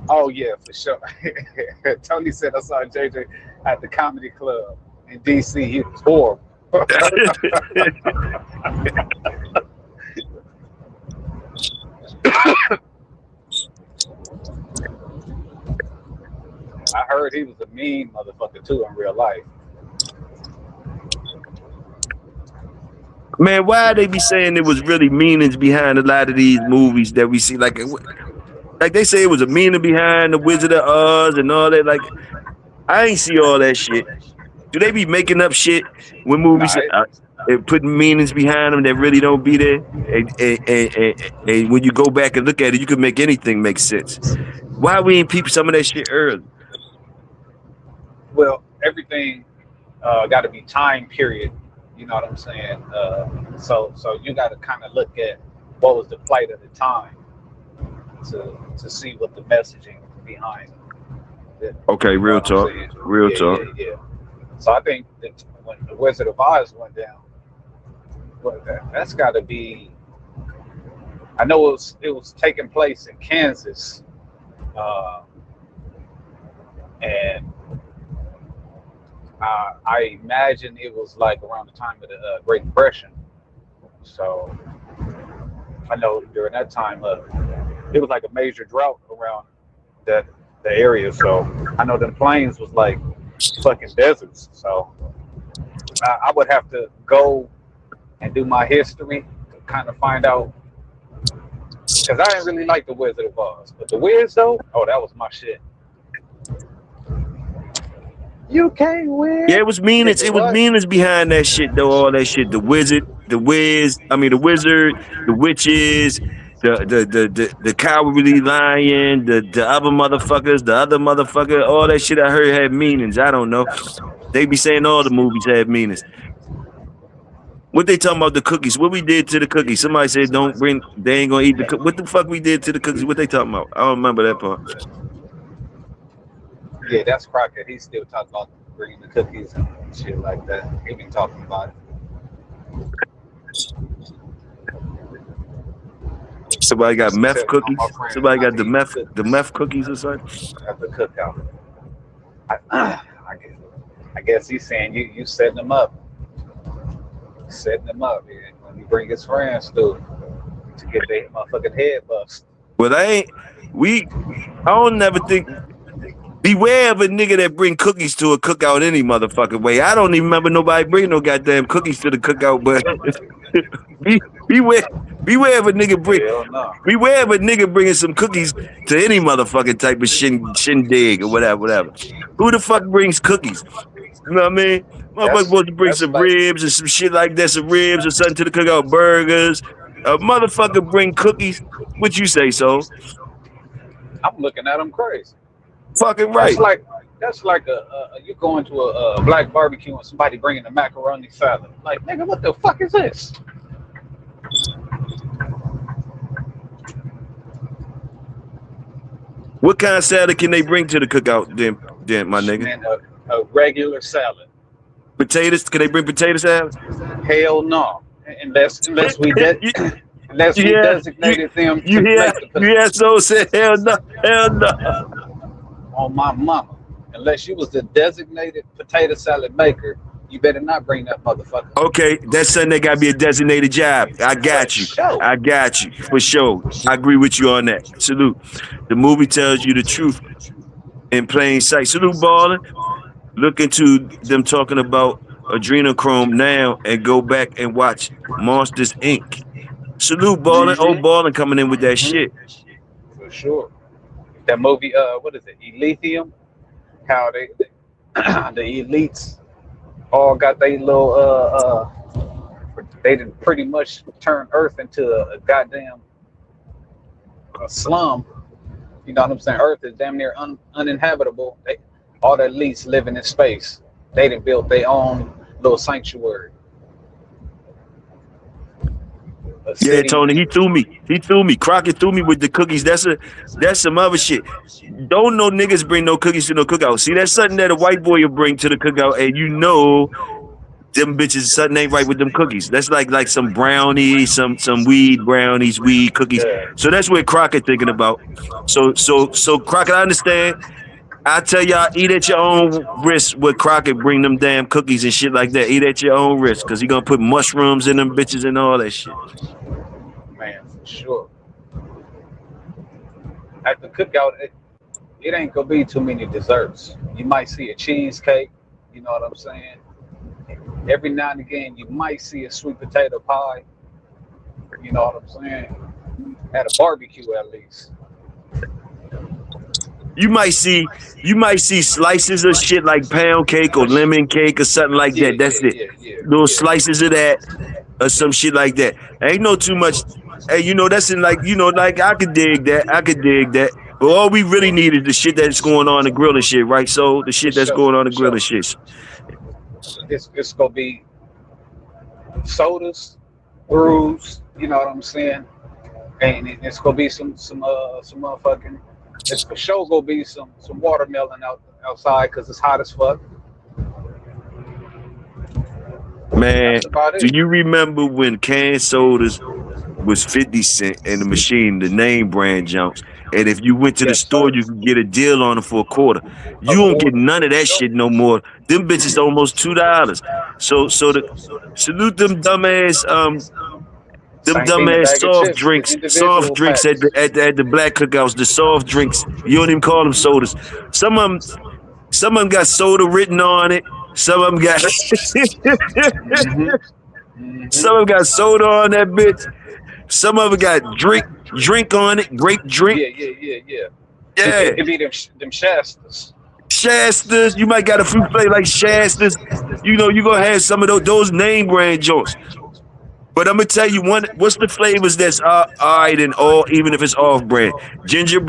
Oh yeah, for sure. Tony said I saw JJ at the comedy club in DC. He was horrible. I heard he was a mean motherfucker too in real life. man, why they be saying there was really meanings behind a lot of these movies that we see? Like they say it was a meaning behind the Wizard of Oz and all that. Like I ain't see all that shit. Do they be making up shit when Nah, movies and putting meanings behind them that really don't be there? And when you go back and look at it, you can make anything make sense. Why we ain't peep some of that shit early? well, everything got to be time period. You know what I'm saying? So you got to kind of look at what was the plight of the time to see what the messaging behind it. Okay, You know real what I'm talk. saying? Real Yeah, talk. yeah, yeah. So I think that when the Wizard of Oz went down, well, that's got to be. I know it was taking place in Kansas, uh, and I imagine it was like around the time of the Great Depression. So I know during that time, it was like a major drought around that the area. So I know them plains was like fucking deserts. So I would have to go and do my history to kind of find out. Because I didn't really like the Wizard of Oz, but the Wiz though, oh, that was my shit. You can't win. Yeah, it was meanings. Nigga, It was what? meanings behind that shit, though. All that shit. The wizard, the whiz. I mean, the wizard, the witches, the cowardly lion, the other motherfuckers, the other motherfucker. All that shit I heard had meanings. I don't know. They be saying all the movies have meanings. What they talking about the cookies? What we did to the cookies? Somebody said don't bring. They ain't gonna eat the cookies. What the fuck we did to the cookies? What they talking about? I don't remember that part. Yeah, that's Crockett. He still talking about bringing the cookies and shit like that. He been talking about it. Somebody got Used to meth tell all my cookies. friends Somebody not got to eat the cookies meth cookies or something. at the cookout. I guess, I guess he's saying you setting them up, setting them up. Yeah. When he bring his friends through to get their motherfucking head bust. But I don't never think. Beware of a nigga that bring cookies to a cookout any motherfucking way. I don't even remember nobody bringing no goddamn cookies to the cookout, but beware, beware of a nigga bring. Hell no. Beware of a nigga bringing some cookies to any motherfucking type of shindig or whatever. Who the fuck brings cookies? You know what I mean? Motherfucker That's supposed to bring that's some like ribs and some shit like that, some ribs or something to the cookout, burgers. A motherfucker bring cookies. What you say, so? I'm looking at him crazy. Fucking That's right. like that's like you going to a black barbecue and somebody bringing a macaroni salad. Like nigga, what the fuck is this? What kind of salad can they bring to the cookout, then my nigga? Man, a regular salad. Potatoes? Can they bring potato salad? Hell no. Unless we you, unless you we hear? designated them You to hear? make You hear? So said, hell no, hell no. on my mama. Unless you was the designated potato salad maker, you better not bring that motherfucker. Okay, that's something that gotta be a designated job. I For got you. sure. I got you for sure. I agree with you on that. Salute. The movie tells you the truth in plain sight. Salute, ballin'. Look into them talking about adrenochrome now and go back and watch Monsters Inc. Salute, ballin'. Old ballin' coming in with that shit. For sure. That movie, what is it? Elysium? How they the elites all got their little they did pretty much turn Earth into a goddamn slum. You know what I'm saying? Earth is damn near uninhabitable. All the elites living in space. They done built their own little sanctuary. A Yeah, city. Tony, he threw me. He threw me. Crockett threw me with the cookies. That's some other shit. Don't no niggas bring no cookies to no cookout. See, that's something that a white boy will bring to the cookout, and you know them bitches something ain't right with them cookies. That's like some brownies, some weed brownies, weed cookies. Yeah. So that's what Crockett thinking about. So Crockett, I understand. I tell y'all, eat at your own risk with Crockett bring them damn cookies and shit like that. Eat at your own risk, because he gonna put mushrooms in them bitches and all that shit. Man, for sure. At the cookout, it ain't gonna be too many desserts. You might see a cheesecake, you know what I'm saying? Every now and again, you might see a sweet potato pie, you know what I'm saying? At a barbecue, at least. You might see slices of shit like pound cake or lemon cake or something like Yeah, that. That's yeah, it. yeah, yeah, Little yeah. slices of that or some shit like that. Ain't no too much. Hey, you know, that's in like, you know, like I could dig that. I could dig that. But all we really need is the shit that's going on in the grill and shit, right? So the For shit that's sure, going on in for the grill sure. and shit. It's gonna be sodas, brews, you know what I'm saying? And it's gonna be some motherfucking. It's for sure gonna be some watermelon outside because it's hot as fuck. Man, That's about do it. you remember when canned sodas was 50 cents in the machine, the name brand jumps? And if you went to the Yes, store, sir. you could get a deal on it for a quarter. A You don't get quarter none for of that sure. shit no more. Them bitches almost $2. So the salute them Same thing. The dumbass bag of chips, the soft individual drinks at packs. the black cookouts, the soft drinks. You don't even call them sodas. Some of them got soda written on it. Some of them got Mm-hmm. some Mm-hmm. of them got soda on that bitch. Some of them got drink on it, grape drink. Yeah, yeah, yeah, yeah. Yeah. It be them Shastas. Shastas, you might got a fruit flavor like Shastas. You know, you're gonna have some of those name brand joints. But I'm gonna tell you what's the flavors that's all right and all, even if it's off brand. Ginger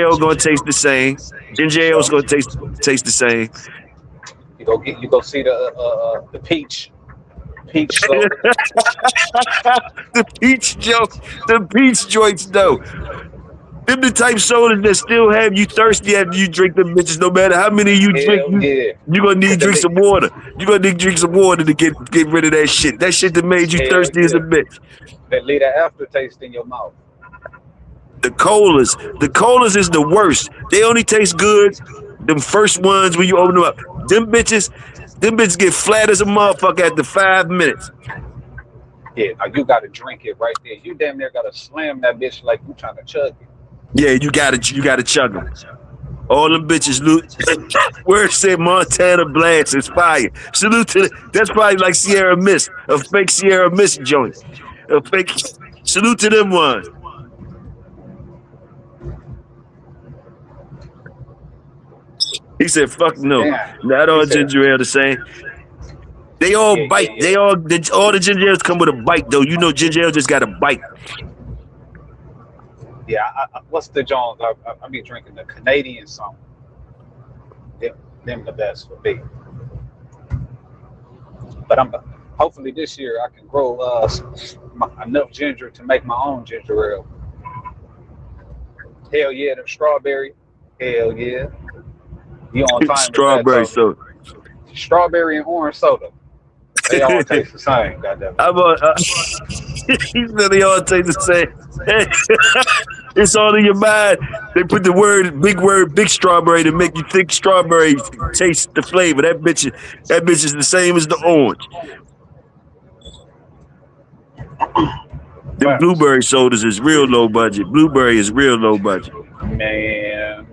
ale gonna taste the same. Ginger For ale's sure. gonna taste the same. You go see the peach soda. The peach joints though. Them the type sodas that still have you thirsty after you drink them bitches. No matter how many you drink, Hell yeah. you gonna need to Cause drink some water. You gonna need to drink some water to get rid of that shit. That shit that made you hell thirsty as a yeah. bitch. That leave that aftertaste in your mouth. The colas is the worst. They only taste good them first ones when you open them up. Them bitches get flat as a motherfucker after 5 minutes. Yeah, now you gotta drink it right there. You damn near gotta slam that bitch like you trying to chug it. Yeah, you gotta chug them. All them bitches loot. Where it said Montana Blast is fire. Salute to that's probably like Sierra Mist, a fake Sierra Mist joint. A fake salute to them ones. He said, "Fuck no, Damn. not all ginger ale the same. They all bite. Yeah. They all the ginger ales come with a bite though. You know, ginger ale just got a bite. Yeah, what's the Jones? I be drinking the Canadian song. Them the best for me. But hopefully this year I can grow enough ginger to make my own ginger ale. Hell yeah, them strawberry. Hell yeah. You on time? Strawberry soda. Strawberry and orange soda. They all taste the same. Goddamn. He said they all taste the same. It's all in your mind. They put the big strawberry to make you think strawberry taste the flavor. That bitch is the same as the orange. The blueberry sodas is real low budget. Blueberry is real low budget. Man.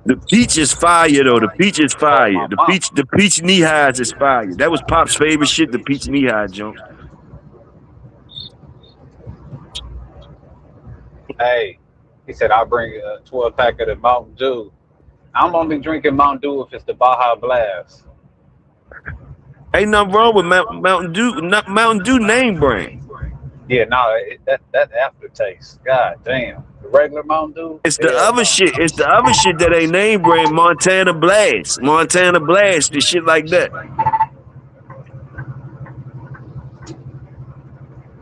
The peach is fire though. The peach is fire. The peach knee highs is fire. That was Pop's favorite shit. The peach knee high Jones. Hey, he said I'll bring a 12-pack of the Mountain Dew. I'm only drinking Mountain Dew if it's the Baja Blast. Ain't nothing wrong with Mountain Dew. Not Mountain Dew name brand. Yeah, no, that aftertaste. God damn. The regular Mountain Dew. It's the other shit. It's the other shit that ain't name brand. Montana Blast. Montana Blast. And shit like that.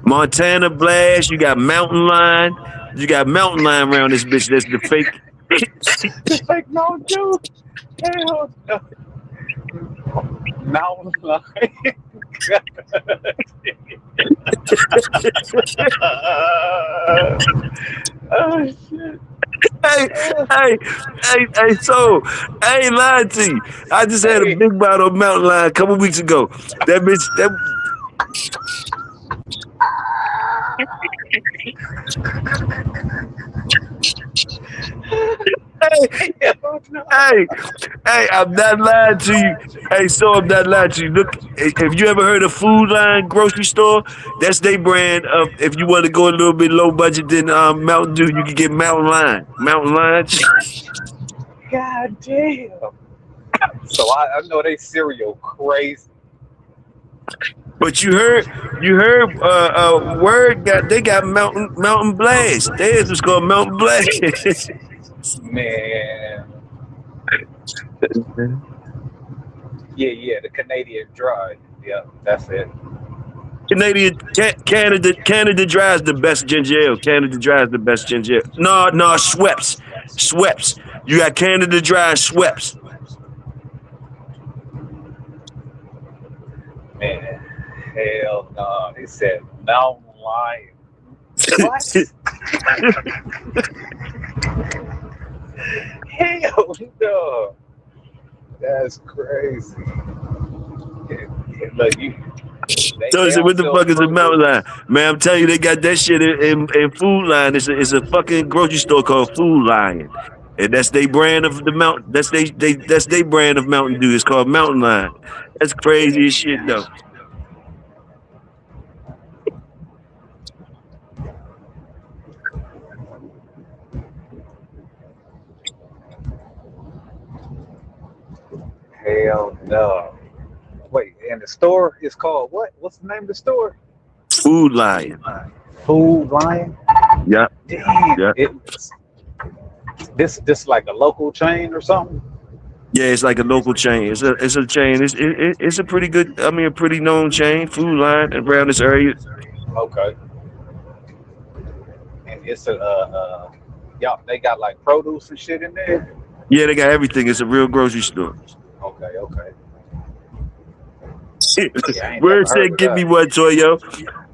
Montana Blast. You got Mountain Line. You got Mountain Line around this bitch. That's the fake. The fake Mountain Dew. Hell no. Mountain Line. Oh shit. Hey, so I ain't lying to you. I just had a big bottle of Mountain Line a couple weeks ago. That bitch, Hey, I'm not lying to you. Hey, so I'm not lying to you. Look, have you ever heard of Food Line grocery store? That's their brand of, if you want to go a little bit low budget than Mountain Dew, you can get Mountain Line. Mountain Line. God damn. So I know they cereal crazy. But you heard they got Mountain Blast. Theirs was called Mountain Blast. Man. Yeah, the Canadian Dry. Yeah, that's it. Canada Dry is the best ginger ale. Canada Dry is the best ginger ale. No, Schweppes. You got Canada Dry, Schweppes. Man, hell no. He said Mountain Lion. What? Hell no. That's crazy. Look, So he said, what the fuck is a Mountain Line? Man, I'm telling you, they got that shit in Food Line. It's a fucking grocery store called Food Lion. And that's their brand of the mountain. That's they brand of Mountain Dew. It's called Mountain Line. That's crazy as shit though. Hell no. Wait, and the store is called what? What's the name of the store? Food Lion. Food Lion? Yeah. Damn. Yeah. This like a local chain or something? Yeah, it's like a local chain. It's a chain. It's a pretty good. I mean, a pretty known chain. Food Line around this area. Okay. And it's y'all. They got like produce and shit in there. Yeah, they got everything. It's a real grocery store. Okay. Word said, "Give me one, Toyo."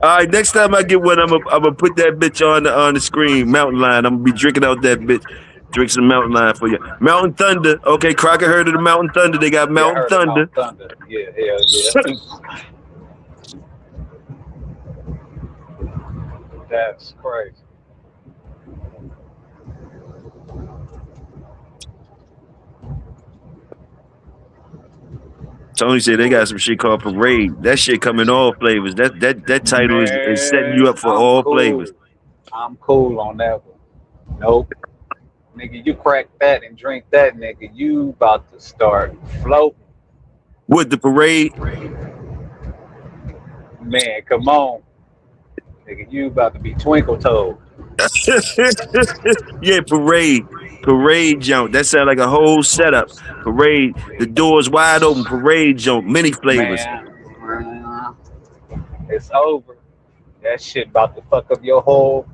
All right, next time I get one, I'm gonna put that bitch on the screen. Mountain Lion. I'm gonna be drinking out that bitch. Drink some Mountain Lion for you. Mountain Thunder. Okay, Crocker heard of the Mountain Thunder. They got Yeah, I Mountain heard of Thunder. Mount Thunder. Yeah, hell yeah. That's crazy. Tony said they got some shit called Parade. That shit come in all flavors. That title is setting you Man, up for all flavors. I'm cool on that one. Nope. Nigga, you crack that and drink that, nigga, you about to start floating. With the Parade, Man, come on. Nigga, you about to be twinkle toed. yeah, Parade jump. That sound like a whole setup. Parade, the doors wide open. Parade jump, many flavors. Man, it's over. That shit about to fuck up your whole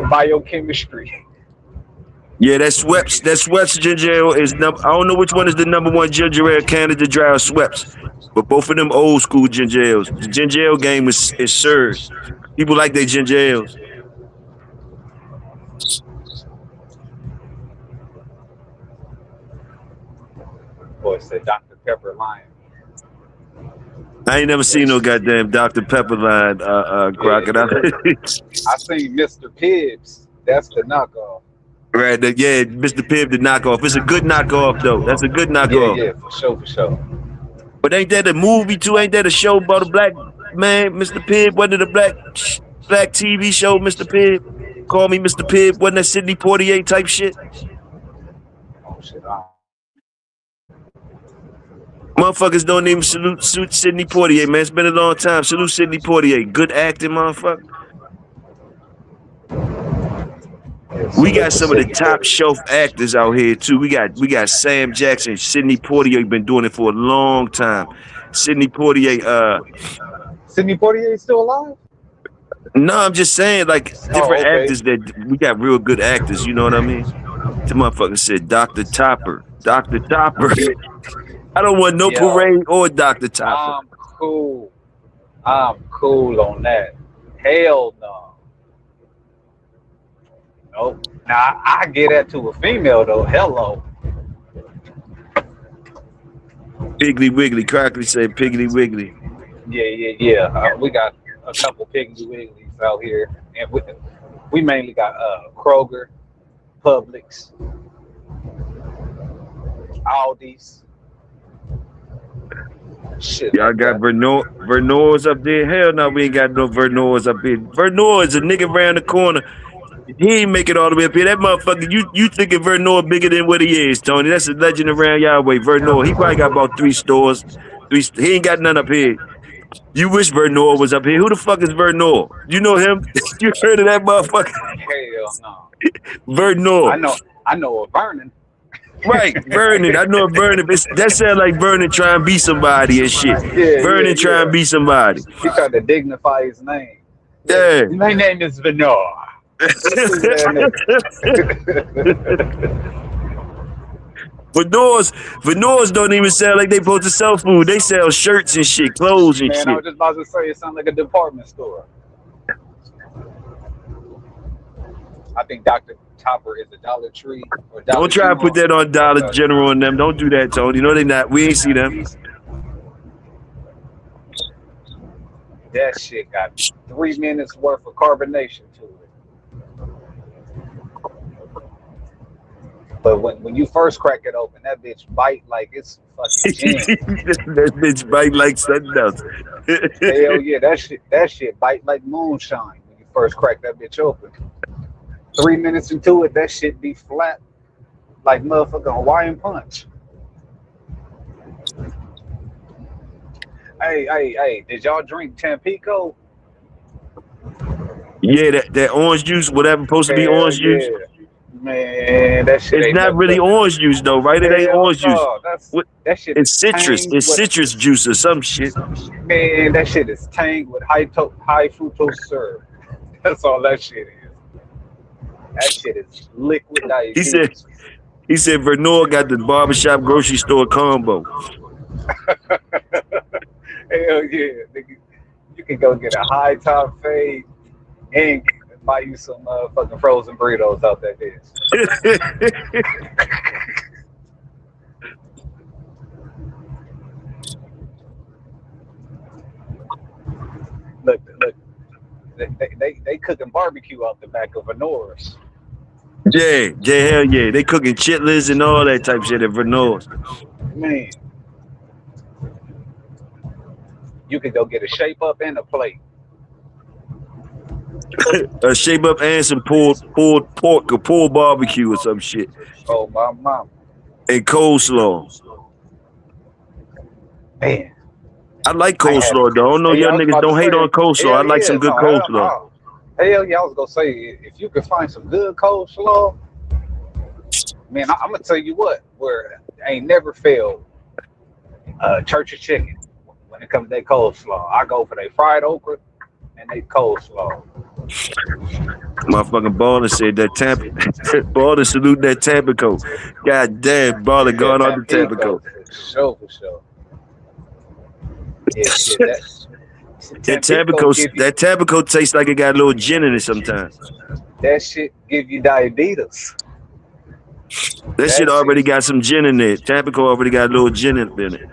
biochemistry. Yeah, that Sweps ginger ale is number. I don't know which one is the number one ginger ale candidate dry or Sweps, but both of them old school ginger ales. The ginger ale game is surged. People like their ginger ales. Boy said Dr. Pepper Lion. I ain't never seen no goddamn Dr. Pepper line, crocodile. I seen Mr. Pibbs. That's the knockoff. Right, yeah, Mr. Pibb the knockoff. It's a good knockoff though. That's a good knockoff. Yeah, for sure. But ain't that a movie too? Ain't that a show about a black man, Mr. Pibb? Wasn't it a black TV show, Mr. Pibb? Call me Mr. Pibb. Wasn't that Sidney Poitier type shit? Oh shit. Motherfuckers don't even salute Sidney Poitier, man. It's been a long time. Salute Sidney Poitier. Good acting, motherfucker. We got some of the top shelf actors out here too. We got Sam Jackson, Sidney Poitier been doing it for a long time. Sidney Poitier, Sidney Poitier is still alive? No, I'm just saying like different actors that we got real good actors, you know what I mean? The motherfucker said Dr. Topper. Dr. Topper. I don't want no Parade or Dr. Topper. I'm cool on that. Hell no. Nope. Now I get that to a female though. Hello. Piggly Wiggly. Crockley said Piggly Wiggly. Yeah. We got a couple Piggly Wigglies out here, and we mainly got Kroger, Publix, Aldi's. Shit. Y'all got Vernor's up there. Hell no, we ain't got no Vernor's up here. Vernor is a nigga around the corner. He ain't make it all the way up here. That motherfucker, you thinking Vernor bigger than what he is, Tony. That's a legend around y'all way. Vernor, he probably got about 3 stores. He ain't got none up here. You wish Vernor was up here. Who the fuck is Vernor? You know him? You heard of that motherfucker? Hell no. Vernor. I know of Vernon. Right, Vernon. I know Vernon. That sounds like Vernon trying to be somebody and shit. Vernon trying to be somebody. He tried to dignify his name. Yeah. My name is Vernor. Vernors don't even sound like they supposed to sell food. They sell shirts and shit, clothes and shit. Man, I was just about to say it sounds like a department store. I think Dr. Topper is a Dollar Tree or Dollar Don't try to put that on Dollar General and them. Don't do that, Tony. No, they not. We ain't see them. That shit got 3 minutes worth of carbonation to it. But when you first crack it open, that bitch bite like it's fucking gin. That bitch bite like something else. Hell yeah, that shit bite like moonshine when you first crack that bitch open. 3 minutes into it, that shit be flat like motherfucking Hawaiian punch. Hey, did y'all drink Tampico? Yeah, that orange juice, whatever supposed to be orange juice. Man, that shit it's not really orange juice though, right? It ain't orange juice. That shit it's citrus. It's citrus juice or some shit. Man, that shit is tanged with high fructose syrup. That's all that shit is. That shit is liquid diabetes. He said Vernor got the barbershop grocery store combo. Hell yeah, nigga. You can go get a high top fade and buy you some fucking frozen burritos out that bitch. Look, they cooking barbecue out the back of Venora's. Yeah, hell yeah. They cooking chitlins and all that type shit at Verno's. Man, you could go get a shape up and a plate. A shape up and some pulled pork or pulled barbecue or some shit. Oh my mom. And coleslaw. Man, I like I had coleslaw though. I don't know hey, I y'all was niggas about to don't hate say, on coleslaw. I hell like yeah, some good no, coleslaw. hell yeah, I was gonna say if you could find some good coleslaw, man, I'm gonna tell you what, where ain't never failed. Church of Chicken. When it comes to their coleslaw, I go for their fried okra and they coleslaw. Motherfucking Baller said that Tampa. Baller salute that Tampico. God damn, Baller Yeah, going on the Tampico Tampico. for sure. Yeah, shit, That Tampico give you Tampico tastes like it got a little gin in it sometimes. that shit give you diabetes. That shit That already shit, got some gin in it. Tampico already got a little gin in it.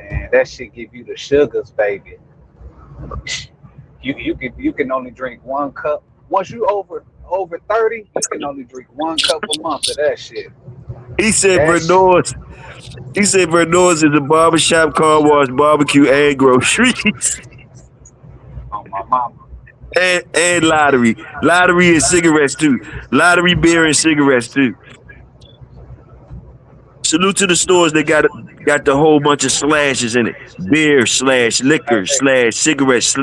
man, that shit give you the sugars, baby. You can only drink 1 cup. Once you over 30, you can only drink 1 cup a month of that shit. He said That shit, Verno's. He said Verno's is a barbershop, car wash, barbecue, and groceries. on my mama. and lottery. Lottery and cigarettes too. Lottery, beer, and cigarettes too. Salute to the stores that got the whole bunch of slashes in it. Beer / liquor / cigarettes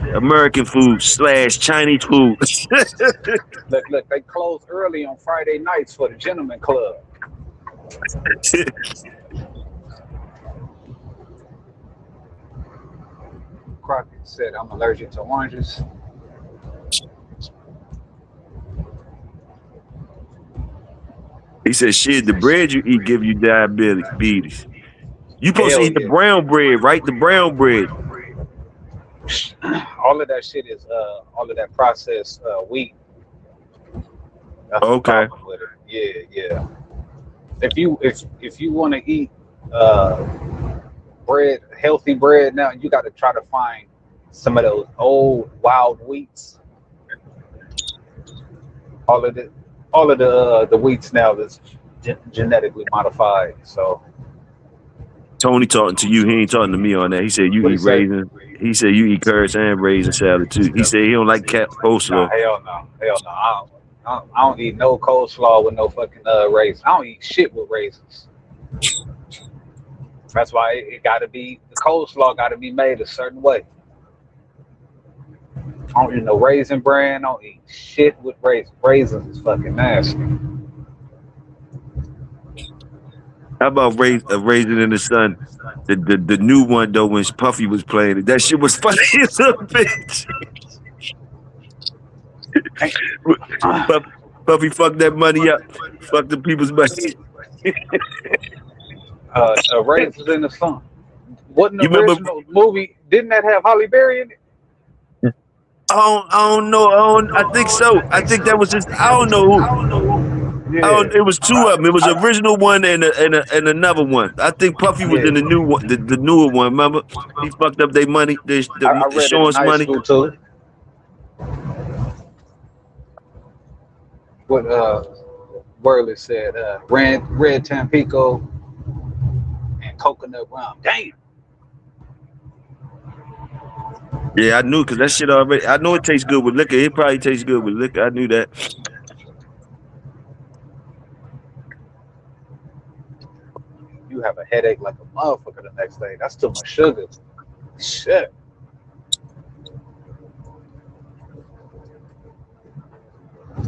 / American food / Chinese food. Look, they close early on Friday nights for the gentleman club. Crockett said, I'm allergic to oranges. He said, shit, the bread you eat give you diabetes. You supposed to Hell eat the yeah. brown bread, right? The brown bread. All of that shit is all of that processed wheat. That's the Okay. problem with it. Yeah. If you want to eat bread, healthy bread now, you got to try to find some of those old wild wheats. All of the wheats now is genetically modified. So Tony talking to you. He ain't talking to me on that. He said you what he eat say? raisins. He said you eat carrots and raisin salad too. He said he don't like coleslaw. Hell no. I don't eat no coleslaw with no fucking raisins. I don't eat shit with raisins. That's why it got to be the coleslaw got to be made a certain way. I don't eat no raisin bran. I don't eat shit with raisins. Raisins is fucking nasty. How about Raisin in the Sun? The new one though when Puffy was playing it. That shit was funny as a bitch. Puffy fucked that money up. Fucked the people's money. Raisins in the Sun. Wasn't the You remember? original movie? Didn't that have Holly Berry in it? I don't know. I think so. I think that was just. I don't know who. Yeah. It was two of them. It was the original one and another one. I think Puffy was in the new one, the newer one. Remember, he fucked up their money, I read it in Sean's high money. school too. What Worley said, red Tampico and coconut rum. Damn. Yeah, I knew because that shit already. I know it tastes good with liquor. It probably tastes good with liquor. I knew that. You have a headache like a motherfucker the next day. That's too much sugar. Shit.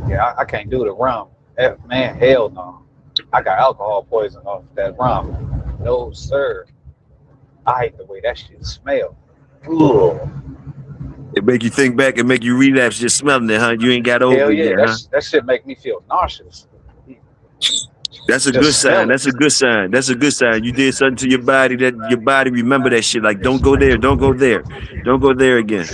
Yeah, I can't do the rum. Man, hell no. I got alcohol poison off that rum. No, sir. I hate the way that shit smells. Ugh. It make you think back and make you relapse just smelling it, huh? You ain't got over Hell it yeah, yet, huh? that shit make me feel nauseous. That's a good Just sign. smell it. That's a good sign. That's a good sign. You did something to your body that your body remember that shit. Like, don't go there. Don't go there. Don't go there again.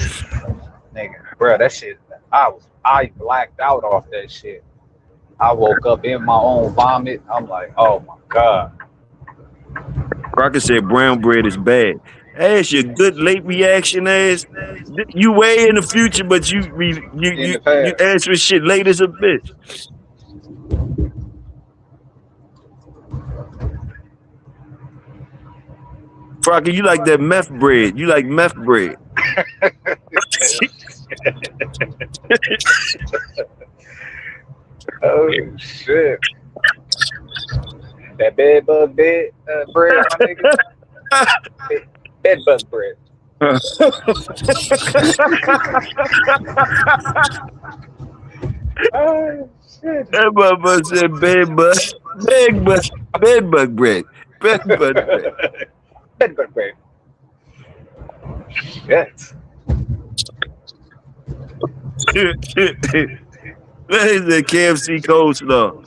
Nigga, bro, that shit. I blacked out off that shit. I woke up in my own vomit. I'm like, oh my god. Crocker said brown bread is bad. Ass, your good late reaction ass. You way in the future, but In the you past. answering shit late as a bitch. Crocker, you like that meth bread. You like meth bread. Oh shit. That bed bug bread, my nigga. Bed bug bread. Oh shit. That motherfucker said bed bug bread. Bed bug bread. Bed bug bread. Shit. That is the KFC coleslaw.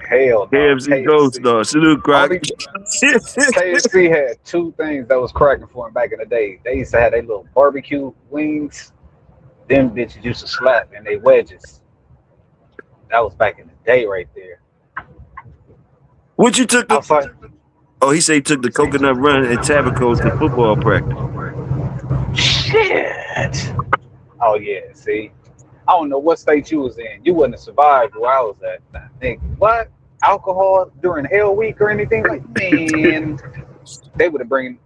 Hell no. KFC coleslaw. Salute, Croc. Only KFC had two things that was cracking for him back in the day. They used to have their little barbecue wings. Them bitches used to slap and they wedges. That was back in the day right there. What you took the? Outside. Oh, he said he took the coconut run and Tabaco to football practice. Shit. Oh yeah, see. I don't know what state you was in. You wouldn't have survived where I was at. I think what? Alcohol during Hell Week or anything? Like, man, they would have been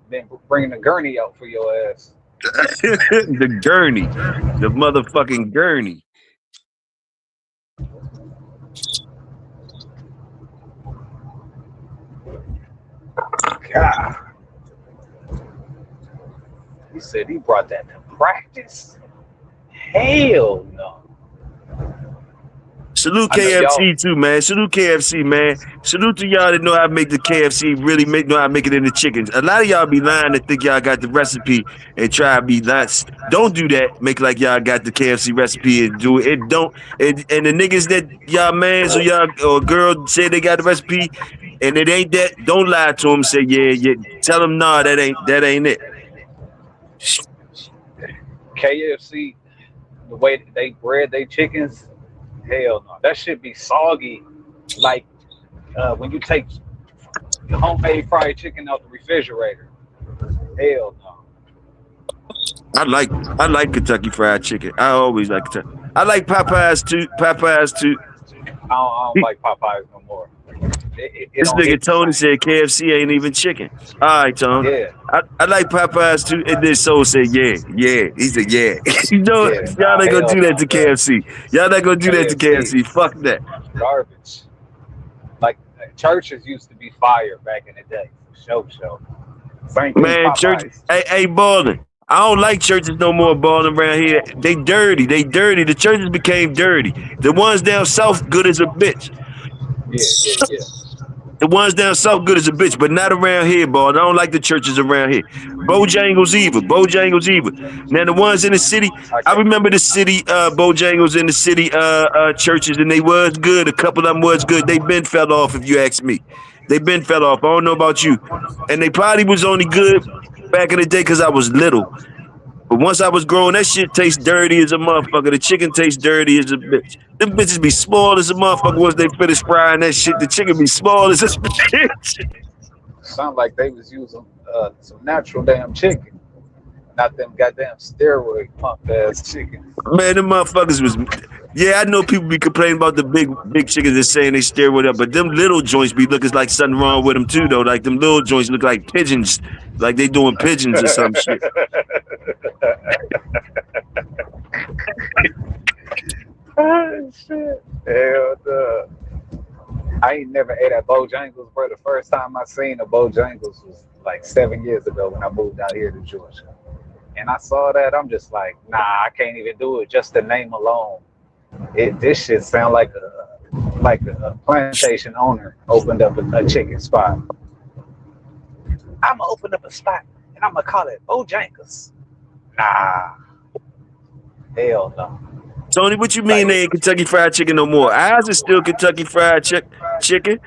bringing the gurney out for your ass. The gurney. The motherfucking gurney. God. He said he brought that to practice? Hell no. Salute I know KFC too, man. Salute KFC, man. Salute to y'all that know how to make the KFC, really know how to make it into chickens. A lot of y'all be lying to think y'all got the recipe and try to be nuts. Don't do that. Make like y'all got the KFC recipe and do it. It don't. And the niggas that y'all mans or y'all or girl say they got the recipe and it ain't that. Don't lie to them. Say yeah. Tell them nah, that ain't it. KFC, the way they bread they chickens, hell no. That should be soggy. Like when you take homemade fried chicken out the refrigerator. Hell no. I like Kentucky Fried Chicken. I always like Kentucky. I like Popeyes too. I don't like Popeyes no more. This nigga Tony said KFC ain't even chicken. All right, Tony. Yeah. I like Popeyes too. And then Soul said, yeah. He said, yeah. You know, Yeah, y'all not gonna do that to bro. KFC. Y'all not gonna do that to KFC. Fuck that. Garbage. Like churches used to be fire back in the day. Show. Same thing. Man, Popeyes. church. Hey, Ballin'. I don't like churches no more, Ballin' around here. They dirty. The churches became dirty. The ones down south, good as a bitch. Yeah. The ones down south good as a bitch, but not around here, boy. I don't like the churches around here. Bojangles either. Now the ones in the city, I remember the city, Bojangles in the city churches, and they was good. A couple of them was good. They been fell off, if you ask me. They been fell off. I don't know about you. And they probably was only good back in the day because I was little. But once I was grown, that shit tastes dirty as a motherfucker. The chicken tastes dirty as a bitch. Them bitches be small as a motherfucker once they finish frying that shit. The chicken be small as a bitch. Sound like they was using some natural damn chicken, not them goddamn steroid pump ass chicken. Man, them motherfuckers was. Yeah, I know people be complaining about the big chickens and saying they steroid up, but them little joints be looking like something wrong with them too, though. Like them little joints look like pigeons, like they doing pigeons or some shit. Oh shit! Hell no. I ain't never ate at Bojangles, bro. The first time I seen a Bojangles was like 7 years ago when I moved out here to Georgia. And I saw that, I'm just like, nah, I can't even do it. Just the name alone. This shit sound like a plantation owner opened up a chicken spot. I'm gonna open up a spot and I'm gonna call it Bojangles. Nah. Hell no. Tony, what you mean they ain't Kentucky Fried Chicken no more? Ours is still Kentucky Fried Chicken.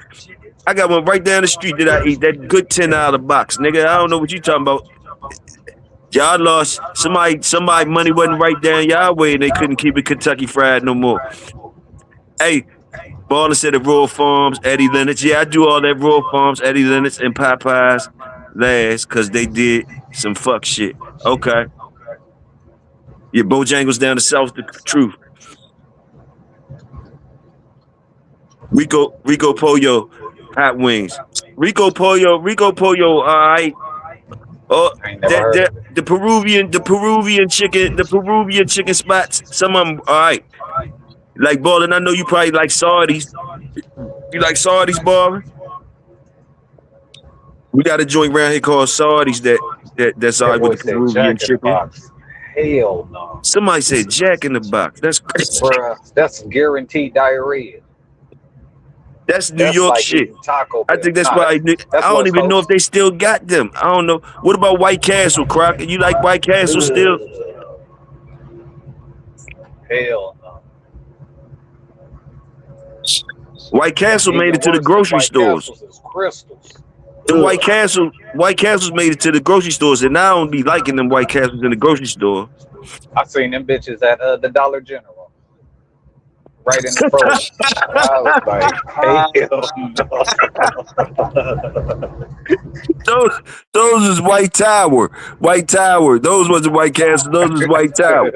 I got one right down the street that I eat. That good $10 box, nigga. I don't know what you talking about. Y'all lost somebody money wasn't right down y'all way, and they couldn't keep it Kentucky Fried no more. Hey, Baller said the Royal Farms, Eddie Lennox. Yeah, I do all that Royal Farms, Eddie Lennox, and Popeyes last because they did some fuck shit. Okay. Yeah, Bojangles down the south, the truth. Rico Pollo, hot wings. Rico Pollo, all right. Oh, I ain't never heard of it. the Peruvian chicken spots. Some of them, all right. Like Ballin', I know you probably like Sardis. You like Sardis, Ballin'? We got a joint around here called Sardis that's all right with the Peruvian chicken. Hell no. Somebody said Jack in the Box. That's crazy. Bruh, that's guaranteed diarrhea. That's New York like shit. Taco I think that's why I don't even know if they still got them. I don't know. What about White Castle, Crockett? You like White Castle still? Hell no. White Castle made it to the grocery stores. Crystals. The White Castles made it to the grocery stores, and I don't be liking them White Castles in the grocery store. I seen them bitches at the Dollar General. Right in the frozen. I was like, hell no. Those is White Tower. White Tower. Those wasn't White Castle. Those was White Tower.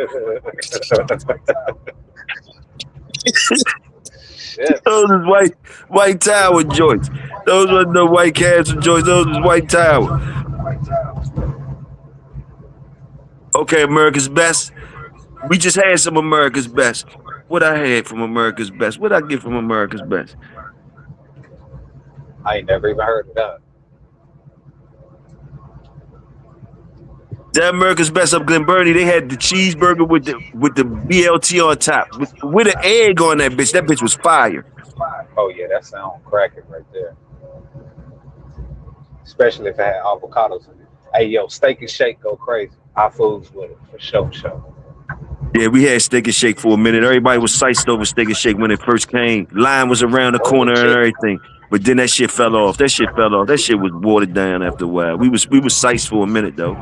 Those is White Tower joints. Those wasn't no White Castle joints. Those was White Tower. Okay, America's Best. We just had some America's Best. What I had from America's Best? What I get from America's Best? I ain't never even heard of that. That America's Best up Glen Burnie, they had the cheeseburger with the BLT on top, with an egg on that bitch. That bitch was fire. Oh yeah, that sound cracking right there. Especially if it had avocados in it. Hey yo, Steak and Shake go crazy. Our foods with it for sure. Yeah, we had Steak and Shake for a minute. Everybody was psyched over Steak and Shake when it first came. Line was around the corner and everything. But then that shit fell off. That shit was watered down after a while. We was psyched for a minute though.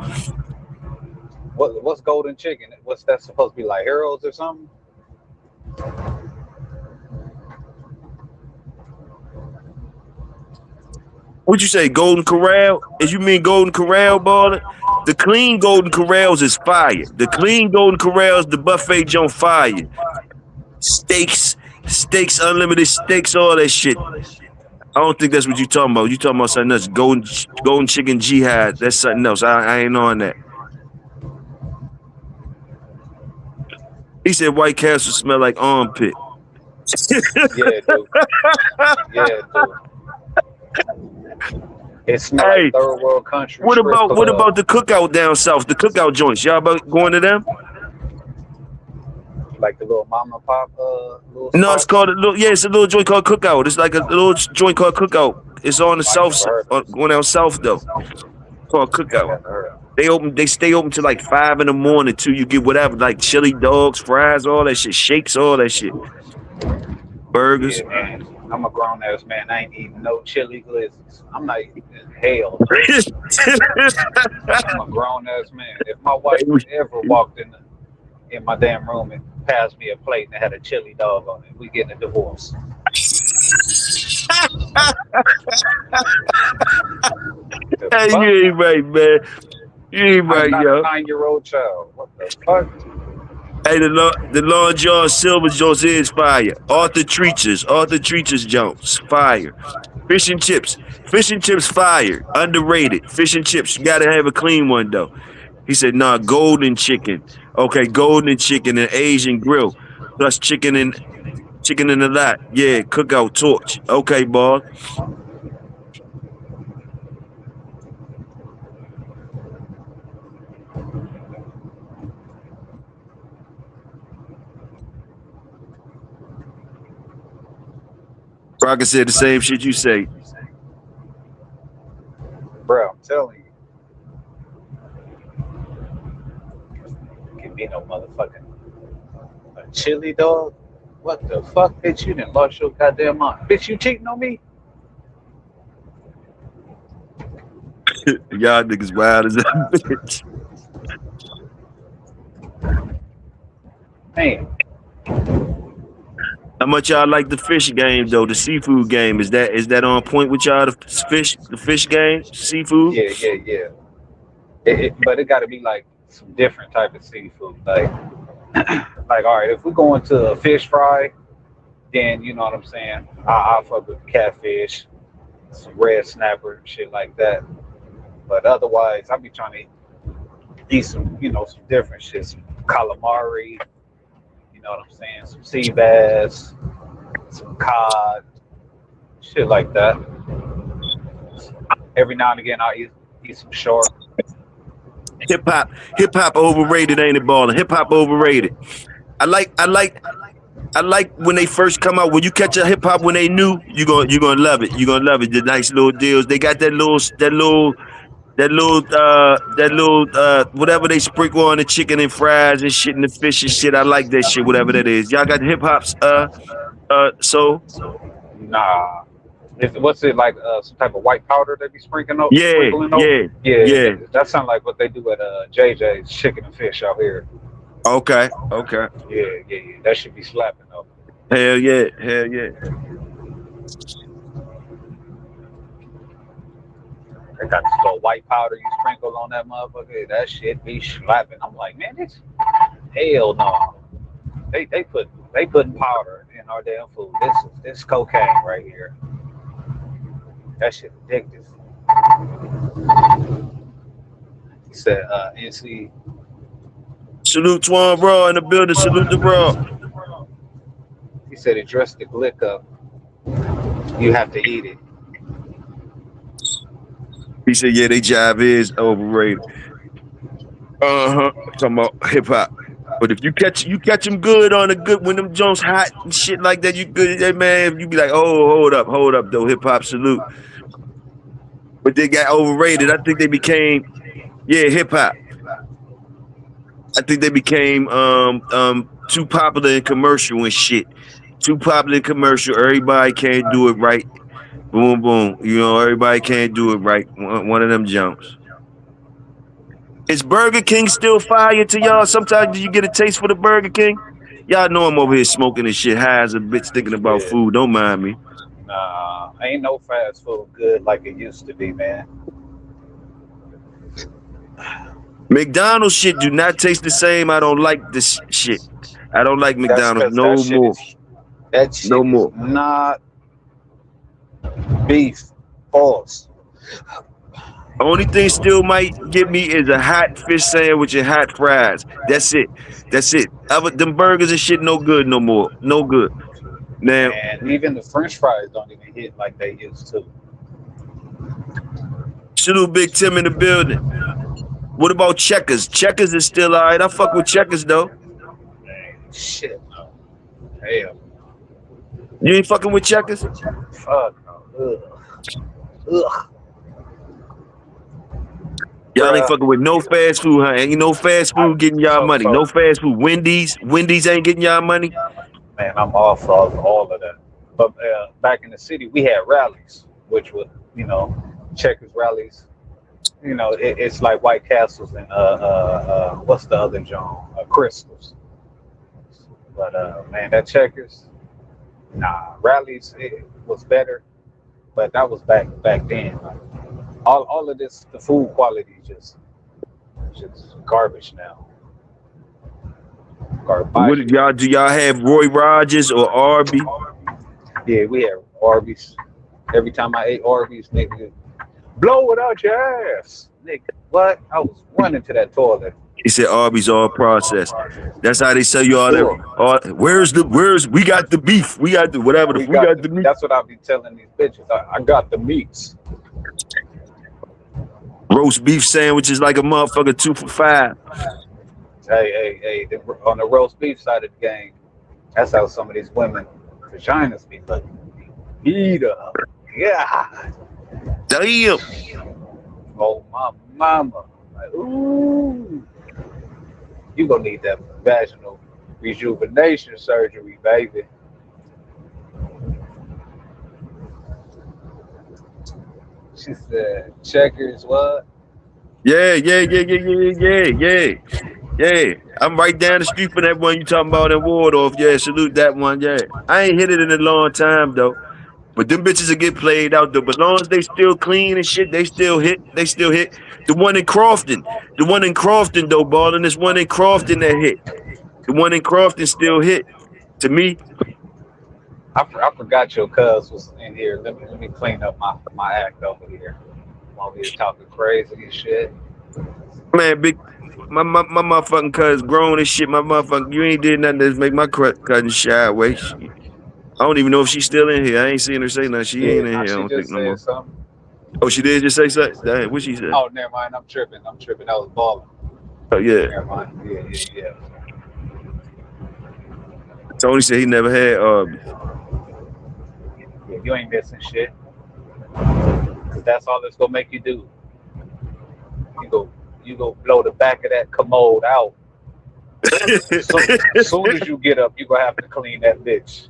What's golden chicken? What's that supposed to be, like Heroes or something? What'd you say, Golden Corral? Is you mean Golden Corral, baller? The clean Golden Corrals is fire. The clean Golden Corrals, the buffet joint fire. Steaks, unlimited steaks, all that shit. I don't think that's what you talking about. You talking about something else. Golden Chicken Jihad. That's something else. I ain't on that. He said White Castle smell like armpit. Yeah, dude. It smells like third world country. What about the cookout down south? The cookout joints. Y'all about going to them? Like the little mom and pop little No, it's called it's a little joint called Cookout. It's like a little joint called Cookout. It's on the south, going down south though. It's called Cookout. They stay open till like 5 in the morning till you get whatever, like chili dogs, fries, all that shit, shakes, all that shit. Burgers. Yeah, man. I'm a grown ass man. I ain't eating no chili glizzies. I'm not eating hell. I'm a grown ass man. If my wife ever walked in my damn room and passed me a plate and had a chili dog on it, we getting a divorce. Hey, you ain't right, man. You ain't right, I'm not yo. a 9-year-old child. What the fuck? Hey, the Long John Silver Jones is fire. Arthur Treacher's Jones, fire. Fish and chips fire. Underrated. Fish and chips, you gotta have a clean one though. He said, nah, golden chicken. Okay, golden chicken and Asian grill. Plus chicken in a lot. Yeah, cookout torch. Okay, boss. Crocker said the same shit you say. Bro, I'm telling you. Give me no motherfucking a chili dog. What the fuck, bitch? You done lost your goddamn mind. Bitch, you cheating on me? Y'all niggas wild as a bitch. Man, How much y'all like the fish game though? The seafood game is that on point with y'all? The fish game, seafood. yeah. But it got to be like some different type of seafood. Like all right, if we go into a fish fry, then you know what I'm saying. I'll fuck with catfish, some red snapper, shit like that. But otherwise, I be trying to eat some, some different shit, some calamari. You know what I'm saying? Some sea bass, some cod, shit like that. Every now and again, I'll eat some shark. Hip hop overrated, ain't it, ballin'? Hip hop overrated. I like when they first come out. When you catch a hip hop when they new, you gonna love it. You gonna love it. The nice little deals. They got that little whatever they sprinkle on the chicken and fries and shit and the fish and shit. I like that shit, whatever that is. Y'all got hip hops so Nah. What's it like? Some type of white powder they be yeah, sprinkling over? yeah, Yeah, yeah. that sounds like what they do at JJ's Chicken and Fish out here. Okay. Yeah. That should be slapping though. Hell yeah. They got this little white powder you sprinkle on that motherfucker. That shit be slapping. I'm like, man, this hell no. They putting powder in our damn food. This cocaine right here. That shit addictive. He said, NC. Salute Twan Raw in the building. Salute the Raw. He said, address the glick up. You have to eat it. He said, yeah, they jive is overrated. Talking about hip hop. But if you catch them good on the good when them Jones hot and shit like that, you good, that man. You be like, oh, hold up, though. Hip hop salute. But they got overrated. I think they became, hip hop. I think they became too popular in commercial and shit. Too popular in commercial. Everybody can't do it right. Boom, boom. You know, everybody can't do it right. One of them jumps. Is Burger King still fire to y'all? Sometimes do you get a taste for the Burger King? Y'all know I'm over here smoking and shit, high as a bitch, thinking about Yeah. food. Don't mind me. Nah, ain't no fast food good like it used to be, man. McDonald's shit do not taste the same. I don't like this shit. I don't like That's McDonald's because no more. that shit No is more. not beef. False. Only thing still might get me is a hot fish sandwich and hot fries. That's it. Them burgers and shit no good no more. No good. Now, And even the French fries don't even hit like they used to. salute Big Tim in the building. What about Checkers? Checkers is still all right. I fuck with Checkers though. Man, shit, no. Hell, You ain't fucking with Checkers? fuck no. Ugh. Y'all ain't Bruh. fucking with no fast food, huh? Ain't no fast food getting y'all money. So, No fast food. Wendy's ain't getting y'all money. man, I'm off of all of that. But back in the city, we had rallies, which was, checkers rallies. It's like White Castles and what's the other John? Crystals. But man, that checkers, nah, rallies it was better, but that was back then. Like, all of this, the food quality just garbage now. What Garbage. do y'all have Roy Rogers or Arby? Yeah, we had Arby's. Every time I ate Arby's, nigga, blow it out your ass, nigga. What? I was running to that toilet. He said Arby's all processed. That's how they sell you all that. Where's we got the beef. We got the whatever. We got the meat. That's what I be telling these bitches. I got the meats. Roast beef sandwiches like a motherfucker 2 for $5. Hey, on the roast beef side of the game, that's how some of these women vaginas be looking. Beat up. Yeah. Damn. Oh, my mama. Like, ooh. You gonna need that vaginal rejuvenation surgery, baby. She said, checkers, what? Yeah, yeah, yeah, yeah, yeah, yeah, yeah, yeah. I'm right down the street from that one you talking about in Wardorf. Yeah, salute that one. Yeah, I ain't hit it in a long time though. But them bitches will get played out though. But long as they still clean and shit, they still hit. They still hit. The one in Crofton though, ballin'. This one in Crofton that hit. The one in Crofton still hit. To me, I forgot your cuz was in here. Let me clean up my act over here. I'm over here talking crazy and shit. man, big. My motherfucking cuz grown and shit. My motherfucking, you ain't did nothing to make my cousin shy away. I don't even know if she's still in here. I ain't seen her say nothing. She Yeah, ain't in nah, here. I she don't think just no said more. something. Oh, she did just say something. Damn, what she said? Oh, never mind. I'm tripping. I'm tripping. I was balling. Oh yeah. Never mind. Yeah, yeah, yeah. Tony said he never had Yeah, you ain't missing shit. Cause that's all it's gonna make you do. You go, you go blow the back of that commode out. So, soon as you get up, you gonna have to clean that bitch.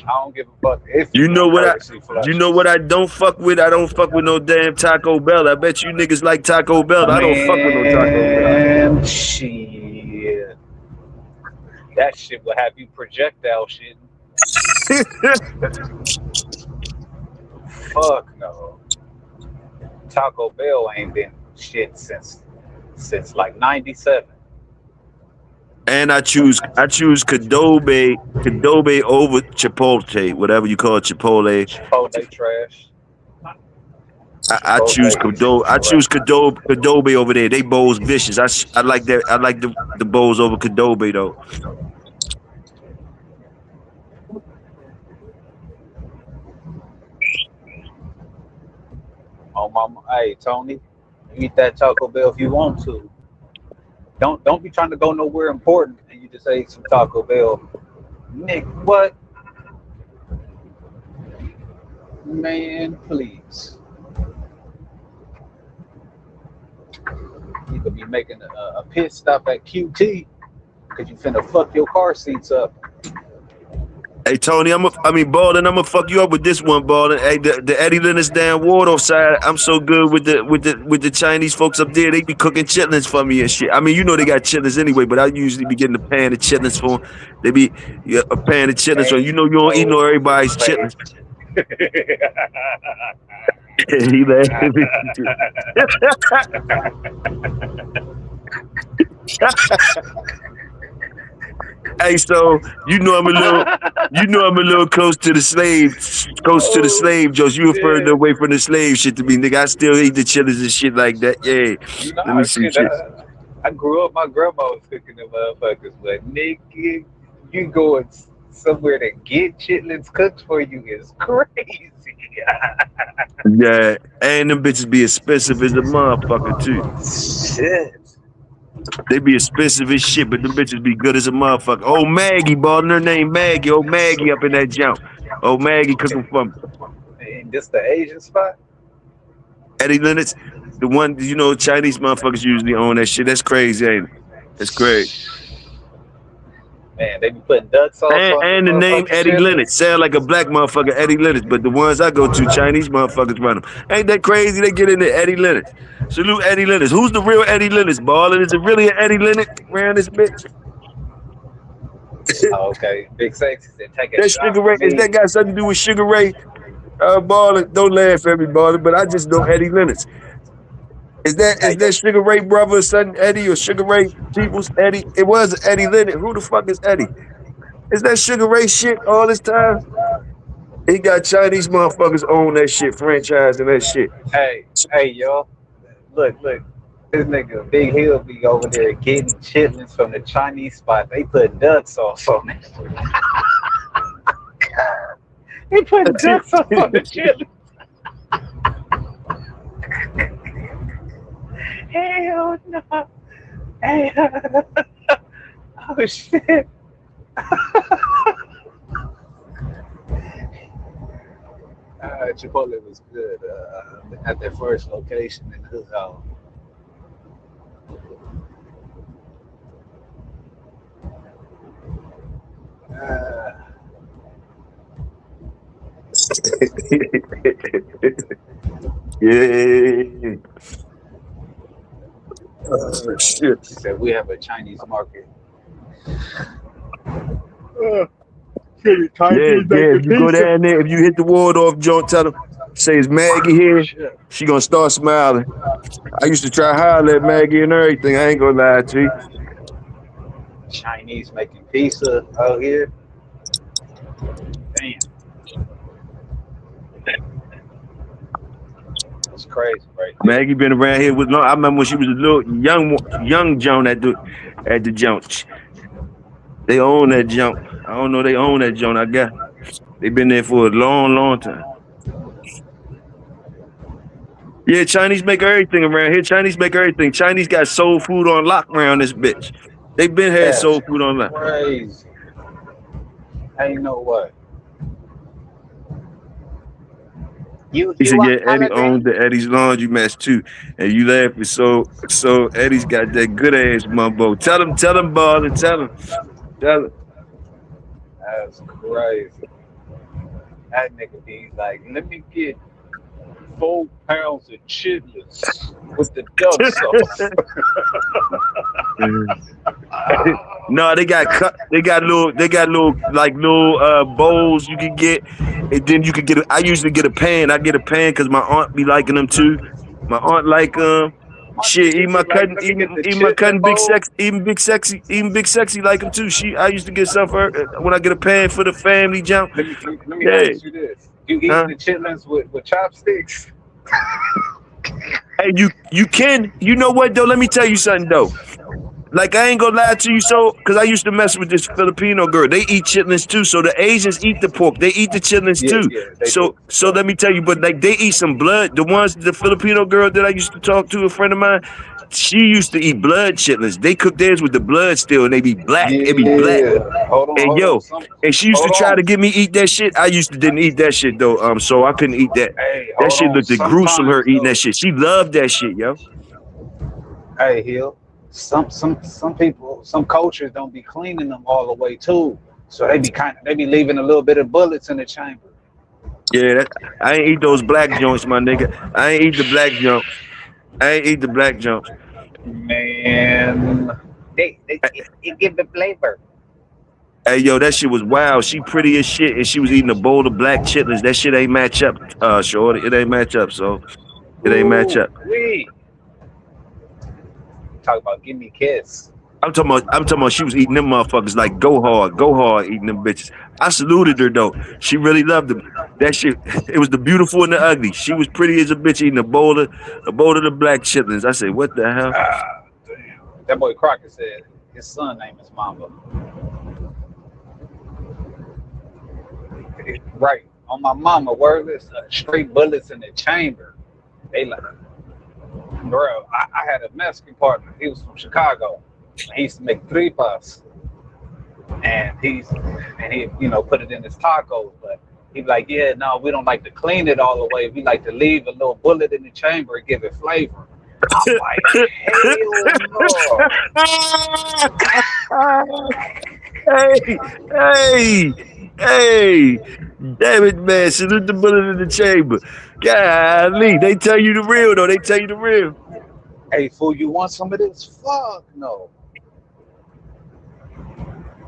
I don't give a fuck if you You know gonna what courtesy you flush know it. what I don't fuck with? I don't fuck with no damn Taco Bell. I bet you niggas like Taco Bell. I don't fuck with no Taco Bell. Man, shit. That shit will have you projectile shit. Fuck no. Taco Bell ain't been shit since like '97. And I choose Cadobe over Chipotle, whatever you call it, Chipotle. Chipotle trash. I choose Chipotle is Cadobe. I choose trash. Cadobe over there. They bowls vicious. I like that. I like the bowls over Cadobe though. Oh mama, hey Tony, eat that Taco Bell if you want to. Don't be trying to go nowhere important and you just ate some Taco Bell. Nick, what? Man, please. You could be making a pit stop at QT because you finna fuck your car seats up. Hey Tony, Ballin, I'm gonna fuck you up with this one, Ballin. Hey, the Eddie Lennox down Wardorf side, I'm so good with the Chinese folks up there. They be cooking chitlins for me and shit. I mean, you know they got chitlins anyway, but I usually be getting a pan of chitlins for 'em. They be a pan of chitlins for 'em. You know Ain't you don't eat no no everybody's way. chitlins. He laughing. Hey, so I'm a little close to the Oh slave jokes. You further shit! away from the slave shit to me, nigga. I still eat the chitlins and shit like that. Yeah. Let me Nah, see shit. shit. I grew up. My grandma was cooking them motherfuckers, but nigga, you going somewhere to get chitlins cooked for you is crazy. Yeah, and them bitches be expensive as a motherfucker too. Shit. They be expensive as shit, but them bitches be good as a motherfucker. Oh Maggie, ballin', her name Maggie. Oh Maggie up in that jump. Oh Maggie cooking for me. And this the Asian spot? Eddie Lennox, the one Chinese motherfuckers usually own that shit. That's crazy, ain't it? That's crazy. Man, they be putting duck sauce on them And the name motherfucking Eddie Lennox chitlins. sound like a black motherfucker, Eddie Lennox. But the ones I go to, Chinese motherfuckers run them. Ain't that crazy? They get into Eddie Lennox. Salute Eddie Lennox. Who's the real Eddie Lennox, ballin'? Is it really an Eddie Lennox around this bitch? Oh, okay, Big Sexy said, take a That shot Sugar for Ray, is that me. got something to do with Sugar Ray? Ballin', don't laugh at me, ballin', but I just know Eddie Lennox. Is that Hey, is that Sugar Ray brother or son Eddie or Sugar Ray Peoples Eddie? It was Eddie Lennox. Who the fuck is Eddie? Is that Sugar Ray shit all this time? He got Chinese motherfuckers own that shit, franchise and that shit. hey, y'all. Look. This nigga Big Hill be over there getting chitlins from the Chinese spot. They put duck sauce on it. They put duck sauce on the chitlins. Hell no. Hey, oh shit. Chipotle was good at their first location in Hood Hall. Uh, Yeah. Oh, shit. She said we have a Chinese market. Yeah, yeah. If you go down there, if you hit the ward off joint, tell them, say it's Maggie here. Shit. She gonna start smiling. I used to try holler at Maggie and everything. I ain't gonna lie to you. Chinese making pizza out here. Damn, that's crazy, right there. Maggie been around here with long. I remember when she was a little young Joan at the jump. They own that jump. I don't know. They own that jump. I guess they been there for a long time. Yeah, Chinese make everything around here. Chinese make everything. Chinese got soul food on lock around this bitch. They been had That's soul food on lock. crazy. Hey, you know what? He said, yeah, Eddie owns the Eddie's Laundry Match too. And you laughing. So Eddie's got that good ass mumbo. Tell him, Ball, tell him. That's crazy. That nigga be like, let me get 4 pounds of chitlins with the duck sauce. No, they got little bowls you can get, and then you can get. I usually get a pan. I get a pan because my aunt be liking them too. My aunt like shit. Even my cousin, Big Sexy like them too. I used to get some for her when I get a pan for the family jump. Let me ask you this: you eat the chitlins with chopsticks? Hey, you can. You know what though? Let me tell you something though. Like, I ain't gonna lie to you, because I used to mess with this Filipino girl. They eat chitlins too, so the Asians eat the pork. They eat the chitlins too. Yeah, so let me tell you, but like they eat some blood. The Filipino girl that I used to talk to, a friend of mine, she used to eat blood chitlins. They cook theirs with the blood still, and they be black. Yeah. It be black. And she used to try to get me eat that shit. I didn't eat that shit though. So I couldn't eat that. Hey, that shit looked gruesome. Her eating that shit. She loved that shit, yo. Hey, Hill. Some people, some cultures don't be cleaning them all the way too, so they be leaving a little bit of bullets in the chamber. Yeah, I ain't eat those black joints, my nigga. I ain't eat the black joints. Man, they give the flavor. Hey, yo, that shit was wild. She pretty as shit, and she was eating a bowl of black chitlins. That shit ain't match up, shorty. It ain't match up, so it ain't match up. Talk about give me a kiss. I'm talking about she was eating them motherfuckers like go hard eating them bitches. I saluted her though. She really loved them. That shit, it was the beautiful and the ugly. She was pretty as a bitch eating a bowl of the black chitlins. I said, what the hell? Damn. That boy Crockett said his son name is Mamba. Right. On my mama, wordless, straight bullets in the chamber. They like, bro, I had a Mexican partner. He was from Chicago. He used to make tripas, and he put it in his tacos. But he'd be like, yeah, no, we don't like to clean it all the way. We like to leave a little bullet in the chamber and give it flavor. I'm like, hell no. Hey, damn it, man! Salute the bullet in the chamber. Golly, they tell you the real though. They tell you the real. Hey, fool, you want some of this? Fuck no.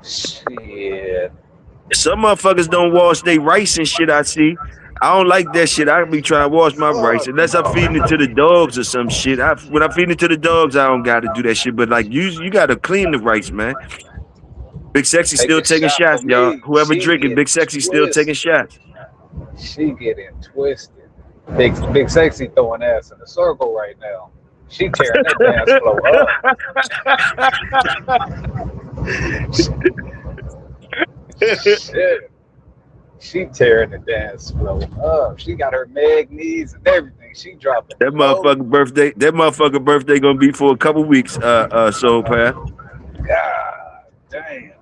Shit. Some motherfuckers don't wash their rice and shit. I see. I don't like that shit. I be trying to wash my rice unless I'm feeding it to the dogs or some shit. When I'm feeding it to the dogs, I don't got to do that shit. But like you got to clean the rice, man. Big Sexy still taking shots, y'all. Whoever drinking, Big Sexy still taking shots. She getting twisted. Big Sexy throwing ass in a circle right now. She tearing that dance floor up. Shit. She tearing the dance floor up. She got her Meg knees and everything. She dropping. That motherfucker birthday gonna be for a couple weeks. Soul Path. God damn.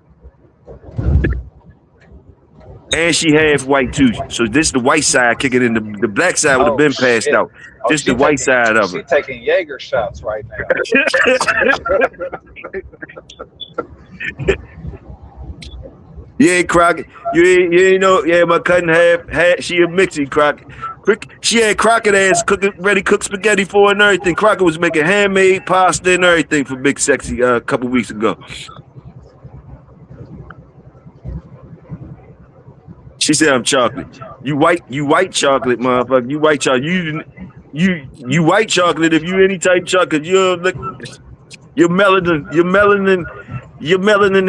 And she half white too. So this is the white side kicking in. The black side would have been passed out. This is the white side of it. She's taking Jaeger shots right now. Yeah, Crockett. You ain't know. Yeah, my cousin had she a mixie Crockett. She had Crockett ass cooking ready cooked spaghetti for her and everything. Crockett was making handmade pasta and everything for Big Sexy a couple weeks ago. She said I'm chocolate. You white chocolate, motherfucker. You white chocolate. You white chocolate if you any type chocolate. You're look your melanin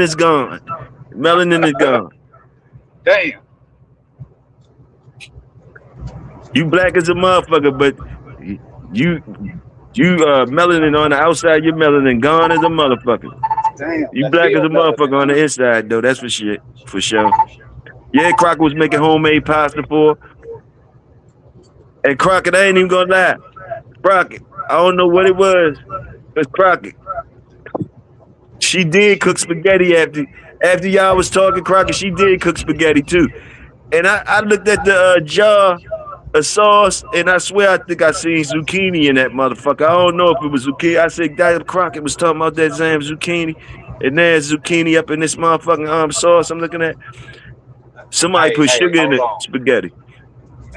is gone. Melanin is gone. Damn. You black as a motherfucker, but you melanin on the outside, your melanin gone as a motherfucker. Damn. You That's black as still a melanin, motherfucker on huh? the inside, though. That's for shit. For sure. Yeah, Crockett was making homemade pasta for her. And Crockett, I ain't even gonna lie. Crockett, I don't know what it was. But Crockett, she did cook spaghetti after y'all was talking, Crockett. She did cook spaghetti too. And I looked at the jar of sauce, and I swear I think I seen zucchini in that motherfucker. I don't know if it was zucchini. I said, Dad Crockett was talking about that damn zucchini, and there's zucchini up in this motherfucking sauce I'm looking at. Somebody put Hey, sugar in hold the on. spaghetti.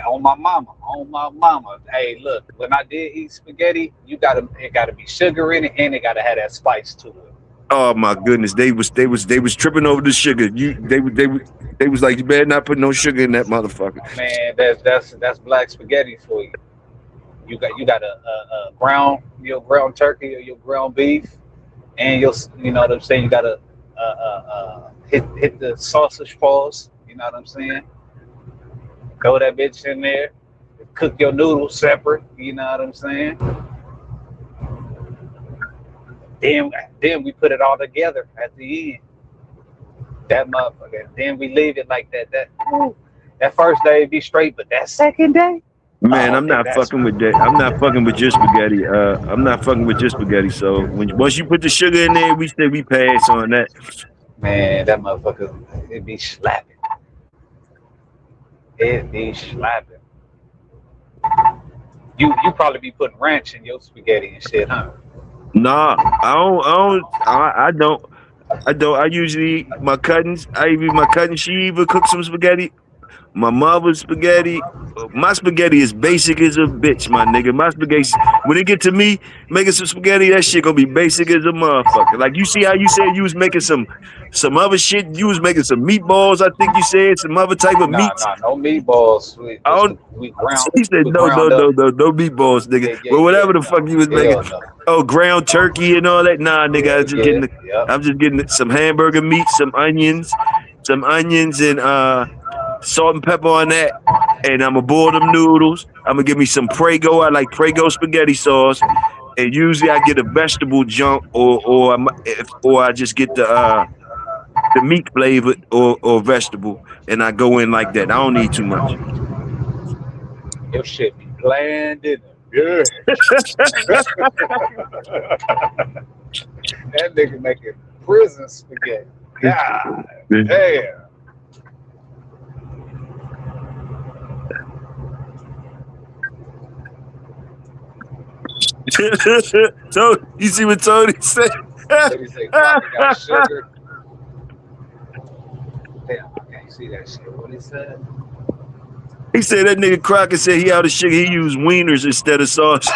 On my mama. Hey, look, when I did eat spaghetti, it gotta be sugar in it, and it gotta have that spice to it. Oh my goodness, they was tripping over the sugar. They was like, you better not put no sugar in that motherfucker. Man, that's black spaghetti for you. You got a ground turkey or your ground beef, and you know what I'm saying. You gotta hit the sausage balls. You know what I'm saying. Throw that bitch in there. Cook your noodles separate. You know what I'm saying. Then then we put it all together at the end. That motherfucker. Then we leave it like that. That first day be straight, but that second day, Man, oh I'm nigga, not that's fucking with that. I'm not fucking with your spaghetti. I'm not fucking with your spaghetti. So once you put the sugar in there, we say we pass on that. man, that motherfucker, it be slapping. It be slapping. You probably be putting ranch in your spaghetti and shit, huh? Nah, I don't. I don't. I usually my cousins. My cousin. She either cook some spaghetti. My mother's spaghetti. My spaghetti is basic as a bitch, my nigga. My spaghetti. When it get to me making some spaghetti, that shit gonna be basic as a motherfucker. Like you see how you said you was making some other shit. You was making some meatballs. I think you said some other type of meats. No meatballs. We I just don't. we ground He said we no, no, ground no, up. no, no meatballs, nigga. Well, Yeah. whatever the fuck No, you was making. hell no. Oh, ground turkey and all that. Nah, nigga, Yep. I'm just getting some hamburger meat, some onions and salt and pepper on that. And I'm gonna boil them noodles. I'm gonna give me some Prego. I like Prego spaghetti sauce. And usually I get a vegetable junk or I just get the meat flavored or vegetable, and I go in like that. I don't need too much. Your shit be bland in it. Yeah. That nigga making prison spaghetti. God damn. So you see what Tony said? What do you say? Crockett got sugar. Damn, I can't see that shit. What he said? He said that nigga Crockett said he out of sugar. He used wieners instead of sauce.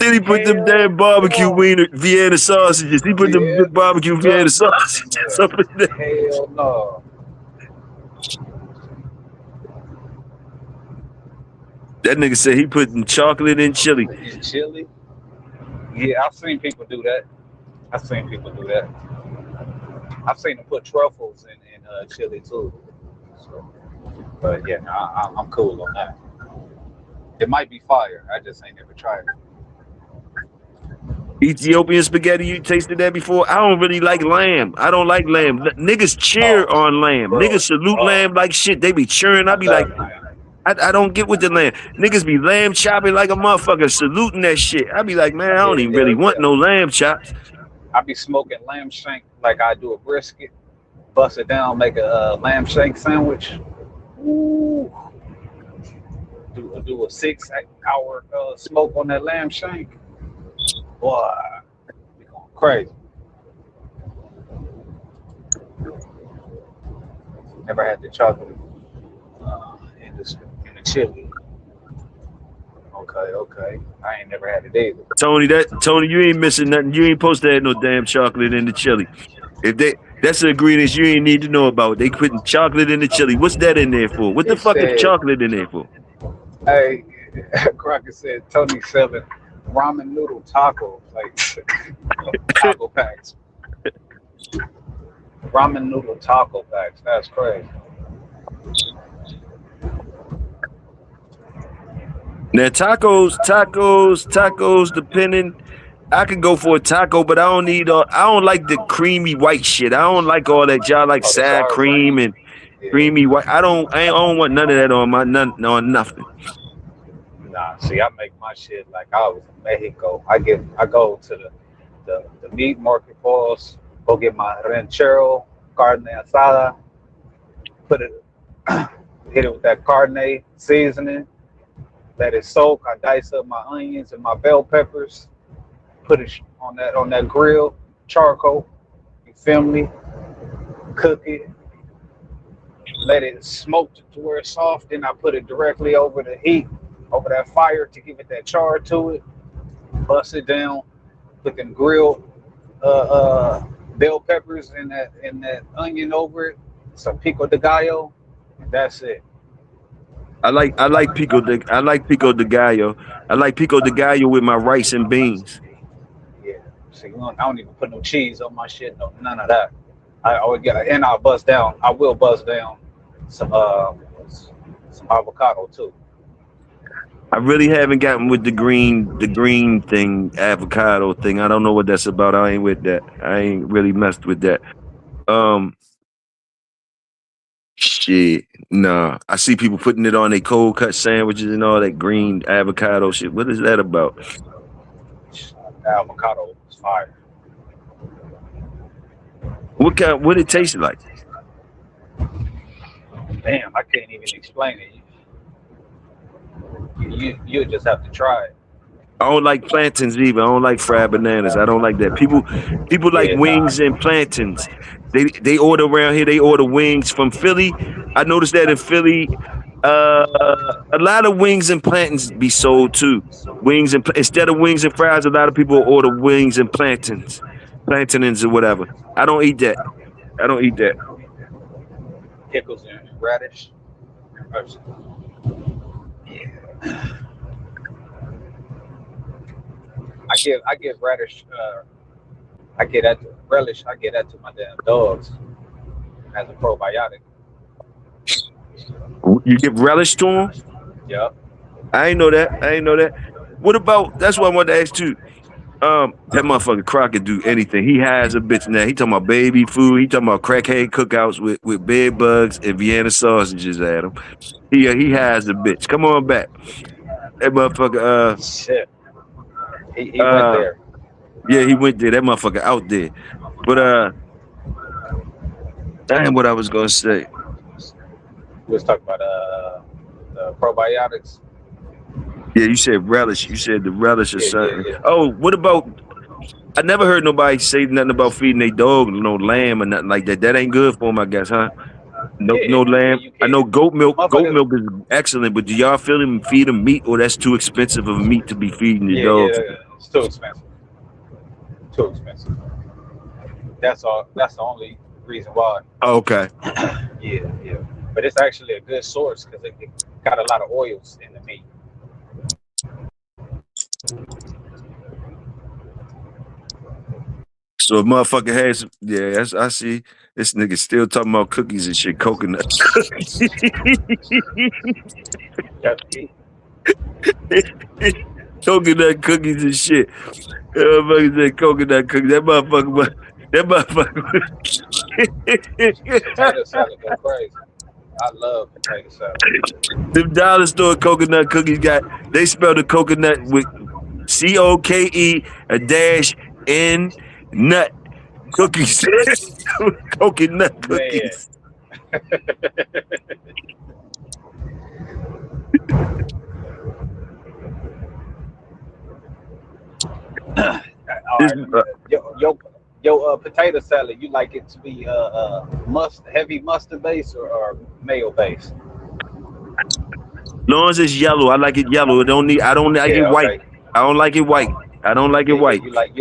Then he put them Hell damn barbecue no. wiener Vienna sausages. He put them Yeah, barbecue Vienna stuff sausages up in there. hell no. That nigga said he putting chocolate in chili. In chili? Yeah, I've seen people do that. I've seen people do that. I've seen them put truffles in chili too. So, but yeah, no, I'm cool on that. It might be fire. I just ain't never tried it. Ethiopian spaghetti, you tasted that before? I don't really like lamb. I don't like lamb. Niggas cheer Oh, on lamb. bro. Niggas salute Oh, lamb like shit. They be cheering. I I be like, love lamb. I don't get with the lamb. Niggas be lamb chopping like a motherfucker, saluting that shit. I be like, man, I don't even really want Yeah. no lamb chops. I be smoking lamb shank like I do a brisket. Bust it down, make a lamb shank sandwich. Ooh. Do a 6 hour smoke on that lamb shank. Boy, we going Crazy. Never had the chocolate in the chili. Okay, okay. I ain't never had it either. Tony, you ain't missing nothing. You ain't supposed to add no damn chocolate in the chili. If that's the ingredients you ain't need to know about. They putting chocolate in the chili. What's that in there for? What the It fuck is said, chocolate in there for? hey, Crockett said Tony selling ramen noodle tacos, like taco packs. Ramen noodle taco packs. That's crazy. Now tacos. Depending, I could go for a taco, but I don't need all. I don't like the creamy white shit. I don't like all that. Y'all like Oh, the sour sour cream? cream and Yeah. creamy white. I don't want none of that on my nothing. Nah, see, I make my shit like I was in Mexico. I go to the meat market pause, go get my ranchero carne asada, put it, hit it with that carne seasoning, let it soak. I dice up my onions and my bell peppers, put it on that grill, charcoal. You feel me? Cook it, let it smoke to where it's soft. Then I put it directly over the heat, over that fire to give it that char to it. Bust it down, put them grilled bell peppers and that onion over it, some pico de gallo, and that's it. I like pico de gallo. I like pico de gallo with my rice and beans. Yeah. See, I don't even put no cheese on my shit, no none of that. I always get, and I'll bust down. I will bust down some avocado too. I really haven't gotten with the green thing, avocado thing. I don't know what that's about. I ain't with that. I ain't really messed with that. Um, Shit, nah. I see people putting it on their cold cut sandwiches and all that green avocado shit. What is that about? Avocado is fire. What it tastes like? Damn, I can't even explain it. You just have to try it. I don't like plantains either. I don't like fried bananas. I don't like that. People like Yeah, nah. wings and plantains. They order around here. They order wings from Philly. I noticed that in Philly, a lot of wings and plantains be sold too. Instead of wings and fries, a lot of people order wings and plantains or whatever. I don't eat that. I don't eat that. Pickles and radish. I give radish. I get that relish. I get that to my damn dogs as a probiotic. You give relish to them? Yep. I ain't know that. I ain't know that. What about? That's what I wanted to ask too. That motherfucker Crockett do anything. He has a bitch now. He talking about baby food. He talking about crackhead cookouts with bed bugs and Vienna sausages at him. He has a bitch. Come on back. That motherfucker. Shit. He went Uh. there. Yeah, he went there. That motherfucker out there. But damn, what I was gonna say. We was talking about the probiotics. Yeah, you said relish. You said the relish or Yeah, yeah, something. yeah. Oh, what about? I never heard nobody say nothing about feeding their dog no lamb or nothing like that. That ain't good for them, I guess, huh? No, Yeah, no yeah, lamb. you I know can. goat milk. Goat Motherfuckers. milk is excellent, but do y'all feed them meat, or that's too expensive of meat to be feeding your Yeah, yeah, dogs? it's too expensive. Too expensive. That's all. That's the only reason why. Oh, okay. Yeah, yeah. But it's actually a good source because it got a lot of oils in the meat. So a motherfucker has, yeah, I see. This nigga still talking about cookies and shit, coconut. Yep. Coconut cookies and shit. That motherfucker said coconut cookies. That Potato motherfucker. salad go crazy. I love potato salad. Them dollar store coconut cookies they spell the coconut with COKE a dash N nut cookies. Coconut Man, cookies. All This right, let me your potato salad. You like it to be heavy mustard base or mayo base? long as it's yellow, I like it yellow. It don't need. I don't like it Yeah, white. okay. I don't like it white. I don't like it Yeah, yeah. white. You like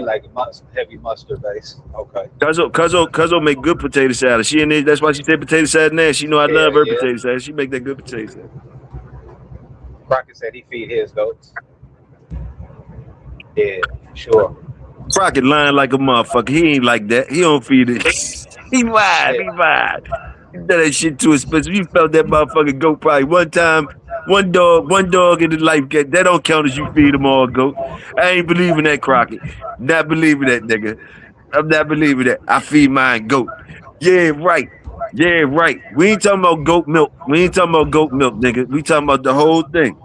heavy mustard base. Okay. Cuzzo make good potato salad. She in there. That's why she said potato salad now. She know I Yeah, love her yeah. potato salad. She make that good potato salad. Crockett said he feed his goats. Yeah, sure. Crockett lying like a motherfucker. He ain't like that. He don't feed it. He lied. Yeah. He lied. He done that shit too expensive. You felt that motherfucker goat probably one time. One dog in the life. That don't count as you feed them all goat. I ain't believing that, Crockett. Not believing that, nigga. I'm not believing that. I feed mine goat. Yeah, right. Yeah, right. We ain't talking about goat milk. We ain't talking about goat milk, nigga. We talking about the whole thing.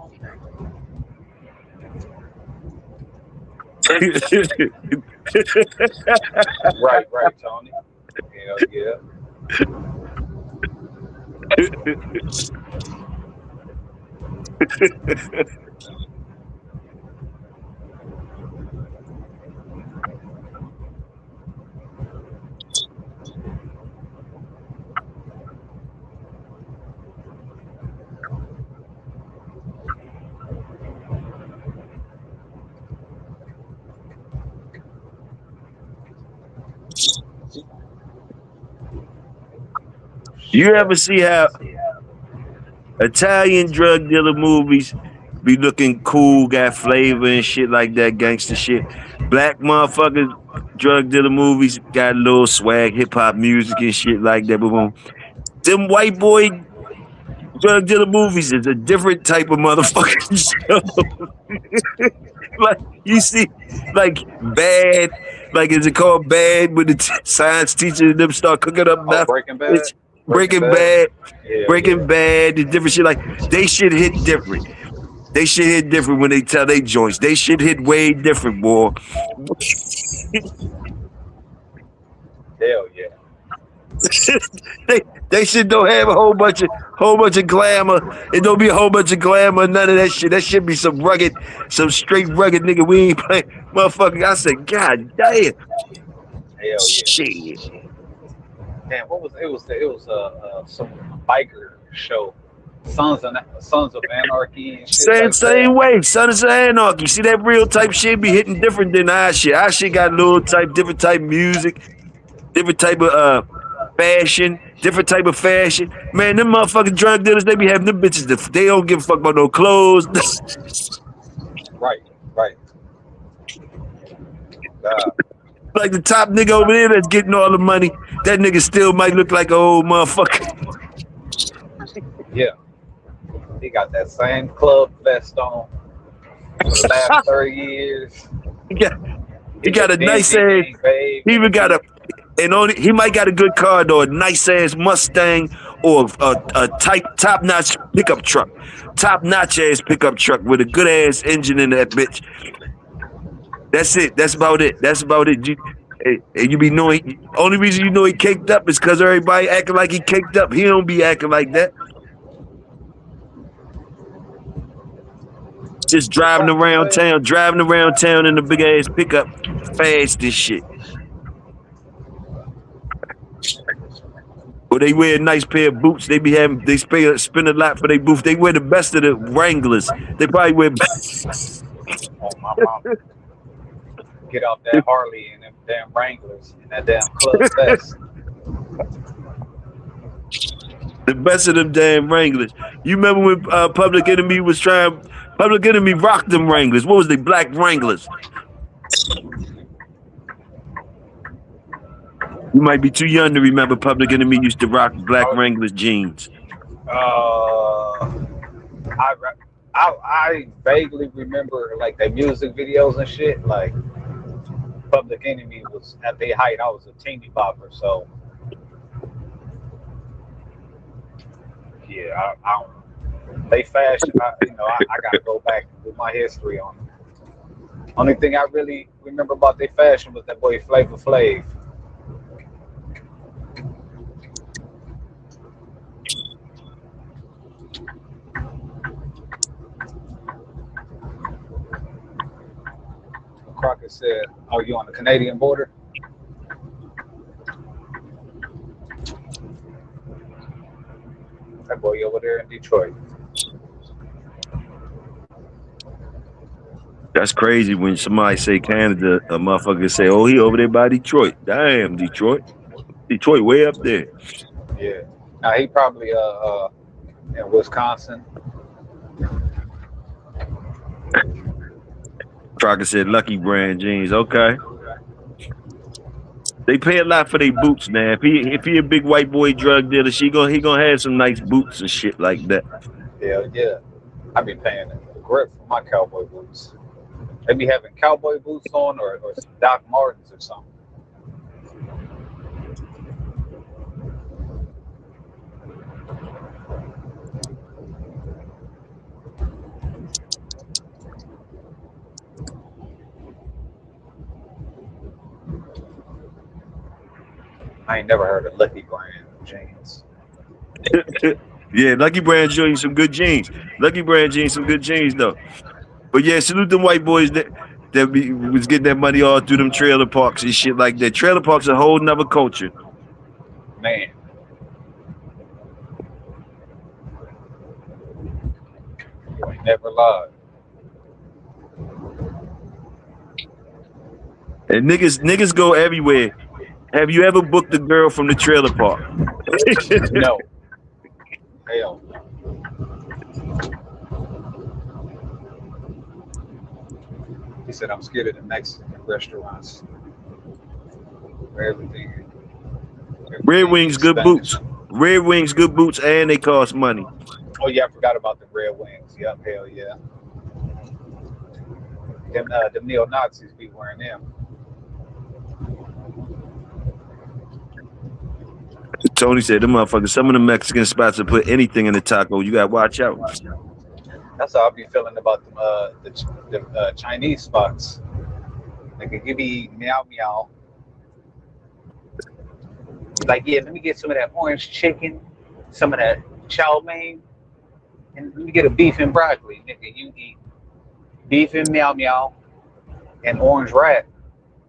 Right, right, Tony. Hell yeah. You Shit. ever see how Italian drug dealer movies be looking cool, got flavor and shit like that, gangster shit? Black motherfuckers drug dealer movies got a little swag, hip hop music and shit like that. Boom. Them white boy drug dealer movies is a different type of motherfucking show. Like you see, like Bad, like is it called Bad? When the science teacher and them start cooking up Oh, meth, Breaking Bad. it's Breaking Breaking Bad. Bad, Yeah, Breaking yeah. Bad, the different shit. Like they shit hit different. They shit hit different when they tell they joints. They shit hit way different, boy. Hell yeah. they they shit don't have a whole bunch of glamour. It don't be a whole bunch of glamour. None of that shit. That should be some straight rugged nigga. We ain't playing, motherfucker. I said, God damn, Hell yeah. shit. Damn, what was it? Was some biker show, Sons of Anarchy and shit like Same that. way. Son of Anarchy. See that real type shit be hitting different than our shit. Our shit got a little type, different type music, different type of fashion, different type of fashion. Man, them motherfucking drug dealers, they be having them bitches that they don't give a fuck about no clothes. Right, right. God, Like the top nigga over there that's getting all the money, that nigga still might look like an old motherfucker. yeah. He got that same club vest on for the last 30 years. he got, he He got look a nice dingy, ass, he ain't bathed he in a even got week. he might got a good car though, a nice ass Mustang or a top notch pickup truck. Top notch ass pickup truck with a good ass engine in that bitch. That's it. That's about it. That's about it. You be knowing. Only reason you know he caked up is because everybody acting like he caked up. He don't be acting like that. Just What Crockett say? driving around town in a big ass pickup, fast as shit. Or they wear a nice pair of boots. They spend a lot for their boots. They wear the best of the Wranglers. They probably wear Oh, my mom. Get off that Harley and them damn Wranglers and that damn club vest. the best of them damn Wranglers. You remember when Public Enemy was trying? Public Enemy rocked them Wranglers. What was they? Black Wranglers. You might be too young to remember Public Enemy used to rock Black Oh, Wranglers jeans. I, I vaguely remember like the music videos and shit. Like Public Enemy was at their height. I was a teeny bopper, so yeah, I don't know. They fashion. I gotta go back and do my history on them. Only thing I really remember about their fashion was that boy Flavor Flav. Crockett said, "Oh, you on the Canadian border?" That boy over there in Detroit. That's crazy when somebody say Canada, a motherfucker say, "Oh, he over there by Detroit." Damn, Detroit. Detroit way up there. Yeah. Now he probably in Wisconsin. Crocker said Lucky Brand jeans. Okay. They pay a lot for their boots now. If he a big white boy drug dealer, he gonna have some nice boots and shit like that. Hell yeah. I be paying a grip for my cowboy boots. They be having cowboy boots on or some Doc Martens or something. I ain't never heard of Lucky Brand jeans. Yeah, Lucky Brand jeans some good jeans. Lucky Brand jeans some good jeans though. But yeah, salute them white boys that was getting that money all through them trailer parks and shit like that. Trailer parks a whole nother culture. Man, you ain't never lied. And niggas go everywhere. Have you ever booked a girl from the trailer park? No. Hell no. He said, I'm scared of the Mexican restaurants where Red everything Wings, is good Spanish. boots. Red Wings, good boots, and they cost money. Oh yeah, I forgot about the Red Wings. Yep, hell yeah. Them neo Nazis be wearing them. Tony said, "The motherfuckers, some of the Mexican spots will put anything in the taco. You gotta watch out." That's how I be feeling about them, the Chinese spots. They could give me meow meow. Like, yeah, let me get some of that orange chicken, some of that chow mein, and let me get a beef and broccoli. Nigga, you eat beef and meow meow and orange rat.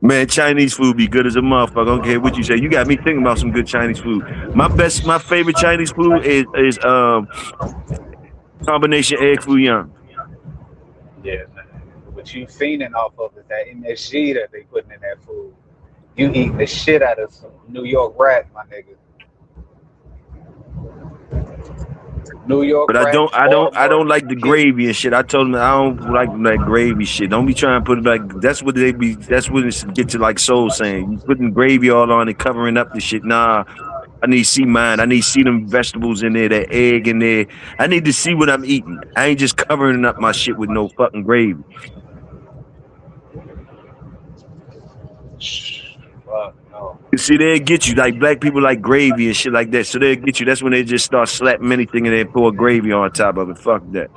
Man, Chinese food be good as a motherfucker. I don't care what you say. You got me thinking about some good Chinese food. My favorite Chinese food is combination egg foo young. Yeah, what you fiending off of is that MSG that they putting in that food. You eating the shit out of some New York rat, my nigga. New York But rat, I Baltimore don't like the kid. gravy and shit. I told them I don't like that gravy shit. Don't be trying to put it like that's what they be. That's what it get to like soul saying. You putting gravy all on it, covering up the shit. Nah, I need to see mine. I need to see them vegetables in there, that egg in there. I need to see what I'm eating. I ain't just covering up my shit with no fucking gravy. Fuck no. You see, they'll get you like black people like gravy and shit like that. So they'll get you. That's when they just start slapping anything and they pour gravy on top of it. Fuck that.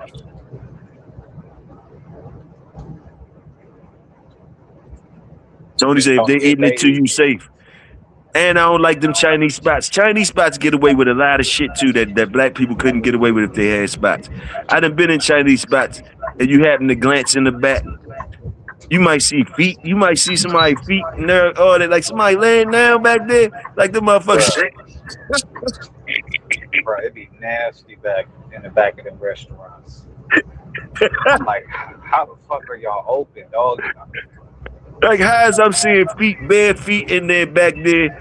Tony Just said if don't they get eating it to lazy. you, safe. And I don't like them Chinese spots. Chinese spots get away with a lot of shit too that black people couldn't get away with if they had spots. I done been in Chinese spots and you happen to glance in the back. You might see feet. You might see somebody's feet and they're that like somebody laying down back there. Like the motherfuckers. Bruh, bruh, it be nasty back in the back of them restaurants. I'm like, how the fuck are y'all open, dog? Like how is I'm seeing feet, bare feet in there back there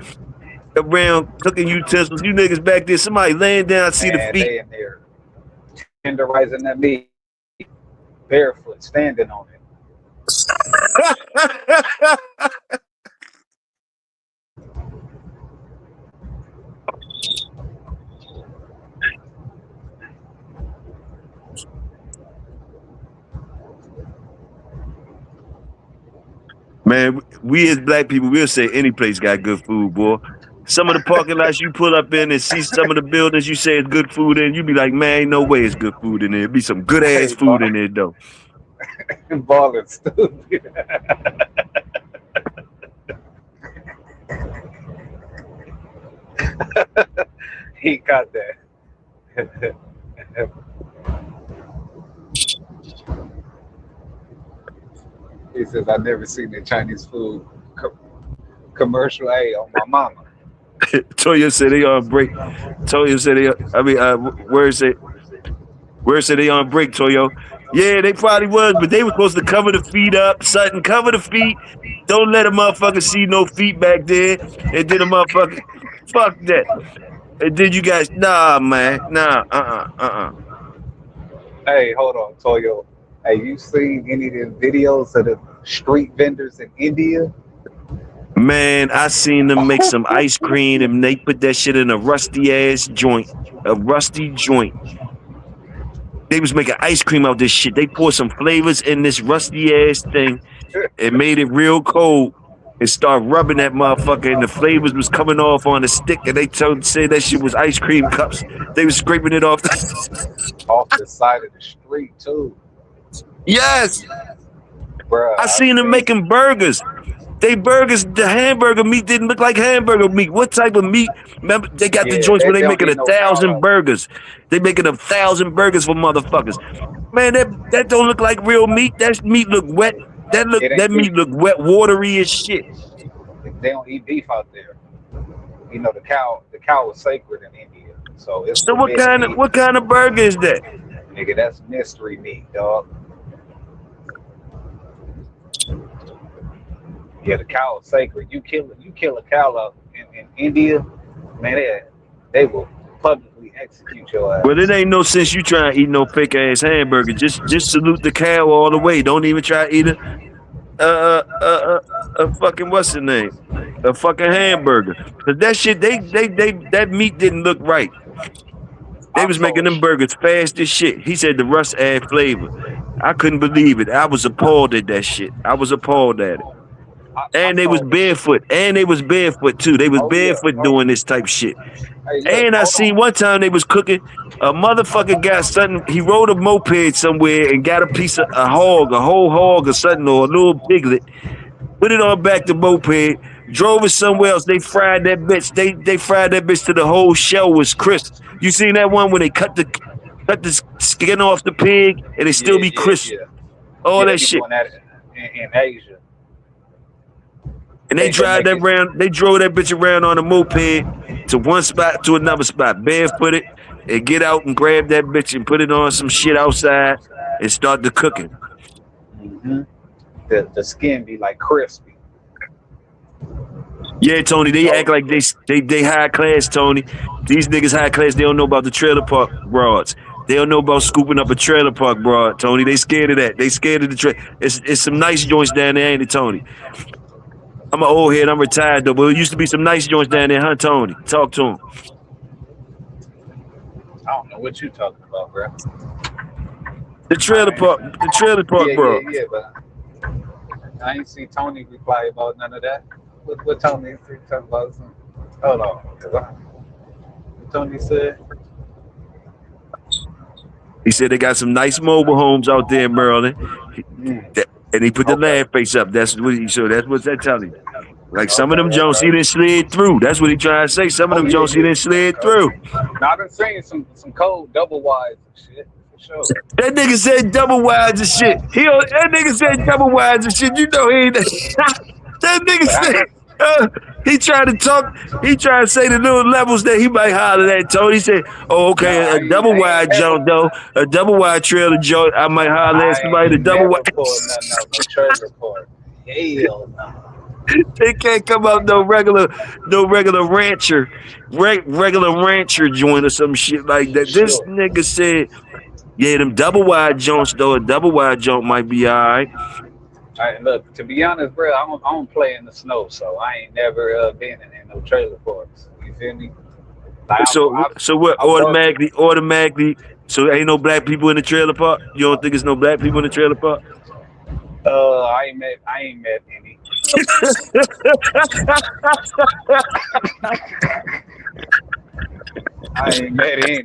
around cooking utensils. You niggas back there, somebody laying down, I see the Man, feet. they in there tenderizing that meat, barefoot, standing on it. Man, we as black people, we'll say any place got good food, boy. Some of the parking lots you pull up in and see some of the buildings you say it's good food in, you be like, man, ain't no way it's good food in there. It be some good ass Hey, food in there though. balling stupid. He got that. He says, I never seen the Chinese food co- commercial. Hey, on my mama. Toya said they on break. Toya said they. I mean, where is it? Where said they on break, Toyo? Yeah, they probably was, but they were supposed to cover the feet up, Sutton. Cover the feet. Don't let a motherfucker see no feet back there. And then a motherfucker, fuck that. And then you guys, nah, man, nah, Hey, hold on, Toyo. Hey, you seen any of the videos of the street vendors in India? Man, I seen them make some ice cream and they put that shit in a rusty ass joint, a rusty joint. They was making ice cream out this shit. They poured some flavors in this rusty ass thing and made it real cold and start rubbing that motherfucker and the flavors was coming off on the stick and they said that shit was ice cream cups. They was scraping it off. Off the side of the street too, Yes. bruh. I seen them making burgers. They burgers, the hamburger meat didn't look like hamburger meat. What type of meat? Remember, they got the Yeah, joints where they don't making get no 1,000 cow. burgers. They making 1,000 burgers for motherfuckers. Man, that don't look like real meat. That meat look wet. It That ain't. meat look wet, watery as shit. They don't eat beef out there. You know, the cow was sacred in India, so it's So what forbidden meat. kind of burger is that? Nigga, that's mystery meat, dog. Yeah, the cow is sacred. You kill a cow out in India, man, they will publicly execute your ass. Well, it ain't no sense you trying to eat no fake ass hamburger. Just salute the cow all the way. Don't even try to eat a fucking what's the name? A fucking hamburger. Cause that shit, that meat didn't look right. They I'm was so making them burgers fast as shit. He said the rust add flavor. I couldn't believe it. I was appalled at that shit. I was appalled at it. And they was barefoot. And they was barefoot too. They was Oh yeah. barefoot doing this type shit. Hey, look, And I hold seen on. one time they was cooking. A motherfucker got something. He rode a moped somewhere and got a piece of a hog, a whole hog or something, or a little piglet. Put it on back the moped. Drove it somewhere else. They fried that bitch. They fried that bitch to the whole shell was crisp. You seen that one when they cut the skin off the pig and it still be crisp? Yeah. All Yeah, they that be shit. doing that in Asia. And they drive that around. They drove that bitch around on a moped to one spot to another spot, barefooted, and get out and grab that bitch and put it on some shit outside and start the cooking. Mm-hmm. The skin be like crispy. Yeah, Tony, they act like they high class, Tony. These niggas high class, they don't know about the trailer park broads. They don't know about scooping up a trailer park broad, Tony. They scared of that. They scared of the trailer. It's some nice joints down there, ain't it, Tony? I'm an old head. I'm retired, though, but it used to be some nice joints down there, huh, Tony? Talk to him. I don't know what you talking about, bro. The trailer park broad. Yeah, but I ain't see Tony reply about none of that. What Tony talking about? Hold on, what Tony said? He said they got some nice mobile homes out there in Maryland. And he put the laugh face up. That's what he showed. That's what's that telling you. Like some of them Jones he didn't slid through. That's what he trying to say. Some of them Jones he didn't slid through. Now I've been seeing some cold double wides and shit. For sure. That nigga said double wides and shit. That nigga said double wides and shit. You know he ain't. That nigga said. He tried to talk. He tried to say the little levels that he might holler at. Tony said, "Oh, okay, a double wide joint though, a double wide trailer joint. I might holler at somebody. The double wide. No trailer park. Hell no. They can't come out no regular rancher, regular rancher joint or some shit like that." Sure. This nigga said, "Yeah, them double wide joints though. A double wide joint might be all right." Right, look, to be honest, bro, I don't play in the snow, so I ain't never been in no trailer parks. You feel me? Like, So what? Automatically. So ain't no black people in the trailer park. You don't think it's no black people in the trailer park? I ain't met any. I ain't met any.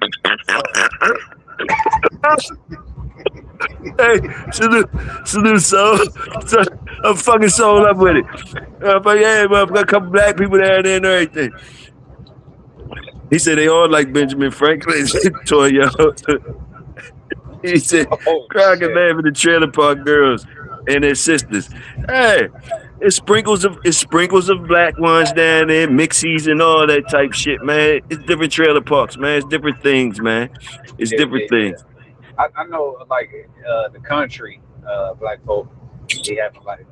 Hey, salute, so I'm fucking sold up with it. But yeah, a couple black people down there and everything. He said they all like Benjamin Franklin. Toyo. He said, Oh crying and shit. laughing at trailer park girls and their sisters. Hey, it's sprinkles of black ones down there, mixies and all that type shit, man. It's different trailer parks, man. It's different things, man. It's Yeah, different yeah, yeah. things. I know, like the country, black folk, they have like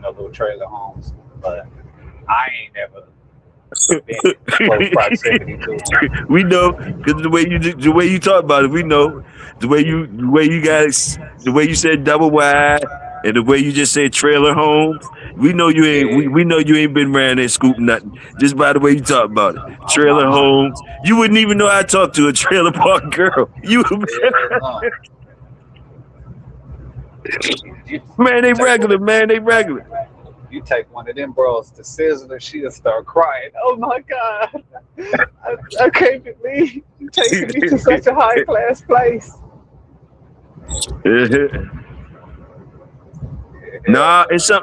little trailer homes, but I ain't never been in close proximity to them. We know because the way you talk about it, we know the way you guys the way you said double wide and the way you just said trailer homes. We know you ain't we, Yeah, we know you ain't been around there scooping nothing just by the way you talk about it. Trailer I'm homes. You wouldn't even know how to talk to a trailer park girl. You hell no. You, man, you they take one regular, of man, they regular. you take one of them bros to Sizzler, she'll start crying. Oh my god, I can't believe you taking me to such a high class place. Hell Nah, it's no.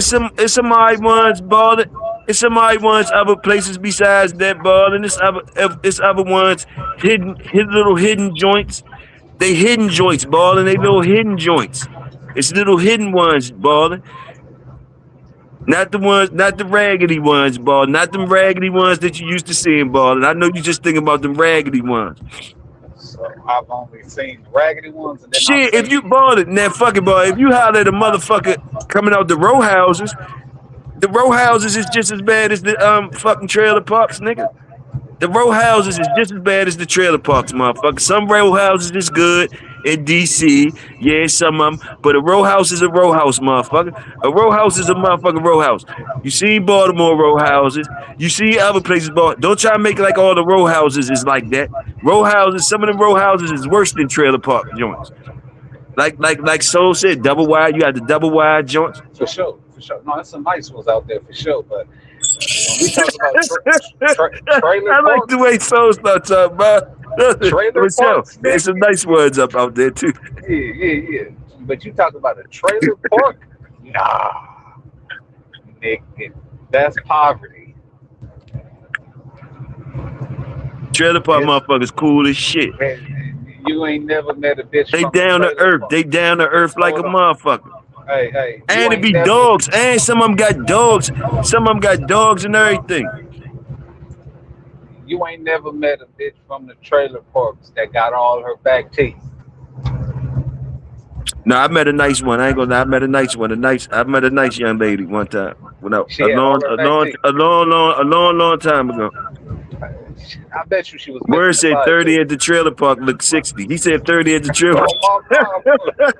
some it's some high ones, ball. It's some high ones other places besides that ball, and it's other ones hidden little hidden joints. They hidden joints, ball, and they little hidden joints. It's little hidden ones, ball. Not the raggedy ones, ball. Not them raggedy ones that you used to seeing, ball. And I know you just thinking about them raggedy ones. So I've only seen the raggedy ones, and then I've Shit, if seen you bought it, now fucking ball, if you holler at a motherfucker coming out the row houses is just as bad as the fucking trailer parks, nigga. The row houses is just as bad as the trailer parks, motherfucker. Some row houses is good in DC, yeah, some of them, but a row house is a row house, motherfucker. A row house is a motherfucking row house. You see Baltimore row houses, you see other places, but don't try to make it like all the row houses is like that. Row houses, some of them row houses is worse than trailer park joints. Like Soul said, double wide. You got the double wide joints. for sure, for sure. No, there's some nice ones out there for sure, but when we talk about trailer I like the parks, way Soul start talking about. trailer For sure. parks, There's some nigga. nice words up out there too. Yeah, yeah, yeah. But you talk about a trailer park? Nah, nigga, that's poverty. Trailer park It's, motherfuckers cool as shit. you ain't never met a bitch They from a down to trailer earth. park. They down to earth like a Hold on. motherfucker. Hey, you And it ain't be never. dogs. And some of them got dogs. Some of them got dogs and everything. You ain't never met a bitch from the trailer parks that got all her back teeth. No, I met a nice one. I ain't gonna lie. I met a nice one. I met a nice young lady one time. When I, She had all her back teeth. long time ago. I bet you she was Word missing the said side 30 tooth. at the trailer park look 60. He said 30 at the trailer. Oh my mama.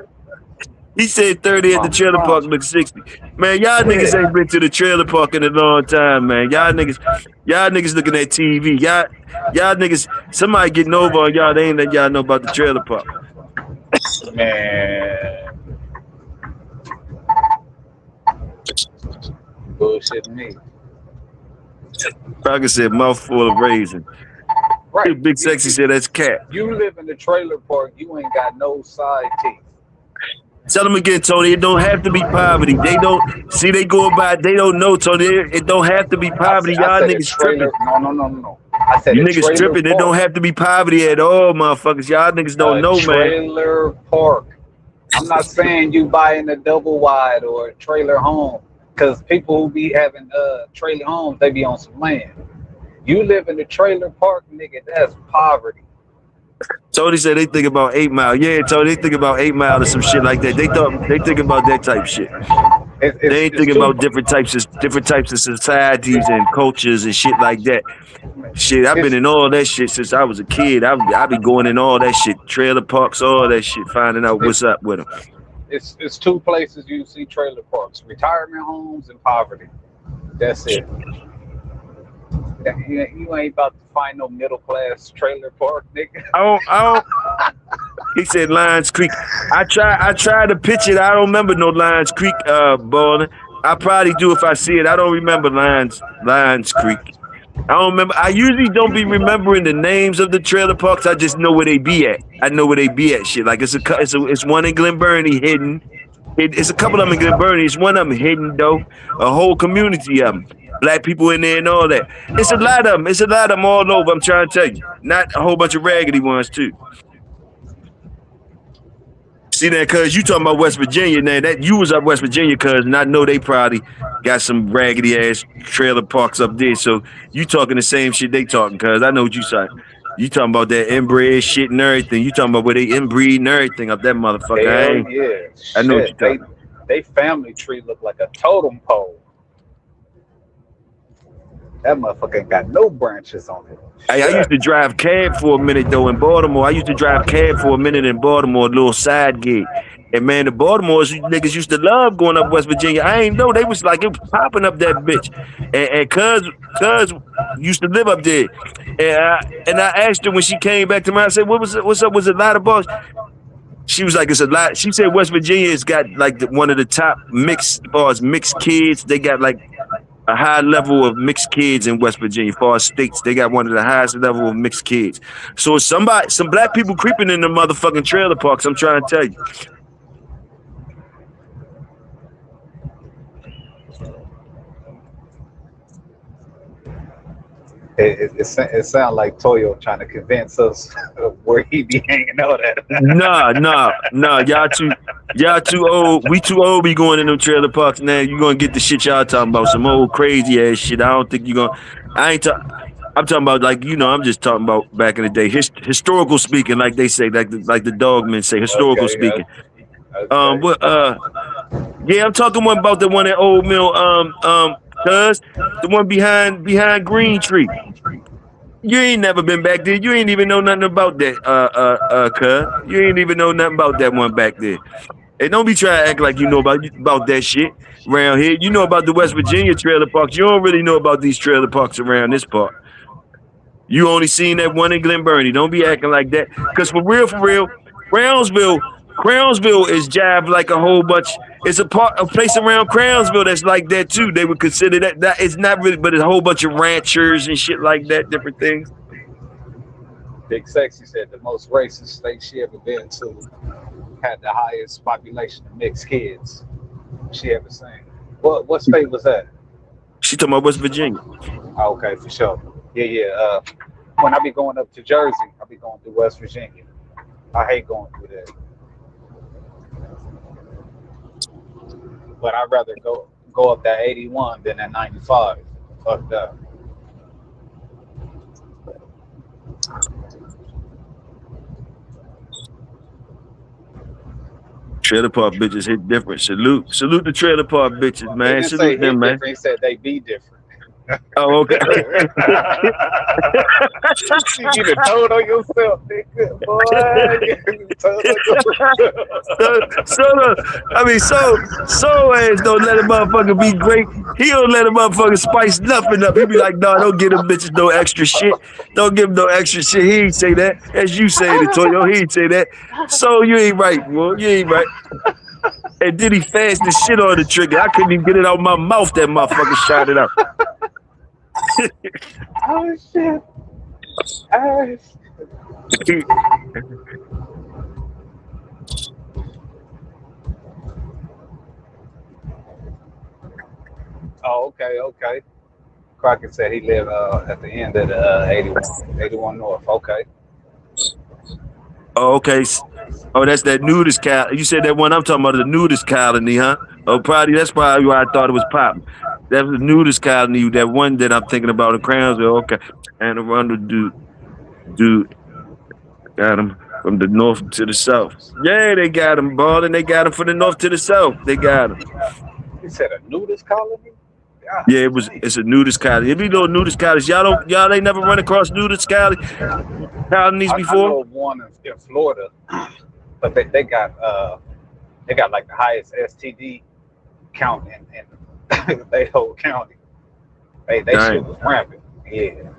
He said 30 at My the trailer park mama. look 60. Man, y'all niggas Yeah. ain't been to the trailer park in a long time, man. Y'all niggas looking at TV. Y'all niggas, somebody getting over on y'all, they ain't let y'all know about the trailer park. Man, bullshit me. Crocker said mouthful of raisin. Right. Big Sexy said that's cat. You live in the trailer park, you ain't got no side teeth. Tell them again, Tony, it don't have to be poverty. They don't, see, they going by, they don't know, Tony. It don't have to be poverty. I Y'all said a niggas tripping. trailer. No. I said You a niggas trailer tripping. It don't park. have to be poverty at all, motherfuckers. Y'all niggas don't A know, man. trailer park. I'm not saying you buying a double wide or a trailer home, because people who be having trailer homes, they be on some land. You live in the trailer park, nigga. That's poverty. Tony said they think about 8 Mile. Yeah, Tony, they think about 8 Mile or some shit like that. They think about that type shit. They ain't It's thinking too. about different types of societies and cultures and shit like that. Shit, I've been It's in all that shit since I was a kid. I be going in all that shit, trailer parks, all that shit, finding out what's it's up with them. it's two places you see trailer parks: retirement homes and poverty. That's it. You ain't about to find no middle class trailer park, nigga. I don't. He said Lions Creek. I tried to pitch it. I don't remember no Lions Creek balling. I probably do if I see it. I don't remember Lions Creek. I don't remember. I usually don't be remembering the names of the trailer parks. I just know where they be at. I know where they be at. Shit, like it's one in Glen Burnie hidden. It's a couple of them in Glen Burnie. It's one of them hidden though. A whole community of them. Black people in there and all that. It's a lot of them. It's a lot of them all over. I'm trying to tell you. Not a whole bunch of raggedy ones too. See that, cuz you talking about West Virginia now. That you was up West Virginia, cuz, and I know they probably got some raggedy ass trailer parks up there. So you talking the same shit they talking, cuz. I know what you saying. You talking about that inbred shit and everything. You talking about where they inbreed and everything up that motherfucker. Hell yeah. I know what Shit. you talking. They family tree look like a totem pole. That motherfucker ain't got no branches on it. Hey, I used to drive cab for a minute though in Baltimore. I used to drive cab for a minute in Baltimore, a little side gig. And man, the Baltimore's niggas used to love going up West Virginia. I ain't know they was like it was popping up that bitch. And cuz used to live up there. And I asked her when she came back to me, I said, what's up? Was it a lot of bars? She was like, it's a lot. She said West Virginia has got like one of the top mixed bars, mixed kids. They got like a high level of mixed kids in West Virginia. As far as states, they got one of the highest level of mixed kids. So some black people creeping in the motherfucking trailer parks. I'm trying to tell you. It sounds like Toyo trying to convince us of where he be hanging out at. Nah. Y'all too old. We too old be going in them trailer parks now. You gonna get the shit y'all talking about. Some old crazy ass shit. I don't think you gonna. I'm talking about like, I'm just talking about back in the day. Historical speaking, like they say, like the dog men say, historical speaking. Okay. Yeah, I'm talking about the one at Old Mill, cuz the one behind Green Tree. You ain't never been back there. You ain't even know nothing about that, cuz. You ain't even know nothing about that one back there. And don't be trying to act like you know about that shit around here. You know about the West Virginia trailer parks. You don't really know about these trailer parks around this part. You only seen that one in Glen Burnie. Don't be acting like that. Because for real, Crownsville is jive like a whole bunch. It's a place around Crownsville that's like that too. They would consider that it's not really, but it's a whole bunch of ranchers and shit like that, different things. Big Sexy said the most racist state she ever been to had the highest population of mixed kids she ever seen. What state was that? She talking about West Virginia. Oh, okay, for sure. Yeah. When I be going up to Jersey, I be going through West Virginia. I hate going through that. But I'd rather go up that 81 than that 95. Fuck that. Trailer park bitches hit different. Salute the trailer park bitches, man. They didn't say Salute them, hit man. different. He said they be different. Oh, okay. You need to told on yourself, nigga, boy. So ass don't let a motherfucker be great. He don't let a motherfucker spice nothing up. He be like, no, don't give them bitches no extra shit. Don't give them no extra shit. He ain't say that. As you say it, Toyo, he ain't say that. So you ain't right, boy. You ain't right. And then he fast the shit on the trigger. I couldn't even get it out my mouth. That motherfucker shot it out. Oh shit. Oh, okay. Crockett said he lived at the end of the 81 North. Okay. Oh, okay. Oh, that's that nudist colony. You said that one I'm talking about, the nudist colony, huh? Oh, that's probably why I thought it was popping. That was the nudist colony, that one that I'm thinking about in Crownsville. Okay. And around the dude got him from the north to the south. Yeah, they got him balling. They got him from the north to the south. They got him. He said a nudist colony? God, yeah, it's a nudist colony. If you know nudist colonies, y'all ain't never run across nudist colonies before? I know of one in Florida, but they got like the highest STD count in they whole county. They shit was rampant. Yeah.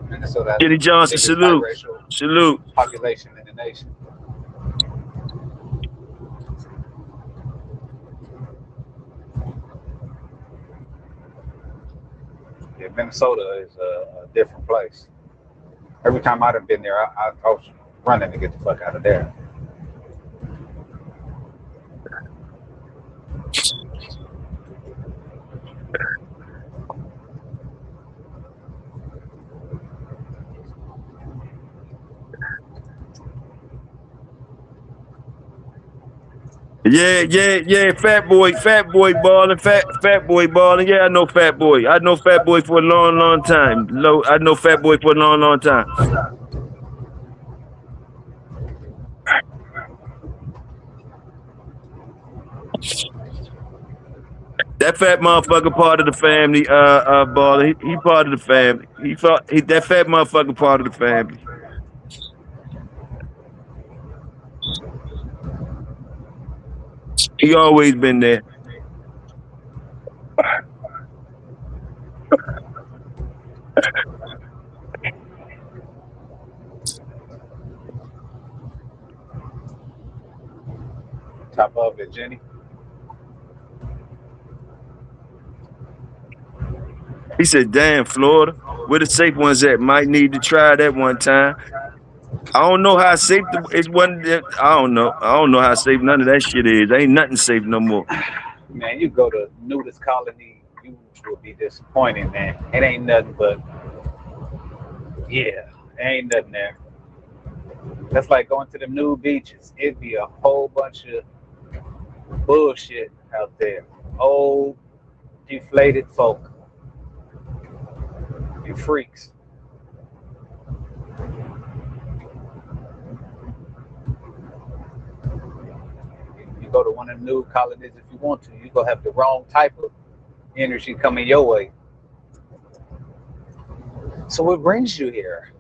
Minnesota Kitty Johnson, salute. Population in the nation. Yeah, Minnesota is a different place. Every time I've been there, I was running to get the fuck out of there. Yeah. Fat boy balling, fat boy balling. Yeah, I know fat boy. I know fat boy for a long time. I know fat boy for a long time. That fat motherfucker part of the family, baller. He part of the family. That fat motherfucker part of the family. He always been there. Top of it, Jenny. He said, "Damn, Florida, where the safe ones at? Might need to try that one time." I don't know how safe it wasn't. I don't know. I don't know how safe none of that shit is. Ain't nothing safe no more. Man, you go to nudist colony, you will be disappointed, man. It ain't nothing but yeah, ain't nothing there. That's like going to the nude beaches. It'd be a whole bunch of bullshit out there. Old, deflated folk. You freaks. You go to one of the nude colonies if you want to. You gonna have the wrong type of energy coming your way. So what brings you here?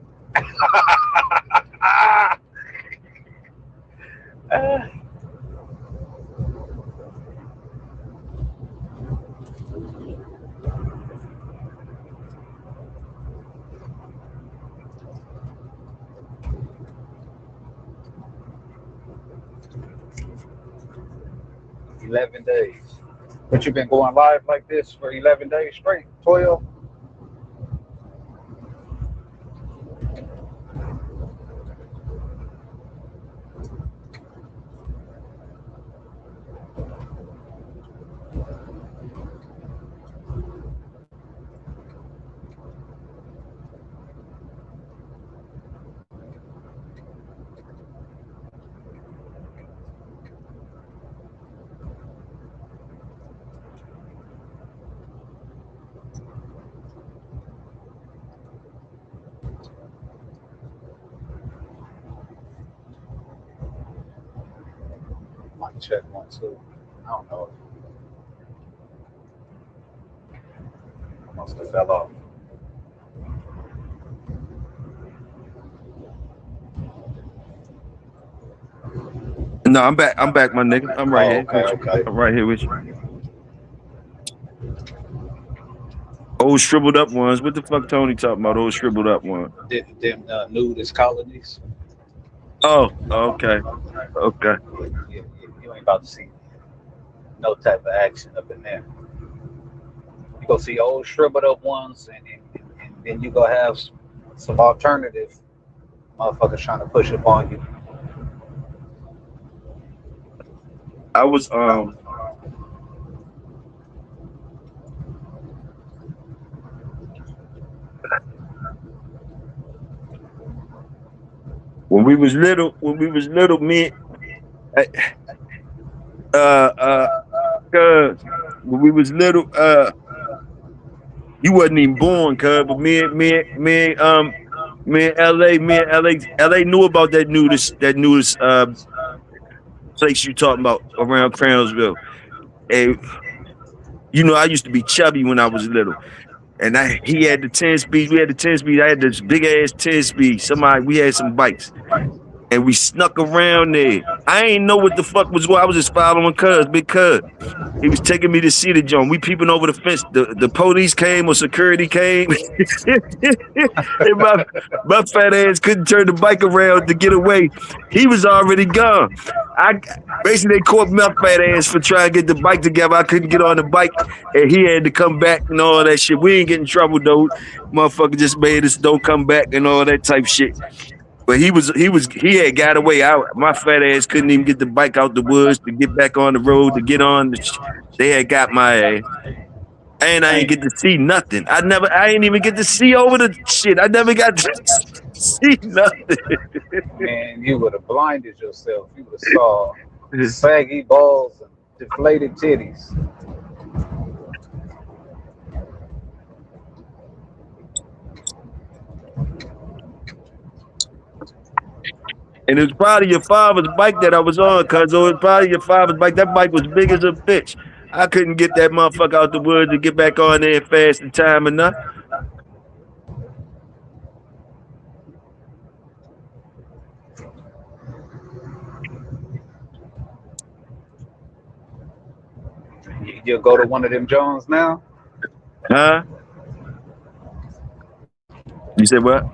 11 days. But you've been going live like this for 11 days straight? 12? Might check one too. I don't know. I must have fell off. No, I'm back. I'm back, my nigga. I'm right here Okay, with you. okay. I'm right here with you. Old shriveled up ones. What the fuck Tony talking about? Old shriveled up ones. Them nudist colonies. Oh, okay. Okay. You ain't about to see no type of action up in there. You go see old shriveled up ones, and then you go have some alternative motherfuckers trying to push up on you. I was when we was little, me uh cuz when we was little, you wasn't even born, cuz, but me and LA knew about that nudist place you talking about around Crownsville. And you know, I used to be chubby when I was little. And he had the 10 speed, we had the 10 speed, I had this big ass 10 speed. We had some bikes. And we snuck around there. I ain't know what the fuck was going. I was just following Big Cuz. He was taking me to see the joint. We peeping over the fence. The police came or security came. And my fat ass couldn't turn the bike around to get away. He was already gone. Basically they caught my fat ass for trying to get the bike together. I couldn't get on the bike, and he had to come back and all that shit. We ain't getting in trouble though. Motherfucker just made us don't come back and all that type shit. But he had got away. My fat ass couldn't even get the bike out the woods to get back on the road to get on. They had got my ass. And I ain't get to see nothing. I ain't even get to see over the shit. I never got to see nothing. Man, you would have blinded yourself. You would have saw saggy balls and deflated titties. And it was probably your father's bike that I was on, cuz. It was probably your father's bike. That bike was big as a bitch. I couldn't get that motherfucker out the woods to get back on there fast in time enough. You'll go to one of them Jones now. Huh? You said what?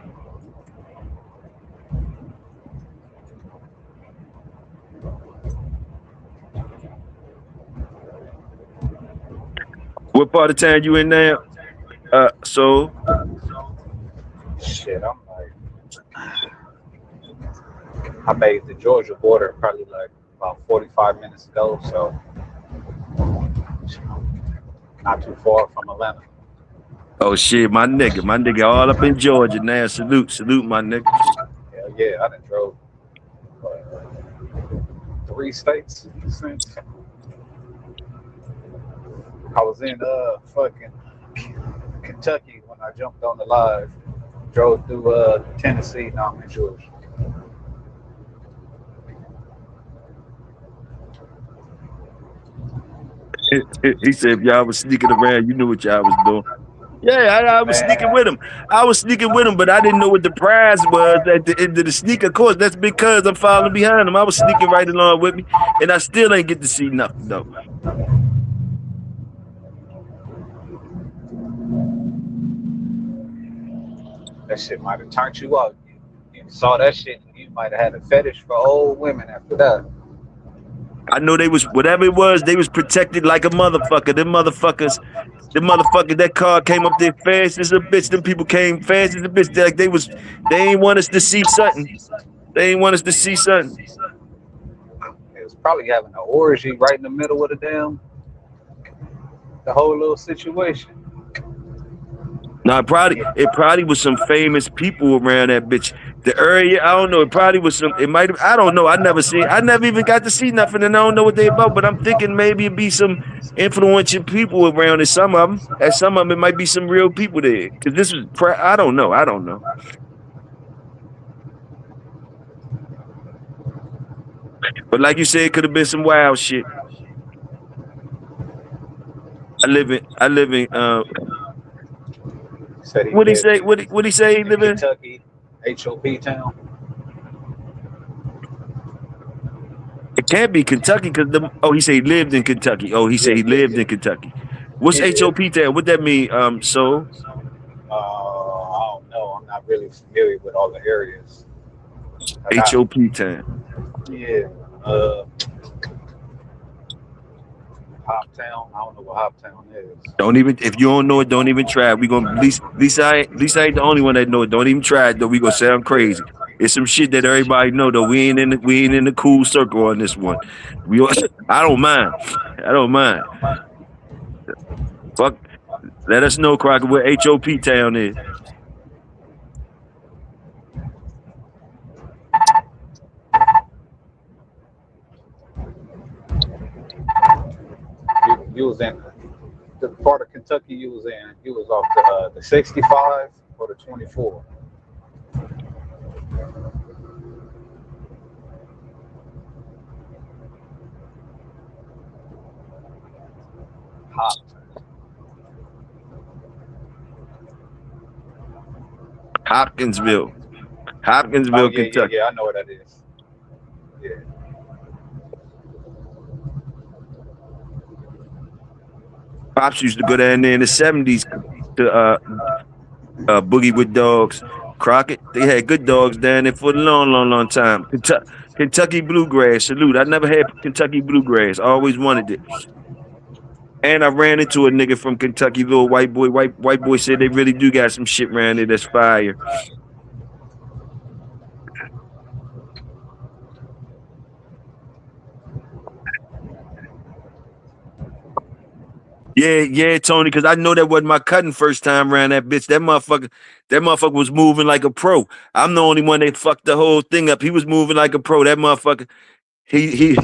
What part of town you in now? So Shit, I'm like, I made the Georgia border probably like about 45 minutes ago, so not too far from Atlanta. oh shit, my nigga all up in Georgia now. Salute, my nigga. Hell yeah, I done drove uh, 3 states since. I was in fucking Kentucky when I jumped on the live. Drove through Tennessee, now I'm in Georgia. He said if y'all was sneaking around, you knew what y'all was doing. Yeah, I was sneaking with him. I was sneaking with him, but I didn't know what the prize was at the end of the sneaker course. That's because I'm following behind him. I was sneaking right along with me, and I still ain't get to see nothing though. That shit might have turned you out. You saw that shit, you might have had a fetish for old women after that. I know they was whatever it was, they was protected like a motherfucker. Them motherfuckers, that car came up there fast as a bitch. Them people came fast as a bitch. They ain't want us to see something. They ain't want us to see something. It was probably having an orgy right in the middle of the whole little situation. No, it probably was some famous people around that bitch. The area, I don't know. It probably was some. It might have. I don't know. I never even got to see nothing, and I don't know what they about. But I'm thinking maybe it'd be some influential people around. At some of them, it might be some real people there. Because this was. I don't know. But like you said, it could have been some wild shit. I live in. What he say? What he say? He live in Kentucky, HOP town. It can't be Kentucky because he said he lived in Kentucky. Oh, he said he lived in Kentucky. What's HOP town? What that mean? So I don't know. I'm not really familiar with all the areas. HOP town. Yeah. Hoptown. I don't know what Hoptown is. Don't even if you don't know it, don't even try. We gonna at least I ain't the only one that know it. Don't even try it though. We gonna sound crazy. It's some shit that everybody know though. We ain't in the cool circle on this one. I don't mind. Fuck. Let us know, Crocker, where HOP town is. You was in the part of Kentucky you was in. You was off the 65 or the 24. Hopkinsville, Oh, Kentucky. Yeah. I know where that is. Yeah. Pops used to go down there in the 70s to boogie with dogs. Crockett, they had good dogs down there for a long time. Kentucky bluegrass, salute. I never had Kentucky bluegrass. I always wanted it. And I ran into a nigga from Kentucky, little white boy. White boy said they really do got some shit around there that's fire. Yeah, Tony, because I know that wasn't my cousin first time around that bitch. That motherfucker was moving like a pro. I'm the only one that fucked the whole thing up. He was moving like a pro. That motherfucker, He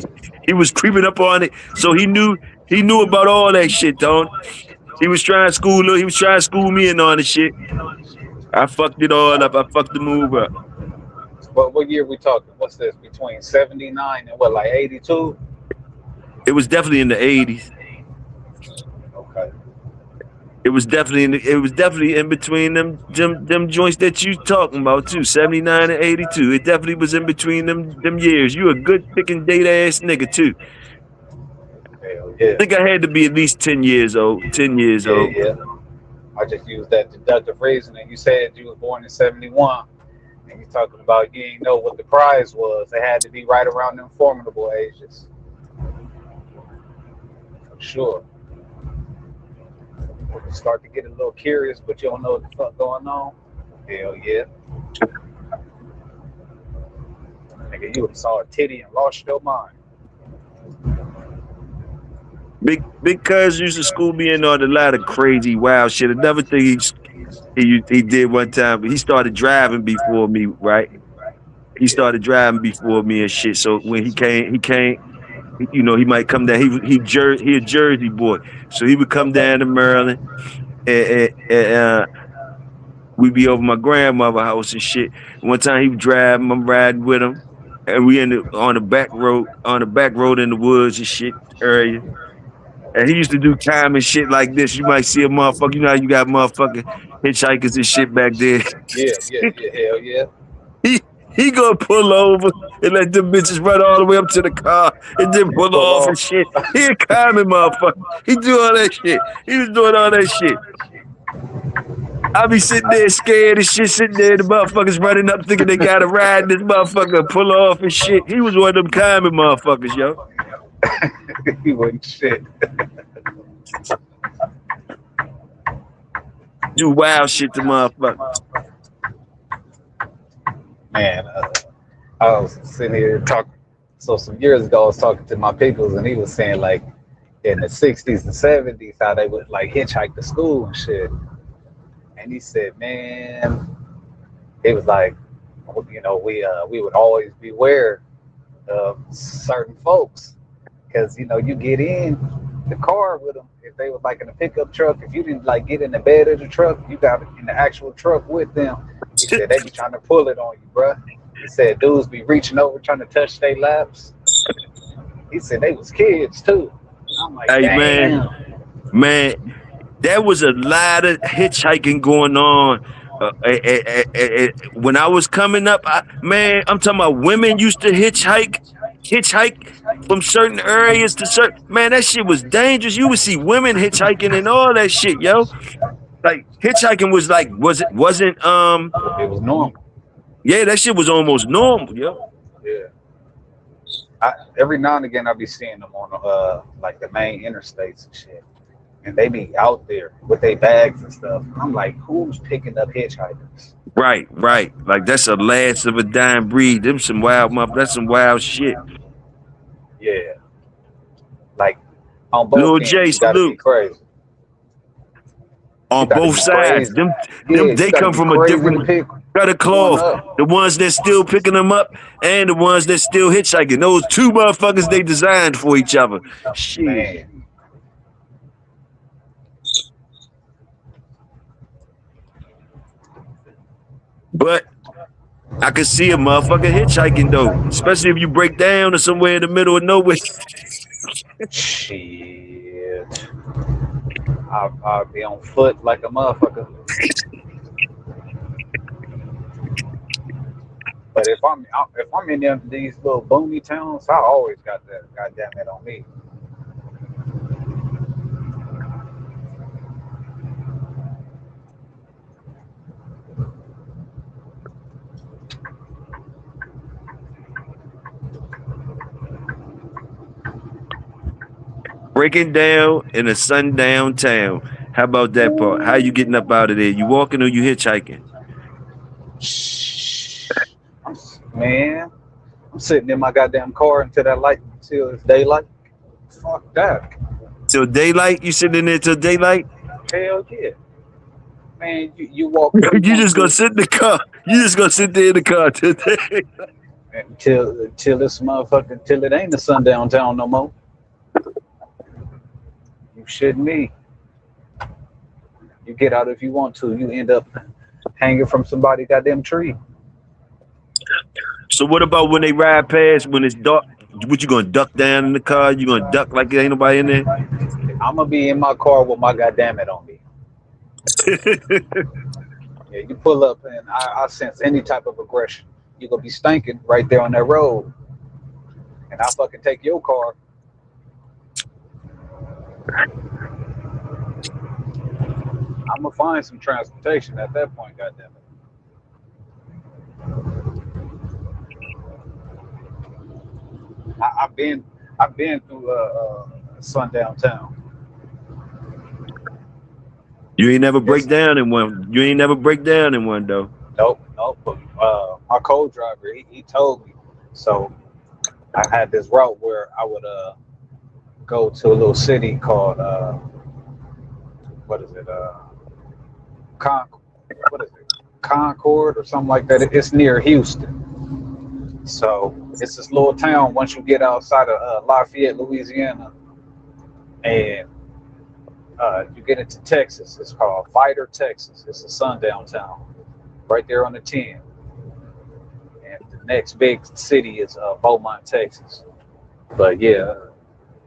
was creeping up on it, so he knew about all that shit, Tone. He was trying to school me and all the shit. I fucked it all up. I fucked the move up. What year we talking? What's this? Between 79 and what, like 82? It was definitely in the 80s. Okay. It was definitely in between them joints that you talking about too, 79 and 82. It definitely was in between them years. You a good picking date ass nigga too. Hell yeah. I think I had to be at least 10 years old. 10 years Yeah, old. yeah. I just used that deductive reasoning. You said you was born in 71, and you talking about you ain't know what the prize was. It had to be right around them formidable ages. For sure. When you start to get a little curious, but you don't know what the fuck going on, hell yeah. Nigga, you would have saw a titty and lost your mind. Big cuz used to school me in on a lot of crazy wild shit. Another thing he did one time, he started driving before me, right? He Yeah. started driving before me and shit. So when he came, you know, he might come down. He a Jersey boy, so he would come Okay. down to Maryland, and we'd be over my grandmother's house and shit. One time he was driving, I'm riding with him, and we ended on the back road in the woods and shit area. And he used to do time and shit like this. You might see a motherfucker. You know how you got motherfucking hitchhikers and shit back there. Yeah, yeah, yeah, hell yeah. he he gonna pull over and let them bitches run all the way up to the car and then And pull pull off off. and shit. He a common motherfucker. He do all that shit. He was doing all that shit. I be sitting there scared and shit, sitting there, the motherfuckers running up thinking they got a ride, and this motherfucker pull off and shit. He was one of them common motherfuckers, yo. He wasn't shit. Do wild shit to motherfuckers. Man, I was sitting here talking. So some years ago, I was talking to my peoples, and he was saying like in the '60s and '70s how they would like hitchhike to school and shit. And he said, man, it was like, you know, we would always beware of certain folks because you know you get in the car with them if they were like in a pickup truck. If you didn't like get in the bed of the truck, you got in the actual truck with them. He said they be trying to pull it on you, bruh. He said dudes be reaching over trying to touch their laps. He said they was kids too. I'm like, Hey damn. man, there was a lot of hitchhiking going on. When I was coming up, I'm talking about women used to hitchhike from certain areas to certain. Man, that shit was dangerous. You would see women hitchhiking and all that shit, yo. Like hitchhiking was like, wasn't It was normal. Yeah, that shit was almost normal, yo. Yeah. Every now and again, I be seeing them on like the main interstates and shit, and they be out there with their bags and stuff. I'm like, who's picking up hitchhikers? Right. Like that's a last of a dying breed. That's some wild shit. Yeah, like on both Lil ends, J, you gotta be salute. crazy. On gotta both be sides. crazy. Them Yeah, they you gotta come be from a crazy to different pick cut of one cloth. up. The ones that still picking them up and the ones that still hitchhiking. Those two motherfuckers they designed for each other. Shit. Man, But I could see a motherfucker hitchhiking though. Especially if you break down or somewhere in the middle of nowhere. shit. I'll be on foot like a motherfucker. But if I'm in these little boomie towns, I always got that goddamn it on me. Breaking down in a sundown town. How about that part? How you getting up out of there? You walking or you hitchhiking? Man, I'm sitting in my goddamn car until it's daylight. Fuck that. Till daylight? You sitting in there till daylight? Hell yeah. Man, you walk You just gonna sit in the car. You just gonna sit there in the car till daylight. until this motherfucker till it ain't a sundown town no more. You shitting me? You get out if you want to. You end up hanging from somebody goddamn tree. So what about when they ride past when it's dark? What you gonna duck down in the car? You gonna duck like there ain't nobody in there? I'm gonna be in my car with my goddamn it on me. Yeah, you pull up and I sense any type of aggression. You gonna be stinking right there on that road, and I fucking take your car. I'm gonna find some transportation at that point. Goddamn it. I've been through sundown town. You ain't never break It's, down in one. You ain't never break down in one though. nope. But my co-driver, he told me. So I had this route where I would go to a little city called what is it? What is it? Concord or something like that. It's near Houston. So it's this little town once you get outside of Lafayette, Louisiana, and you get into Texas. It's called Vidor, Texas. It's a sundown town right there on the 10. And the next big city is Beaumont, Texas. But yeah,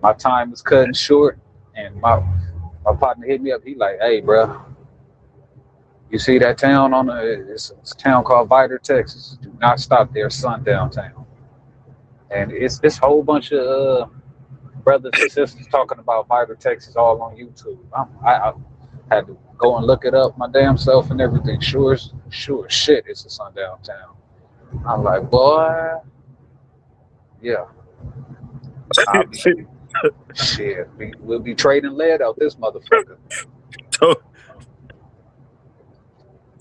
my time was cutting short, and my partner hit me up. He like, "Hey, bro, you see that town on it's a town called Vidor, Texas. Do not stop there, sundown town." And it's this whole bunch of brothers and sisters talking about Vidor, Texas, all on YouTube. I had to go and look it up my damn self and everything. Sure as shit, it's a sundown town. I'm like, boy, yeah. Shit, we'll be trading lead out this motherfucker.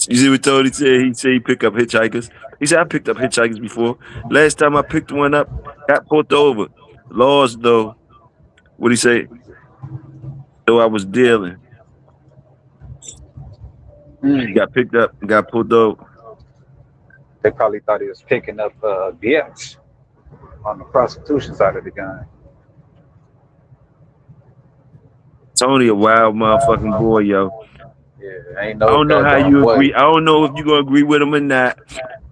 You see what Tony said? He said he pick up hitchhikers. He said I picked up hitchhikers before. Last time I picked one up, got pulled over. Laws though. What he say? Though I was dealing. Got picked up and got pulled over. They probably thought he was picking up bitch on the prostitution side of the gun. Tony a wild motherfucking boy, yo. Yeah, ain't no. I don't know how you way. agree. I don't know if you gonna agree with him or not.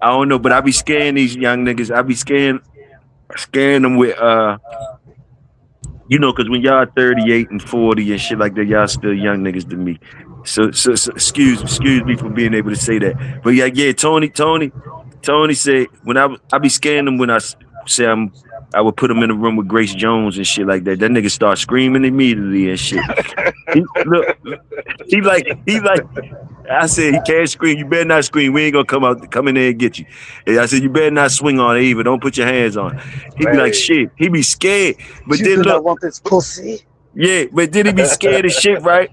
I don't know, but I be scaring these young niggas. I be scaring them with you know, because when y'all 38 and 40 and shit like that, y'all still young niggas to me. So excuse me for being able to say that. But yeah, Tony said when I be scaring them when I say I would put him in a room with Grace Jones and shit like that. That nigga start screaming immediately and shit. He like. I said he can't scream. You better not scream. We ain't gonna come in there and get you. And I said you better not swing on it either. Don't put your hands on. He be like shit. He be scared. But you then do look, not want this pussy. yeah. But then he be scared as shit, right?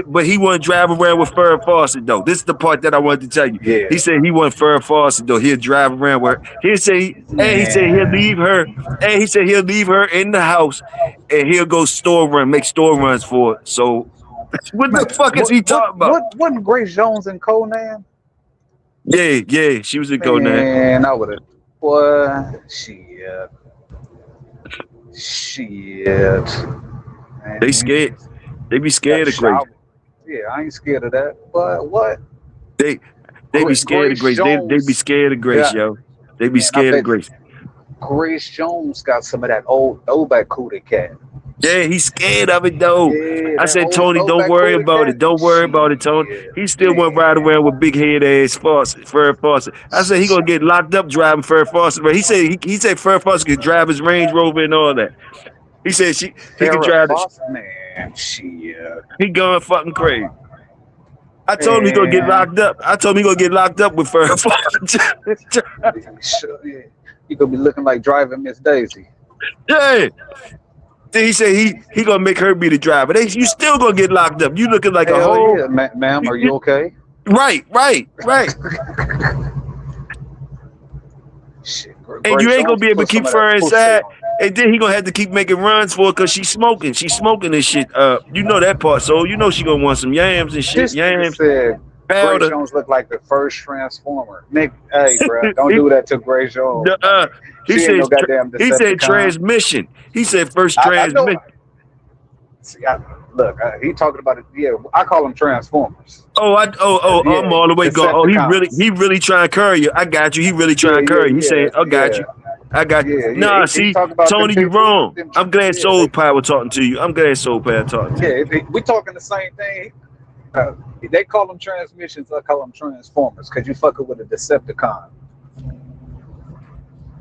But he wouldn't drive around with Farrah Fawcett though. This is the part that I wanted to tell you. Yeah. He said he wasn't Farrah Fawcett though. He'll drive around with her. He said he'll leave her. And he said he'll leave her in the house, and he'll go make store runs for it. So. What the fuck is he talking about? Wasn't Grace Jones in Conan? Yeah, she was in Conan. Man, I would have. Boy, shit. Man, They scared. They be scared of Grace. Yeah, I ain't scared of that. But what? They be scared of Grace. They be scared of Grace, yo. They be scared of Grace. Grace Jones got some of that old throwback cootie cat. Yeah, he's scared of it though. Yeah, I said, Tony, don't worry about it. Don't worry about it, Tony. He still won't ride around with big head ass Farrah Fawcett. I said he gonna get locked up driving Farrah Fawcett. But he said Farrah Fawcett could drive his Range Rover and all that. He said he could drive it. Man, shit. He going fucking crazy. I told him he gonna get locked up. I told him he gonna get locked up with Farrah Fawcett. You gonna be looking like driving Miss Daisy. Yeah. Then he said he gonna make her be the driver. You still gonna get locked up. You looking like a whole. Yeah, ma'am, are you okay? Right. Shit, and you ain't gonna be able to keep her inside. And then he gonna have to keep making runs for her because she's smoking. She's smoking this shit. You know that part, so you know she gonna want some yams and shit. This nigga said Grace Powder. Jones looked like the first Transformer. Nick, hey, bro, don't do that to Grace Jones, my nigga. He She ain't said no goddamn he said Decepticon. transmission. He said first I know. transmission. See, look, he talking about it. Yeah, I call them Transformers. I'm Yeah, all the way going. Oh, Decepticons. he really trying to curry you. I got you. He really trying to curry you. He said, I got yeah, you. I got you. yeah. Nah, He see, talking about them Tony, you people. wrong. I'm glad Yeah, Soul Power talking to you. I'm glad Soul Power talking to you. we talking the same thing. They call them transmissions. I call them Transformers because you fucking with a Decepticon.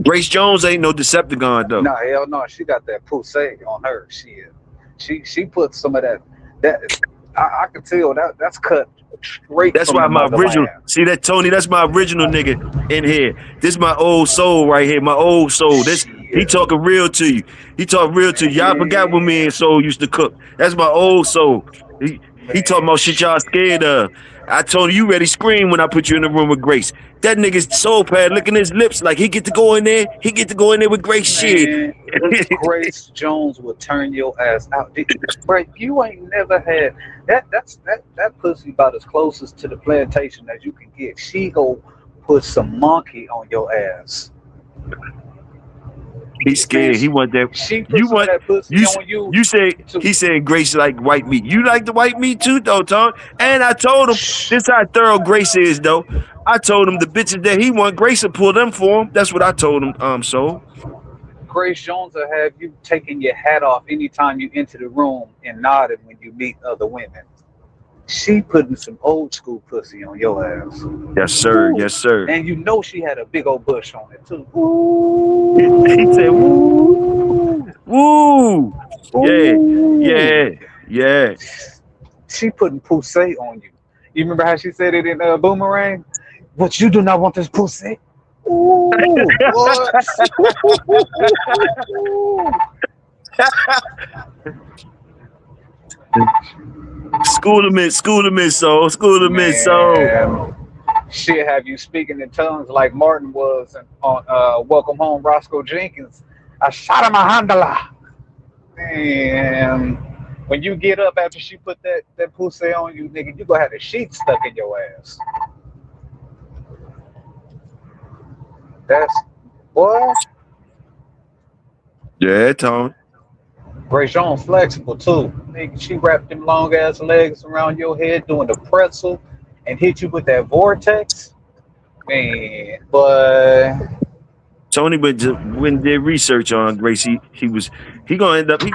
Grace Jones ain't no Decepticon though. No, hell no. She got that poussey on her. She put some of that. I can tell that's cut straight That's from why the my original. motherland. See that, Tony? That's my original nigga in here. This is my old soul right here. My old soul. He Shit. talking real to you. He talk real to you. Y'all forgot when me and Soul used to cook. That's my old soul. He talking about shit y'all scared of. I told you ready scream when I put you in the room with Grace. That nigga's soul pad licking his lips like he get to go in there. He get to go in there with Grace shit. Man, Grace Jones will turn your ass out. Bro, you ain't never had that pussy about as closest to the plantation as you can get. She go put some monkey on your ass. He's scared. Man, He want that. she put You some want of that pussy you? on you. You say he said Grace like white meat. You like the white meat too, though, Tom. And I told him this how thorough Grace is, though. I told him the bitches that he want, Grace will pull them for him. That's what I told him. So Grace Jones will have you taking your hat off anytime you enter the room and nodding when you meet other women. She putting some old school pussy on your ass. yes, sir. Ooh. Yes, sir. And you know she had a big old bush on it too. He said, "Woo, woo, yeah." She putting poussey on you. You remember how she said it in Boomerang? But you do not want this pussy. Ooh, what? School them in, so. Man, she'll have you speaking in tongues like Martin was on Welcome Home, Roscoe Jenkins. I shot him a handala. And when you get up after she put that pussy on you, nigga, you gonna have the sheet stuck in your ass. That's boy. Yeah, Tom. Grace Jones flexible too. Nigga, she wrapped them long ass legs around your head doing the pretzel and hit you with that vortex. Man, but Tony went and did research on Grace. He gonna end up he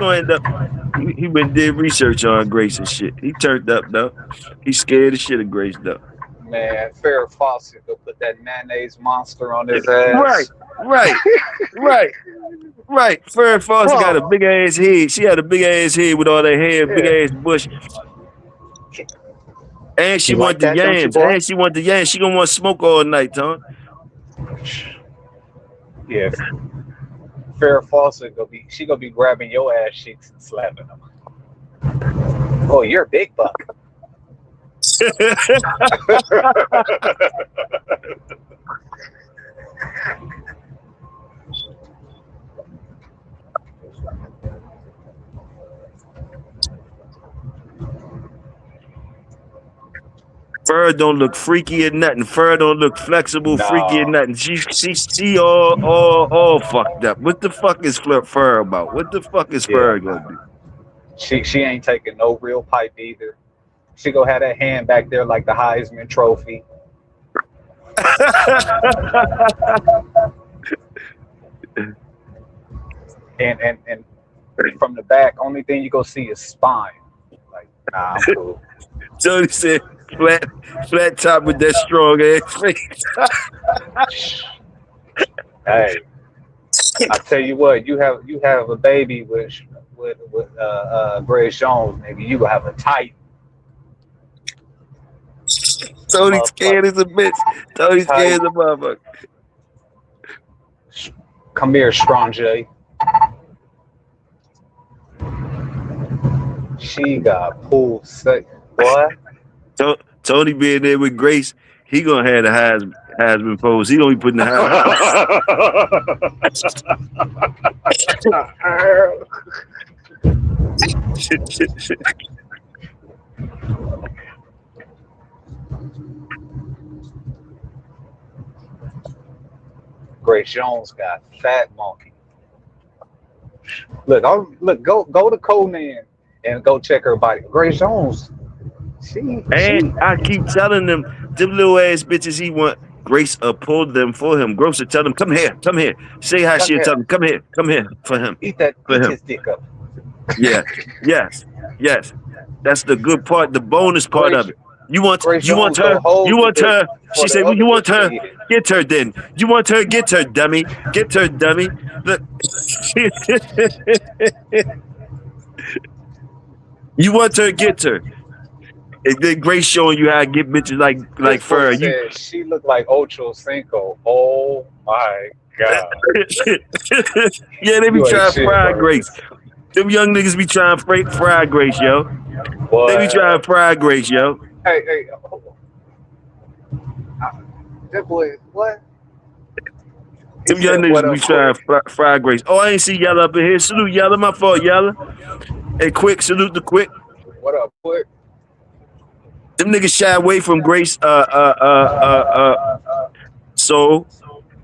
went and did research on Grace and shit. He turned up though. He scared the shit of Grace though. man, Farrah Fawcett go put that mayonnaise monster on his ass. Right. Farrah Fawcett got a big ass head. She had a big ass head with all that hair, big ass bush. And she want the yams. And she want the yams. She gonna want to smoke all night, Tom. Yeah. Farrah Fawcett gonna be grabbing your ass cheeks and slapping them. Oh, you're a big buck. Fur don't look freaky or nothing. Fur don't look flexible, freaky or nothing. She all fucked up. What the fuck is Fur about? What the fuck is Fur gonna do? She ain't taking no real pipe either. She gonna have that hand back there like the Heisman Trophy. and from the back, only thing you gonna see is spine. Like, nah, I'm cool. Tony said flat top with that strong ass face. Hey, I tell you what, you have a baby with Grace Jones, nigga. You gonna have a tight. Tony scared as a bitch. Tony scared as a motherfucker. Come here, Strong J. She got pulled sick. What? Tony being there with Grace, he gonna have the Heisman pose. He don't be putting the Heisman. Grace Jones got fat monkey. Look, go to Conan and go check her body. Grace Jones, And she I keep telling them little ass bitches he want. Grace pulled them for him. Grace will tell them, come here, come here. Say how come she'll tell here, them, come here for him, for eat him. his dick up. Yeah, yes, yes. That's the good part, the bonus part Grace of it. You want Grace Jones her? go You hold the want dick her? for She the said, well, other you want bitch to her? eat it. Get her then. You want her? Get her, dummy. Get her, dummy. Look. You want her? Get her. And then Grace showing you how to get bitches like This boy fur. You said she looked like Ocho Cinco. Oh my god. yeah, they be You ain't trying to shit, fry bro. Grace. Them young niggas be trying to fry Grace, yo. They be trying What? to fry Grace, yo. Hey, that boy, what? He Them young said, what niggas be up, trying quick? to fry Grace. Oh, I ain't see Yella up in here. Salute Yella. My fault, Yella. Hey, Quick. Salute the Quick. What up, quick? Them niggas shy away from Grace. So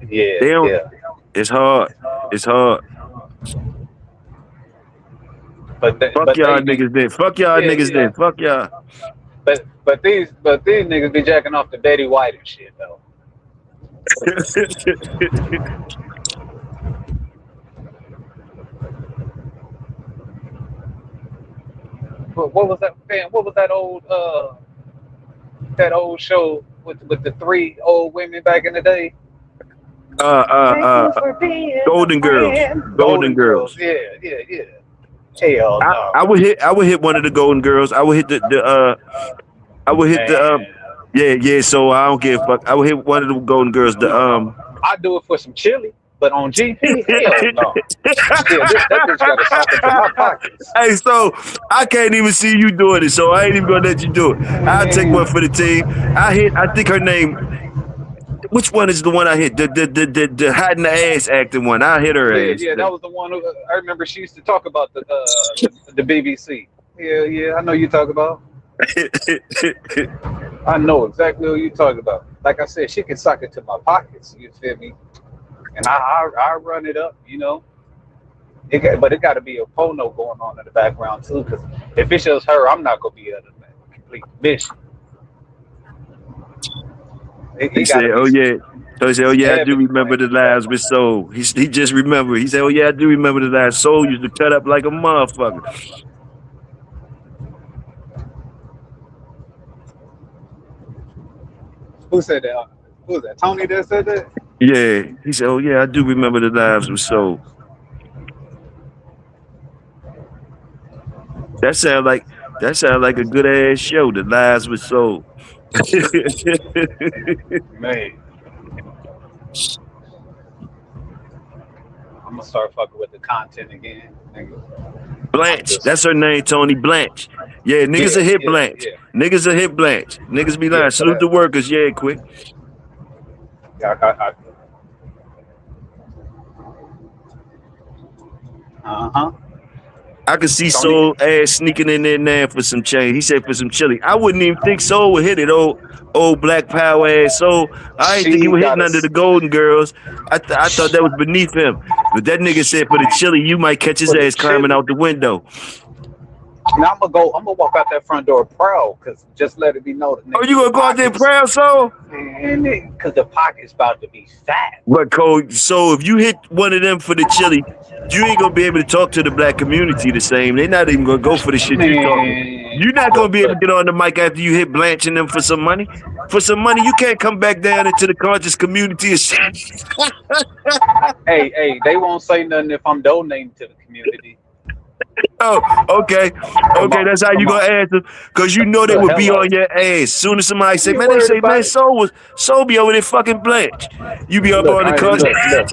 Yeah, they don't. yeah. It's hard. It's hard. Fuck But y'all they be niggas then. Fuck y'all yeah, niggas yeah. then. Fuck y'all. But these niggas be jacking off to Betty White and shit though. What was that man? What was that old show with the three old women back in the day? uh, uh, Thank uh, you for being a Golden Girls. friend. Golden Golden Girls. Girls. Yeah, yeah, yeah. Hell I no. would hit one of the Golden Girls. I would hit I would hit the Man. yeah. So I don't give a fuck. I would hit one of the Golden Girls. I do it for some chili, but on GP, hell no. Yeah, that bitch got to sock into my pockets. Hey, so I can't even see you doing it, so I ain't even gonna let you do it. I'll take one Man. for the team. I think her name. Which one is the one I hit? The hot in the ass acting one. I hit her Yeah, ass. yeah, that was the one who I remember she used to talk about the BBC. Yeah, yeah, I know you talk about. I know exactly what you talking about. Like I said, she can sock it to my pockets. You feel me? And I run it up. You know. But it got to be a porno going on in the background too. Because if it's just her, I'm not gonna be at a complete mission. He It got said, to be "Oh some yeah." So he said, "Oh yeah, I do heavy remember playing the in the lives with background. Soul." He just remembered. He said, "Oh yeah, I do remember the lives. Soul used to cut up like a motherfucker." Who said that? Who was that? Tony that said that? Yeah, he said, "Oh yeah, I do remember the lives with Soul." That sound like a good ass show. The lives with Soul. Man, I'm gonna start fucking with the content again. Nigga. I'm Blanche, just that's her name, Tony Blanche. Yeah, niggas yeah, will hit yeah, Blanche. yeah, Niggas will hit Blanche. Niggas be yeah. lying. So Salute that the workers. Yeah, quick. I uh-huh. I could see Tony, Soul ass sneaking in there now for some change. He said for some chili. I wouldn't even think Soul would hit it. Old black power ass Soul. I didn't think he she was got hitting under the Golden Girls. I thought that was beneath him. But that nigga said for the chili, you might catch his for the ass climbing chili. out the window. Now I'm gonna walk out that front door proud, cause just let it be known that Oh, nigga you the gonna go out there pockets, proud, Soul? man, cause the pocket's about to be fat. But Cole, so if you hit one of them for the chili, you ain't gonna be able to talk to the black community the same. They're not even gonna go for the shit you talking. Man, You're not gonna look, be able look. to get on the mic after you hit Blanche and them for some money. For some money, you can't come back down into the conscious community and shit. Hey, they won't say nothing if I'm donating to the community. Oh, okay. Come Okay, on, that's how you come gonna on. answer. Cause you know they Look, would be on hello. your ass. Soon as somebody say, You man, they worried say, man, about it? Soul be over there fucking Blanche. You be up Look, on the conscious. look.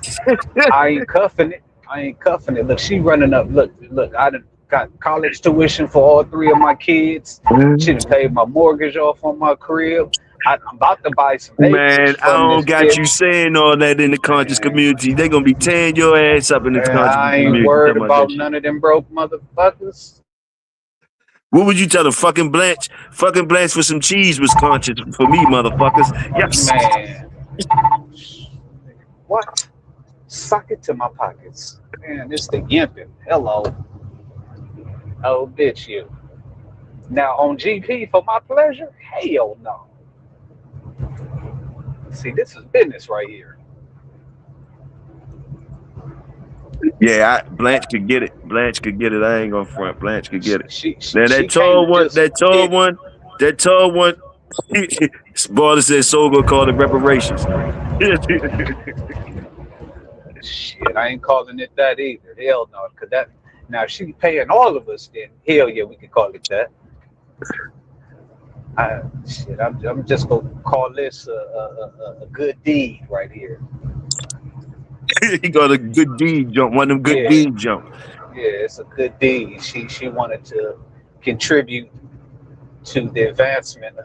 I ain't cuffing it. I ain't cuffing it. Look, she running up. Look. I done got college tuition for all three of my kids. She done paid my mortgage off on my crib. I'm about to buy some acreage Man, I from don't this got you bitch. saying all that in the conscious Man, community. They gonna be tearing your ass up in the conscious I ain't community worried talking about that about shit. none of them broke motherfuckers. What would you tell them? Fucking Blanche? Fucking Blanche for some cheese was conscious for me, motherfuckers. Yes. Man, what? Sock it to my pockets. Man, it's the yimping. Hello. Oh, bitch, you. Now on GP for my pleasure? Hell no. See, this is business right here. Yeah, Blanche could get it. Blanche could get it. I ain't gonna front. Blanche could get it. Now She can't just that tall hit. one. Spoiler said so gonna call it reparations. Shit, I ain't calling it that either. Hell no, cause that now if she paying all of us, then hell yeah, we can call it that. Shit, I'm just gonna call this a good deed right here. He got a good deed jump. One of them good Yeah, deed jump. yeah, it's a good deed. She wanted to contribute to the advancement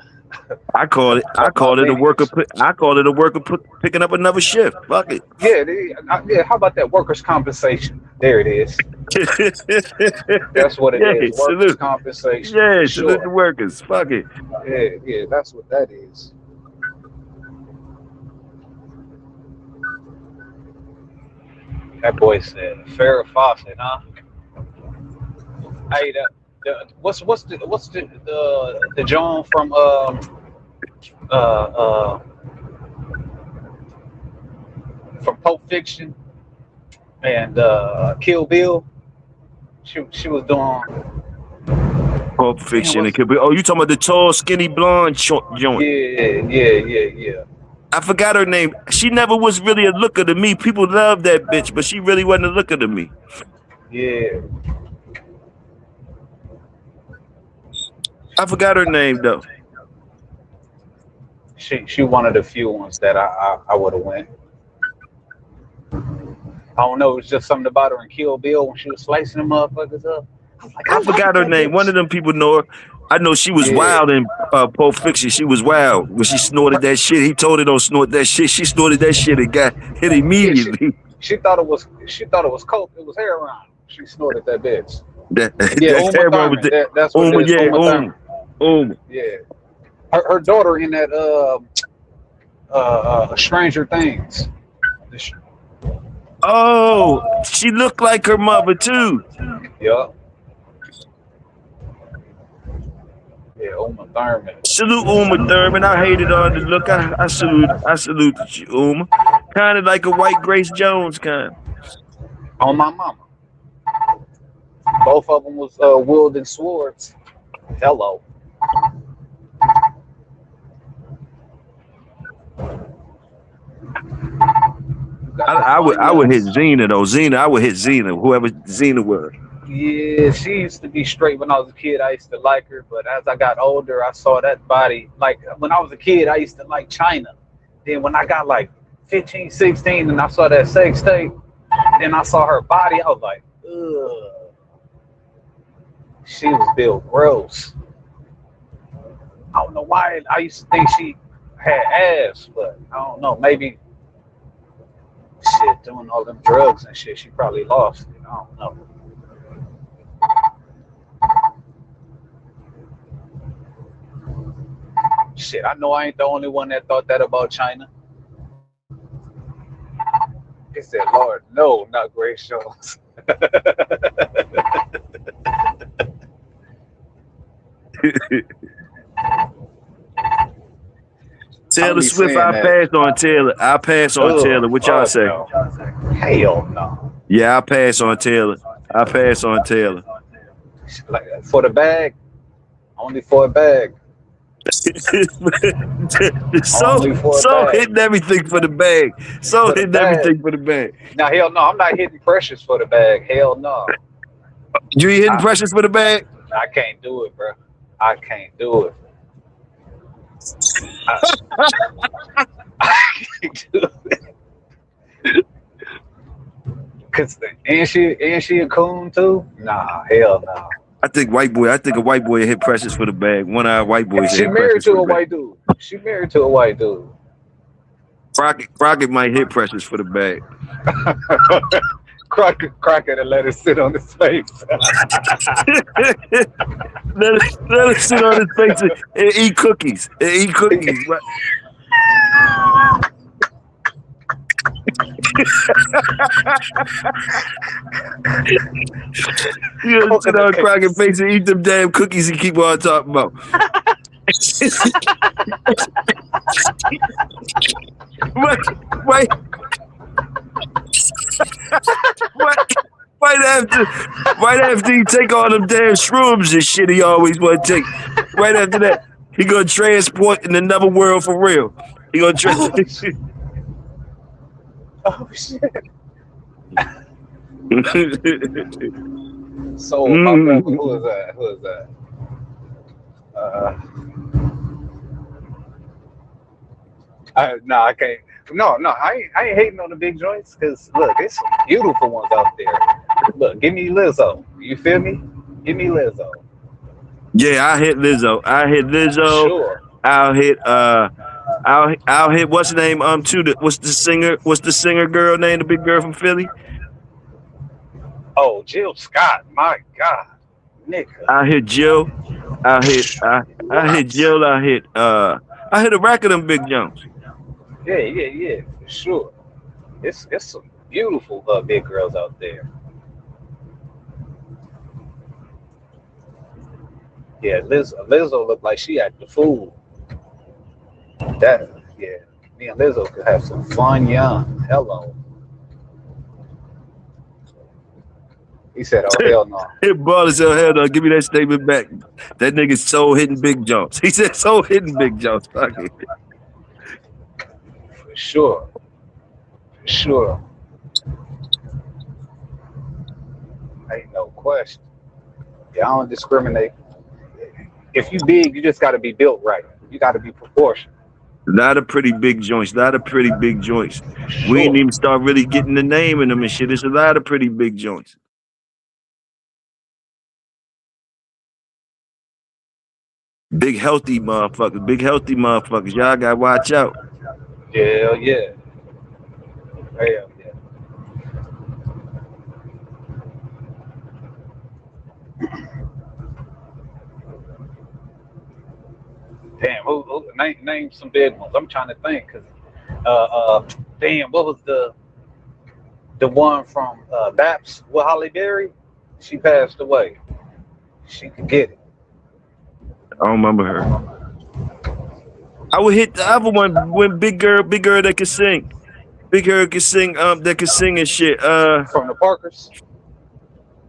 I call it of my a worker. lineage. I call it a worker picking up another shift. Fuck it. Yeah, yeah. How about that workers' compensation? There it is. That's what it is. Workers' Salute. compensation. Yeah, For salute the sure. workers. Fuck it. Yeah, that's what that is. That boy said Farrah Fawcett, huh? Hey, what's the John from uh from Pulp Fiction and Kill Bill? She was doing. Pulp Man, Fiction. It could be. Oh, you talking about the tall, skinny, blonde joint? yeah. I forgot her name. She never was really a looker to me. People love that bitch, but she really wasn't a looker to me. Yeah. I forgot her name though. She one of the few ones that I would have went. I don't know. It was just something about her in Kill Bill when she was slicing them motherfuckers up. I'm like, I I forgot her that name. One bitch. of them people know her. I know she was Yeah. wild in Pulp Fiction. She was wild when she snorted that shit. He told her don't snort that shit. She snorted that shit and got hit Yeah, immediately. she thought it was coke. It was heroin. She snorted that bitch. That Yeah, Uma everyone was Thurman. That's what it is. yeah, Uma Thurman. Uma. Yeah. Her daughter in that Stranger Things. Oh, she looked like her mother too. Yeah. Yeah, Uma Thurman. Salute Uma Thurman. I hated on the look. I salute you, Uma. Kind of like a white Grace Jones kind. On my mama. Both of them was wielding swords. Hello. I would hit Xena though. I would hit Xena. Whoever Xena was. Yeah, she used to be straight when I was a kid. I used to like her, but as I got older, I saw that body. Like when I was a kid, I used to like China. Then when I got like 15, 16, and I saw that sex tape, then I saw her body, I was like, ugh. She was built gross. I don't know why I used to think she had ass, but I don't know. Maybe shit, doing all them drugs and shit, she probably lost it. I don't know. Shit, I know I ain't the only one that thought that about China. He said, Lord, no, not Grace Jones. Taylor Swift, I pass on Taylor. I pass on Taylor. What y'all say? No. Hell no. Yeah, I pass on Taylor. I pass on Taylor. Like, for the bag, only for a bag. so hitting everything for the bag. So hitting everything for the bag. Now, hell no, I'm not hitting Precious for the bag. Hell no. You ain't hitting Precious for the bag? I can't do it, bro. I can't do it. I can't do it. Cause ain't she a coon too? Nah, hell no. I think a white boy hit Precious for the bag. One of our white boys. She married to a white dude. She married to a white dude. Crockett might hit Precious for the bag. Crockett and let her sit on his face. let her sit on his face and eat cookies. Right? You gonna sit Coconut on cracking cakes. face and eat them damn cookies and keep on talking about. right, right, right, right after, right after he take all them damn shrooms and shit he always want to take. Right after that, he gonna transport in another world for real. He gonna Oh, oh shit. Soul pop up. Who is that? Who is that? Uh, no, I can't. No, no, I ain't hating on the big joints because look, it's some beautiful ones out there. Look, give me Lizzo. You feel me? Give me Lizzo. Yeah, I hit Lizzo. I hit For Lizzo. sure. I'll hit I'll hit what's the name too what's the singer girl name, the big girl from Philly? Oh, Jill Scott. My God, nigga. I hit Jill. I hit What? Jill, I hit a rack of them big Jones. Yeah, yeah, yeah. For sure. It's some beautiful big girls out there. Yeah, Lizzo looked like she at the food. That yeah. Me and Lizzo could have some fun young. Hello. He said, "Oh hell no." Hit ball as hell, hell no, give me that statement back. That nigga's soul hitting big Jones. He said soul hitting big Jones. Fuck it. For sure. For sure. Ain't no question. Yeah, I don't discriminate. If you big, you just got to be built right. You got to be proportioned. A lot of pretty big joints, a lot of pretty big joints. For We ain't sure. even start really getting the name in them and shit. There's a lot of pretty big joints. Big healthy motherfuckers. Y'all gotta watch out. Hell yeah. Hell yeah. Damn. Name some big ones. I'm trying to think because, damn, what was the one from Baps with Holly Berry? She passed away. She could get it. I don't remember her. I would hit the other one when big girl that could sing. Big girl could sing, that could sing and shit. From the Parkers.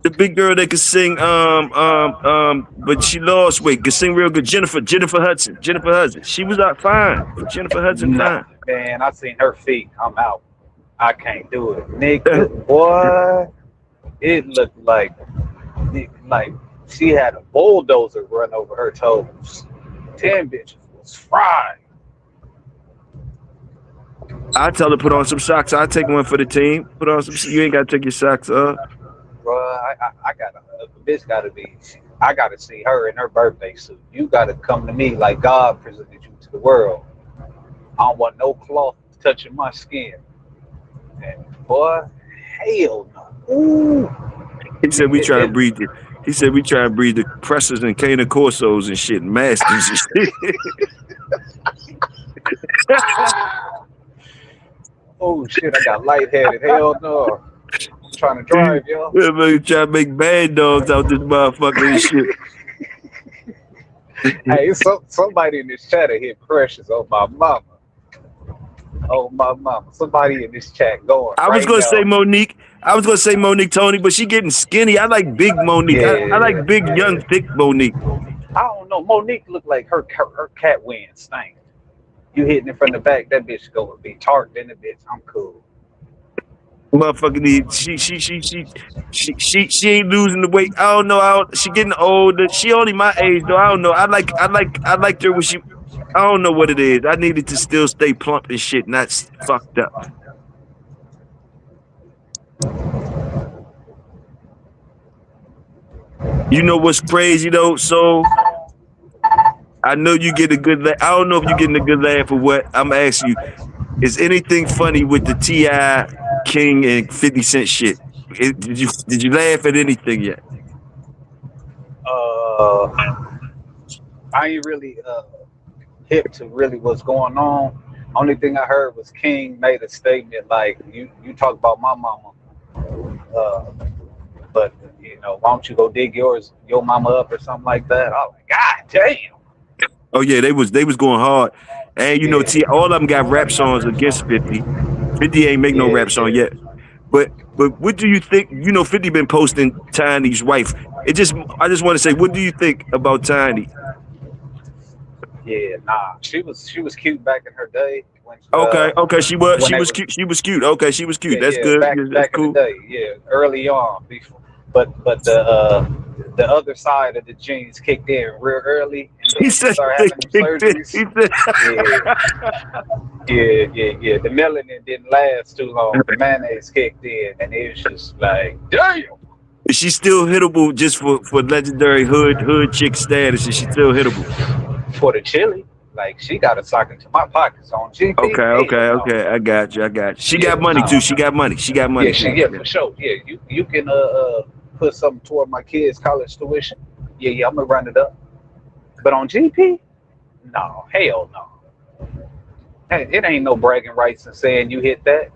The big girl that could sing, but she lost weight, could sing real good. Jennifer Hudson. She was out fine. Jennifer Hudson Nah, fine. man, I seen her feet. I'm out. I can't do it, nigga. Boy, it looked like she had a bulldozer run over her toes. 10 bitches was fried. I tell her put on some socks. I take one for the team. Put on some. You ain't gotta take your socks off. Bro, I gotta, the bitch gotta be. I gotta see her in her birthday suit. You gotta come to me like God presented you to the world. I don't want no cloth touching my skin. And boy, hell no. Ooh. He said we try to breed the. He said we try to breed the pressers and cane corsos and shit, and masters and shit. Oh shit, I got lightheaded. Hell no. I'm trying to drive, y'all. We're trying to make bad dogs out this motherfucker and shit. Hey, somebody in this chat hit Precious. Oh my mama. Oh my mama. Somebody in this chat going I was right gonna now. say Monique. I was gonna say Monique Tony, but she getting skinny. I like big Monique. Yeah, I like big, young, thick Monique. I don't know. Monique looked like her cat wind stank. You hitting it from the back, that bitch gonna be tart in the bitch. I'm cool. Motherfucker need she ain't losing the weight. I don't know. She getting older. She only my age though. I don't know. I liked her when she. I don't know what it is. I needed to still stay plump and shit, not fucked up. You know what's crazy though? So I know you get a good laugh. I don't know if you're getting a good laugh or what. I'm asking you, is anything funny with the T.I. King and 50 Cent shit? Did you laugh at anything yet? I ain't really hip to really what's going on, Only thing I heard was King made a statement like, "You talk about my mama, uh, but why don't you go dig your mama up or something like that?" I was like, God damn. Oh yeah, they was going hard. And Yeah, T, all of them got rap songs against 50. 50 ain't make no yeah, rap song yeah, yet. But what do you think? 50 been posting Tiny's wife. I just want to say, what do you think about Tiny? yeah. Nah, she was cute back in her day Okay, she was when she they was were. cute. She was cute. Okay, she was Yeah, cute. That's yeah, good. back That's back in the cool. day, yeah, early on, before, but the other side of the genes kicked in real early, and He then she said started they having them kicked it. He surgeries. said Yeah, yeah. The melanin didn't last too long. The mayonnaise kicked in, and it was just like, damn. she's still hittable just for legendary hood chick status. Is she still hittable? For the chili, like she got a sock into my pockets on GP. Hell no. Okay. I got you. I got you. She got Yeah, money too. no. She got money. She got money Yeah, too. Yeah. for sure. Yeah, you can put something toward my kids' college tuition. Yeah, I'm gonna run it up. But on GP, no, hell no. Hey, it ain't no bragging rights in saying you hit that.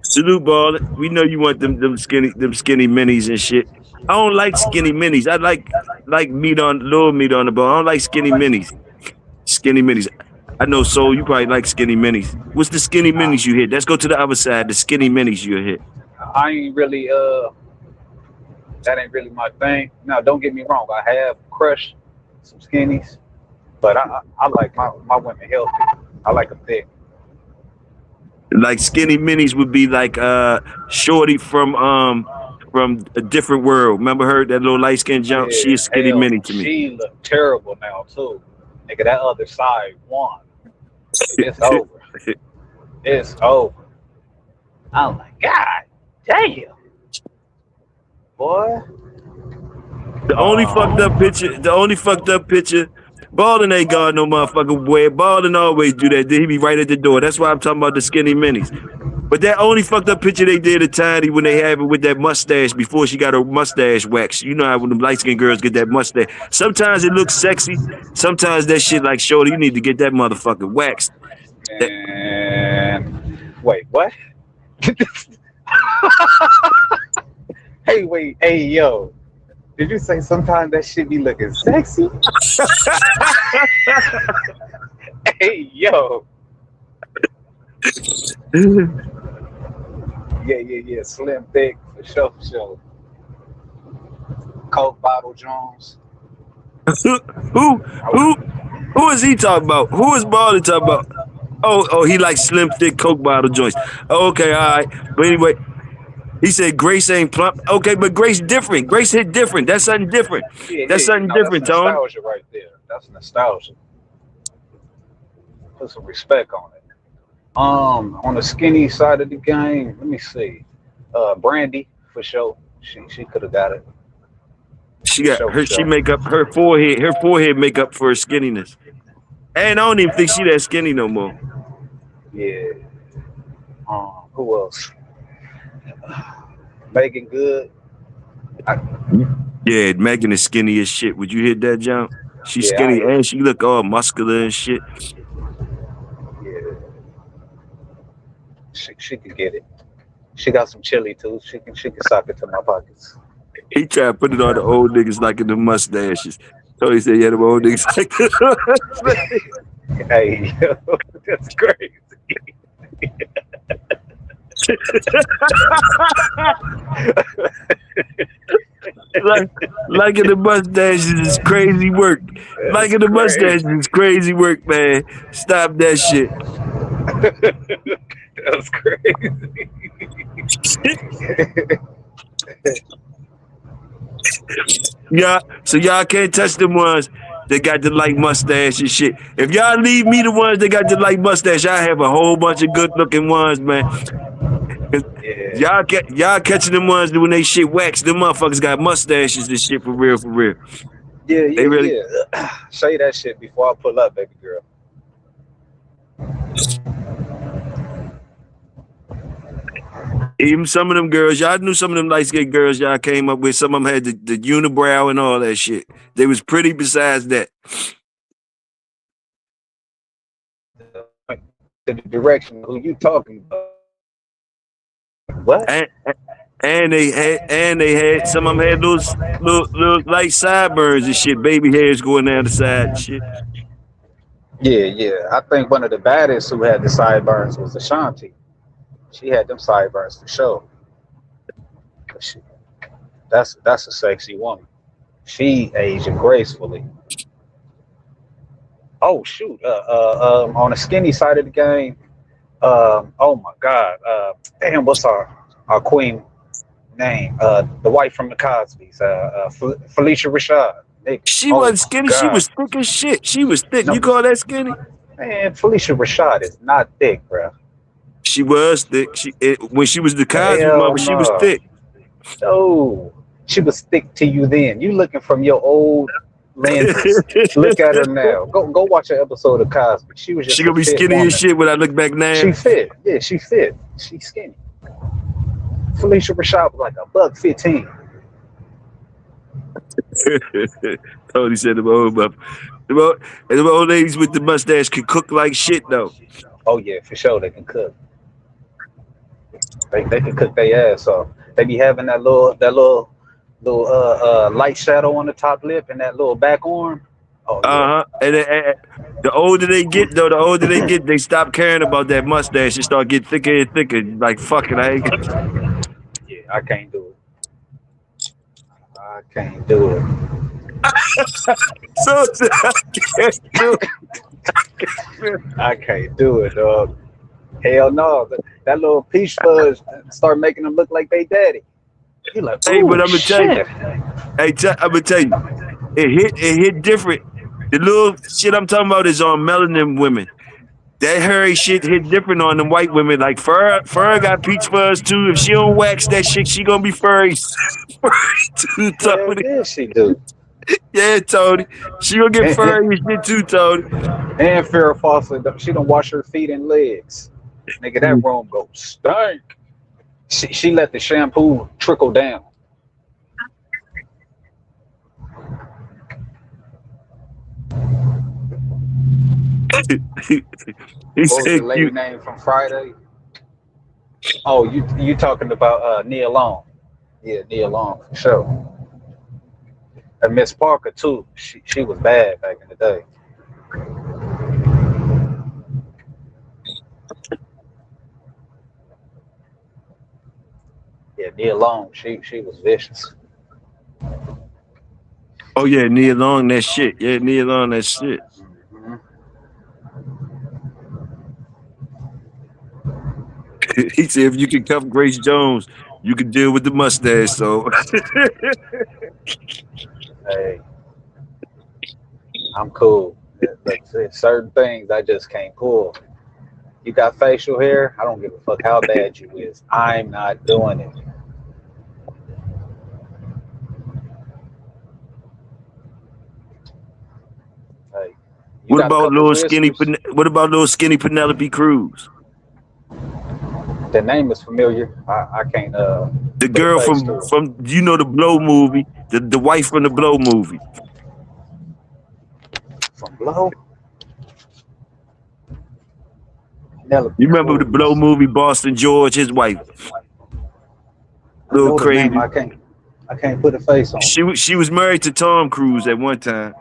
Salute ball. We know you want them skinny minis and shit. I don't like skinny minis. I like little meat on the bone. I don't like skinny minis. Skinny minis. I know, Soul, you probably like skinny minis. What's the skinny Nah, minis you hit? Let's go to the other side. The skinny minis you hit. I ain't really that ain't really my thing. Now, don't get me wrong. I have crushed some skinnies, but I like my women healthy. I like them thick. Like skinny minis would be like Shorty from a different world. Remember her, that little light skinned jump? She Yeah, is skinny hell, mini to me. she look terrible now too. Nigga, that other side won. It's over. It's over. I'm like, God damn, boy. The only fucked up picture, Baldwin ain't got no motherfucking way. Baldwin always do that. Then he be right at the door. That's why I'm talking about the skinny minis. But that only fucked up picture they did of Tiny when they have it with that mustache before she got her mustache waxed. You know how when them light skinned girls get that mustache. Sometimes it looks sexy. Sometimes that shit like, shorty, you need to get that motherfucker waxed. That, And wait, what? Hey, wait, hey, yo. Did you say sometimes that shit be looking sexy? Hey, yo. Yeah. Slim thick for sure, for sure. Coke bottle Jones. who who who is he talking about? Who is Baldwin talking about? Oh, he likes slim, thick Coke bottle joints. Okay, all right. But anyway, he said Grace ain't plump. Okay, but Grace different. Grace hit different. That's something different. That's Yeah. something No, that's different, Tone. nostalgia right there. That's nostalgia. Put some respect on it. On the skinny side of the game, let me see. Brandy for sure. She could have got it She for got sure, for her. She sure. make up her forehead. Her forehead make up for her skinniness. And I don't even think she that skinny no more. Yeah. Who else? Megan Good. I, Yeah, Megan is skinny as shit. Would you hit that jump? She's yeah, I skinny ain't. and she look all muscular and shit. Yeah, she could get it. She got some chili too. She can sock it to my pockets. He tried to put it on the old niggas like in the mustaches. So he said, yeah, the old niggas like the Hey, yo, that's crazy. like, like in the mustaches is crazy work. Like That's in the crazy. mustaches is crazy work, man. Stop that shit. That's crazy. So y'all can't touch them ones that got the light mustache and shit. If y'all leave me the ones that got the light mustache, I have a whole bunch of good looking ones, man. 'Cause Yeah, y'all catching them ones when they shit wax. Them motherfuckers got mustaches and shit for real, for real. They really yeah. Say that shit before I pull up, baby girl. even some of them girls, y'all knew some of them light skinned girls y'all came up with. Some of them had the unibrow and all that shit. They was pretty besides that. to the direction of who you talking about. What? And they had some of them had those little light sideburns and shit, baby hairs going down the side and shit. Yeah, yeah. I think one of the baddest who had the sideburns was Ashanti. She had them sideburns for sure. She, that's a sexy woman. She aged gracefully. Oh shoot! On the skinny side of the game, oh my God! Damn, what's our queen name? The wife from the Cosby's, Felicia Rashad. Nigga. She Oh wasn't my skinny. She God! was thick as shit. She was thick. No, You call that skinny? man, Felicia Rashad is not thick, bro. She was thick. When she was the Cosby Hell mother, she was no. thick. No, she was thick to you then. You looking from your old lenses. Look at her now. Go watch an episode of Cosby. She was She just a gonna be fit skinny as woman. shit when I look back now. She fit. Yeah, she fit. She's skinny. Felicia Rashad was like a buck 15. Tony said the old ladies with the mustache could cook like shit though. Oh yeah, for sure they can cook. They can cook their ass off. They be having that little light shadow on the top lip and that little back arm. Oh yeah. And the older they get though, they stop caring about that mustache and start getting thicker and thicker. Like fuck it, I ain't. Yeah, I can't do it. I can't do it. So I can't do it. I can't do it, dog. Hell no. That little peach fuzz start making them look like they daddy. You like, Hey, but I'm gonna tell you. shit. I'm gonna tell you, it hit different. The little shit I'm talking about is on melanin women. That hairy shit hit different on them white women. Like fur got peach fuzz too. If she don't wax that shit, she gonna be furry. Too, Hell Tony. yeah, she do. Yeah, Tony. She gonna get furry and shit too, Tony. And Farrah Fawcett, she don't wash her feet and legs. Nigga, that room goes stank. She let the shampoo trickle down. He What was the said lady you. name from Friday? Oh, you talking about Nia Long. Yeah, Nia Long for sure. And Miss Parker too. She was bad back in the day. Yeah, Nia Long, she was vicious. Oh yeah, Nia Long that shit. Yeah, Nia Long that shit. Mhm. He said if you can cuff Grace Jones, you can deal with the mustache. So Hey, I'm cool. Like certain things I just can't pull. You got facial hair, I don't give a fuck how bad you is. I'm not doing it. Hey, you what got a about couple little skinny? whiskers. What about little skinny Penelope Cruz? The name is familiar. I can't The put a girl face to it. from the Blow movie, the wife from the Blow movie. From Blow? Penelope You remember the Blow Cruz. movie, Boston George, his wife, I little know the name. crazy. I can't put a face on. She was married to Tom Cruise at one time.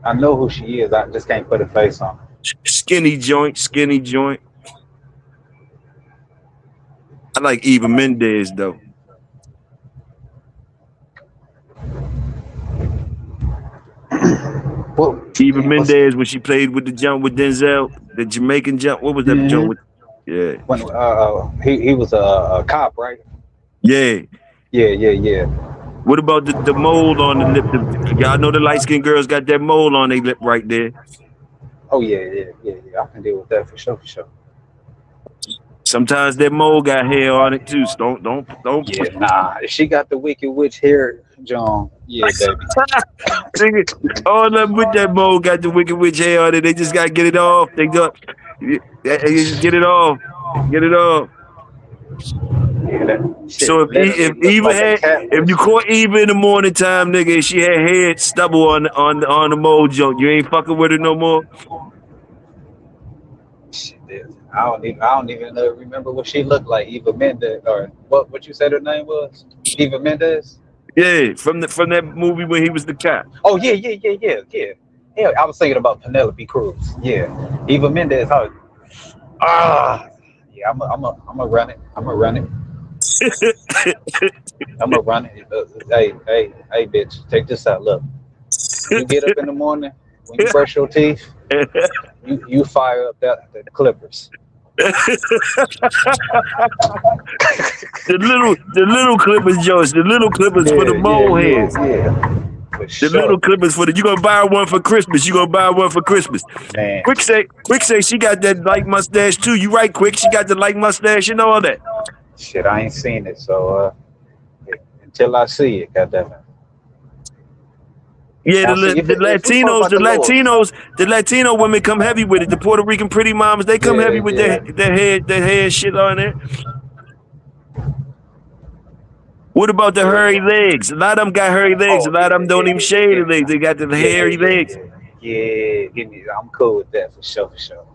I know who she is. I just can't put a face on. Skinny joint. I like Eva Mendes though. Well, Eva damn, what's Mendes when she played with the jump with Denzel, the Jamaican jump. What was that jump mhm. with? Yeah, When he was a cop, right? yeah. Yeah, yeah, yeah. What about the mole on the lip? Y'all know the light skinned girls got that mole on their lip right there. Oh yeah, yeah, yeah, yeah. I can deal with that for sure, for sure. Sometimes that mole got hair on it too. So don't. Yeah, nah. If she got the Wicked Witch hair, John, yeah, baby. Nigga, all of them with that mole got the Wicked Witch hair on it. They just gotta get it off. They just get it off. Get it off. Yeah, that shit So literally if looked Eva like a had, if catfish. you caught Eva in the morning time, nigga, and she had head stubble on the mold joint, you ain't fucking with her no more. Shit, I don't even remember what she looked like. Eva Mendes, or what you said her name was? Eva Mendes. Yeah, from that movie when he was the cop. Oh yeah, yeah, yeah, yeah, yeah. Yeah, I was thinking about Penelope Cruz. Yeah, Eva Mendes. Yeah, I'm a run it. I'm gonna run it. I'm gonna run it. Hey, bitch, take this out. Look, when you get up in the morning, when you brush your teeth, you fire up the clippers. The little clippers, Jones. The little clippers for the Yeah, yeah, mole yeah, heads. yeah. For The little sure, clippers for the. You gonna buy one for Christmas? You gonna buy one for Christmas? man. Quick say she got that light mustache too. You right, Quick? She got the light mustache and all that. Shit, I ain't seen it, so until I see it, goddamn it. Yeah, Now, see, the if we talk Latinos, about the the Lord's, Latinos, the Latino women come heavy with it. The Puerto Rican pretty mamas, they come heavy yeah, with yeah. their hair shit on there. What about the hairy Yeah. legs? A lot of them got hairy legs. A Oh lot of yeah, them yeah, don't even yeah, yeah, shave the yeah, legs. They got the yeah, yeah, hairy yeah, legs. yeah. Yeah, give me. I'm cool with that for sure, for sure.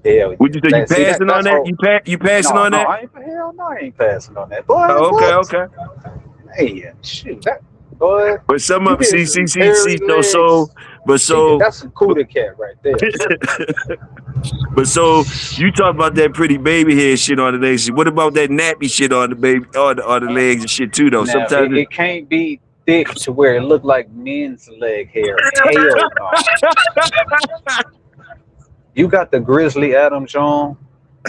Hell Would you say yeah. you See that? passing on That's that? whole. You passing No, on no, that? I ain't. Hell no, I ain't passing on that. Boy, Oh, okay, what? okay. Hey, shoot, that boy. But some You of get some hairy so legs. but See, so that's some cooter cat right there. but so you talk about that pretty baby hair shit on the legs. What about that nappy shit on the baby on the legs and shit too though? Now, Sometimes it can't be thick to where it look like men's leg hair. Hell no. You got the Grizzly Adams on,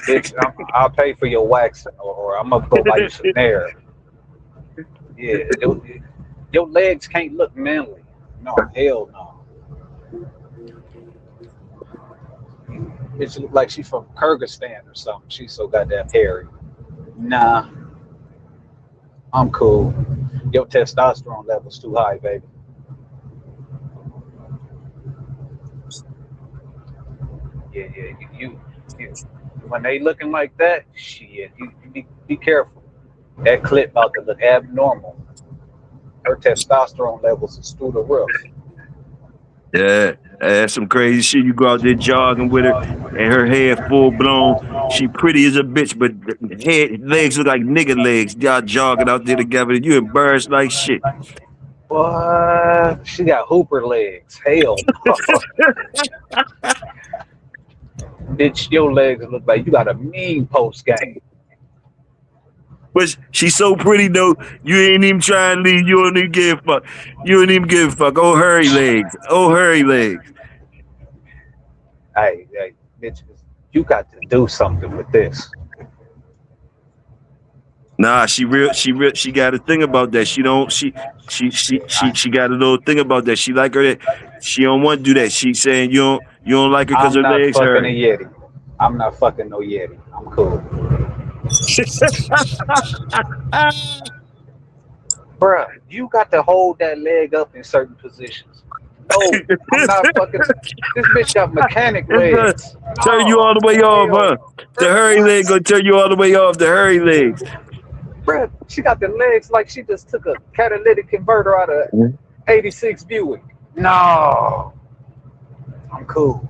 bitch. I'll pay for your waxing, or I'm gonna go buy you some nair. Yeah, your legs can't look manly. No, hell no. Bitch look like she from Kyrgyzstan or something. She's so goddamn hairy. Nah, I'm cool. Your testosterone level's too high, baby. Yeah, yeah. You when they looking like that, shit, you be careful. That clip about to look abnormal. Her testosterone levels is through the roof. yeah, that's some crazy shit. You go out there jogging with her, and her hair full blown. She pretty as a bitch, but legs look like nigga legs. Y'all jogging out there together, and you embarrassed like shit. Boy, she got Hooper legs. Hell no. Bitch, your legs look like you got a mean post game. But she's so pretty though. You ain't even trying to leave. You don't even give a fuck. You don't even give a fuck. Oh, hairy legs. Oh, hairy legs. Hey, bitch, you got to do something with this. Nah, she real. She real. She got a thing about that. She don't. She got a little thing about that. She like her that. She don't want to do that. She saying you don't like her because I'm her not legs fucking a hairy. Yeti. I'm not fucking no Yeti. I'm cool. Bruh, you got to hold that leg up in certain positions. No, I'm not fucking. This bitch got mechanic It's gonna legs. turn you all No, the way off, hell huh? no. The Bruh, hairy what? leg gonna turn you all the way off. The hairy legs. Bruh, she got the legs like she just took a catalytic converter out of '86 Buick. No, I'm cool.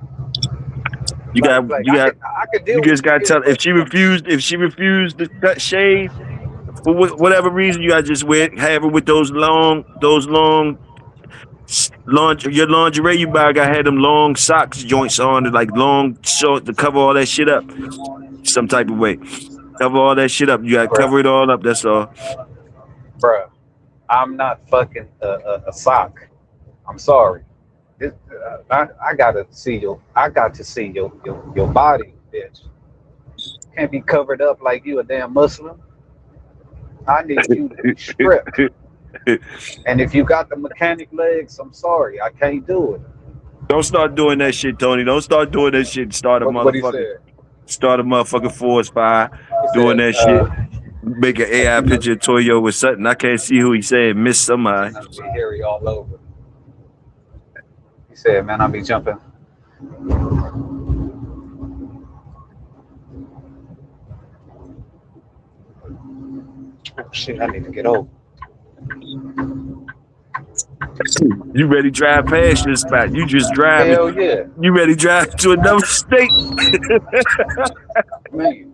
You Like, got like you got I could you deal with just some gotta shit, tell but if she refused to cut shave for whatever reason, you gotta just have her with those long your lingerie you buy. Gotta have them long socks joints on it, like long short to cover all that shit up some type of way. Cover all that shit up. You gotta bruh, cover it all up. That's all. bruh, I'm not fucking a sock. I'm sorry. I gotta see your body, bitch. Can't be covered up like you a damn Muslim. I need you to be stripped. And if you got the mechanic legs, I'm sorry, I can't do it. Don't start doing that shit, Tony. Don't start doing that shit. What he said? Start a motherfucking forest fire He doing said, that shit. Make an AI picture of Toyo with something. I can't see who he said. Miss somebody. "Man, I be hairy all over." He said, "Man, I be jumping." Shit, I need to get over. You ready to drive past your spot. You just driving. Hell yeah, You ready to drive to another state. man.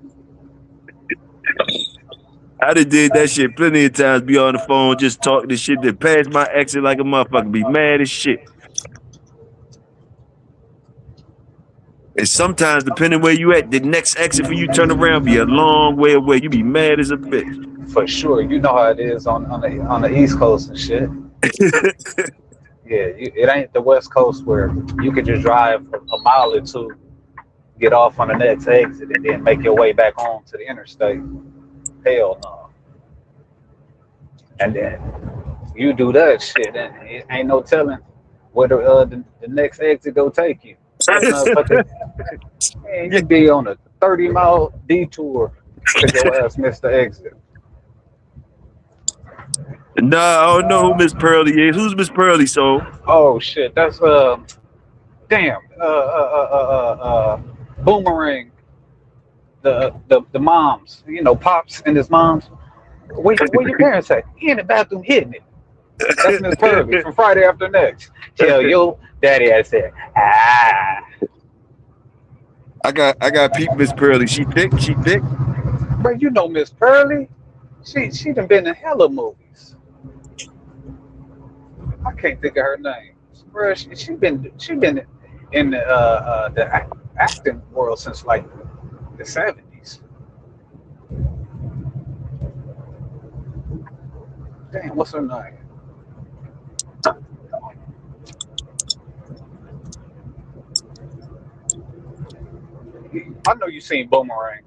I done did that shit plenty of times, be on the phone, just talking this shit, that pass my exit like a motherfucker, be mad as shit. And sometimes, depending where you at, the next exit for you turn around be a long way away. You be mad as a bitch. For sure, you know how it is on the East Coast and shit. Yeah, it ain't the West Coast where you could just drive a mile or two, get off on the next exit, and then make your way back home to the interstate. Hell no. And then you do that shit, and it ain't no telling where the next exit go take you. That motherfucker, man, you be on a 30-mile detour because your ass missed the exit. Nah, I don't know who Miss Pearly is. Who's Miss Pearly, so? Oh shit, that's damn Boomerang. The moms, you know, pops and his moms. Where your parents at? He in the bathroom hitting it. That's Miss Pearly from Friday After Next. Tell your daddy I said, ah. I got peep Miss Pearly. She thick. Bro, you know Miss Pearly. She done been in hella movies. I can't think of her name. Bro, she been in the acting world since like the 70s. Damn, what's her name? I know you seen Boomerang.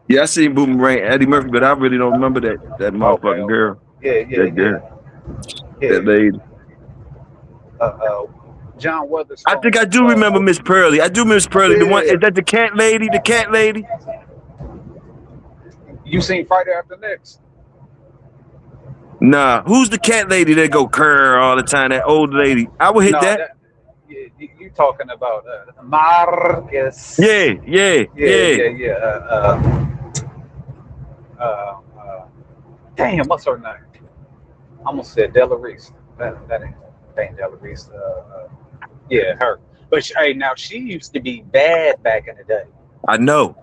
Yeah, I seen Boomerang, Eddie Murphy, but I really don't remember that motherfucking Okay. girl. Yeah. That lady. John Weatherspoon. I think I do remember Miss Pearly. I do Miss Pearly. The one, is that the cat lady? The cat lady? You seen Friday After Next? Nah. Who's the cat lady that go curr all the time? That old lady. I would hit No, that. you talking about Marcus? Yeah. Damn, what's her name? I almost said Della Reese. That ain't Della Reese. Yeah, her. But now she used to be bad back in the day. I know.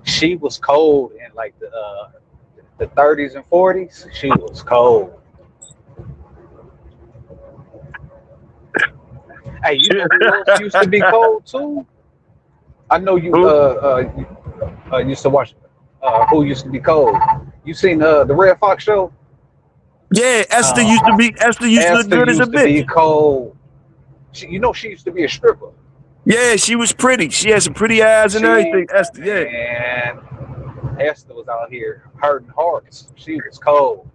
She was cold in like the 30s and 40s. She was cold. Hey, you know who else used to be cold too? I know you used to watch Who Used to Be Cold. You seen the Red Fox show? Yeah, Esther used to look good as a Esther used to be bitch. cold. She used to be a stripper. Yeah, she was pretty. She had some pretty eyes and everything. Esther, yeah. And Esther was out here hurting hearts. She was cold.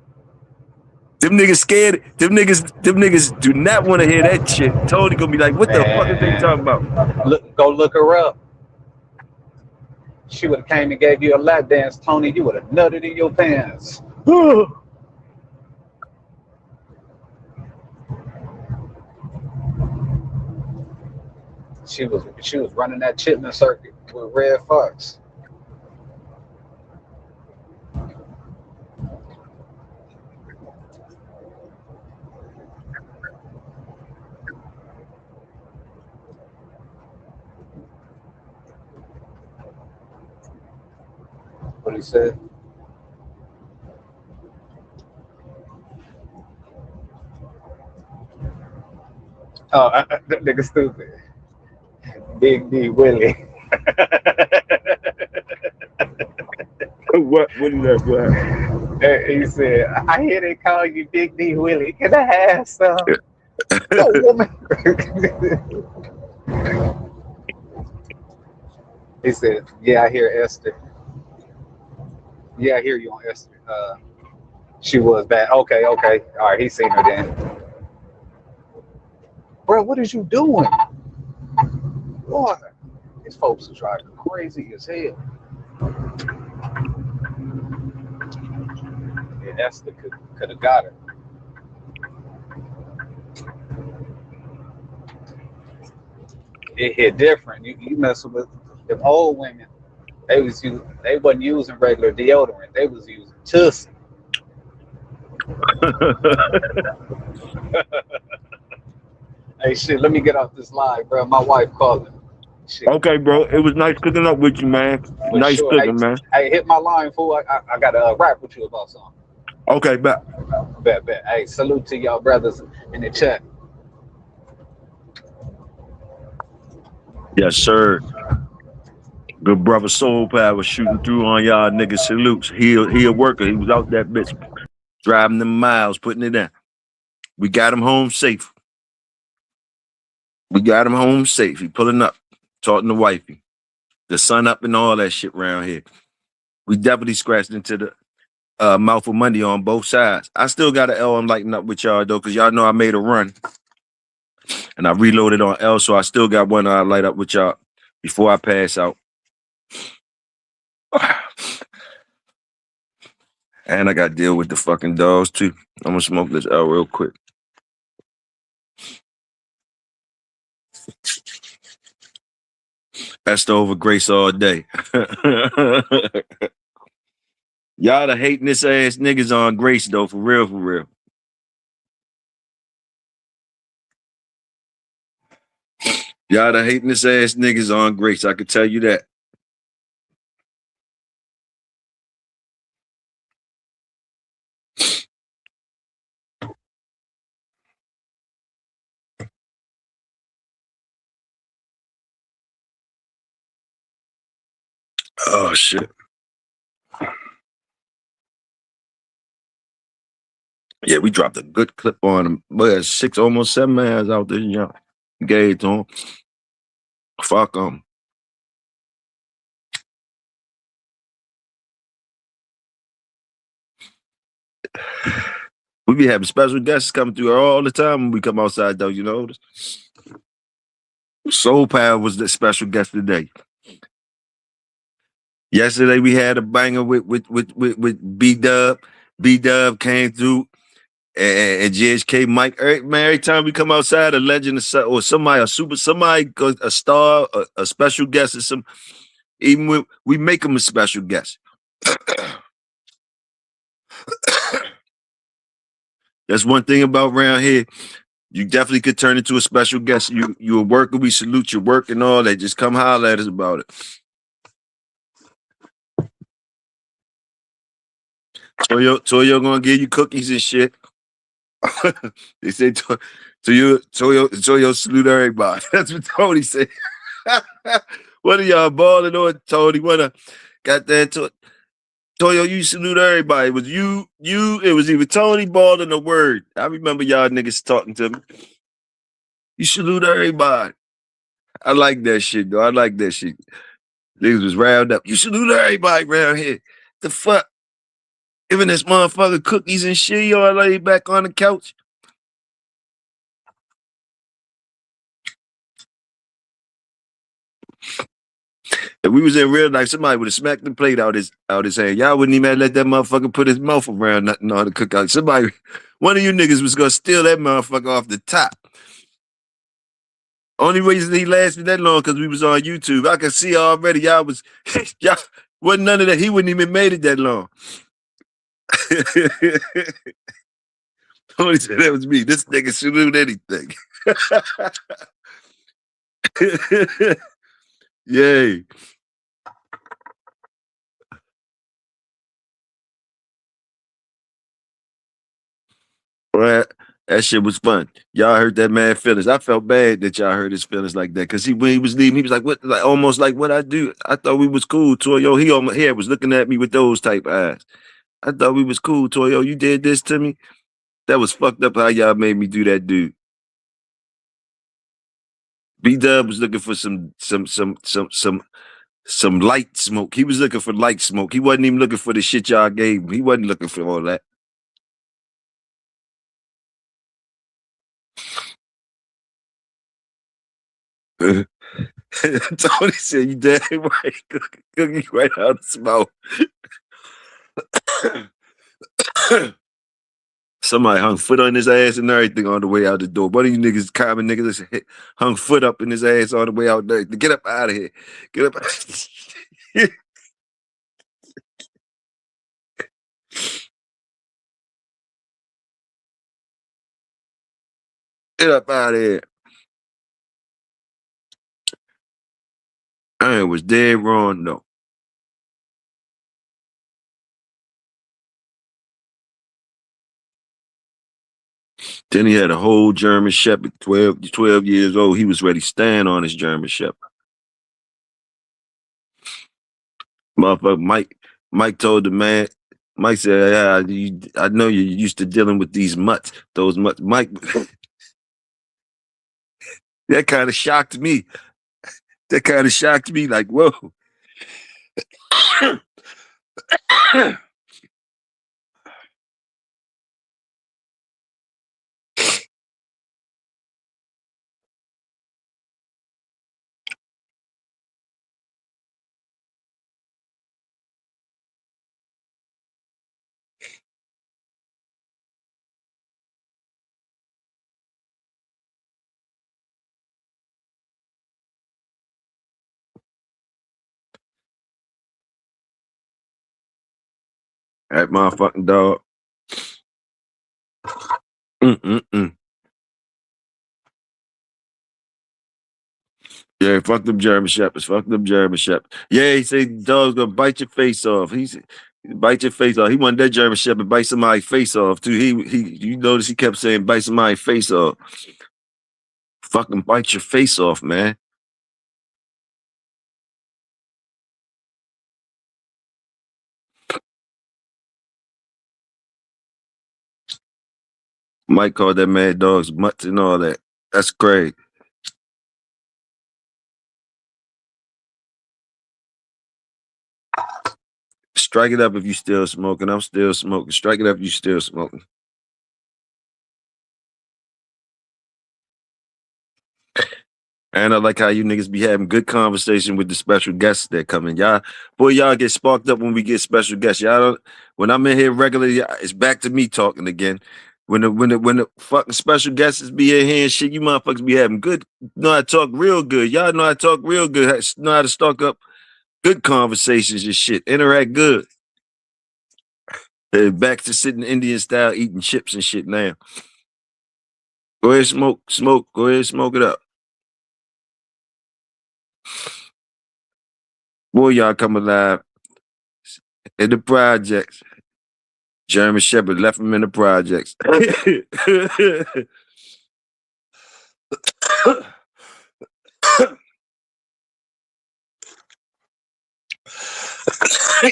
Them niggas scared. Them niggas do not want to hear that shit. Tony gonna be like, what the fuck is they talking about? Go look her up. She would have came and gave you a lap dance, Tony. You would have nutted in your pants. She was running that Chitlin circuit with Red Fox. What he said? Oh, that nigga stupid. Big D Willie. What is that? And he said, I hear they call you Big D Willie. Can I have some? No, woman. He said, yeah, I hear Esther. Yeah, I hear you on Esther. She was bad. Okay. All right, he seen her then. Bro, what is you doing? Boy, these folks are driving crazy as hell. Yeah, Esther could have got her. It hit different. You messing with them old women. They wasn't using regular deodorant. They was using Tussy. Hey, shit, let me get off this line, bro. My wife calling. Shit, Okay, bro. It was nice cooking up with you, man. for Nice sure. Hey, cooking, man. hey, hit my line, fool. I got to rap with you about something. Okay, bet. Bet, bet. Hey, salute to y'all brothers in the chat. Yes, sir. Good brother Soul Power shooting through on y'all niggas. Salutes. He a worker. He was out that bitch driving them miles, putting it in. We got him home safe. We got him home safe. He pulling up, talking to wifey. The sun up and all that shit around here. We definitely scratched into the mouth of money on both sides. I still got an L I'm lighting up with y'all though, because y'all know I made a run and I reloaded on L, so I still got one I light up with y'all before I pass out. And I got to deal with the fucking dogs too. I'm gonna smoke this L real quick. Esther over Grace all day. Y'all the hating this ass niggas on Grace though, for real, for real. Y'all the hating this ass niggas on Grace, I could tell you that. Oh shit. Yeah, we dropped a good clip on him. But 6, almost 7 miles out there, young. Gave to him. Fuck him. We be having special guests come through all the time when we come outside, though, you know. Soul Power was the special guest today. Yesterday we had a banger with B Dub. B Dub came through and GHK Mike. Every time we come outside, a legend or somebody, a star, a special guest, or some. Even when we make them a special guest. That's one thing about around here. You definitely could turn into a special guest. You a worker. We salute your work and all that. Just come holler at us about it. Toyo gonna give you cookies and shit. They say Toyo salute everybody. That's what Tony said. What are y'all balling on, Tony? What got that Toyo, you salute everybody. It was it was either Tony balling or Word. I remember y'all niggas talking to me. You salute everybody. I like that shit, though. I like that shit. Niggas was round up. You salute everybody around here. The fuck? Giving this motherfucker cookies and shit, y'all lay back on the couch. If we was in real life, somebody would have smacked the plate out his hand. Y'all wouldn't even let that motherfucker put his mouth around nothing on the cookout. One of you niggas was gonna steal that motherfucker off the top. Only reason he lasted that long because we was on YouTube. I could see already y'all wasn't none of that. He wouldn't even made it that long. Tony said that was me. This nigga salute anything. Yay. Right. That shit was fun. Y'all hurt that man feelings. I felt bad that y'all hurt his feelings like that. Cause when he was leaving, he was like, what, like almost like what I do. I thought we was cool, Toyo. He on my head was looking at me with those type eyes. I thought we was cool, Toyo. You did this to me. That was fucked up how y'all made me do that, dude. B-Dub was looking for some light smoke. He was looking for light smoke. He wasn't even looking for the shit y'all gave him. He wasn't looking for all that. Tony said, you damn right. Cookie right out of his mouth. Somebody hung foot on his ass and everything on the way out the door. One of you niggas, common niggas, hung foot up in his ass on the way out there. Get up out of here. Get up. Get up out of here. I was dead wrong, though. Then he had a whole German Shepherd, 12 years old. He was ready to stand on his German Shepherd. Motherfucker, Mike told the man, Mike said, I know you're used to dealing with these mutts, those mutts. Mike, that kind of shocked me. That kind of shocked me, like, whoa. That motherfucking dog. Mm-mm-mm. Yeah, fuck them German Shepherds. Fuck them German Shepherds. Yeah, he said dog's gonna bite your face off. He said, bite your face off. He wanted that German Shepherd bite somebody's face off too. You notice he kept saying bite somebody's face off. Fucking bite your face off, man. Mike called that man dogs mutts and all that. That's crazy. Strike it up if you still smoking. I'm still smoking. Strike it up if you still smoking. And I like how you niggas be having good conversation with the special guests that come in. Y'all get sparked up when we get special guests. Y'all don't, when I'm in here regularly, it's back to me talking again. When the fucking special guests be in here and shit, you motherfuckers be having good, know how to talk real good. Y'all know how to talk real good, know how to stalk up good conversations and shit. Interact good. Back to sitting Indian style eating chips and shit now. Go ahead, smoke. Go ahead, smoke it up. Boy, y'all come alive in the projects. German Shepherd left him in the projects.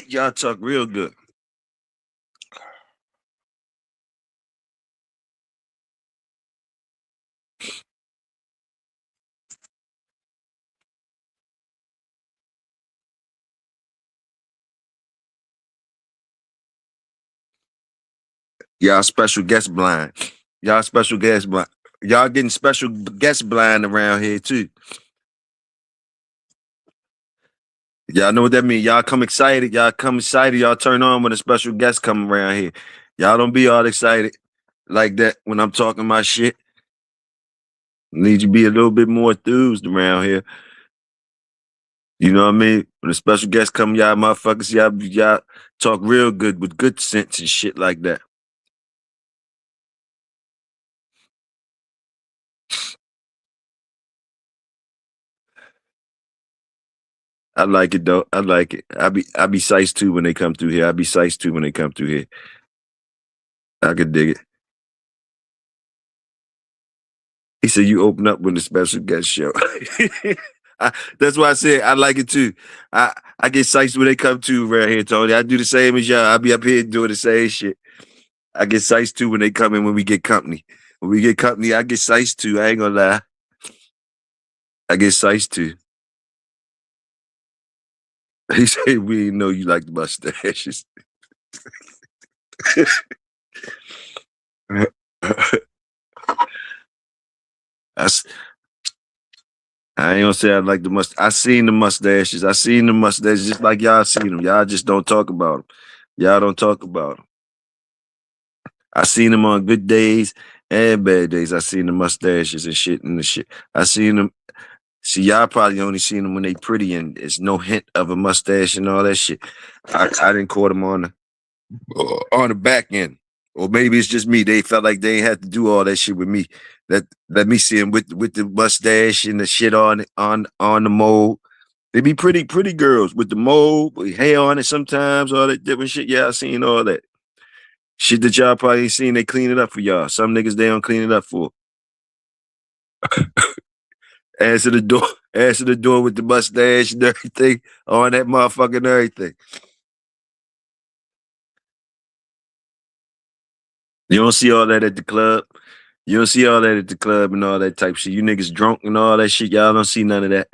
Y'all talk real good. Y'all special guest blind. Y'all special guest blind. Y'all getting special guest blind around here too. Y'all know what that means. Y'all come excited. Y'all come excited. Y'all turn on when a special guest come around here. Y'all don't be all excited like that when I'm talking my shit. Need you to be a little bit more enthused around here. You know what I mean? When a special guest come, y'all motherfuckers, y'all talk real good with good sense and shit like that. I like it though. I like it. I be psyched too when they come through here. I be psyched too when they come through here. I could dig it. He said you open up with a special guest show. That's why I said I like it too. I get psyched when they come to around here, Tony. I do the same as y'all. I be up here doing the same shit. I get psyched too when they come in when we get company. When we get company, I get psyched too. I ain't gonna lie. I get psyched too. He said we didn't know you like the mustaches. I ain't gonna say I like the I seen the mustaches. I seen the mustaches just like y'all seen them. Y'all just don't talk about them. Y'all don't talk about them. I seen them on good days and bad days. I seen the mustaches and shit and the shit. I seen them. See, y'all probably only seen them when they pretty and there's no hint of a mustache and all that shit. I didn't caught them on the back end Or maybe it's just me. They felt like they ain't had to do all that shit with me. Let me see him with the mustache and the shit on the mold. They be pretty girls with the mold, with hair on it sometimes, all that different shit. Yeah, I seen all that. Shit that y'all probably ain't seen, they clean it up for y'all. Some niggas they don't clean it up for. Answer the door, answer the door with the mustache and everything on that motherfucking everything. You don't see all that at the club. You don't see all that at the club and all that type shit. You niggas drunk and all that shit. Y'all don't see none of that.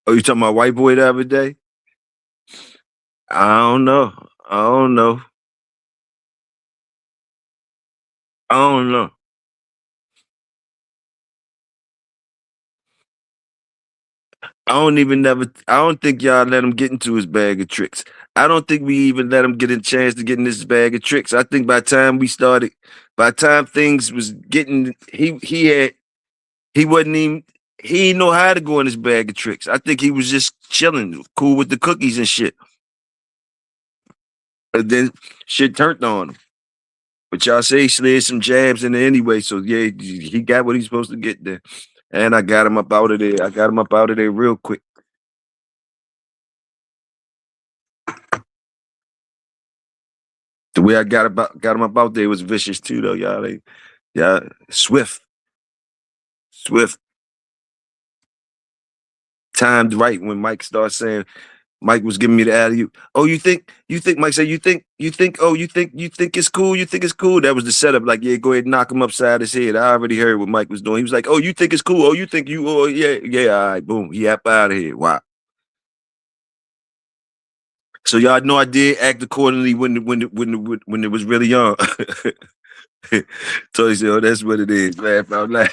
Oh, you talking about white boy the other day? I don't know. I don't know. I don't know. I don't think y'all let him get into his bag of tricks. I don't think we even let him get a chance to get in this bag of tricks. I think by the time we started, by the time things was getting, he wasn't even, he didn't know how to go in his bag of tricks. I think he was just chilling, cool with the cookies and shit. And then shit turned on him. But y'all say he slid some jabs in there anyway, so yeah, he got what he's supposed to get there. And I got him up out of there. I got him up out of there real quick. The way I got him up out there was vicious too, though, y'all. Yeah, swift, timed right when Mike started saying. Mike was giving me the alley. Oh, you think? Mike said, you think? Oh, you think it's cool? You think it's cool? That was the setup. Like, yeah, go ahead and knock him upside his head. I already heard what Mike was doing. He was like, oh, you think it's cool? Oh, you think you? Oh, yeah. All right, boom. He up out of here. Wow. So y'all know I did act accordingly when it was really on. So he said, "Oh, that's what it is." Laugh out loud.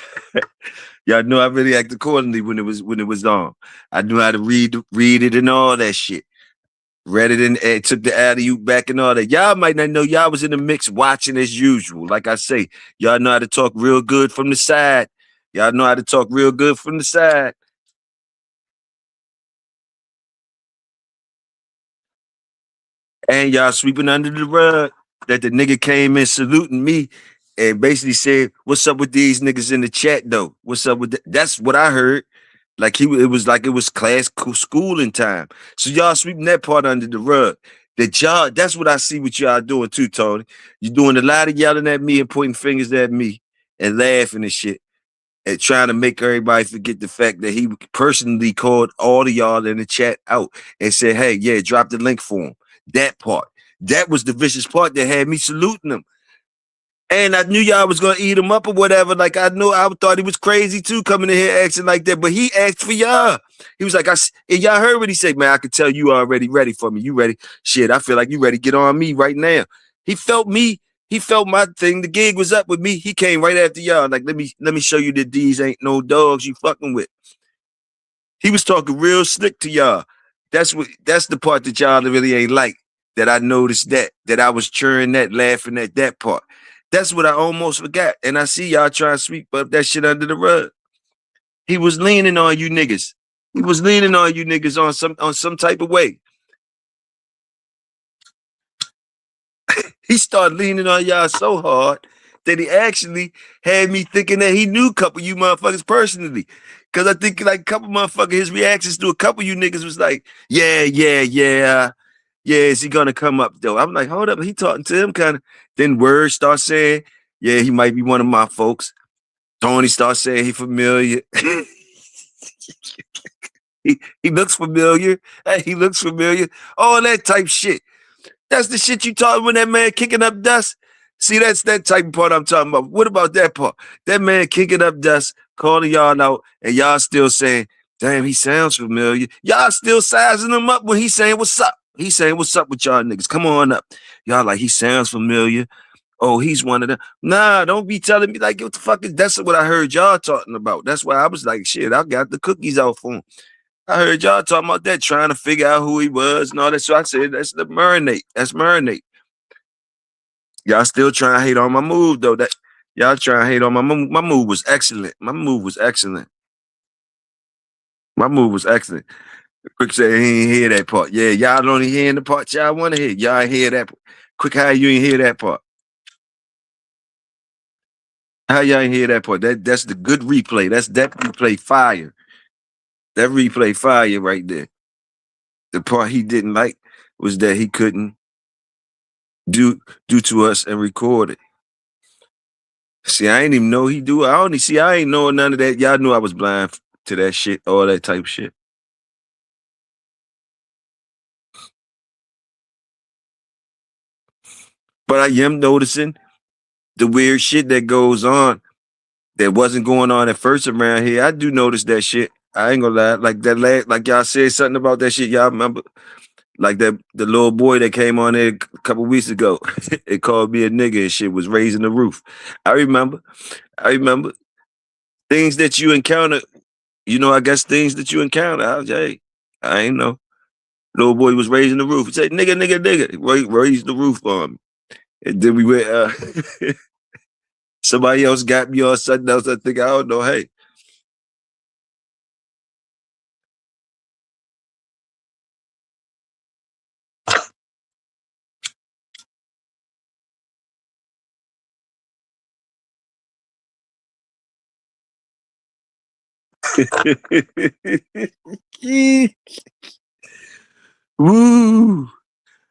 Y'all know I really act accordingly when it was on. I knew how to read it and all that shit. Read it and took the alley-oop back and all that. Y'all might not know y'all was in the mix watching as usual. Like I say, y'all know how to talk real good from the side. Y'all know how to talk real good from the side. And y'all sweeping under the rug that the nigga came in saluting me and basically said, "What's up with these niggas in the chat though? What's up with that?" That's what I heard. Like it was class schooling time. So y'all sweeping that part under the rug. That y'all, that's what I see what y'all doing too, Tony. You doing a lot of yelling at me and pointing fingers at me and laughing and shit. And trying to make everybody forget the fact that he personally called all of y'all in the chat out and said, "Hey, yeah, drop the link for him." That part. That was the vicious part that had me saluting him. And I knew y'all was gonna eat him up or whatever. Like I thought he was crazy too, coming in here acting like that. But he asked for y'all. He was like, and y'all heard what he said, man. I could tell you already ready for me. You ready? Shit, I feel like you ready to get on me right now. He felt me. He felt my thing. The gig was up with me. He came right after y'all. Like, let me show you that these ain't no dogs you fucking with. He was talking real slick to y'all. That's the part that y'all really ain't like. That I noticed that I was cheering that, laughing at that part. That's what I almost forgot. And I see y'all trying to sweep up that shit under the rug. He was leaning on you niggas. He was leaning on you niggas on some type of way. He started leaning on y'all so hard that he actually had me thinking that he knew a couple of you motherfuckers personally. Cause I think like a couple motherfuckers, his reactions to a couple of you niggas was like, yeah. Yeah, is he gonna come up though? I'm like, hold up, he talking to him kind of. Then words start saying, yeah, he might be one of my folks. Tony starts saying he familiar. he looks familiar. Hey, he looks familiar. All that type shit. That's the shit you talking when that man kicking up dust. See, that's that type of part I'm talking about. What about that part? That man kicking up dust, calling y'all out, and y'all still saying, damn, he sounds familiar. Y'all still sizing him up when he's saying what's up. He's saying, what's up with y'all niggas? Come on up. Y'all like, he sounds familiar. Oh, he's one of them. Nah, don't be telling me like, what the fuck is that's what I heard y'all talking about. That's why I was like, shit, I got the cookies out for him. I heard y'all talking about that, trying to figure out who he was and all that. So I said, that's the marinate. That's marinate. Y'all still trying to hate on my move though. That y'all trying to hate on my move. My move was excellent. My move was excellent. My move was excellent. Quick said he ain't hear that part. Yeah, y'all only hearing the part y'all want to hear. Y'all ain't hear that. Quick, how you ain't hear that part? How y'all ain't hear that part? That's the good replay. That replay fire. That replay fire right there. The part he didn't like was that he couldn't do to us and record it. See, I ain't even know he do. I ain't know none of that. Y'all knew I was blind to that shit, all that type of shit. But I am noticing the weird shit that goes on that wasn't going on at first around here. I do notice that shit. I ain't gonna lie. Like that like y'all said something about that shit. Y'all remember? Like the little boy that came on there a couple weeks ago. It called me a nigga and shit was raising the roof. I remember. I remember. Things that you encounter, I guess things that you encounter. I ain't know. Little boy was raising the roof. He said, nigga, nigga, nigga. Raise the roof on me. And then we went, somebody else got me on something else. I think, I don't know. Hey. Woo.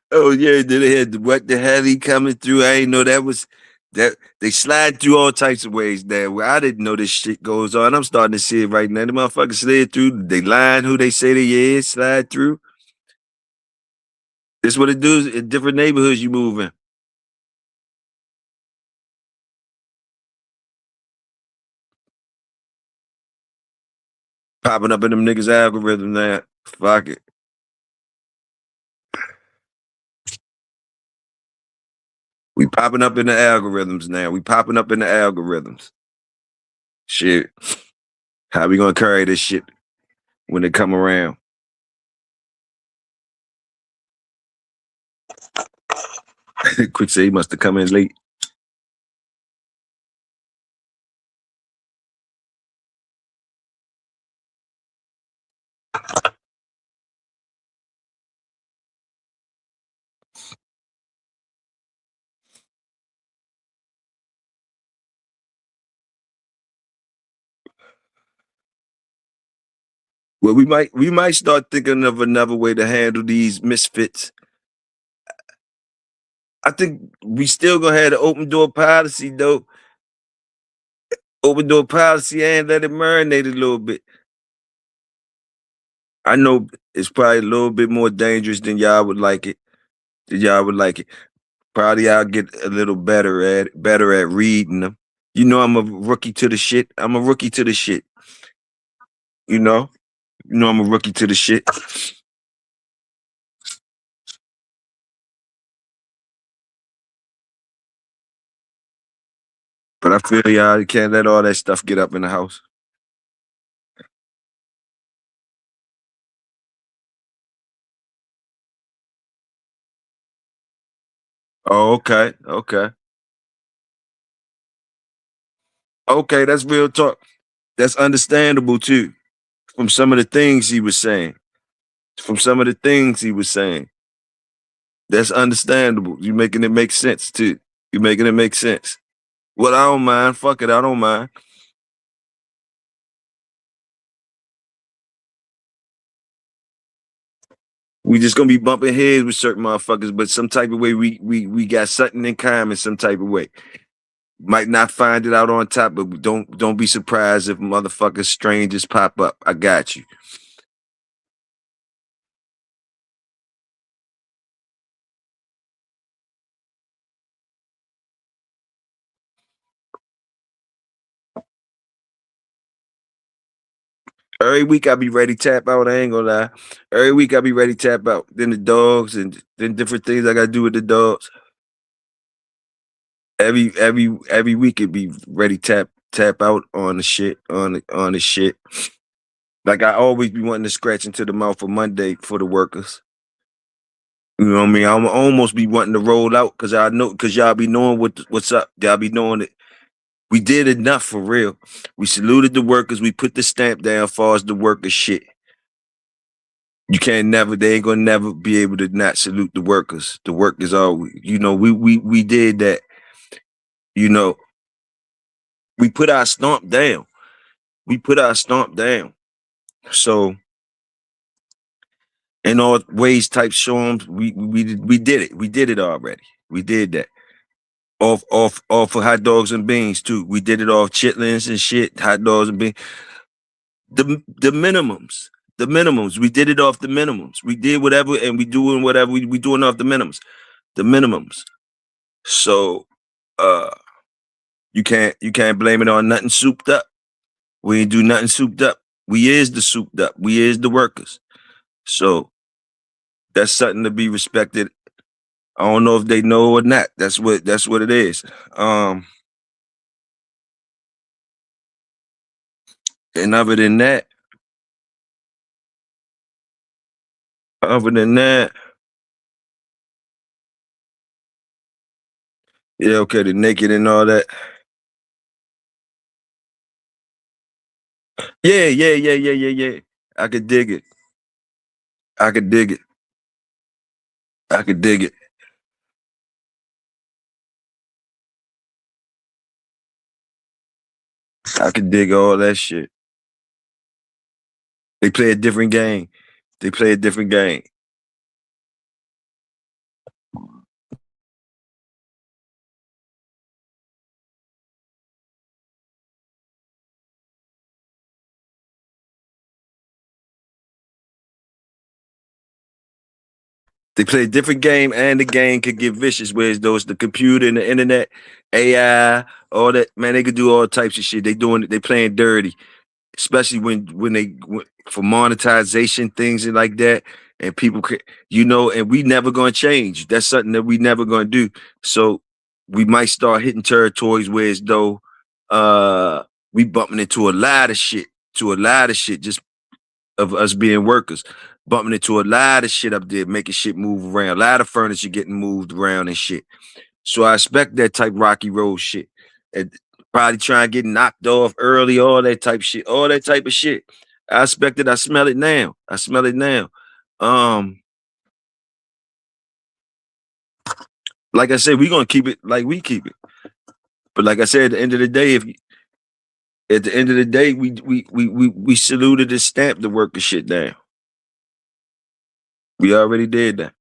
Oh yeah, then they had the what the hell he coming through. I ain't know that was that they slide through all types of ways there. Where I didn't know this shit goes on. I'm starting to see it right now. The motherfuckers slid through. They line who they say they is, slide through. This what it does in different neighborhoods you move in. Popping up in them niggas' algorithm now. Fuck it. We popping up in the algorithms now. We popping up in the algorithms. Shit. How we gonna carry this shit when they come around? Quick say he must have come in late. Well, we might start thinking of another way to handle these misfits. I think we still gonna have the open door policy though. Open door policy and let it marinate a little bit. I know it's probably a little bit more dangerous than y'all would like it. Probably I'll get a little better at reading them. I'm a rookie to the shit. I'm a rookie to the shit. You know? I'm a rookie to the shit. But I feel y'all can't let all that stuff get up in the house. Oh, okay. Okay. Okay, that's real talk. That's understandable too. From some of the things he was saying. From some of the things he was saying. That's understandable. You making it make sense too. You making it make sense. Well, I don't mind. Fuck it, I don't mind. We just gonna be bumping heads with certain motherfuckers, but some type of way we got something in common, some type of way. Might not find it out on top, but don't be surprised if motherfuckers strangers pop up. I got you. Every week I be ready to tap out. I ain't gonna lie. Every week I be ready to tap out. Then the dogs and then different things I gotta do with the dogs. Every week it be ready to tap out on the shit on the shit. Like I always be wanting to scratch into the mouth for Monday for the workers. You know what I mean? I'm almost be wanting to roll out because I know because y'all be knowing what's up. Y'all be knowing it. We did enough for real. We saluted the workers. We put the stamp down as far as the workers shit. You can't never. They ain't gonna never be able to not salute the workers. The workers are. You know, we did that. You know, we put our stomp down. We put our stomp down. So in all ways, type storms, we did it. We did it already. We did that. Off for hot dogs and beans too. We did it off chitlins and shit, hot dogs and beans. The minimums. The minimums. We did it off the minimums. We did whatever and we doing whatever we doing off the minimums. The minimums. So you can't blame it on nothing souped up. We ain't do nothing souped up. We is the souped up. We is the workers. So that's something to be respected. I don't know if they know or not. That's what it is. And other than that, yeah, okay, the naked and all that. Yeah. I could dig it. I could dig it. I could dig it. I could dig all that shit. They play a different game. They play a different game. They play a different game, and the game could get vicious. Whereas those the computer and the internet, AI, all that man, they could do all types of shit. They playing dirty, especially for monetization things and like that. And people, and we never gonna change. That's something that we never gonna do. So we might start hitting territories where as though we bumping into a lot of shit, just of us being workers, bumping into a lot of shit up there, making shit move around, a lot of furniture getting moved around and shit. So I expect that type Rocky Road shit. And probably trying to get knocked off early, all that type shit, all that type of shit. I expect it. I smell it now. Like I said, we gonna keep it like we keep it. But like I said, at the end of the day, we saluted and stamped the worker shit down. We already did that.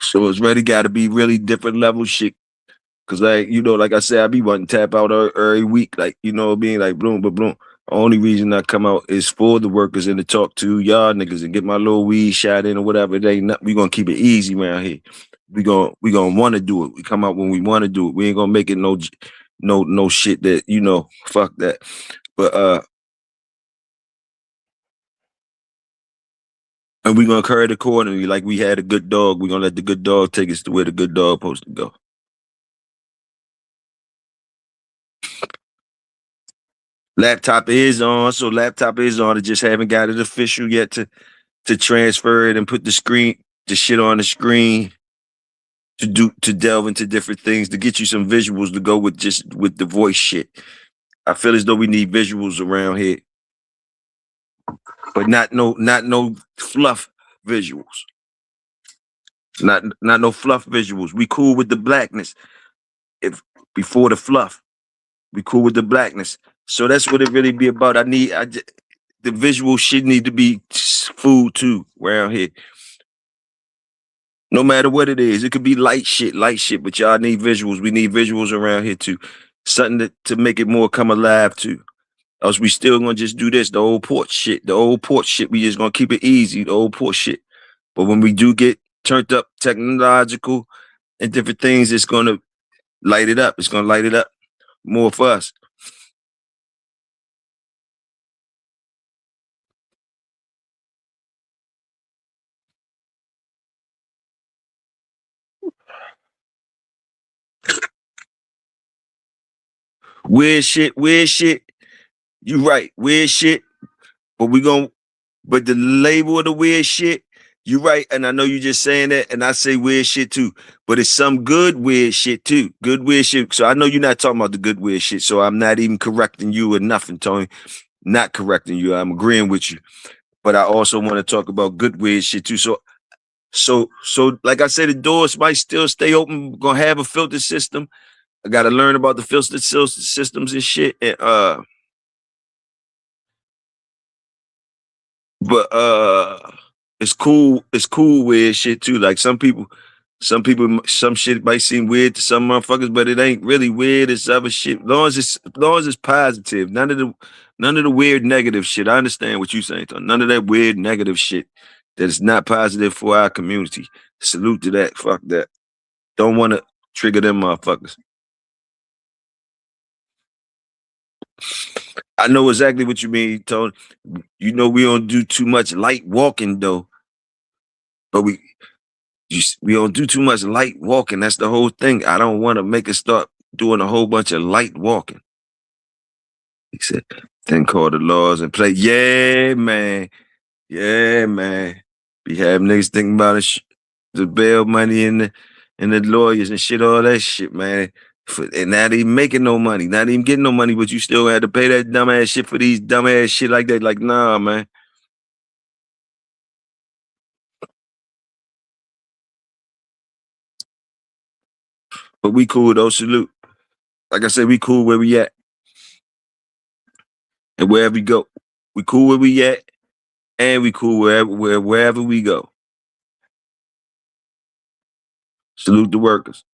So it's really got to be really different level shit. Cause like I said, I be wanting to tap out every week, like being like bloom, but bloom. Only reason I come out is for the workers and to talk to y'all niggas and get my little weed shot in or whatever. It ain't nothing. We gonna keep it easy around here. We gonna want to do it. We come out when we want to do it. We ain't gonna make it no shit that fuck that. But and we gonna carry it accordingly. Like we had a good dog. We gonna let the good dog take us to where the good dog supposed to go. Laptop is on, so laptop is on. I just haven't got it official yet to transfer it and put the shit on the screen to delve into different things to get you some visuals to go with the voice shit. I feel as though we need visuals around here, but not no fluff visuals. Not no fluff visuals. We cool with the blackness. If before the fluff, we cool with the blackness. So that's what it really be about. The visual shit need to be food too around here. No matter what it is, it could be light shit, but y'all need visuals. We need visuals around here too. Something to make it more come alive too. Else we still gonna just do this, the old port shit. The old port shit, we just gonna keep it easy, the old port shit. But when we do get turned up technological and different things, it's gonna light it up. It's gonna light it up more for us. Weird shit, weird shit. You right, weird shit. But but the label of the weird shit, you right. And I know you just saying that, and I say weird shit too. But it's some good weird shit too. Good weird shit. So I know you're not talking about the good weird shit. So I'm not even correcting you or nothing, Tony. Not correcting you. I'm agreeing with you. But I also want to talk about good weird shit too. So like I said, the doors might still stay open. We're gonna have a filter system. I gotta learn about the filter systems and shit. And but it's cool weird shit too. Like some people, some shit might seem weird to some motherfuckers, but it ain't really weird. It's other shit. As long as it's positive. None of the weird negative shit. I understand what you're saying, Tony. None of that weird negative shit that is not positive for our community. Salute to that. Fuck that. Don't want to trigger them motherfuckers. I know exactly what you mean, Tony. You know we don't do too much light walking though, but we don't do too much light walking. That's the whole thing. I don't want to make us start doing a whole bunch of light walking. He said, then call the laws and play. Yeah, man. Yeah, man. Be having niggas thinking about the bail money and the lawyers and shit, all that shit, man. And not even making no money, not even getting no money, but you still had to pay that dumbass shit for these dumbass shit like that. Like, nah, man. But we cool though, salute. Like I said, we cool where we at. And wherever we go. We cool where we at. And we cool wherever we go. Salute the workers.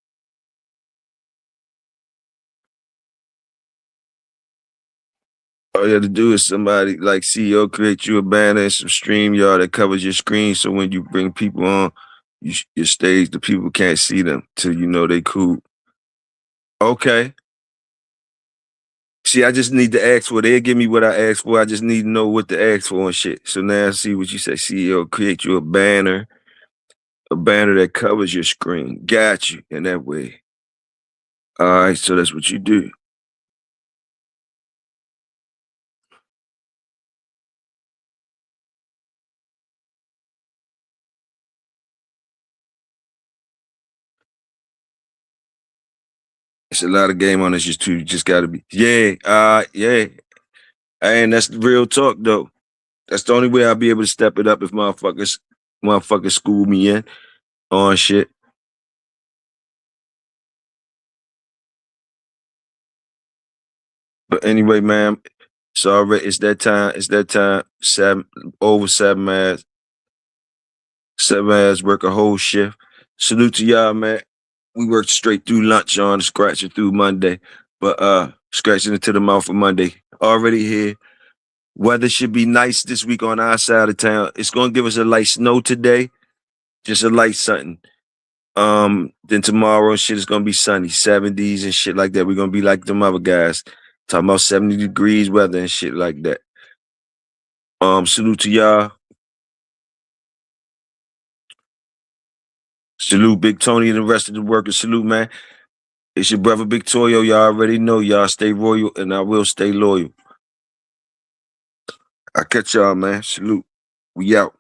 All you have to do is somebody like CEO create you a banner and some StreamYard that covers your screen, so when you bring people on your stage, the people can't see them till you know they cool. Okay. See, I just need to ask for. They'll give me what I asked for. I just need to know what to ask for and shit. So now I see what you say. CEO create you a banner that covers your screen. Got you in that way. All right, so that's what you do. It's a lot of game on this. Just gotta be. Yeah, yeah. And that's the real talk though. That's the only way I'll be able to step it up if motherfuckers school me in on shit. But anyway, man, it's that time. It's that time. Over 7 hours. 7 hours work a whole shift. Salute to y'all, man. We worked straight through lunch on scratching through Monday. But scratching into the mouth for Monday. Already here. Weather should be nice this week on our side of town. It's gonna give us a light snow today. Just a light something. Then tomorrow shit is gonna be sunny, 70s and shit like that. We're gonna be like them other guys. Talking about 70 degrees weather and shit like that. Salute to y'all. Salute Big Tony and the rest of the workers. Salute, man. It's your brother Big Toyo. Y'all already know. Y'all stay royal and I will stay loyal. I catch y'all, man. Salute. We out.